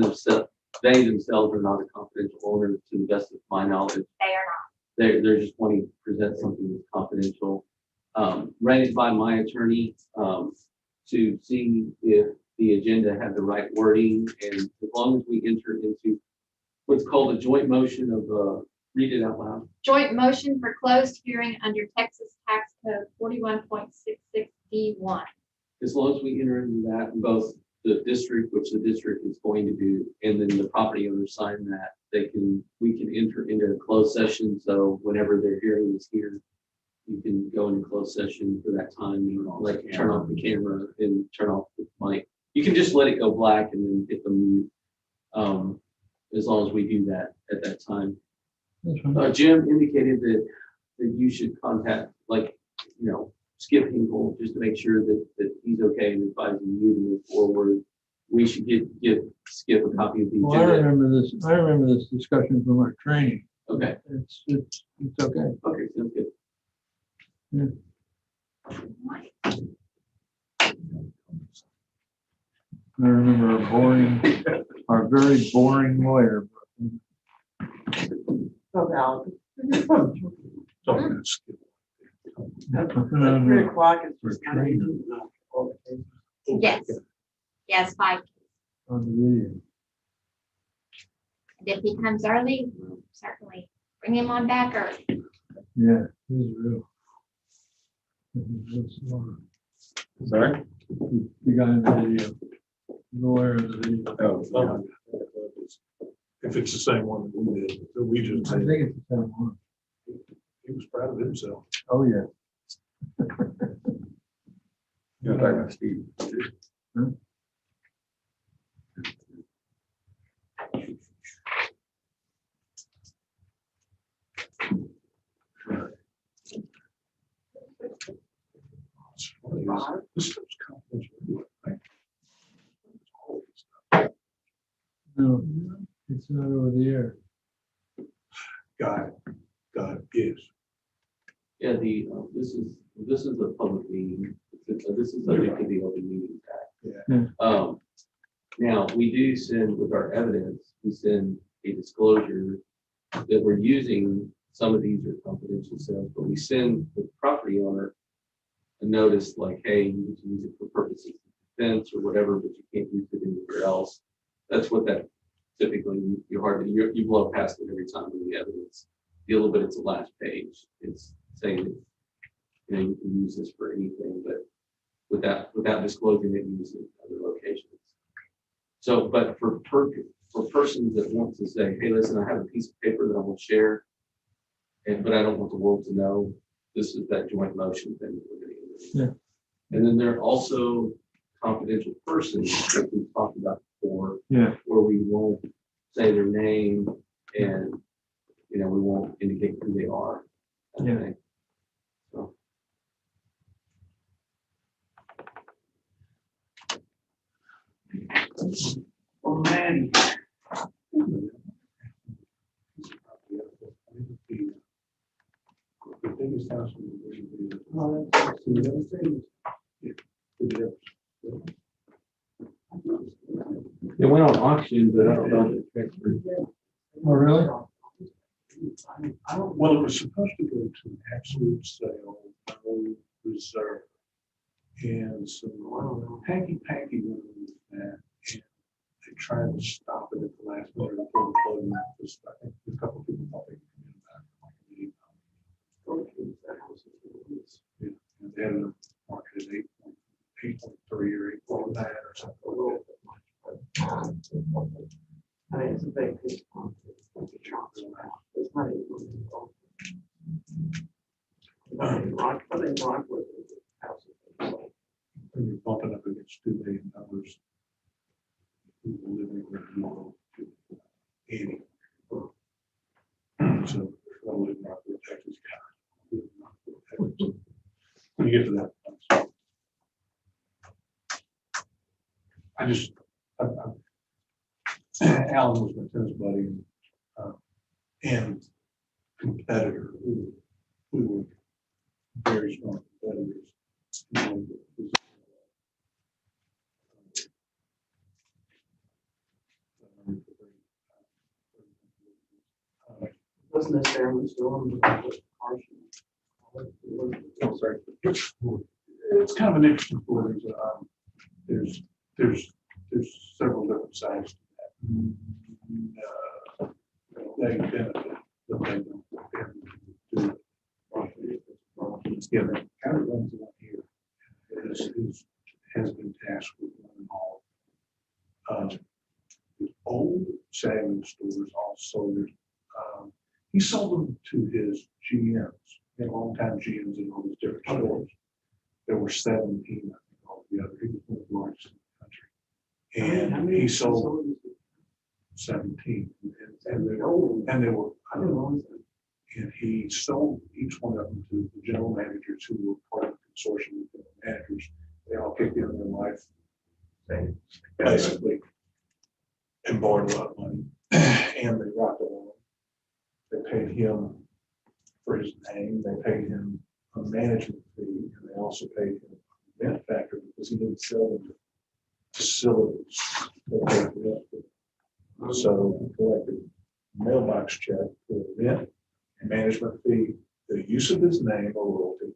they themselves are not a confidential owner to the best of my knowledge. They are not. They're just wanting to present something that's confidential. Ran it by my attorney to see if the agenda had the right wording, and as long as we enter into what's called a joint motion of, read it out loud. Joint motion for closed hearing under Texas Tax Code 41.66D1. As long as we enter into that, both the district, which the district is going to do, and then the property owner sign that, we can enter into a closed session. So whenever their hearing is here, you can go into closed session for that time, like turn off the camera and turn off the mic. You can just let it go black and then hit the mute. As long as we do that at that time. Jim indicated that you should contact, Skip Hinkle, just to make sure that he's okay and advising you to move forward. We should give Skip a copy of the Well, agenda. I remember this discussion from our training. Okay. It's okay. Okay, sounds good. Yeah. I remember our very boring lawyer. So valid. At No, 3 o'clock, it's We're just kind of. trained. Yes. Yes, 5. On the video. And if he comes early, we'll certainly bring him on back early. Yeah, he was real. He was real smart. Sorry? The guy in the video. The lawyer in the video. Oh, if it's the same one that we did, that we just I did, think it's the same one. he was proud of himself. Oh, yeah. You're talking about Steve. Huh? This stuff's confidential. No, it's not over the air. Got it, yes. Yeah, this is a public meeting. This is subject to the Open Meetings Act. Yeah. Now, we do send with our evidence, we send a disclosure that we're using, some of these are confidential sales, but we send the property owner a notice like, hey, you need to use it for purposes of defense or whatever, but you can't use it anywhere else. That's what that typically, you blow past it every time in the evidence deal, but it's the last page. It's saying that, you can use this for anything, but without disclosing it, use it in other locations. So, but for persons that want to say, hey, listen, I have a piece of paper that I will share, but I don't want the world to know, this is that joint motion thing that we're going to do. Yeah. And then there are also confidential persons that we talked about before, Yeah. where we won't say their name and, we won't indicate who they are. Kind of thing. So. Oh, man. The biggest house in the world. It went on auction, but I don't know. Oh, really? Well, it was supposed to go to an absolute sale, no reserve. and some hanky-panky went with that. And they tried to stop it at the last minute before the plug went. Just, I think a couple of people thought they could come in back. Yeah, and they had it marketed 8.3 or 8.9 or something like that. I mean, it's a big piece of it's not even. When you're bumping up against $2 million, who's living with tomorrow to 80. So, I live in Rockville, Texas. When you get to that place. Alan was my tennis buddy and competitor. We were very strong competitors. Wasn't necessarily still on the Carson. I'm sorry. It's kind of an interesting story. There's several different sides to that. They benefit, but they don't. Yeah, they kind of runs along here. Has been tasked with running all. The old Sagan stores also. He sold them to his GMs, long-time GMs in all these different stores. There were 17, I think, altogether. He was one of the largest in the country. And he sold 17. And they were, I don't know. And he sold each one of them to the general managers who were part of the consortium of general managers. They all kicked in their life, basically, and borrowed a lot of money. And they rocked along. They paid him for his name. They paid him a management fee, and they also paid him a rent factor because he didn't sell them to facilities. They paid rent. So he collected a mailbox check for rent, management fee, the use of his name or royalty,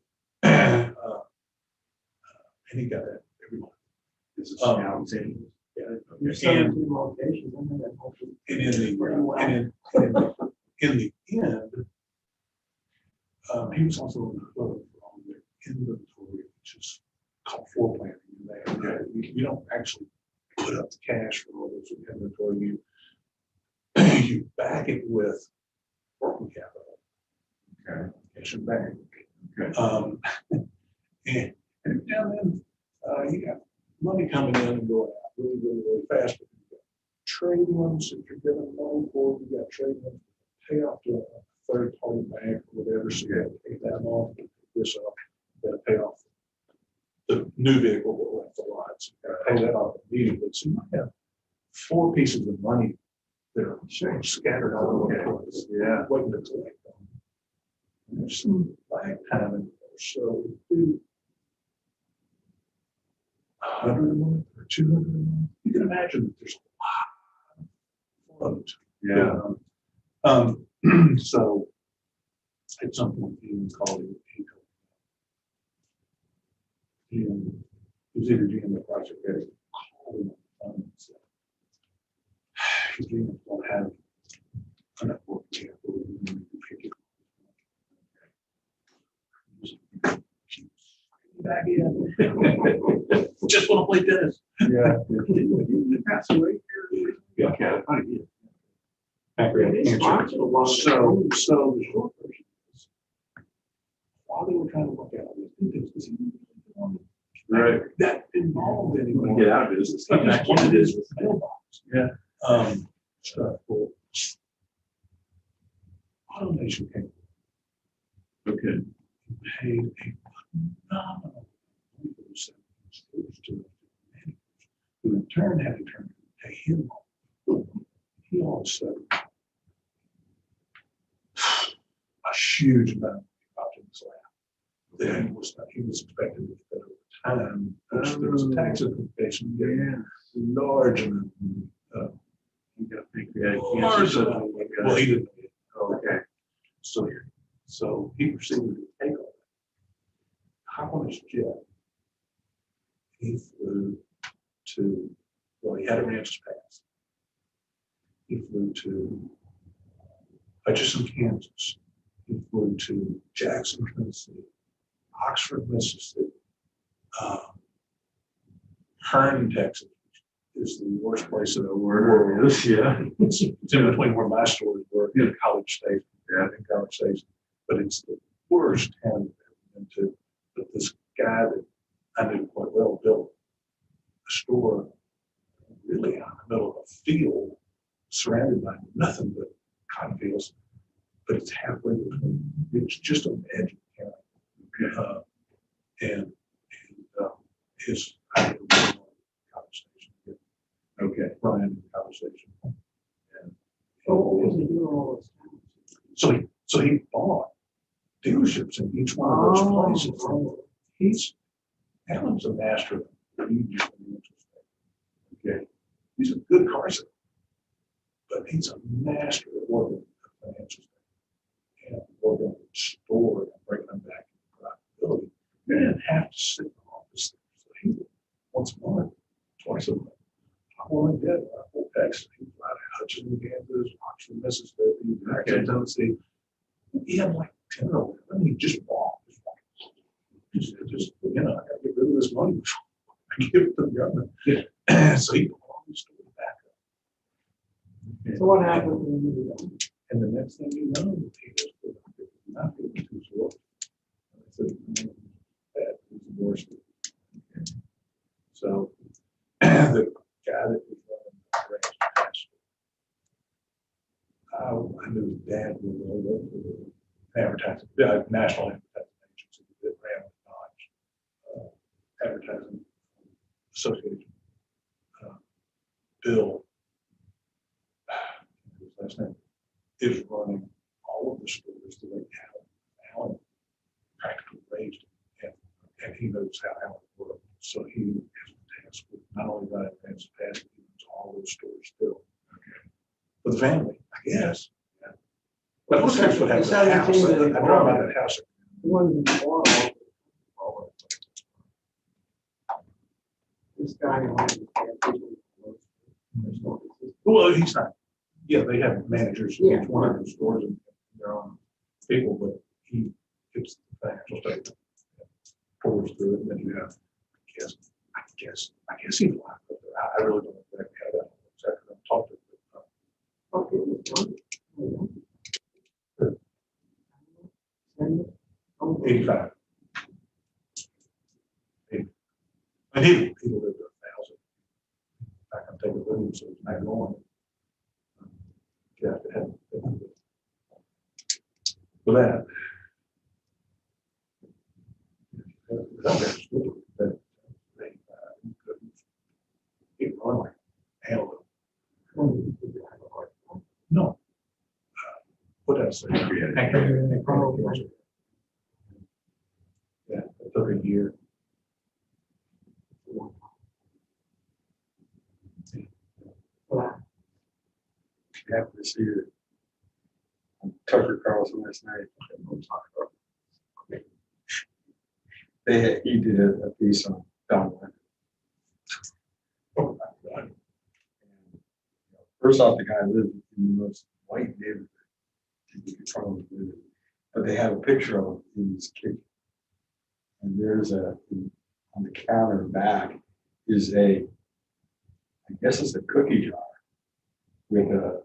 and he got that every month. This is now in. Yeah. And in the end, he was also on the hook for all their inventory, which is called floor planning. You don't actually put up the cash for all those inventory. You back it with working capital. Okay. Cash and bank. Okay. And then you got money coming in and going out really, really, really fast. But you got trade ones that you're getting money for. You got trade ones that pay off to a third party bank or whatever. So you got to pay that off, pick this up, you got to pay off the new vehicle that left the lot. So you got to pay that off immediately. So you might have 4 pieces of money that are scattered all over the place. Yeah. Waiting to collect them. And there's some lag time in there. So we do 100 a month or 200 a month. You can imagine that there's a lot of float. Yeah. So at some point, he called him. He was either GM the project or called him on the phone and said, his GM don't have enough work to back in. Just want to play tennis. Yeah. That's away. Yeah. Pancreatic cancer. So the short version is, while they were trying to work out these things, because he right that involved anyone get out of business. He just wanted his mailbox. Yeah. Stuff for automation came. Okay. Paid a phenomenal who in turn had to turn to pay him off. He all of a sudden a huge amount of money in his lap. Then he was expected to get over time. There was a tax implication. Yeah, large amount of money. He got pancreatic cancer. Well, he didn't. Okay. So he proceeded to take all that. Hop on his jet he flew to, well, he had a Aransas pass. He flew to Hutchinson, Kansas. He flew to Jackson, Tennessee, Oxford, Mississippi, Hearn, Texas, which is the worst place in the world. Is, yeah. It's in between where my stores were, in College Station, in College Station, but it's the worst town I've ever been to. But this guy that I knew quite well built a store really out in the middle of a field, surrounded by nothing but cotton fields, but it's halfway between. It's just on the edge of the county. And his I didn't know College Station. Okay, Brian College Station. And what was he doing all those times? so he bought dealerships in each one of those places. Alan's a master of the okay. He's a good car salesman, but he's a master at working the financial state and working in the store and breaking them back into profitability. You didn't have to sit in the office there. So he once a month, twice a month. I want to get a whole Texas. He fly to Hutchinson, Kansas, Oxford, Mississippi, Jackson, Tennessee. He had like 10 or 11. He just bought. Just I gotta get rid of this money before I give it to the government. Yeah. So he bought all these stores back up. So what happened when you were done? And the next thing you know, he was not going to his work. I said, that was divorced. So the guy that was running the ranch passed. I knew his dad was the advertising, national advertising agency that ran the Dodge Advertising Association. Bill, his last name, is running all of the stores the way Alan practically raised him, and he knows how Alan works. So he is tasked with not only running Aransas Pass, but he runs all those stores still. Okay. For the family, I guess. Yeah. But look at what happens. I drive by that house. This guy. Well, he's not. Yeah, they have managers in each one of those stores and their own people, but he gets the financial statement, forwards through it, and then you have. I guess he lied. I really don't know exactly how that exactly talked to him. 85. And he lived 1,000. I can take it with him, so it's not going. Yeah, for that. No. What else? Yeah, it took a year. Happy to see you. Tucker Carlson last night. He did a piece on Don Lennon. Oh my God. First off, the guy lived in the most white neighborhood you could probably live in. But they have a picture of him in his kitchen. And there's on the counter back is I guess it's a cookie jar with an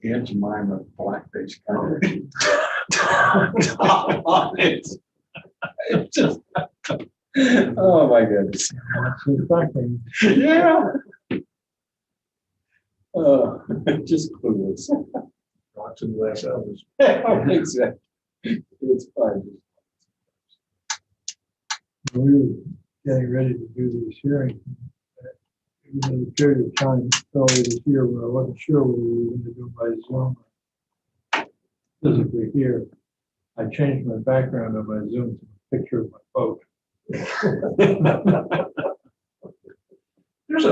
Aunt Jemima blackface cover on it. It's just, oh my goodness. Yeah. Just clueless. Rocks in glass houses. Exactly. It's fine. We were getting ready to do these hearings. It was in a period of time earlier this year where I wasn't sure whether we were going to do it by Zoom or physically here. I changed my background on my Zoom to a picture of my boat. There's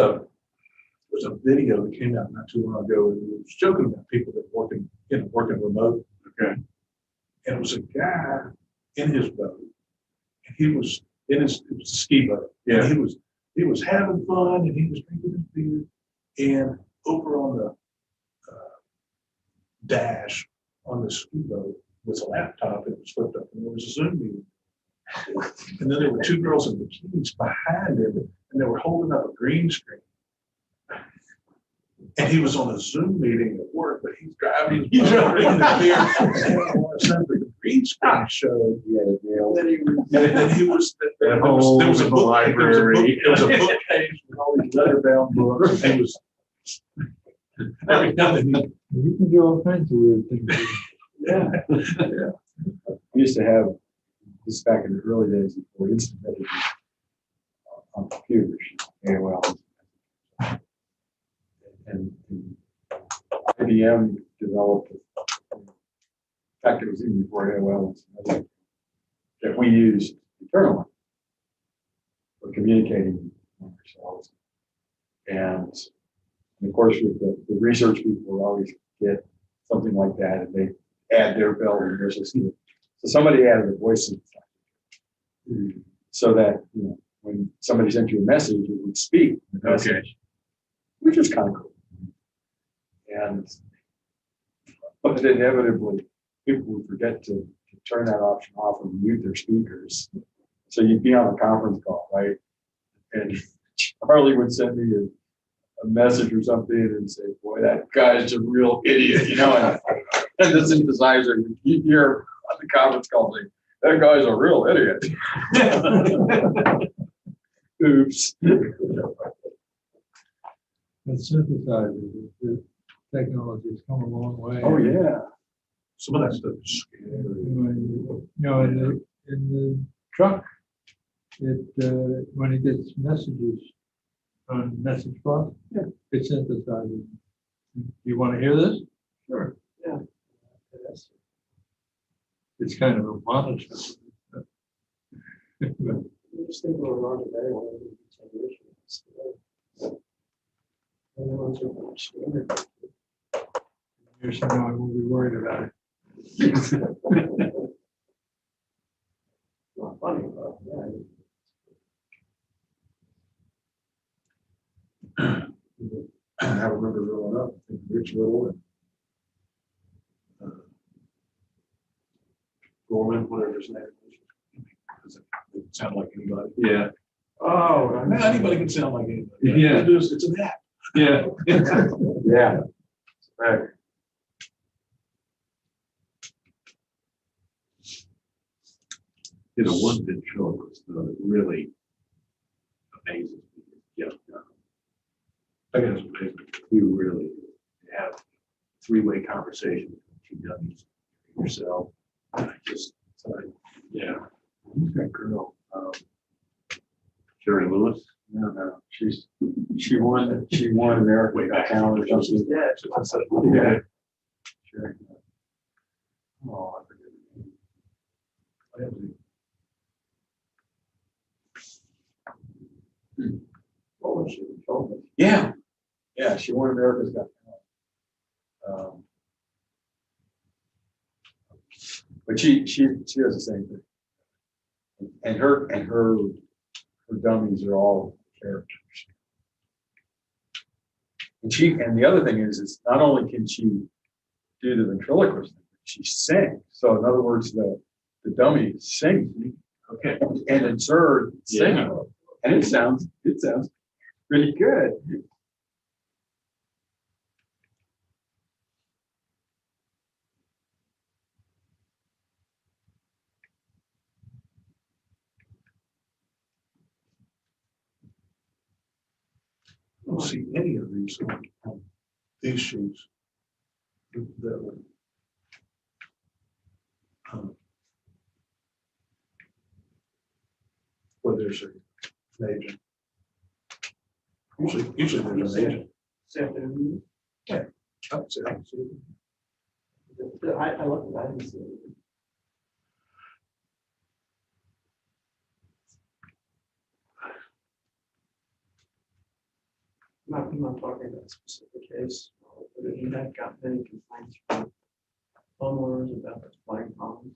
a video that came out not too long ago. It was joking about people that working remote. Okay. And it was a guy in his boat, and he was in his ski boat. Yeah. And he was having fun and he was drinking his beer. And over on the dash on the ski boat was a laptop that was flipped up and there was a Zoom meeting. And then there were two girls in bikinis behind him and they were holding up a green screen. And he was on a Zoom meeting at work, but he's driving the beer. And all of a sudden the green screen showed. And then he was, there was a book, there was a bookcase with all these leather bound books. And he was, every now and then, You can do all kinds of weird things. Yeah. We used to have, this back in the early days before instant messaging on computers, AOL. And IBM developed, in fact, it was even before AOL, that we used internally for communicating among ourselves. And of course, with the research people will always get something like that, and they add their bell and whistles to it. So somebody added a voice synthesizer, so that when somebody sent you a message, it would speak the message, which is kind of cool. But inevitably, people would forget to turn that option off and mute their speakers. So you'd be on a conference call, right? And Charlie would send me a message or something and say, boy, that guy's a real idiot, and the synthesizer, you hear on the conference call saying, that guy's a real idiot. Oops. The synthesizers, the technology has come a long way. Oh, yeah. some of that stuff is scary. In the truck, when it gets messages on message box, it synthesizes. You want to hear this? Sure. Yeah. It's kind of a monitor. I just think we're wrong today. One of the generations. Everyone's a standard. Years from now, I won't be worried about it. Not funny, but I remember growing up, Rich Little and Gorman, whatever his name was. It didn't sound like anybody. Yeah. oh, Not anybody can sound like anybody. Yeah. It's an app. Yeah. Yeah. Right. One ventriloquist that really amazes me. Yeah. I guess it's amazing. You really have three-way conversation with two dummies yourself. I just, yeah. Who's that girl? Jerry Lewis? No. She won America Way Got back. Talent or something. yeah. Yeah. Sure. Oh, I forget her name. What was she told me? Yeah. Yeah, she won America's Got Talent. But she does the same thing. And her dummies are all characters. And the other thing is not only can she do the ventriloquist thing, she sings. So in other words, the dummy sings. Okay. And it's her singing. Yeah. And it sounds pretty good. I don't see any of these on these sheets. That would, where there's an agent. Usually there's an agent. Afternoon. Yeah. I would say, I looked at that and said. I'm not talking about a specific case, but if you have got many complaints from homeowners about the flying ponds.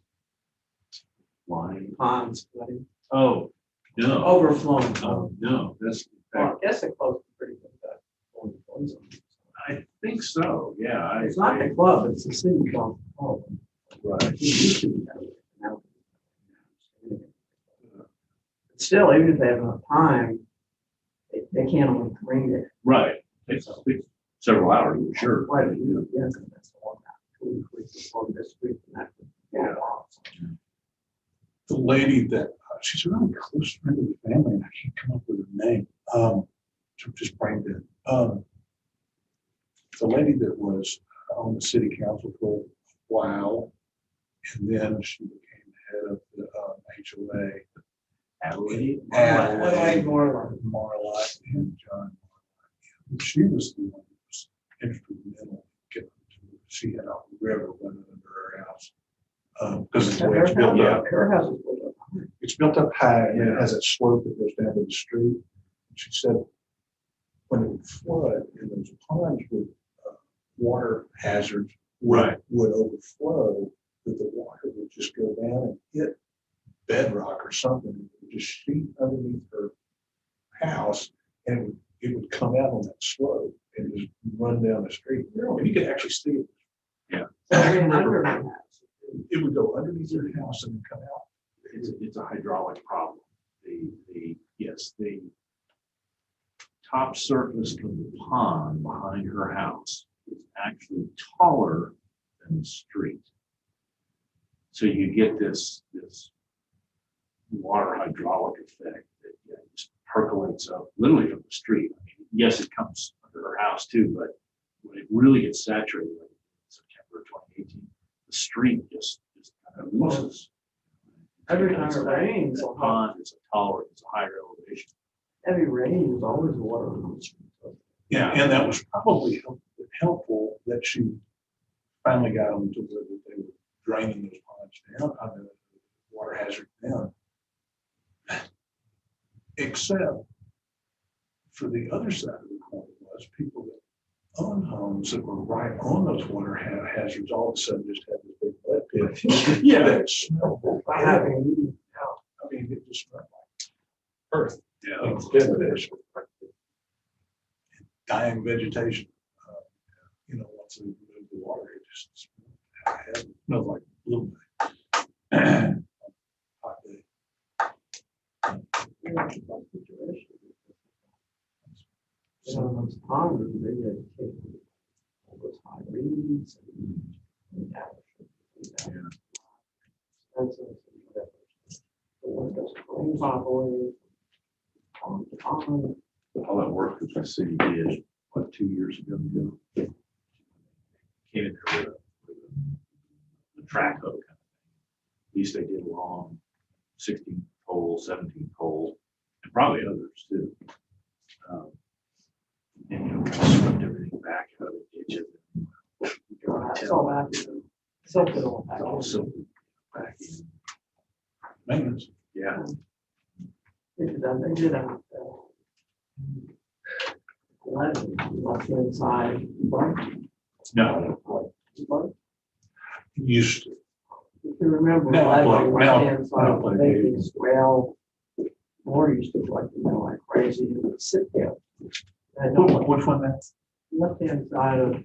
Flying. Ponds, flooding. Oh, No, overflowing. no, that's, Well, I guess they closed it pretty good, that only closed them. I think so, yeah. It's not the club, it's the city club. Oh, Right. it used to be that way, now. But still, even if they have enough time, they can't only bring it. Right, it's several hours, I'm sure. Quite a few, yes, and that's all that. 2 weeks, on this week, and that. Yeah. The lady that, she's a really close friend of the family, and I can't come up with her name. So just brain dead. The lady that was on the city council for a while, and then she became head of the HOA. Adelaide Marlott and John Marlott. She was the one that was instrumental in getting to, she had a river running under her house. Because it's the way it's built up. Her house is built up high. It's built up high and it has a slope that goes down to the street. She said when it would flood and those ponds with water hazards would overflow, that the water would just go down and hit bedrock or something. It would just sheet underneath her house and it would come out on that slope and just run down the street. And you could actually see it. Yeah. It would go underneath your house and come out. It's a hydraulic problem. The top surface of the pond behind her house is actually taller than the street. So you get this water hydraulic effect that just percolates up literally from the street. I mean, yes, it comes under her house too, but when it really gets saturated, like in September 2018, the street just kind of loses. Every time it rains, the pond is it's a higher elevation. heavy rain is always water on the street. Yeah, and that was probably helpful that she finally got them to where they were draining those ponds down, the water hazard down. Except for the other side of the coin was people that own homes that were right on those water hazards all of a sudden just had this big lead pit. Yeah, that smelled. I mean, it just smelled like earth. Yeah. Instead of this dying vegetation. Once they remove the water, it just smells like a little bit. Hot day. So those ponds, they get all those high reeds and expensive, whatever. The one goes from pond to pond. All that work that the city did, 2 years ago? Came in there with a track hook. At least they did long 16 pole, 17 pole, and probably others too. And swept everything back out of the ditches. That's all back. Silted all back. All silted back in. Maintenance. Yeah. They did that. Left-hand side, bark. No. Used to. If you remember, Now I play- on the now- left-hand now I side, play they games. can swell. More used to like, like crazy, and would sit there. And Which one that? left-hand side of.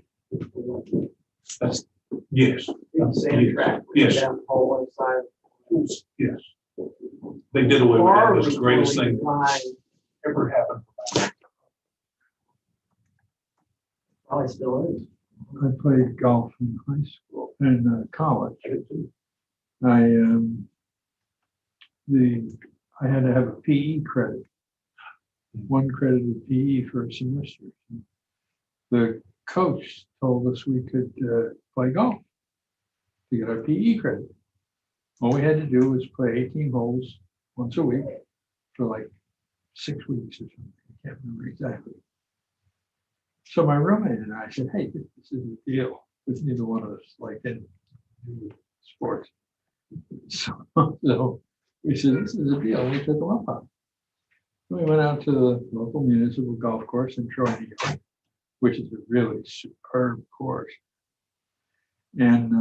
That's, yes. Big sand track. Yes. Down the whole one side. Yes. They did away with that. It was the greatest really thing designed, ever happened. Probably still is. I played golf in high school and college. I had to have a PE credit, 1 credit of PE for a semester. The coach told us we could play golf to get our PE credit. All we had to do was play 18 holes once a week for like 6 weeks or something. I can't remember exactly. So my roommate and I said, hey, this is the deal. Because neither one of us liked any sports. So we said, this is a deal. We took them up on it. We went out to the local municipal golf course in Troy, New York, which is a really superb course. And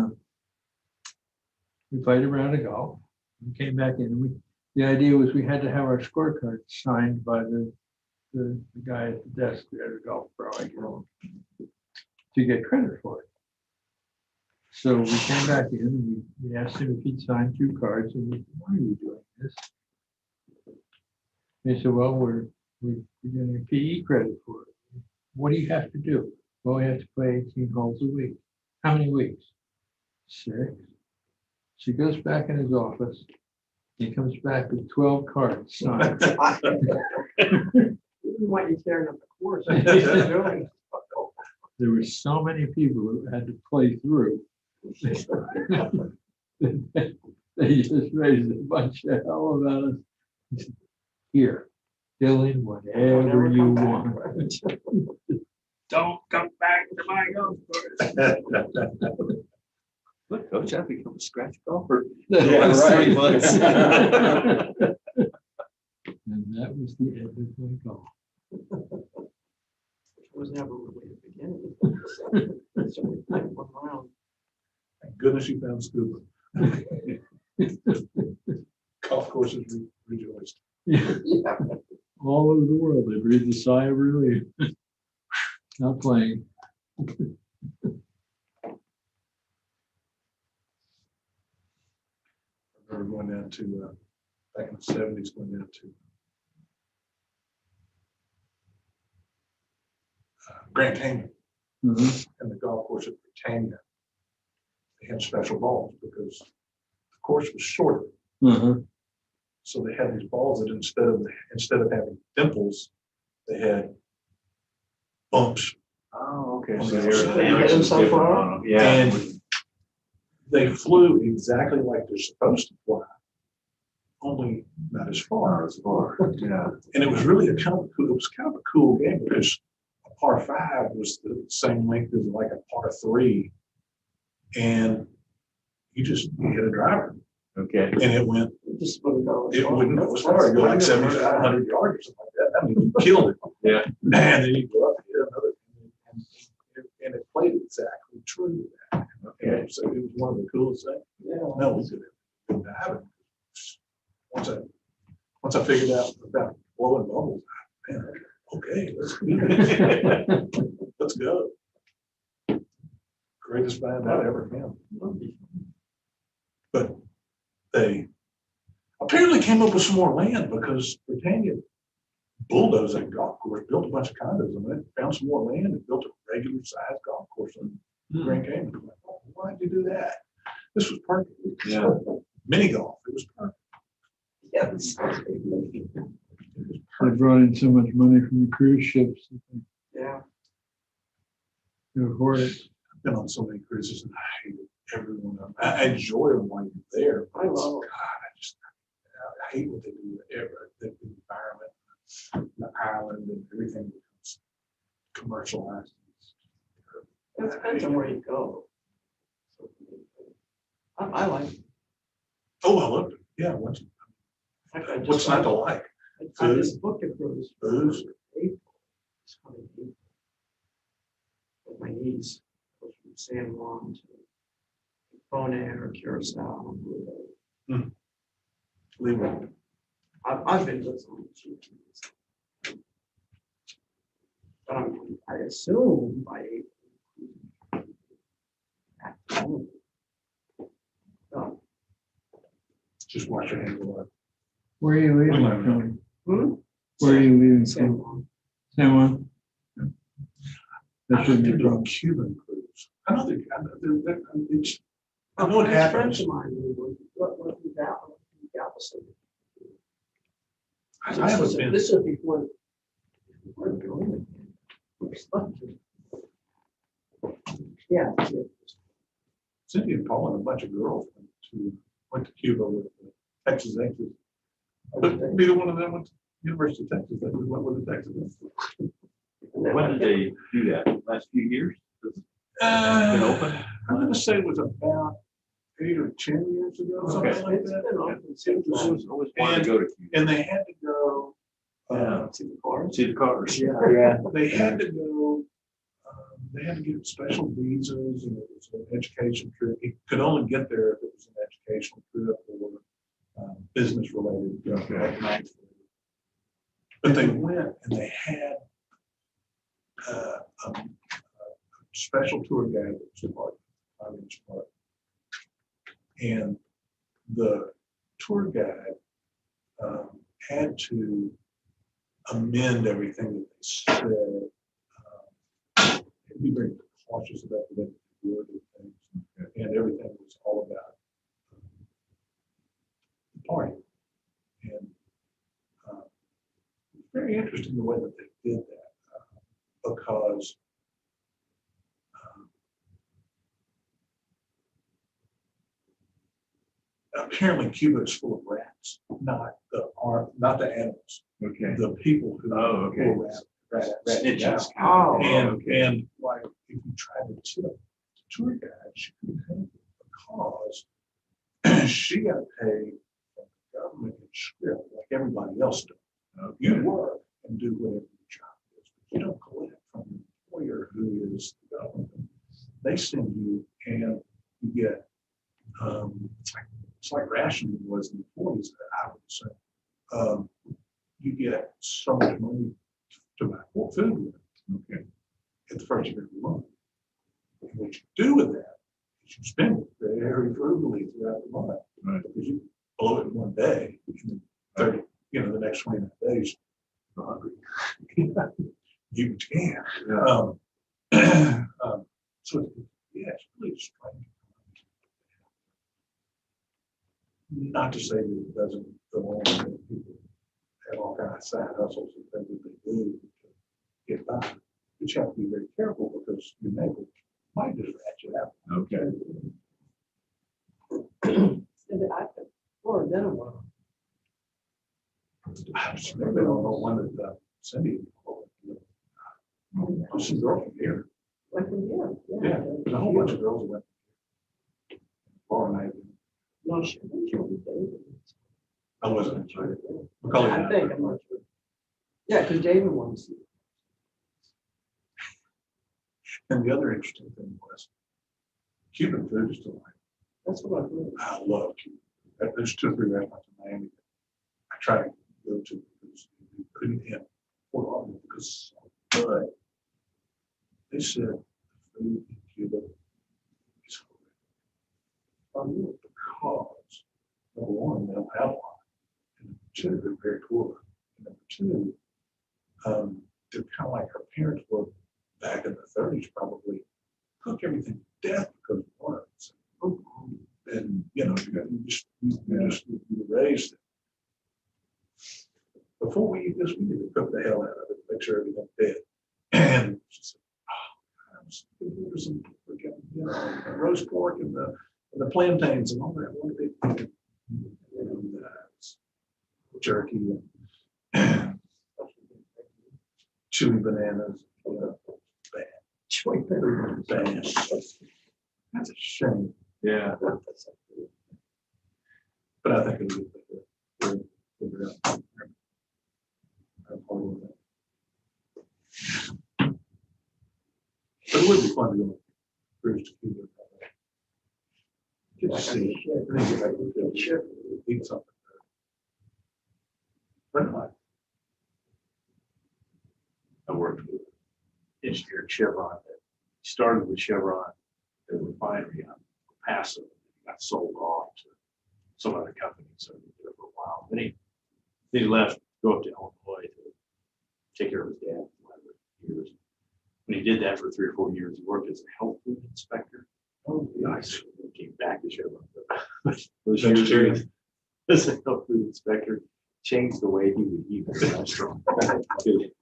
we played a round of golf. We came back in and The idea was we had to have our scorecard signed by the guy at the desk at a golf pro, I guess, to get credit for it. So we came back in and we asked him if he'd sign 2 cards, and we said, why are you doing this? They said, well, we're getting a PE credit for it. What do you have to do? Well, we have to play 18 holes a week. How many weeks? 6. She goes back in his office. He comes back with 12 cards signed. Why you tearing up the course? There were so many people who had to play through. They just raised a bunch of hell about us. Here, fill in whatever you want. Don't come back to my golf course. Look, Coach, I've become a scratch golfer. Yeah, right. 3 months. And that was the end of my golf. Was never really a beginning. So we played 1 round. Thank goodness you found scuba. Golf courses rejoiced. Yeah. All over the world, they breathed a sigh of relief. Not playing. I remember going down to, back in the 70s, going down to Grand Canyon. And the golf course at Britannia. They had special balls because the course was shorter. So they had these balls that instead of having dimples, they had bumps. Oh, okay. On So the there outside. are dimensions different on them. Yeah. And they flew exactly like they're supposed to fly, only not as far. Not as far. Yeah. And it was really it was kind of a cool game because a par 5 was the same length as like a par 3, and you hit a driver. Okay. And it went. Just wouldn't go. It wouldn't go as far. It'd go like 75, 100 yards or something like that. I mean, you killed it. Yeah. And then you go up and hit another, and it played exactly true to that. Okay. So it was one of the coolest things. Yeah. No, we couldn't have it. Once I figured out about blowing bubbles, man, okay, let's go. Greatest band I've ever found. But they apparently came up with some more land because Britannia bulldozed that golf course, built a bunch of condos, and then found some more land and built a regular sized golf course on Grand Canyon. I'm like, oh, why'd you do that? This was perfect. Yeah. Mini golf. It was perfect. Yes. They brought in so much money from the cruise ships. Yeah. They afford it. I've been on so many cruises and I hated every one of them. I enjoy them while you're there. But I love God, I hate what they do with the environment, the island, and everything becomes commercialized. It depends on where you go. I like it. Oh, I loved it. Yeah. What's not to like? I just booked a cruise for Booze. April. It's coming in April. With my niece, goes from San Juan to Bonaire or Curacao. Leeward. I've been to some cheap ones. But I assume by April. Back to home. Done. Just wash your hands of it. Where are you leaving? Well, Tony? Hmm? Where are you leaving? San Juan. San Juan? That I've shouldn't be a been to a problem. Cuban cruise. I know I know it Friends happens. of mine who went to Galveston. I haven't been. This is before. Yeah. Cindy and Paul and a bunch of girls went to Cuba with Texas Rangers. But neither one of them went to University of Texas. They went with the Texas Rangers. When did they do that? Last few years? Been open? I'm going to say it was about 8 or 10 years ago, something Okay. like that. Always wanted to go to Cuba. And they had to go See the cars. See the cars. Yeah. They had to go. They had to get special visas, and it was an education trip. You could only get there if it was an educational trip or business related, economics. But they went and they had a special tour guide that was part of each part. And the tour guide had to amend everything that they said. Be very cautious about the word of things, and everything was all about the party. And it's very interesting the way that they did that, because apparently Cuba is full of rats, not the animals. Okay. The people who Oh, okay. who rat Snitches. out. And like if you try to tip the tour guide, she couldn't pay because she got paid from the government in script like everybody else does. You work and do whatever your job is, but you don't collect from the employer who is the government. They send you and you get it's like rationing was the employees that I would say. You get so much money to buy food with, okay, at the first of every month. And what you do with that is you spend it very frugally throughout the month, right? Because you blow it in one day, and then 30, the next 29 days, you're hungry. You can. So it's really strange. Not to say that it doesn't go on, that people have all kinds of side hustles and things that they do to get by. But you have to be very careful because your neighbor might just rat you out. Okay. Or then one. Maybe they don't know one that Cindy. Some girl from here. Like from here, Yeah, there's a whole bunch of girls that went. Laura and I. No, she was David. I wasn't sure. I think I'm not sure. Yeah, because David wants. And the other interesting thing was Cuban food is delightful. That's what I heard. I love Cuban. There's 2 or 3 restaurants in Miami that I try to go to because we couldn't in Fort Lauderdale because it's so good. They said the food in Cuba is horrific. Because number one, they don't have a lot. And number two, they're very poor. And number two, they're kind of like our parents were back in the 30s, probably cook everything to death because of words. And you raised it. Before we eat this, we need to cook the hell out of it, make sure everything's dead. And she said, there's some roast pork and the plantains and all that one big thing. And jerky and chewy bananas. Bad. Chewy bananas. Bad. That's a shame. Yeah. But I think it'll be better. Figure it out. But it would be fun to go cruise to Cuba. Get to see, get back to the ship, eat something. Friend of mine. I worked with an engineer at Chevron that started with Chevron, the refinery on Paso, got sold off to some other company, so he did it for a while. Then he left, to go up to Illinois to take care of his dad for years. When he did that for 3 or 4 years, he worked as a health food inspector. Oh, nice. He came back to Chevron. Those years as a health food inspector changed the way he would eat at the restaurant. He'd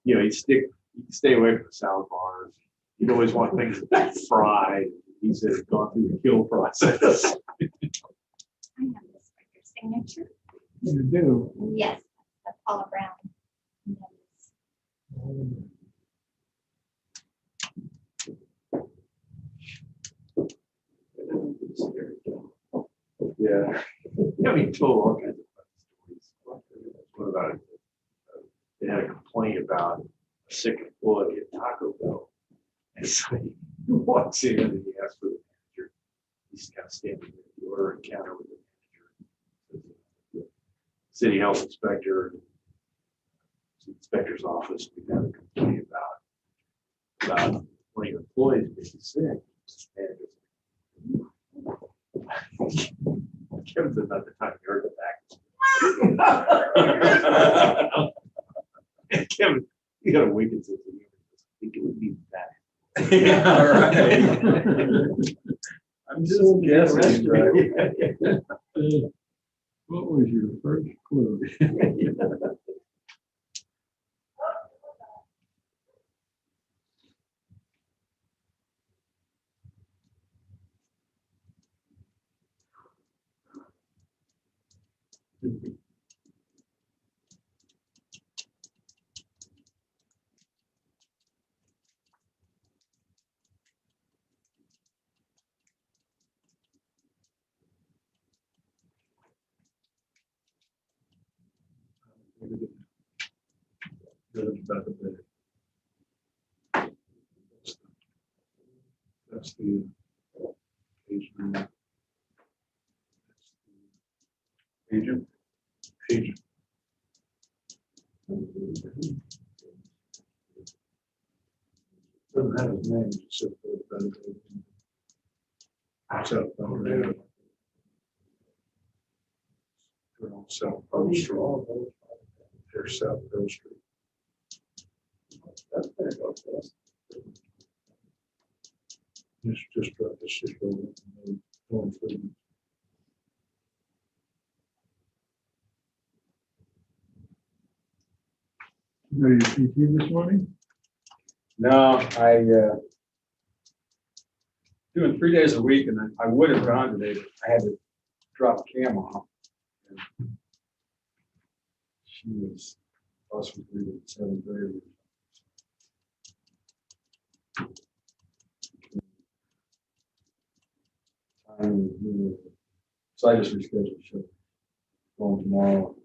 stay away from the salad bars. He'd always want things fried. He said it's gone through the kill process. I have this right, your signature. You do. Yes, that's Paula Brown. Yeah. He told all kinds of stories. What about it? They had a complaint about a sick employee at Taco Bell. And so he walks in and he asks for the manager. He's kind of standing there at the order and counter with the manager. city health inspector, inspector's office, we had a complaint about one of your employees being sick. And Kevin's about the time you heard back. Kevin, you got a weekend sense of humor. I think it would be that. Yeah, all right. I'm just guessing, right? What was your first clue? That's the page number. Agent. Agent. Doesn't have his name, just said for the benefit. South Bell Road. They're on South Bell Street. They're South Bell Street. That's very good. It's just going through. You go to your PT this morning? No, doing 3 days a week, and I would have gone today, but I had to drop Cam off. And she was, bus was leaving at 7:30. So I just rescheduled. Sure. Going tomorrow.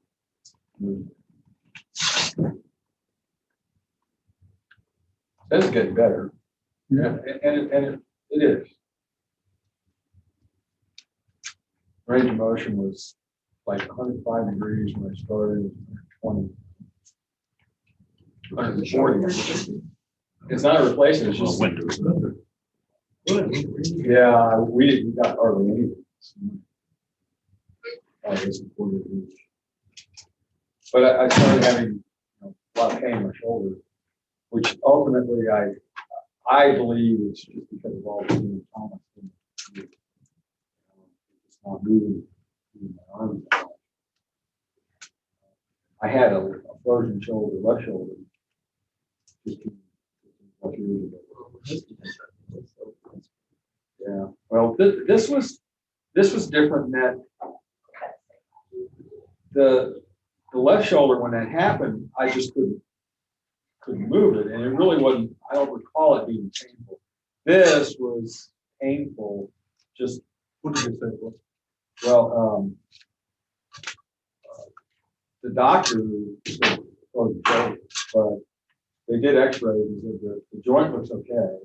That's getting better. Yeah. And it is. Range of motion was like 105 degrees when I started, it was 140. It's not a replacement, it's just. Yeah, we got hardly anything. But I started having a lot of pain in my shoulder, which ultimately I believe it's just because of all the Thomas. It's not moving my arms. I had a frozen shoulder, left shoulder. Yeah, well, this was different in that the left shoulder, when that happened, I just couldn't move it, and it really wasn't. I don't recall it being painful. This was painful. Just what did you say? Well, the doctor said, but they did X-rays and said the joint looks okay,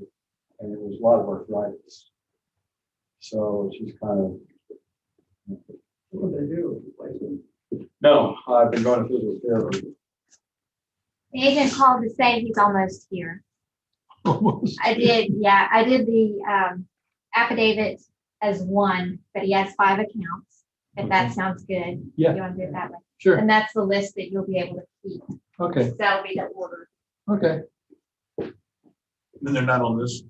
and it was a lot of arthritis. So it's just kind of. What did they do? Replace them? No, I've been going to physical therapy. The agent called to say he's almost here. Almost. I did the affidavit as one, but he has 5 accounts, if that sounds good. Yeah. You want to do it that way? Sure. And that's the list that you'll be able to keep. Okay. So that'll be the order. Okay. Then they're not on this.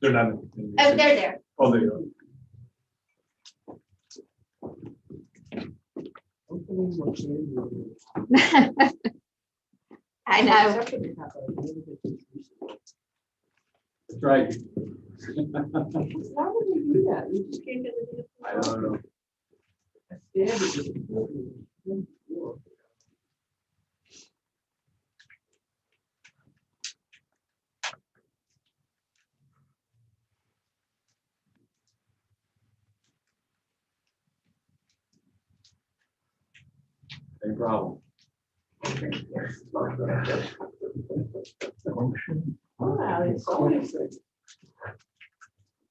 They're not. Oh, they're there. Oh, they are. I know. That's right. Why would they do that? You just can't get it. I don't know. No problem. Wow, it's always.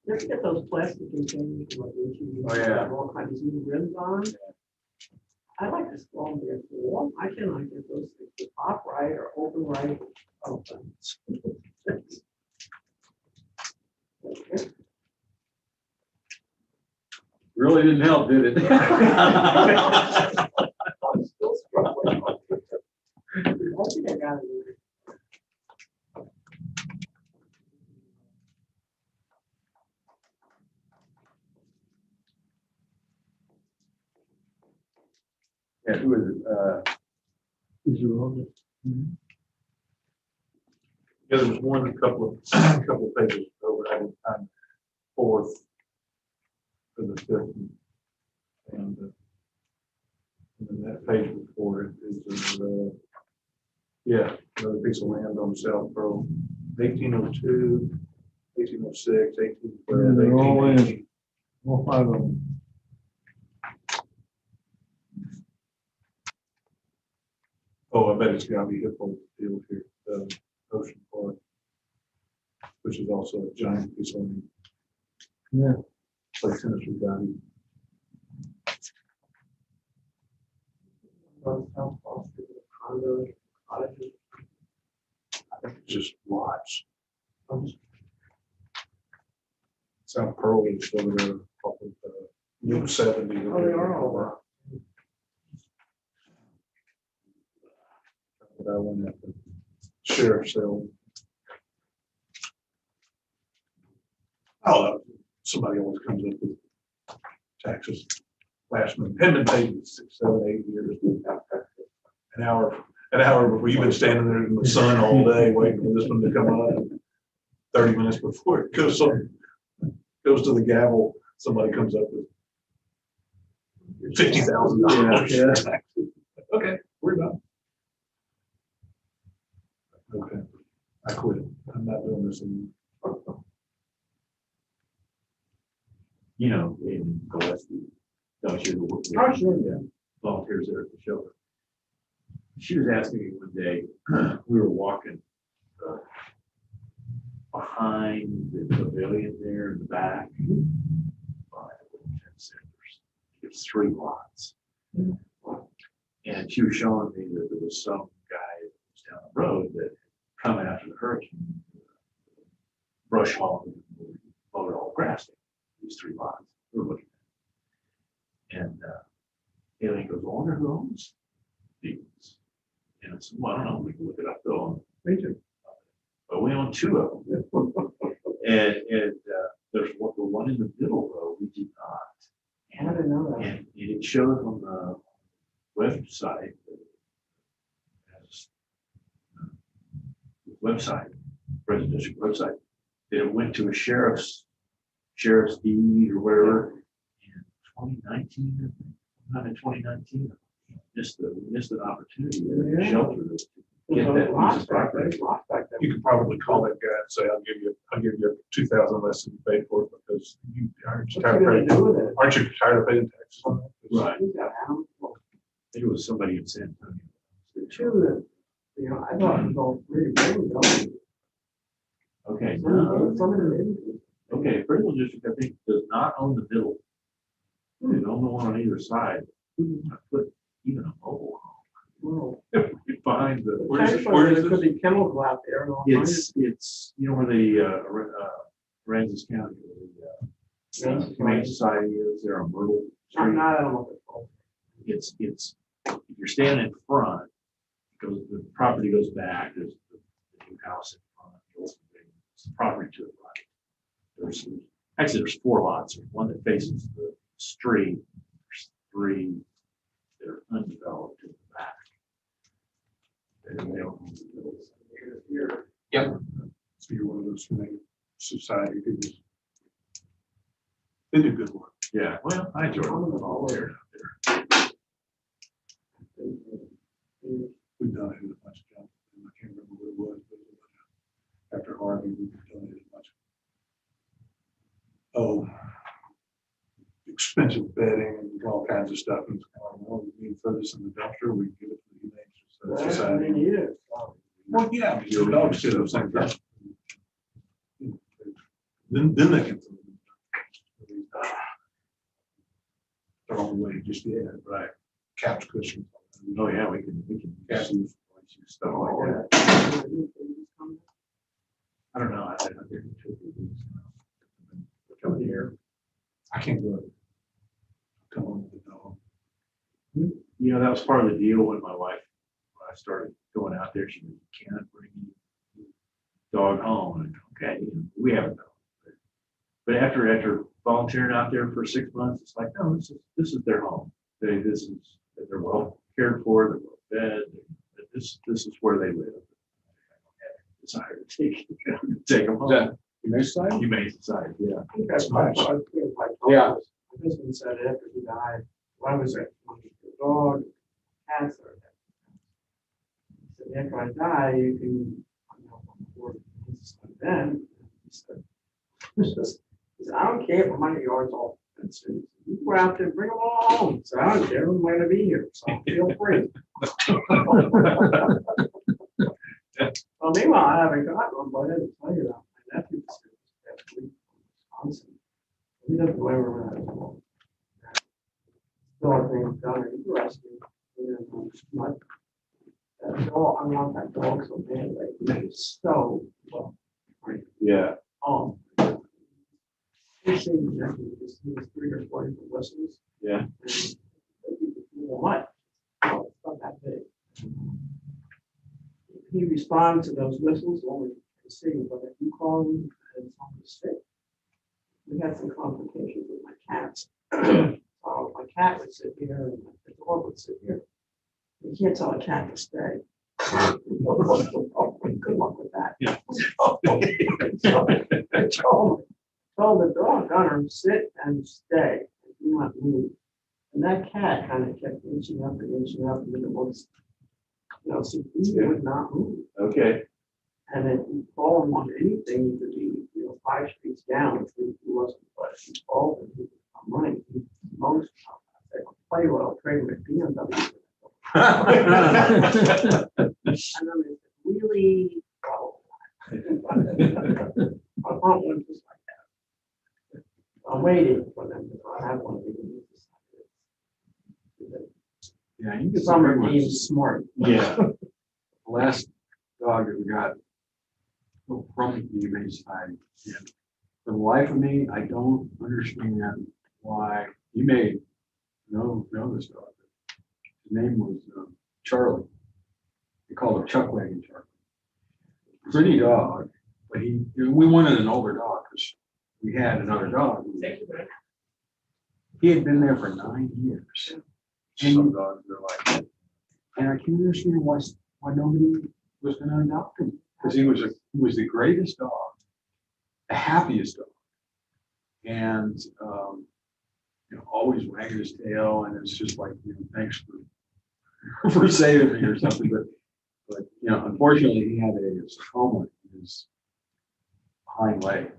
Let's get those plastic containers. Oh, yeah. All kinds of new rims on. I like this one before. I cannot get those things to pop right or open right. Open. Really didn't help, did it? I'm still struggling. I think I got it. Yeah, who is it? Is you on Yeah, there was one, a couple of pages over, I was on fourth for the fifth. And then that page before it is, yeah, another piece of land on South Pearl, 1802, 1806, 1812, they're all in. 1818. All 5 of them. Oh, I bet it's gotta be Hippo Field here, Ocean Park, which is also a giant piece of land. Yeah. Like Tennessee Valley. Condos, cottages. I think it's just lots. South Pearl is over there, off of Route 70. Oh, they are all that. But I went at the sheriff's sale. Oh, somebody always comes up with taxes. Last minute, had been paid 6, 7, 8 years. An hour before you've been standing there in the sun all day waiting for this one to come up. 30 minutes before it goes to the gavel, somebody comes up with $50,000. Yeah. Okay, we're done. Okay, I quit. I'm not doing this anymore. You know, in Gillespie, don't you? Oh, sure. Yeah, volunteers there at the shelter. She was asking me one day, we were walking behind the pavilion there in the back. There's 3 lots. And she was showing me that there was some guy that was down the road that had come after the hurricane, brush hog, mowed all grass, these 3 lots. We were looking at it. And Alien goes, I wonder who owns these. And I said, well, I don't know, we can look it up though. Me too. But we own 2 of them. and there's the one in the middle though, we did not. I didn't know that. And it shows on the website, presidential website, that it went to a sheriff's deed or wherever in 2019, I think. Not in 2019. Missed an opportunity there to shelter this. Get that piece of property. You could probably call that guy and say, I'll give you 2,000 less than you paid for it because you aren't you tired of paying taxes on that? Right. It was somebody in San Antonio. True, you know, I thought it was all really good. Okay. Some of them. Okay, Appraisal District, I think, does not own the middle. They own the one on either side. I put even a mobile home. Behind the. Where there could be chemicals out there. And all It's you know where the Aransas County, the Humane Society is there on Myrtle Street. I'm not, I don't know what it's called. It's if you're standing in front, the property goes back. There's the new house in front. It's the property to the right. There's 4 lots. There's one that faces the street. There's 3 that are undeveloped in the back. And they don't own the middle. Yep. So you're one of those Humane Society people. They do good work. Yeah, well, I enjoy them all there out there. We've donated a bunch of junk. I can't remember what it was, but after Harvey, we donated a bunch. Oh, expensive bedding and all kinds of stuff. And it's kind of, well, we need to throw this in the dumpster. We can give it to the Humane Society. Well, yeah, your dogs do those same things. Then they can throw them. The wrong way just yet, right? couch cushions. Oh, yeah, we can Yeah. see stuff like that. I don't know. I didn't take these. Come here. I can't do it. Come on with the dog. You know, that was part of the deal when my wife, when I started going out there, she said, you can't bring your dog home. And, okay, we have a dog. But after volunteering out there for 6 months, it's like, no, this is their home. They're well cared for, they're well fed. This is where they live. Desire to take them home. Humane Society? Humane Society, yeah. I think that's my, Yeah. My husband said after he died, why was there a dog, cats are there? He said, after I die, you can, I'm not on board with this like then. He said, I don't care if my yard's all fenced in. You go out there, bring them all home. So I don't care, I'm going to be here, so feel free. Well, meanwhile, I haven't got one, but I didn't tell you that. My nephew was here last week from Wisconsin. He doesn't live around at all. Still, I think, done interesting. That dog, I want that dog so badly. It's so well. Yeah. He seemed that he was 3 or 4 different whistles. Yeah. What? Oh, it's not that big. He responded to those whistles only to see, but if you call him and tell him to sit, we had some complications with my cats. So my cat would sit here and the dog would sit here. You can't tell a cat to stay. Good luck with that. Yeah. So I told the dog, Gunner, sit and stay. Do not move. And that cat kind of kept inching up, and then it was, so he would not move. Okay. And if you fall him on anything, you could be, 5 streets down, if he wasn't, but if you fall, then he would come running. Most play well, trade with BMW. And then it's really, I want one just like that. I'm waiting for them to have one. Yeah, you get Some are some being smart. Yeah. The last dog that we got from the Humane Society. And for the life of me, I don't understand why you may know this dog. His name was Charlie. They called him Chuck Wagon Charlie. Pretty dog, but we wanted an older dog because we had another dog. He had been there for 9 years. Some dogs are like that. And I can't understand why nobody was going to adopt him. Because he was the greatest dog, the happiest dog. And always wagging his tail, and it's just like, thanks for saving me or something. But unfortunately he had a trauma in his hind leg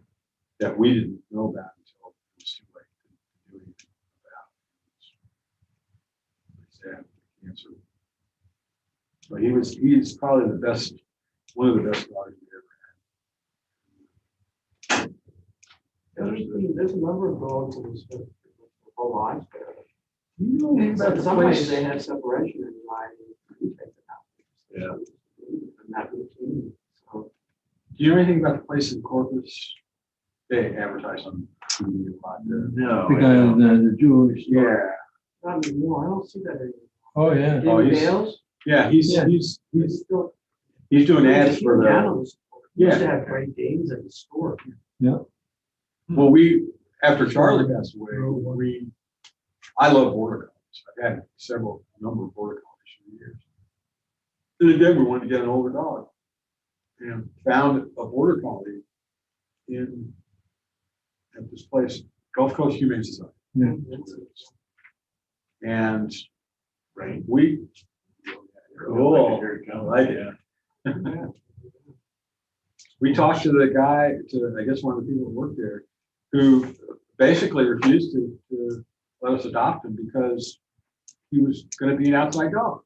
that we didn't know about until it was too late to do anything about. Sad cancer. But he's probably one of the best dogs we ever had. There's a number of dogs in this whole lives. You know anything about the Some ways place? they have separation anxiety. You take it out. Yeah. And that routine. So Do you know anything about the place in Corpus? They advertise on TV a lot. No. The guy, the Jewish. Yeah. not anymore. I don't see that anymore. Oh, yeah. Oh, David he's- Gales? Yeah, he's Still. doing ads for the. Animals. He used to Yeah. have great games at the store. Well, after Charlie passed away, I love border collies. I've had a number of border collies for years. And again, we wanted to get an older dog, and found a border collie at this place, Gulf Coast Humane Society. Yeah. And Right. Cool. Here it I comes. like it. We talked to the guy, I guess one of the people who worked there, who basically refused to let us adopt him because he was going to be an outside dog.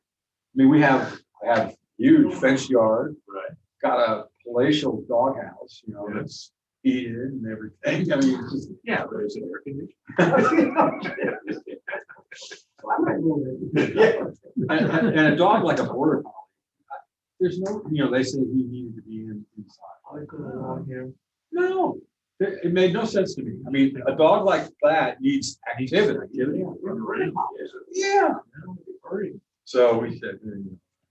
I mean, I have huge fenced yard, Right. got a palatial dog house, it's heated and everything. I mean, it's just, Yeah, there's an air conditioner. Well, I'm Yeah. And a dog like a border collie, there's no, they say he needed to be inside. I could have gone here. No, it made no sense to me. I mean, a dog like that needs activity. Yeah. So we said,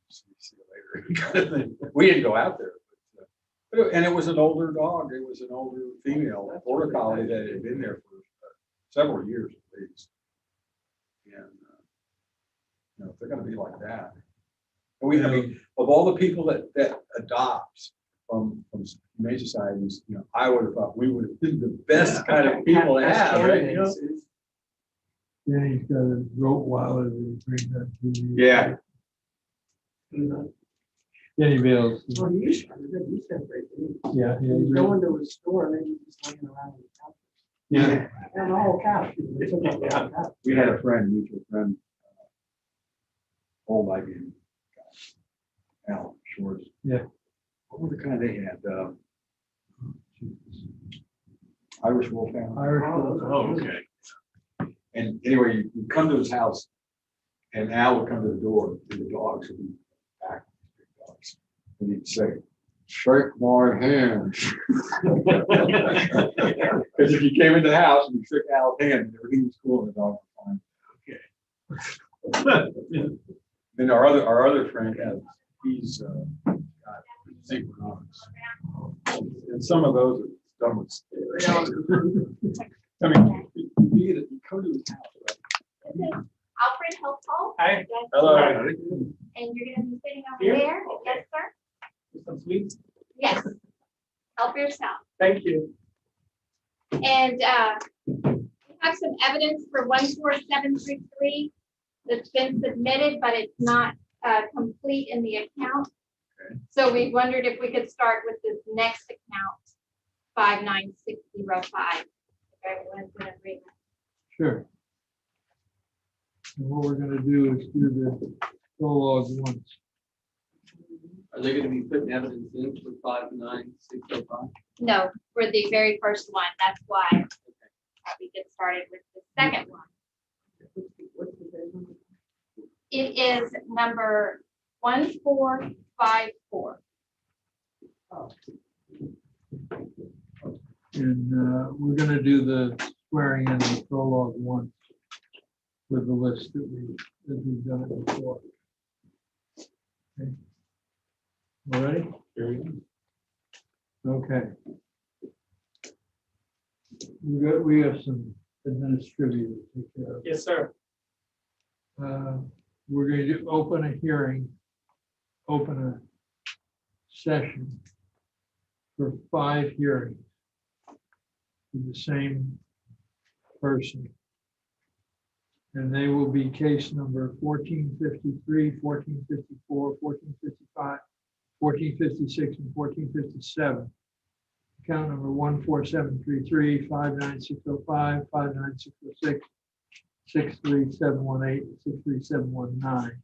see you later. We didn't go out there. And it was an older dog. It was an older female border collie that had been there for several years at least. And, if they're gonna be like that. And I mean, of all the people that adopt from humane societies, I would have thought we would have been the best kind of people to have, right? Yeah, he's got a Rottweiler that he brings up to you. Yeah. Jenny Bales. Well, you used to great. Yeah. You go into a store and then you just laying around on the couch. Yeah. And the whole couch. They took up the whole couch. We had a mutual friend, old IBM guy, Al Shores. Yeah. What were the kind they had? Irish Wolfhound. Oh, okay. And anyway, you come to his house, and Al would come to the door, and the dogs would be back, big dogs, and he'd say, "Shake my hand." Because if you came into the house and you shook Al's hand, everything was cool, and the dog was fine. Okay. Then our other friend, he's got zinc dogs, and some of those are done with. I mean, you come to his house, right? Alfred Hopeful. Hi. Yes, Hello. sir. And you're gonna be sitting over Here? there? Yes, sir. Some sweets? Yes. Help yourself. Thank you. And we have some evidence for 14733 that's been submitted, but it's not complete in the account. Okay. So we wondered if we could start with this next account, 59605. If everyone's in agreement. Sure. And what we're gonna do is do the prologue once. Are they gonna be putting evidence in for 59605? No, for the very first one. That's why we get started with the second one. What's the date on it? It is number 1454. And we're gonna do the swearing in the prologue once with the list that we've done it before. Okay. All ready? Okay. We have some administrative to take care of. Yes, sir. We're going to open a hearing, open a session for 5 hearings with the same person. And they will be case number 1453, 1454, 1455, 1456, and 1457. Account number 14733, 59605, 59606, 63718, 63719.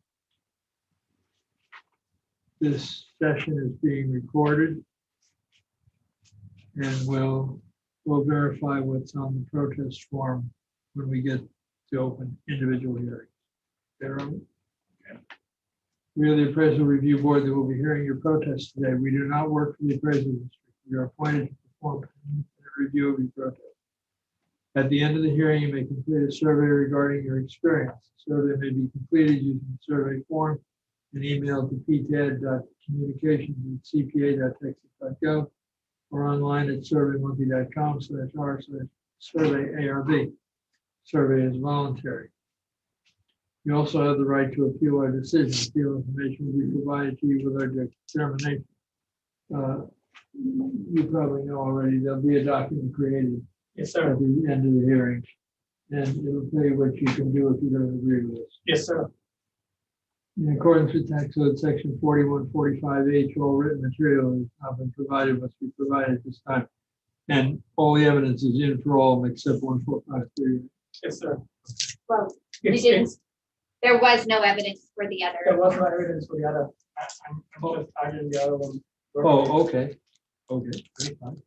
This session is being recorded, and we'll verify what's on the protest form when we get to open individual hearings. There are. We are the appraisal review board that will be hearing your protest today. We do not work for the appraisal district. We are appointed to perform a review of your protest. At the end of the hearing, you may complete a survey regarding your experience. The survey may be completed using the survey form and emailed to ptad.communications@cpa.texas.gov or online at surveymonkey.com/r/surveyarb. Survey is voluntary. You also have the right to appeal our decision. Appeal information will be provided to you with our determination. You probably know already, there'll be a document created. Yes, sir. At the end of the hearing. And it'll tell you what you can do if you don't agree with us. Yes, sir. In accordance with tax code section 4145H, all written material has not been provided, must be provided at this time. And all the evidence is in for all of them except 1453. Yes, sir. Well, you didn't, there was no evidence for the other. There was no evidence for the other. I didn't the other one. Oh, okay. Okay, that's fine.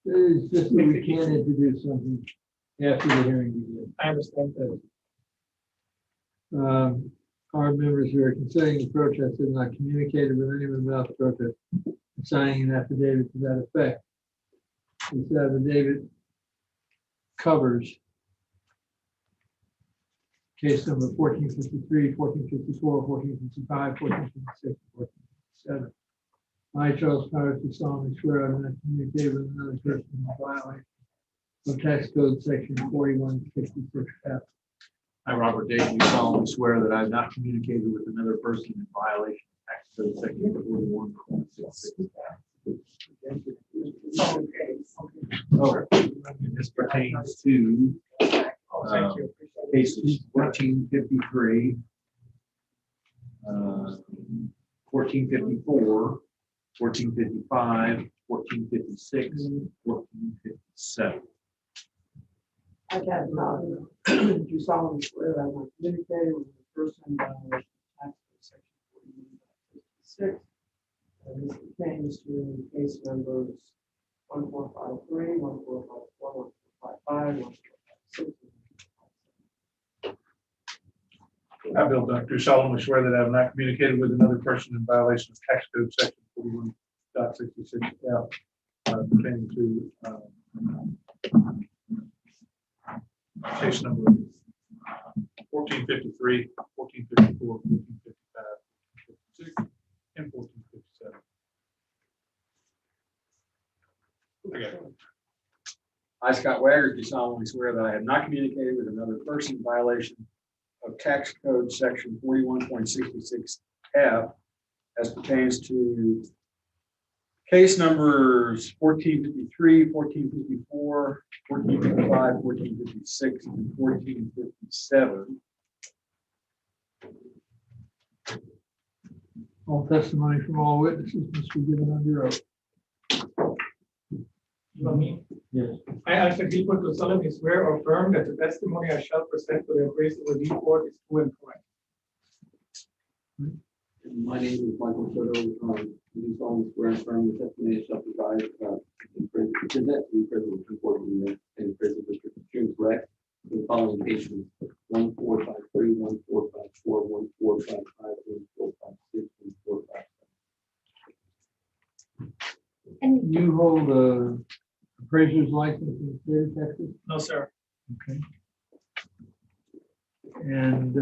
It's just that we can't introduce something after the hearing begins. I understand that. Our members who are considering the protest have not communicated with anyone about the protest, signing an affidavit to that effect. This affidavit covers case number 1453, 1454, 1455, 1456, 1457. I, Charles Powers, do solemnly swear I will not communicate with another person in violation of tax code section 4166F. I, Robert Day, do solemnly swear that I have not communicated with another person in violation of tax code section 41.66. This pertains to cases 1453, 1454, 1455, 1456, 1457. I got do you solemnly swear that I will communicate with the person in violation of tax code section 41.56. And this pertains to case numbers 1453, 1454, 1455, 1456. I, Bill Duck, do solemnly swear that I have not communicated with another person in violation of tax code section 41.66F pertaining to case number 1453, 1454, 1455, 1456, and 1457. I, Scott Wagner, do solemnly swear that I have not communicated with another person in violation of tax code section 41.66F as pertains to case numbers 1453, 1454, 1455, 1456, and 1457. All testimony from all witnesses must be given under oath. You want me? Yes. I, Alfred Gilbert, do solemnly swear or affirm that the testimony I shall present to the appraisal of the court is true and correct. My name is Michael Soto. Do solemnly swear and affirm the testimony I shall provide present to the appraisal report in the appraisal district is true and correct. The following patients: 1453, 1454, 1455, 1456, and 1457. And you hold a appraiser's license in the state of Texas? No, sir. Okay. And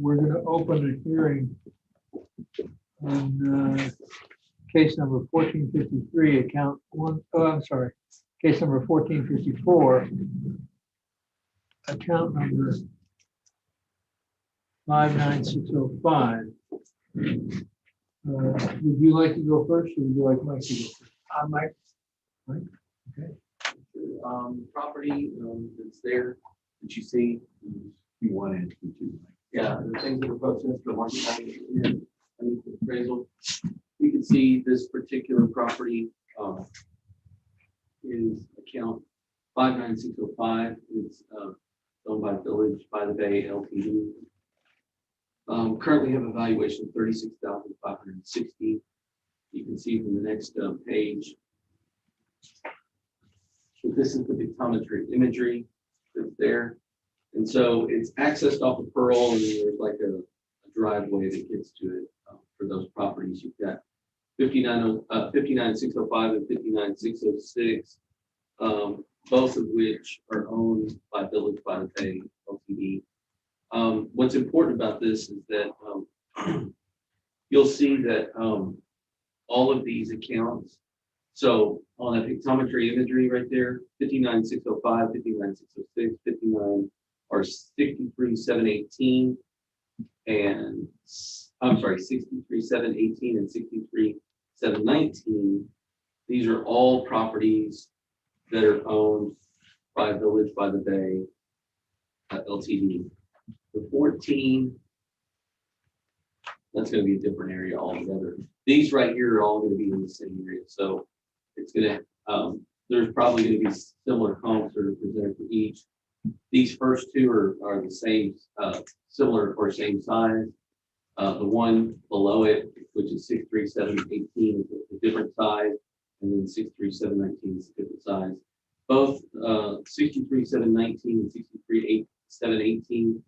we're going to open a hearing on case number 1453, account one. Oh, I'm sorry. Case number 1454, account number 59605. Would you like to go first, or would you like Mike to go first? Mike. Mike? Okay. Property that's there that you see. Q1 and Q2. Yeah, the things that are protest for market value and appraisal. You can see this particular property is account 59605. It's owned by Village by the Bay Ltd. Currently have a valuation of 36,560. You can see from the next page. So this is the pictometry imagery that's there. And so it's accessed off of Pearl, and there's like a driveway that gets to it for those properties. You've got 59605 and 59606, both of which are owned by Village by the Bay Ltd. What's important about this is that you'll see that all of these accounts, so on a pictometry imagery right there, 59605, 59606, 59 are 63718 and I'm sorry, 63718 and 63719. These are all properties that are owned by Village by the Bay Ltd. The 14, that's going to be a different area altogether. These right here are all going to be in the same area. So it's going to, there's probably going to be similar comps that are presented for each. These first two are the same, similar or same size. The one below it, which is 63718, is a different size, and then 63719 is a different size. Both 63719 and 63718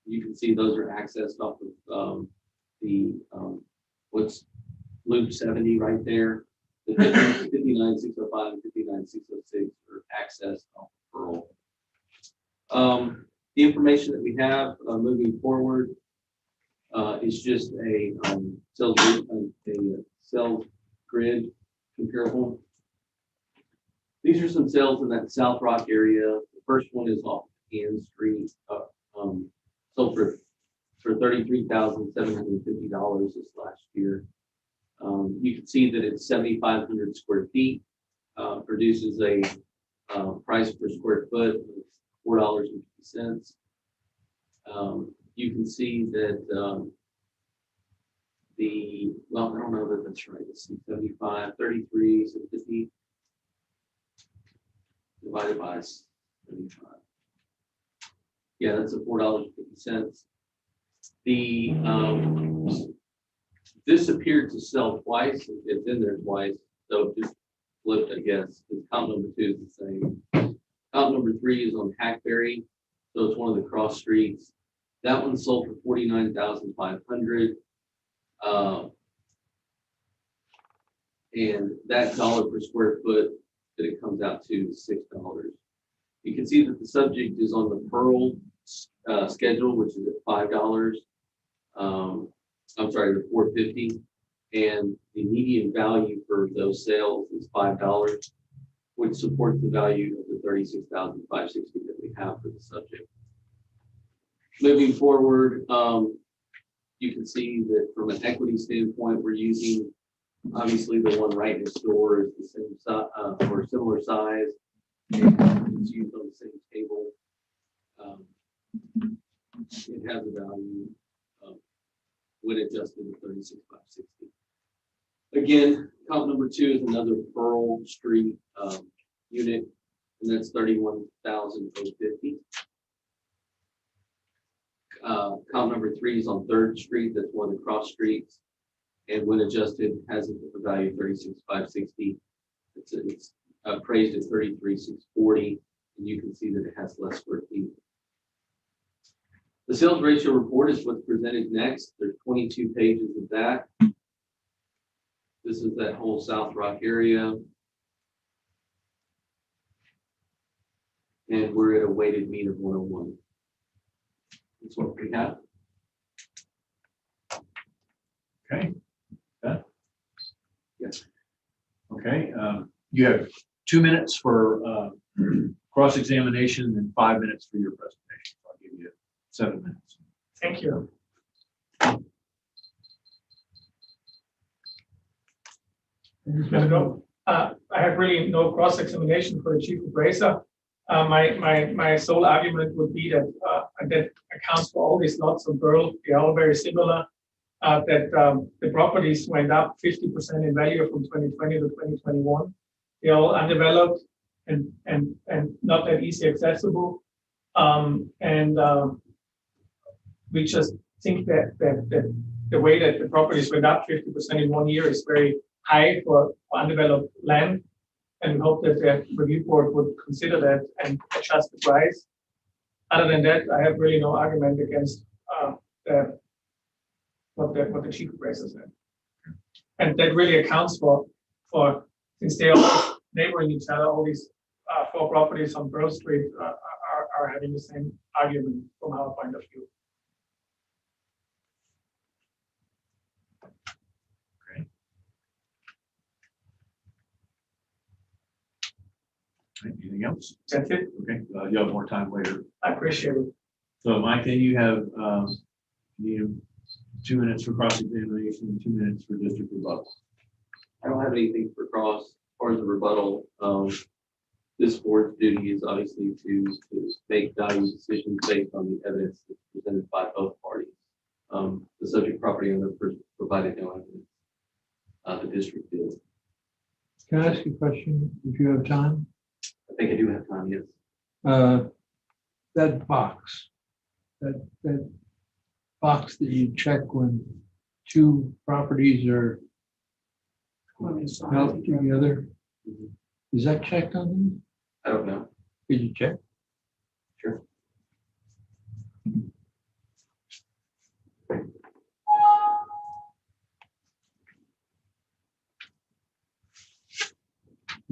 You can see those are accessed off of what's Loop 70 right there. The 59605 and 59606 are accessed off of Pearl. The information that we have moving forward is just a sales grid comparable. These are some sales in that South Rock area. The first one is off Ann Street, sold for $33,750 this last year. You can see that it's 7,500 square feet, produces a price per square foot of $4.50. You can see that well, I don't know that that's right. Let's see, 75, 33, so 50 divided by 75. Yeah, that's a $4.50. This appeared to sell twice. It's in there twice, so it just flipped, I guess. Because comp number 2 is the same. Comp number 3 is on Hackberry, so it's one of the cross streets. That one sold for $49,500, and that dollar per square foot that it comes out to is $6. You can see that the subject is on the Pearl schedule, which is at $5. I'm sorry, the $4.50, and the median value for those sales is $5, which supports the value of the $36,560 that we have for the subject. Moving forward, you can see that from an equity standpoint, we're using, obviously the one right next door is the same size or similar size. It's used on the same table. It has a value when adjusted to $36,560. Again, comp number 2 is another Pearl Street unit, and that's $31,050. Comp number 3 is on 3rd Street. That's one of the cross streets, and when adjusted, has a value of $36,560. It's appraised at $33,640, and you can see that it has less square feet. The sales ratio report is what's presented next. There's 22 pages of that. This is that whole South Rock area. And we're at a weighted mean of 101. That's what we have. Okay. That? Yes. Okay. You have 2 minutes for cross-examination and 5 minutes for your presentation. I'll give you 7 minutes. Thank you. I have really no cross-examination for the chief appraiser. My sole argument would be that that accounts for all these lots of Pearl. They're all very similar. That the properties went up 50% in value from 2020 to 2021. They're all undeveloped and not that easy accessible. We just think that the way that the properties went up 50% in 1 year is very high for undeveloped land. And we hope that the review board would consider that and adjust the price. Other than that, I have really no argument against what the chief appraiser said. And that really accounts for since they are neighboring each other, all these 4 properties on Pearl Street are having the same argument from our point of view. Anything else? That's it. Okay, you'll have more time later. I appreciate it. So Mike, then you have 2 minutes for cross-examination and 2 minutes for district rebuttal. I don't have anything for cross. As far as the rebuttal, this board's duty is obviously to make value decisions based on the evidence that's presented by both parties. The subject property owner provided no evidence. The district did. Can I ask you a question if you have time? I think I do have time, yes. That box that box that you check when 2 properties are held together, is that checked on them? I don't know. Did you check? Sure.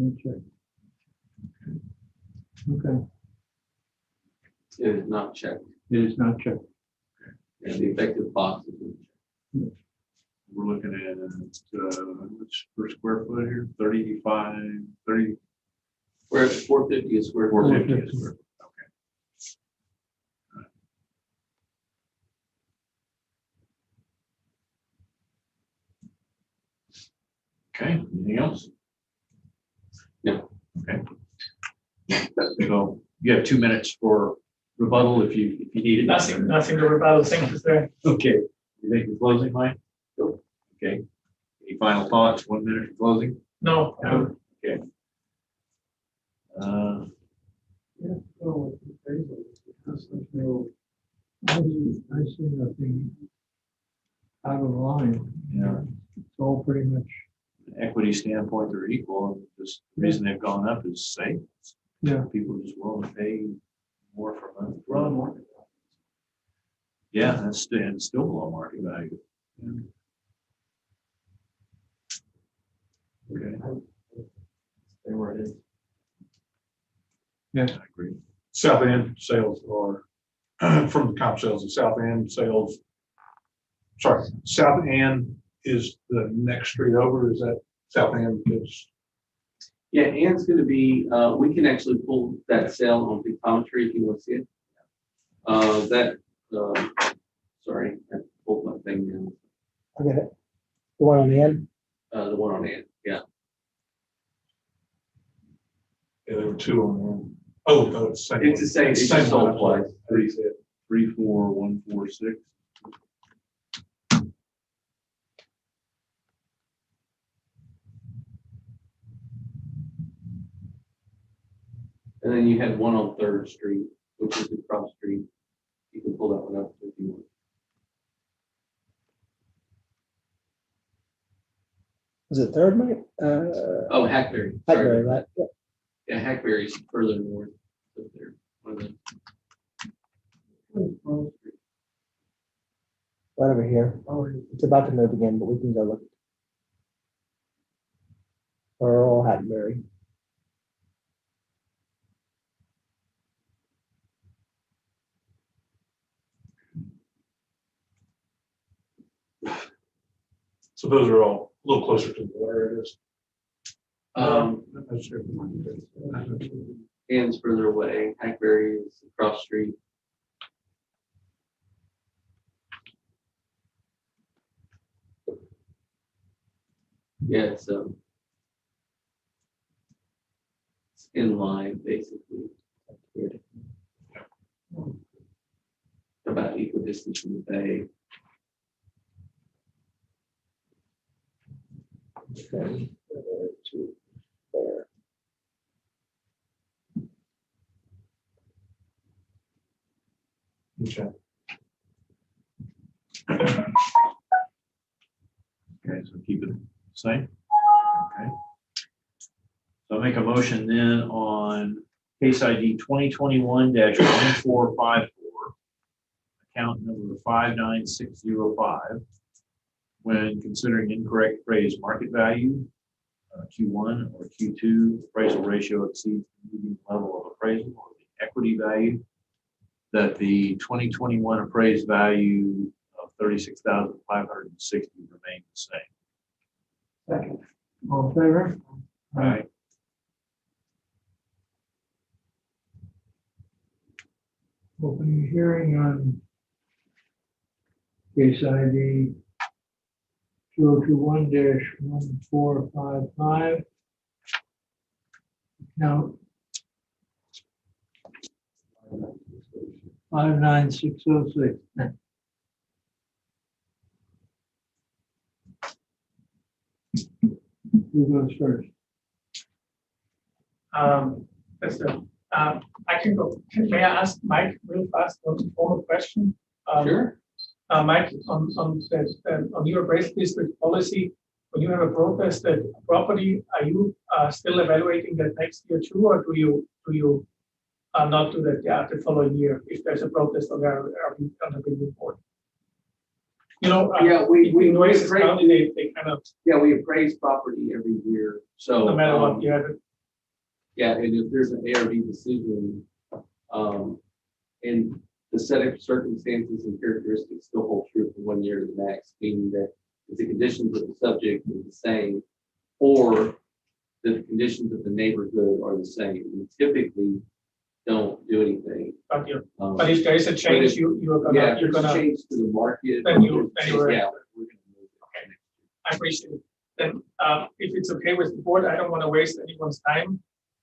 Let me check. Okay, It is not checked. it is not checked. And the effective box is not checked. We're looking at, which per square foot here, 30. We're at 450 a square foot. 450 a square foot, okay. Okay, anything else? No. Okay. So you have 2 minutes for rebuttal if you need it. Nothing to rebuttal, thank you, sir. Okay, you think you're closing, Mike? Go. Okay. Any final thoughts? 1 minute for closing? No. Okay. Yeah, well, with the appraisal, because there's no, I see nothing out of line. Yeah. It's all pretty much. Equity standpoint, they're equal, and just the reason they've gone up is savings. Yeah. People are just willing to pay more for the market. Yeah, that's still below market value. Yeah. Okay. Stay where it is. Yeah, I agree. South End sales are, from the comp sales, the South End sales, sorry, South End is the next street over, is that South End is? Yeah, Ann's gonna be, we can actually pull that sale on pictometry if you want to see it. Sorry, I pulled my thing down. Okay. The one on the end? The one on Ann, yeah. Yeah, there were two on there. Oh, no, it's the same. It's the same, it's just sold twice. 34146. And then you had one on Third Street, which is across the street. You can pull that one up if you want. Was it Third, Mike? Oh, Hackberry. Hackberry, right? Yeah. Yeah, Hackberry's further north up there. Right over here. It's about to move again, but we can go look. Earl Hackberry. So those are all a little closer to the water, it is. Ann's further away. Hackberry is across the street. Yeah, it's in line basically. About equal distance from the bay. Okay. To there. Okay. Okay, so keep it the same. Okay. So I make a motion then on case ID 2021-1454, account number 59605. When considering incorrect appraised market value, Q1 or Q2 appraisal ratio exceeds the median level of appraisal or the equity value, that the 2021 appraised value of $36,560 remain the same. Second. All in favor? All right. Opening hearing on case ID 2021-1455. Account 59606. Who goes first? I can go. May I ask Mike real fast one formal question? Sure. Mike, on your appraisal district policy, when you have a protested property, are you still evaluating that next year too, or do you not do that the following year if there's a protest on the report? You know, yeah, we Nueces County, they kind of, yeah, we appraise property every year. So no matter what you have it. Yeah, and if there's an ARB decision, and the set of circumstances and characteristics still hold true from 1 year to the next, meaning that if the conditions of the subject are the same, or that the conditions of the neighborhood are the same, we typically don't do anything. But if there is a change, you're gonna, Yeah, if you're there's a gonna, change to the market. then you, then you're, Yeah, we're gonna move it. I appreciate it. Then, if it's okay with the board, I don't want to waste anyone's time.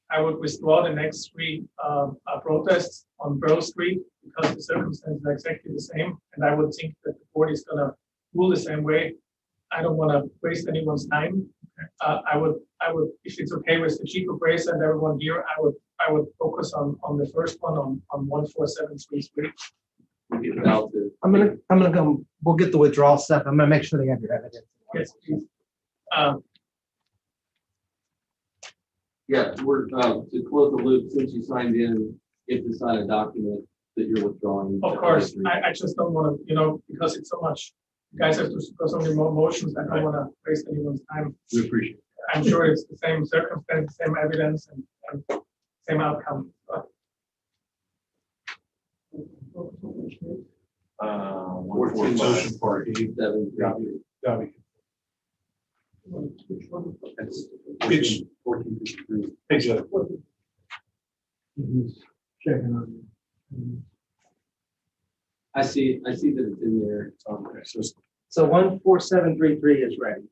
I would withdraw the next three protests on Pearl Street because the circumstances are exactly the same, and I would think that the board is gonna rule the same way. I don't want to waste anyone's time. I would, if it's okay with the chief appraiser and everyone here, I would focus on the first one on 14733. I'm gonna go, we'll get the withdrawal stuff. I'm gonna make sure they have your evidence. Yes, please. Yeah, we're, to close the loop, since you signed in, you have to sign a document that you're withdrawing. Of course, I just don't want to, because it's so much, you guys have to go so many more motions, I don't want to waste anyone's time. We appreciate it. I'm sure it's the same circumstance, same evidence, and same outcome. Ocean Park, Dobby. Which one? It's 1453. Exactly. He's checking on you. I see that it's in there. Okay, So 14733 is ready.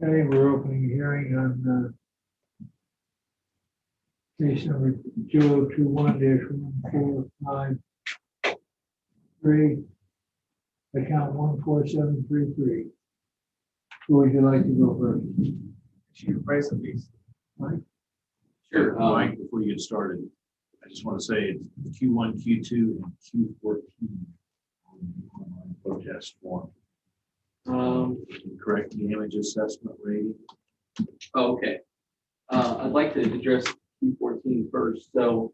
Okay, we're opening a hearing on case number 2021-1453, account 14733. Who would you like to go first? Chief appraiser, please. Mike? Sure, Mike, before you get started, I just want to say it's Q1, Q2, and Q14 on the online protest form. Correct damage assessment rating. Oh, okay. I'd like to address Q14 first. So,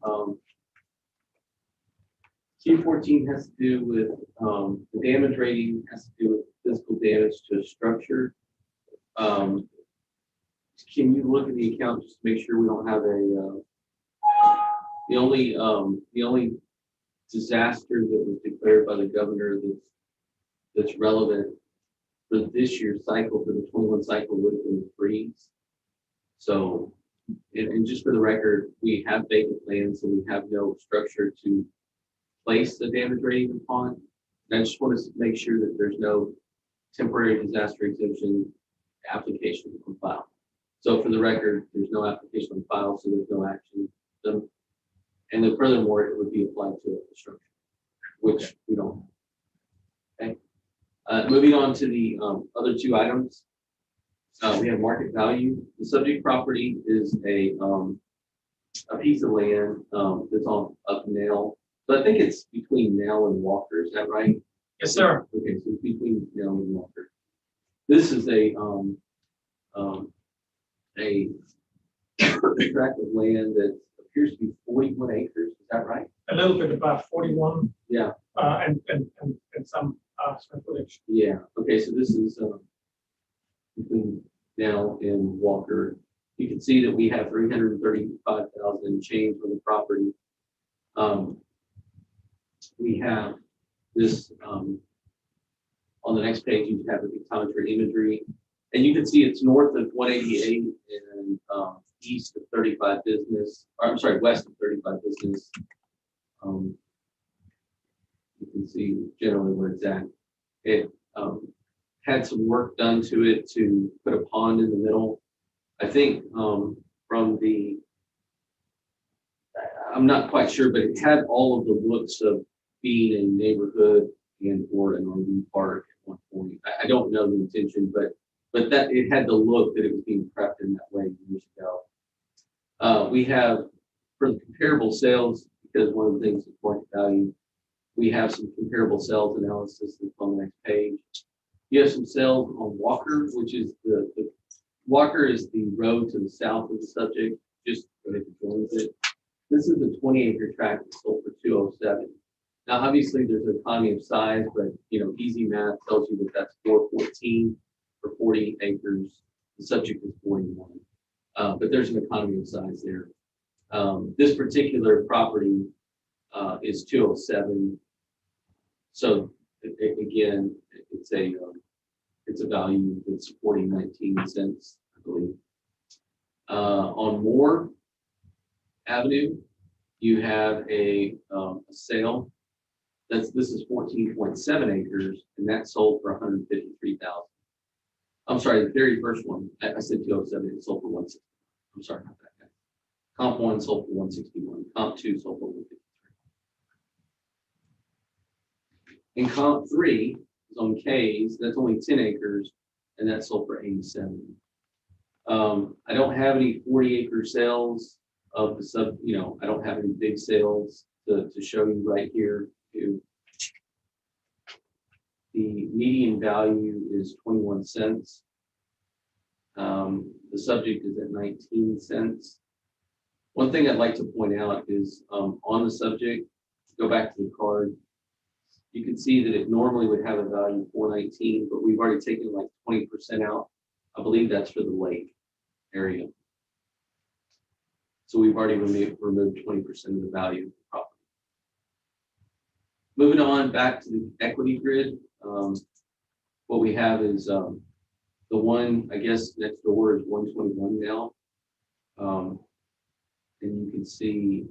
Q14 has to do with, the damage rating has to do with physical damage to a structure. Can you look at the account just to make sure we don't have the only disaster that was declared by the governor that's relevant for this year's cycle, for the 21 cycle, would have been the freeze. So, and just for the record, we have vacant land, so we have no structure to place the damage rating upon. And I just want to make sure that there's no temporary disaster exemption application on file. So for the record, there's no application on file, so there's no action. And then furthermore, it would be applied to a structure, which we don't have. Okay. Moving on to the other two items. We have market value. The subject property is a piece of land that's on up Nail. So I think it's between Nail and Walker. Is that right? Yes, sir. Okay, so it's between Nail and Walker. This is a tract of land that appears to be 41 acres. Is that right? A little bit about 41. Yeah. And some square footage. Yeah. Okay. So this is between Nail and Walker. You can see that we have 335,000 change on the property. We have this on the next page. You have the pictometry imagery, and you can see it's north of 188 and east of 35 business. Or I'm sorry, west of 35 business. You can see generally where it's at. It had some work done to it to put a pond in the middle. I think from the, I'm not quite sure, but it had all of the looks of being a neighborhood and or an RV park at one point. I don't know the intention, but that it had the look that it was being prepped in that way years ago. We have, for the comparable sales, because one of the things that's market value, we have some comparable sales analysis that's on the next page. You have some sales on Walker, which is the Walker is the road to the south of the subject, just go ahead and go with it. This is a 20-acre tract that sold for 207. Now, obviously, there's an economy of size, but easy math tells you that that's 414 for 40 acres. The subject is 41, but there's an economy of size there. This particular property is 207. So again, it's a value that's supporting 19 cents, I believe. On Moore Avenue, you have a sale. This is 14.7 acres, and that sold for 153,000. I'm sorry, the very first one, I said 207, it sold for 160. I'm sorry about that, guys. Comp 1 sold for 161. Comp 2 sold for 153. And Comp 3 is on K's. That's only 10 acres, and that sold for 87. I don't have any 40-acre sales of the I don't have any big sales to show you right here. The median value is 21 cents. The subject is at 19 cents. One thing I'd like to point out is on the subject, go back to the card. You can see that it normally would have a value of 419, but we've already taken like 20% out. I believe that's for the lake area. So we've already removed 20% of the value of the property. Moving on back to the equity grid, what we have is the one, I guess, next door is 121 now. And you can see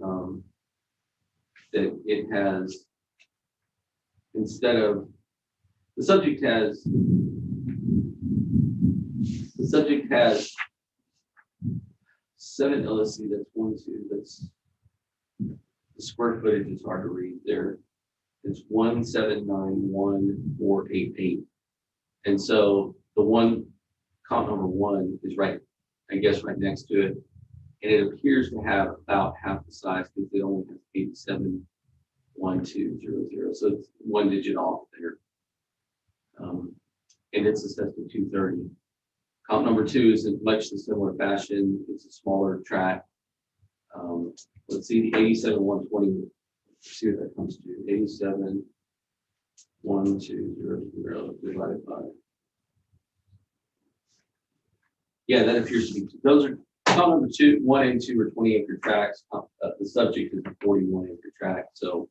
that it has, instead of, the subject has 7, let's see, that's 1, 2, that's, the square footage is hard to read there. It's 1791488. And so the one, comp number 1 is right, I guess, right next to it. And it appears to have about half the size because it only has 871200. So it's 1 digit off there. And it's assessed at 230. Comp number 2 is in much the similar fashion. It's a smaller tract. Let's see, the 87,120. Let's see what that comes to. 87,120 divided by. Yeah, that appears to be. Those are comp number 2, 1 and 2 are 20-acre tracts. The subject is a 41-acre tract. So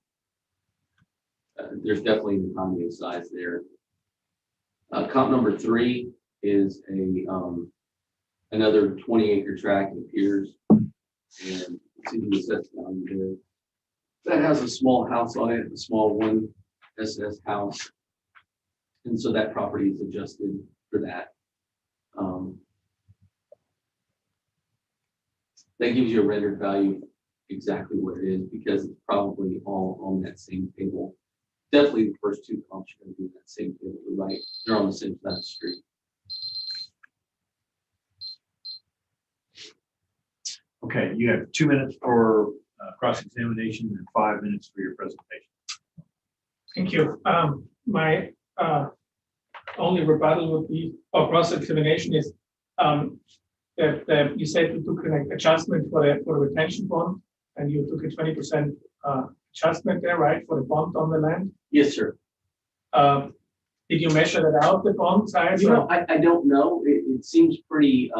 there's definitely an economy of size there. Comp number 3 is another 20-acre tract, it appears, and see the assessed value there. That has a small house on it, a small 1 SS house, and so that property is adjusted for that. That gives you a rendered value exactly what it is because it's probably all on that same table. Definitely the first 2 comps are going to be in that same table, right? They're on the same side of the street. Okay, you have 2 minutes for cross-examination and 5 minutes for your presentation. Thank you. My only rebuttal would be, or cross-examination is that you said you took an adjustment for the retention bond, and you took a 20% adjustment there, right, for the bond on the land? Yes, sir. Did you measure that out, the bond size? I don't know. It seems pretty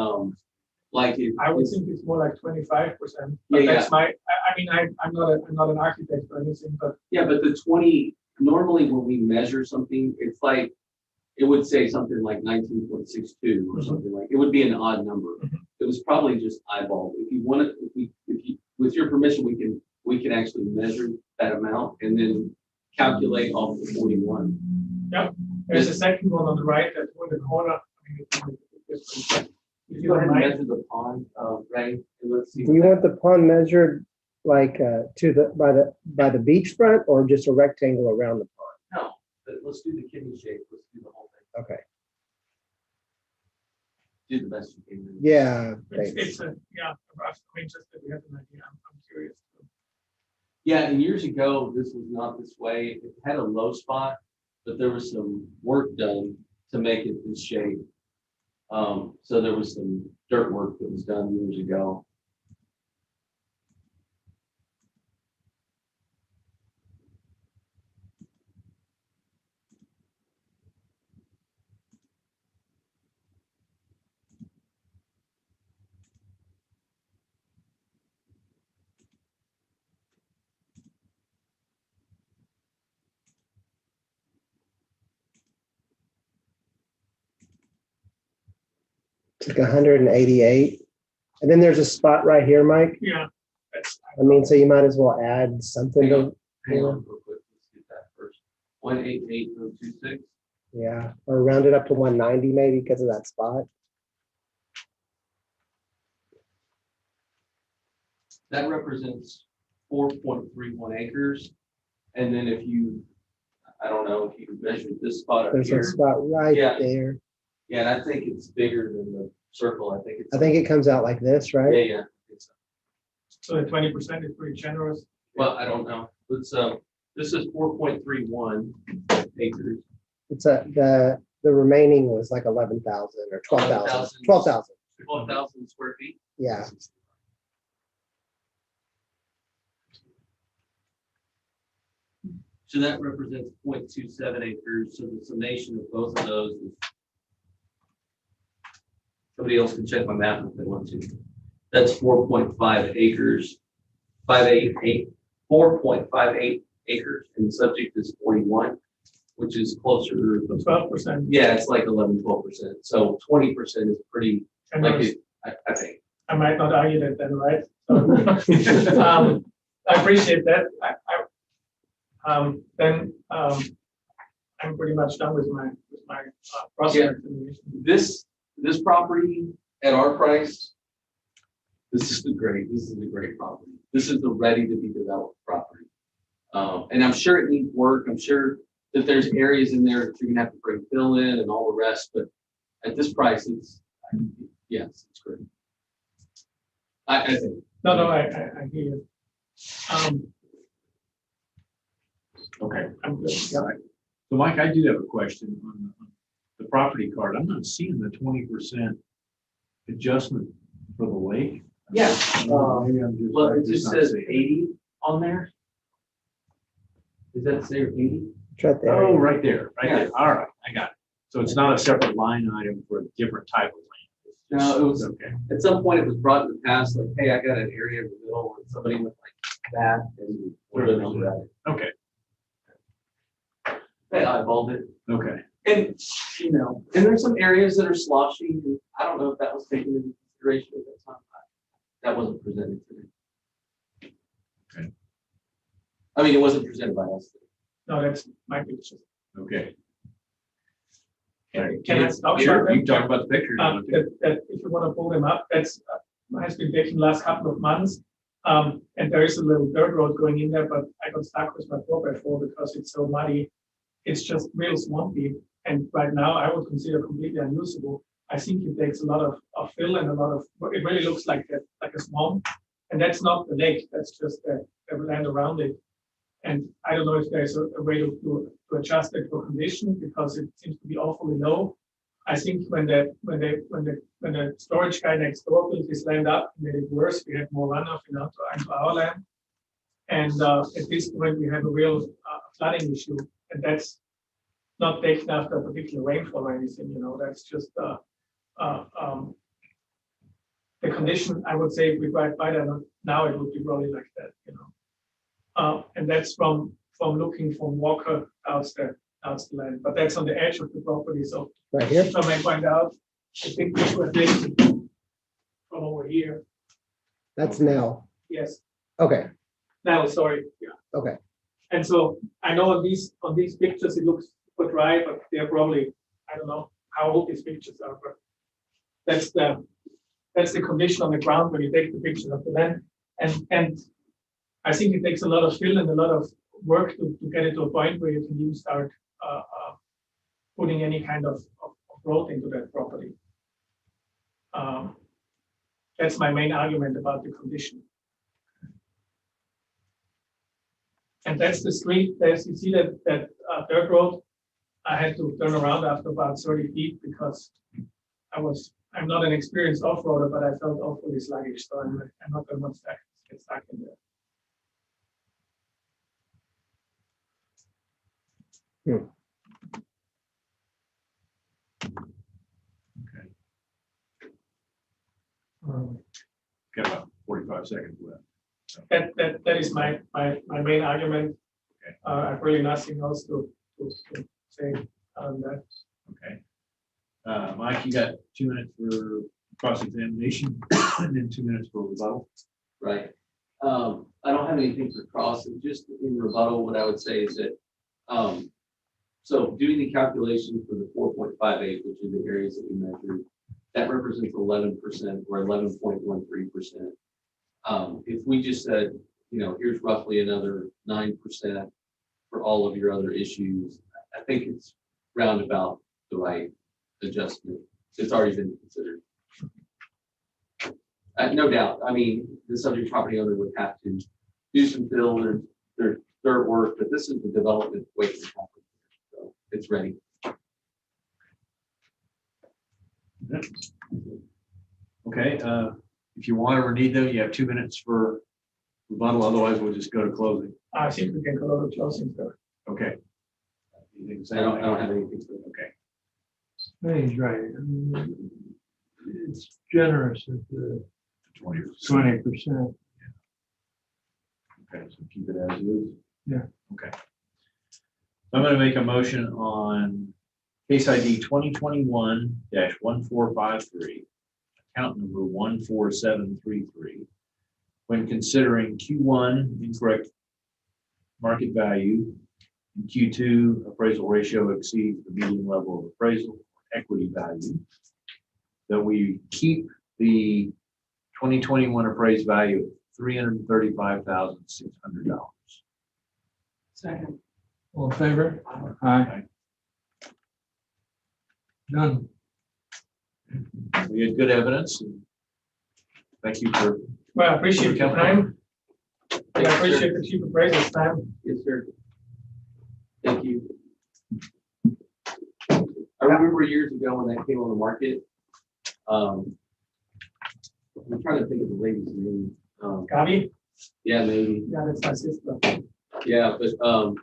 like it. I would think it's more like 25%. But that's my. I mean, I'm not an architect or anything, but yeah, but the 20. Normally, when we measure something, it's like it would say something like 19.62 or something like. It would be an odd number. It was probably just eyeballed. If you want to, if you, with your permission, we can actually measure that amount and then calculate off the 41. Yeah, there's a second one on the right that's in the corner. I mean, if you go ahead and measure the pond, right? And let's see. Do you want the pond measured like by the beachfront or just a rectangle around the pond? No, but let's do the kidney shape. Let's do the whole thing. Okay. Do the best you can. Yeah. It's yeah. I mean, just that we have an idea. I'm curious. Yeah, and years ago, this was not this way. It had a low spot, but there was some work done to make it this shape. So there was some dirt work that was done years ago. It's like 188. And then there's a spot right here, Mike. Yeah, that's, I mean, so you might as well add something to, Hang on real quick, let's get that first. 188.026. yeah, or round it up to 190 maybe because of that spot. That represents 4.31 acres. And then if you, I don't know, if you measured this spot up There's here. a spot right Yeah. there. Yeah, and I think it's bigger than the circle. I think it's. I think it comes out like this, Yeah, right? yeah. so the 20% is pretty generous. Well, I don't know. Let's, this is 4.31 acres. It's the remaining was like 11,000 or 12,000. 12,000. 12,000 square feet. Yeah. So that represents 0.27 acres. So the summation of both of those is. Somebody else can check my math if they want to. That's 4.5 acres, 4.58 acres, and the subject is 41, which is closer to 12%. Yeah, it's like 11-12%. So 20% is pretty, like it, I think. I might not argue that then, right? So, I appreciate that. I'm pretty much done with my process. Yeah. This property at our price, this is a great property. This is the ready to be developed property. And I'm sure it needs work. I'm sure that there's areas in there that you're gonna have to bring fill in and all the rest, but at this price, yes, it's great. I think. No, I hear you. Okay. I'm good. So Mike, I do have a question on the property card. I'm not seeing the 20% adjustment for the lake. Yeah. Maybe I'm just. Well, I'm it just not says seeing it. 80 on there. Does that say 80? It's right there. Oh, right there, right Yeah. there. All right, I got it. So it's not a separate line item for a different type of land. It's No, just- it was, okay. at some point it was brought in the past, like, hey, I got an area in the middle and somebody went like that and put it on that. Okay, They eyeballed it. okay. And, you know, and there's some areas that are sloshy, and I don't know if that was taken into consideration at that time. That wasn't presented to me. Okay. I mean, it wasn't presented by us. No, that's my picture. Okay. Can I stop Sure, short? you can talk about the picture. That if you want to pull them up, that's has been taken last couple of months. And there is a little dirt road going in there, but I got stuck with my 4x4 because it's so muddy. It's just real swampy. And right now I would consider completely unusable. I think it takes a lot of fill and a lot of, it really looks like a swamp. And that's not the lake, that's just the land around it. And I don't know if there's a way to adjust it for condition because it seems to be awfully low. I think when the storage guy next door built his land up, it made it worse. We had more runoff into our land. And at this point, we have a real flooding issue. And that's not taken after a particular rainfall or anything, you know, that's just the condition. I would say if we drive by there now, it would be probably like that, you know. And that's from looking from Walker out the land, but that's on the edge of the property. So right here. if I may find out, I think this was taken from over here. That's now. Yes. Okay. Now, sorry. Yeah. Okay. And so I know on these pictures it looks quite dry, but they're probably, I don't know how old these pictures are, but that's the condition on the ground when you take the picture of the land. And I think it takes a lot of fill and a lot of work to get it to a point where you can even start putting any kind of road into that property. That's my main argument about the condition. And that's the street. There's, you see that dirt road. I had to turn around after about 30 feet because I'm not an experienced off-roader, but I felt awfully sluggish, so I'm not going to get stuck in there. Got about 45 seconds left. That is my main argument. I've really nothing else to say on that. Okay. Mike, you got 2 minutes for cross-examination and then 2 minutes for rebuttal. Right. I don't have anything for cross, and just in rebuttal, what I would say is that, so doing the calculation for the 4.58, which are the areas that we measured, that represents 11% or 11.13%. If we just said, here's roughly another 9% for all of your other issues, I think it's roundabout the right adjustment. It's already been considered. No doubt. I mean, the subject property owner would have to do some fill or their dirt work, but this is the development waiting to happen. So it's ready. Okay, if you want or need them, you have 2 minutes for rebuttal, otherwise we'll just go to closing. I think we can go to closing, so. Okay. I don't have anything for Okay. He's right. I mean, it's generous at the 20%. Okay, so keep it as is. Yeah. Okay. I'm going to make a motion on case ID 2021-1453, account number 14733. When considering Q1 incorrect market value and Q2 appraisal ratio exceeds the median level of appraisal equity value, that we keep the 2021 appraised value of $335,600. Second. All in favor? Aye. None. We had good evidence. And thank you for. Well, I appreciate your time. And I appreciate the chief appraiser's time. Yes, sir. Thank you. I remember years ago when that came on the market. I'm trying to think of the lady's name. Gabi? Yeah, maybe. Yeah, that's my sister. Yeah, but I'm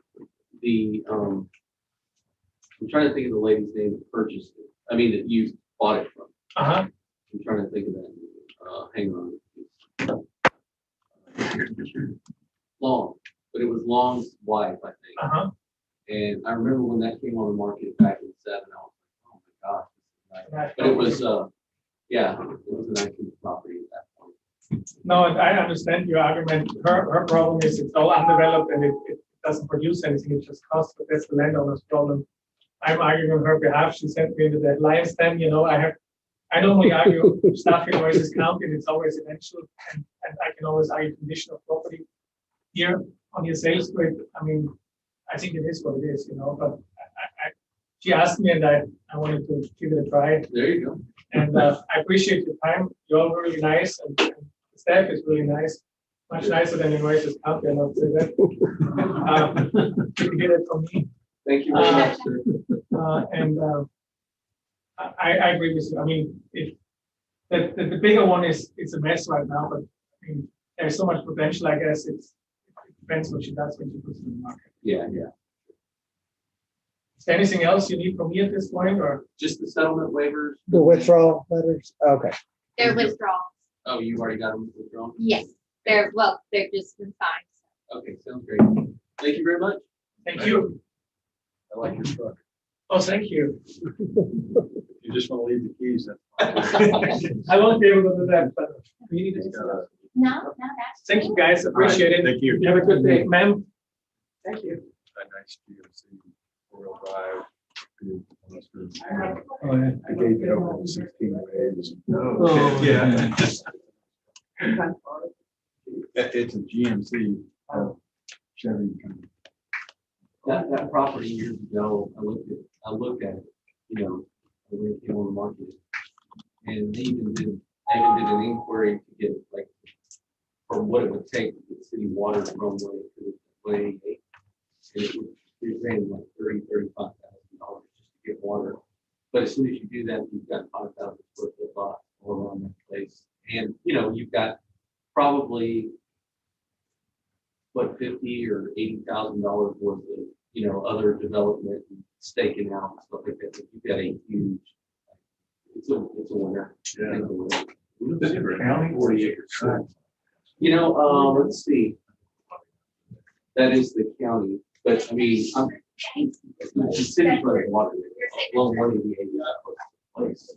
trying to think of the lady's name that purchased it. I mean, that you bought it from. Uh-huh. I'm trying to think of that. Hang on. Long, but it was Long's wife, I think. Uh-huh. And I remember when that came on the market back in '7, I was like, oh my gosh. This is nice. But it was, yeah, it was a nice piece of property at that point. No, I understand your argument. Her problem is it's all undeveloped and it doesn't produce anything. It just costs, but that's the landowner's problem. I'm arguing on her behalf. She sent me into that lion's den. I normally argue stuff in Oasis County, and it's always eventual, and I can always argue condition of property. Here on your sales grid, I mean, I think it is what it is, but she asked me and I wanted to give it a try. There you go. And I appreciate your time. You're all really nice and the staff is really nice. Much nicer than in Oasis County, I must say that. You can get it from me. Thank you very much, sir. I agree with you. I mean, the bigger one it's a mess right now, but I mean, there's so much potential. I guess it depends what she does when she puts it in the market. Yeah. Is there anything else you need from me at this point, or just the settlement waivers? The withdrawal letters, okay. They're withdrawals. Oh, you already got them withdrawn? Yes, they've just been signed. Okay, sounds great. Thank you very much. Thank you. I like your truck. Oh, thank you. You just want to leave the keys. I won't be able to do that, but we need to. No, that's. Thank you, guys. Appreciate it. Thank you. Have a good day, ma'am. Thank you. Nice GMC, four-wheel drive. Oh, yeah. I gave it over 16 days. Oh, Yeah. It's a GMC Chevy. That property years ago, I looked at it, when it came on the market. And they even did an inquiry to get like for what it would take to get city water from way to 188. And it ran like $35,000 just to get water. But as soon as you do that, you've got 5,000 square foot lot all around that place. And you've got probably $50,000 or $80,000 worth of other development and staking out and stuff like that. But you've got a huge. It's a winner. Yeah. It's a winner. County 40 acres. Let's see. That is the county, but I mean, the city's running water. Well, 188 place.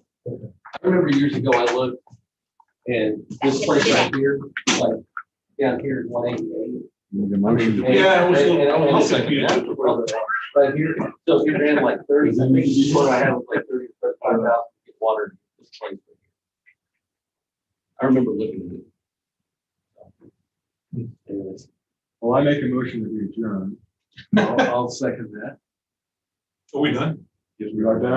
remember years ago I looked and this place right here, like down here is 188. Yeah, I was looking- I'll second that. Right here, so if you're in like 30, I think before I had was like 30 to 35,000 to get water in this place. right here. I remember looking at it. Anyways. Well, I make a motion that we adjourn. I'll second that. Are we done? Yes, we are done.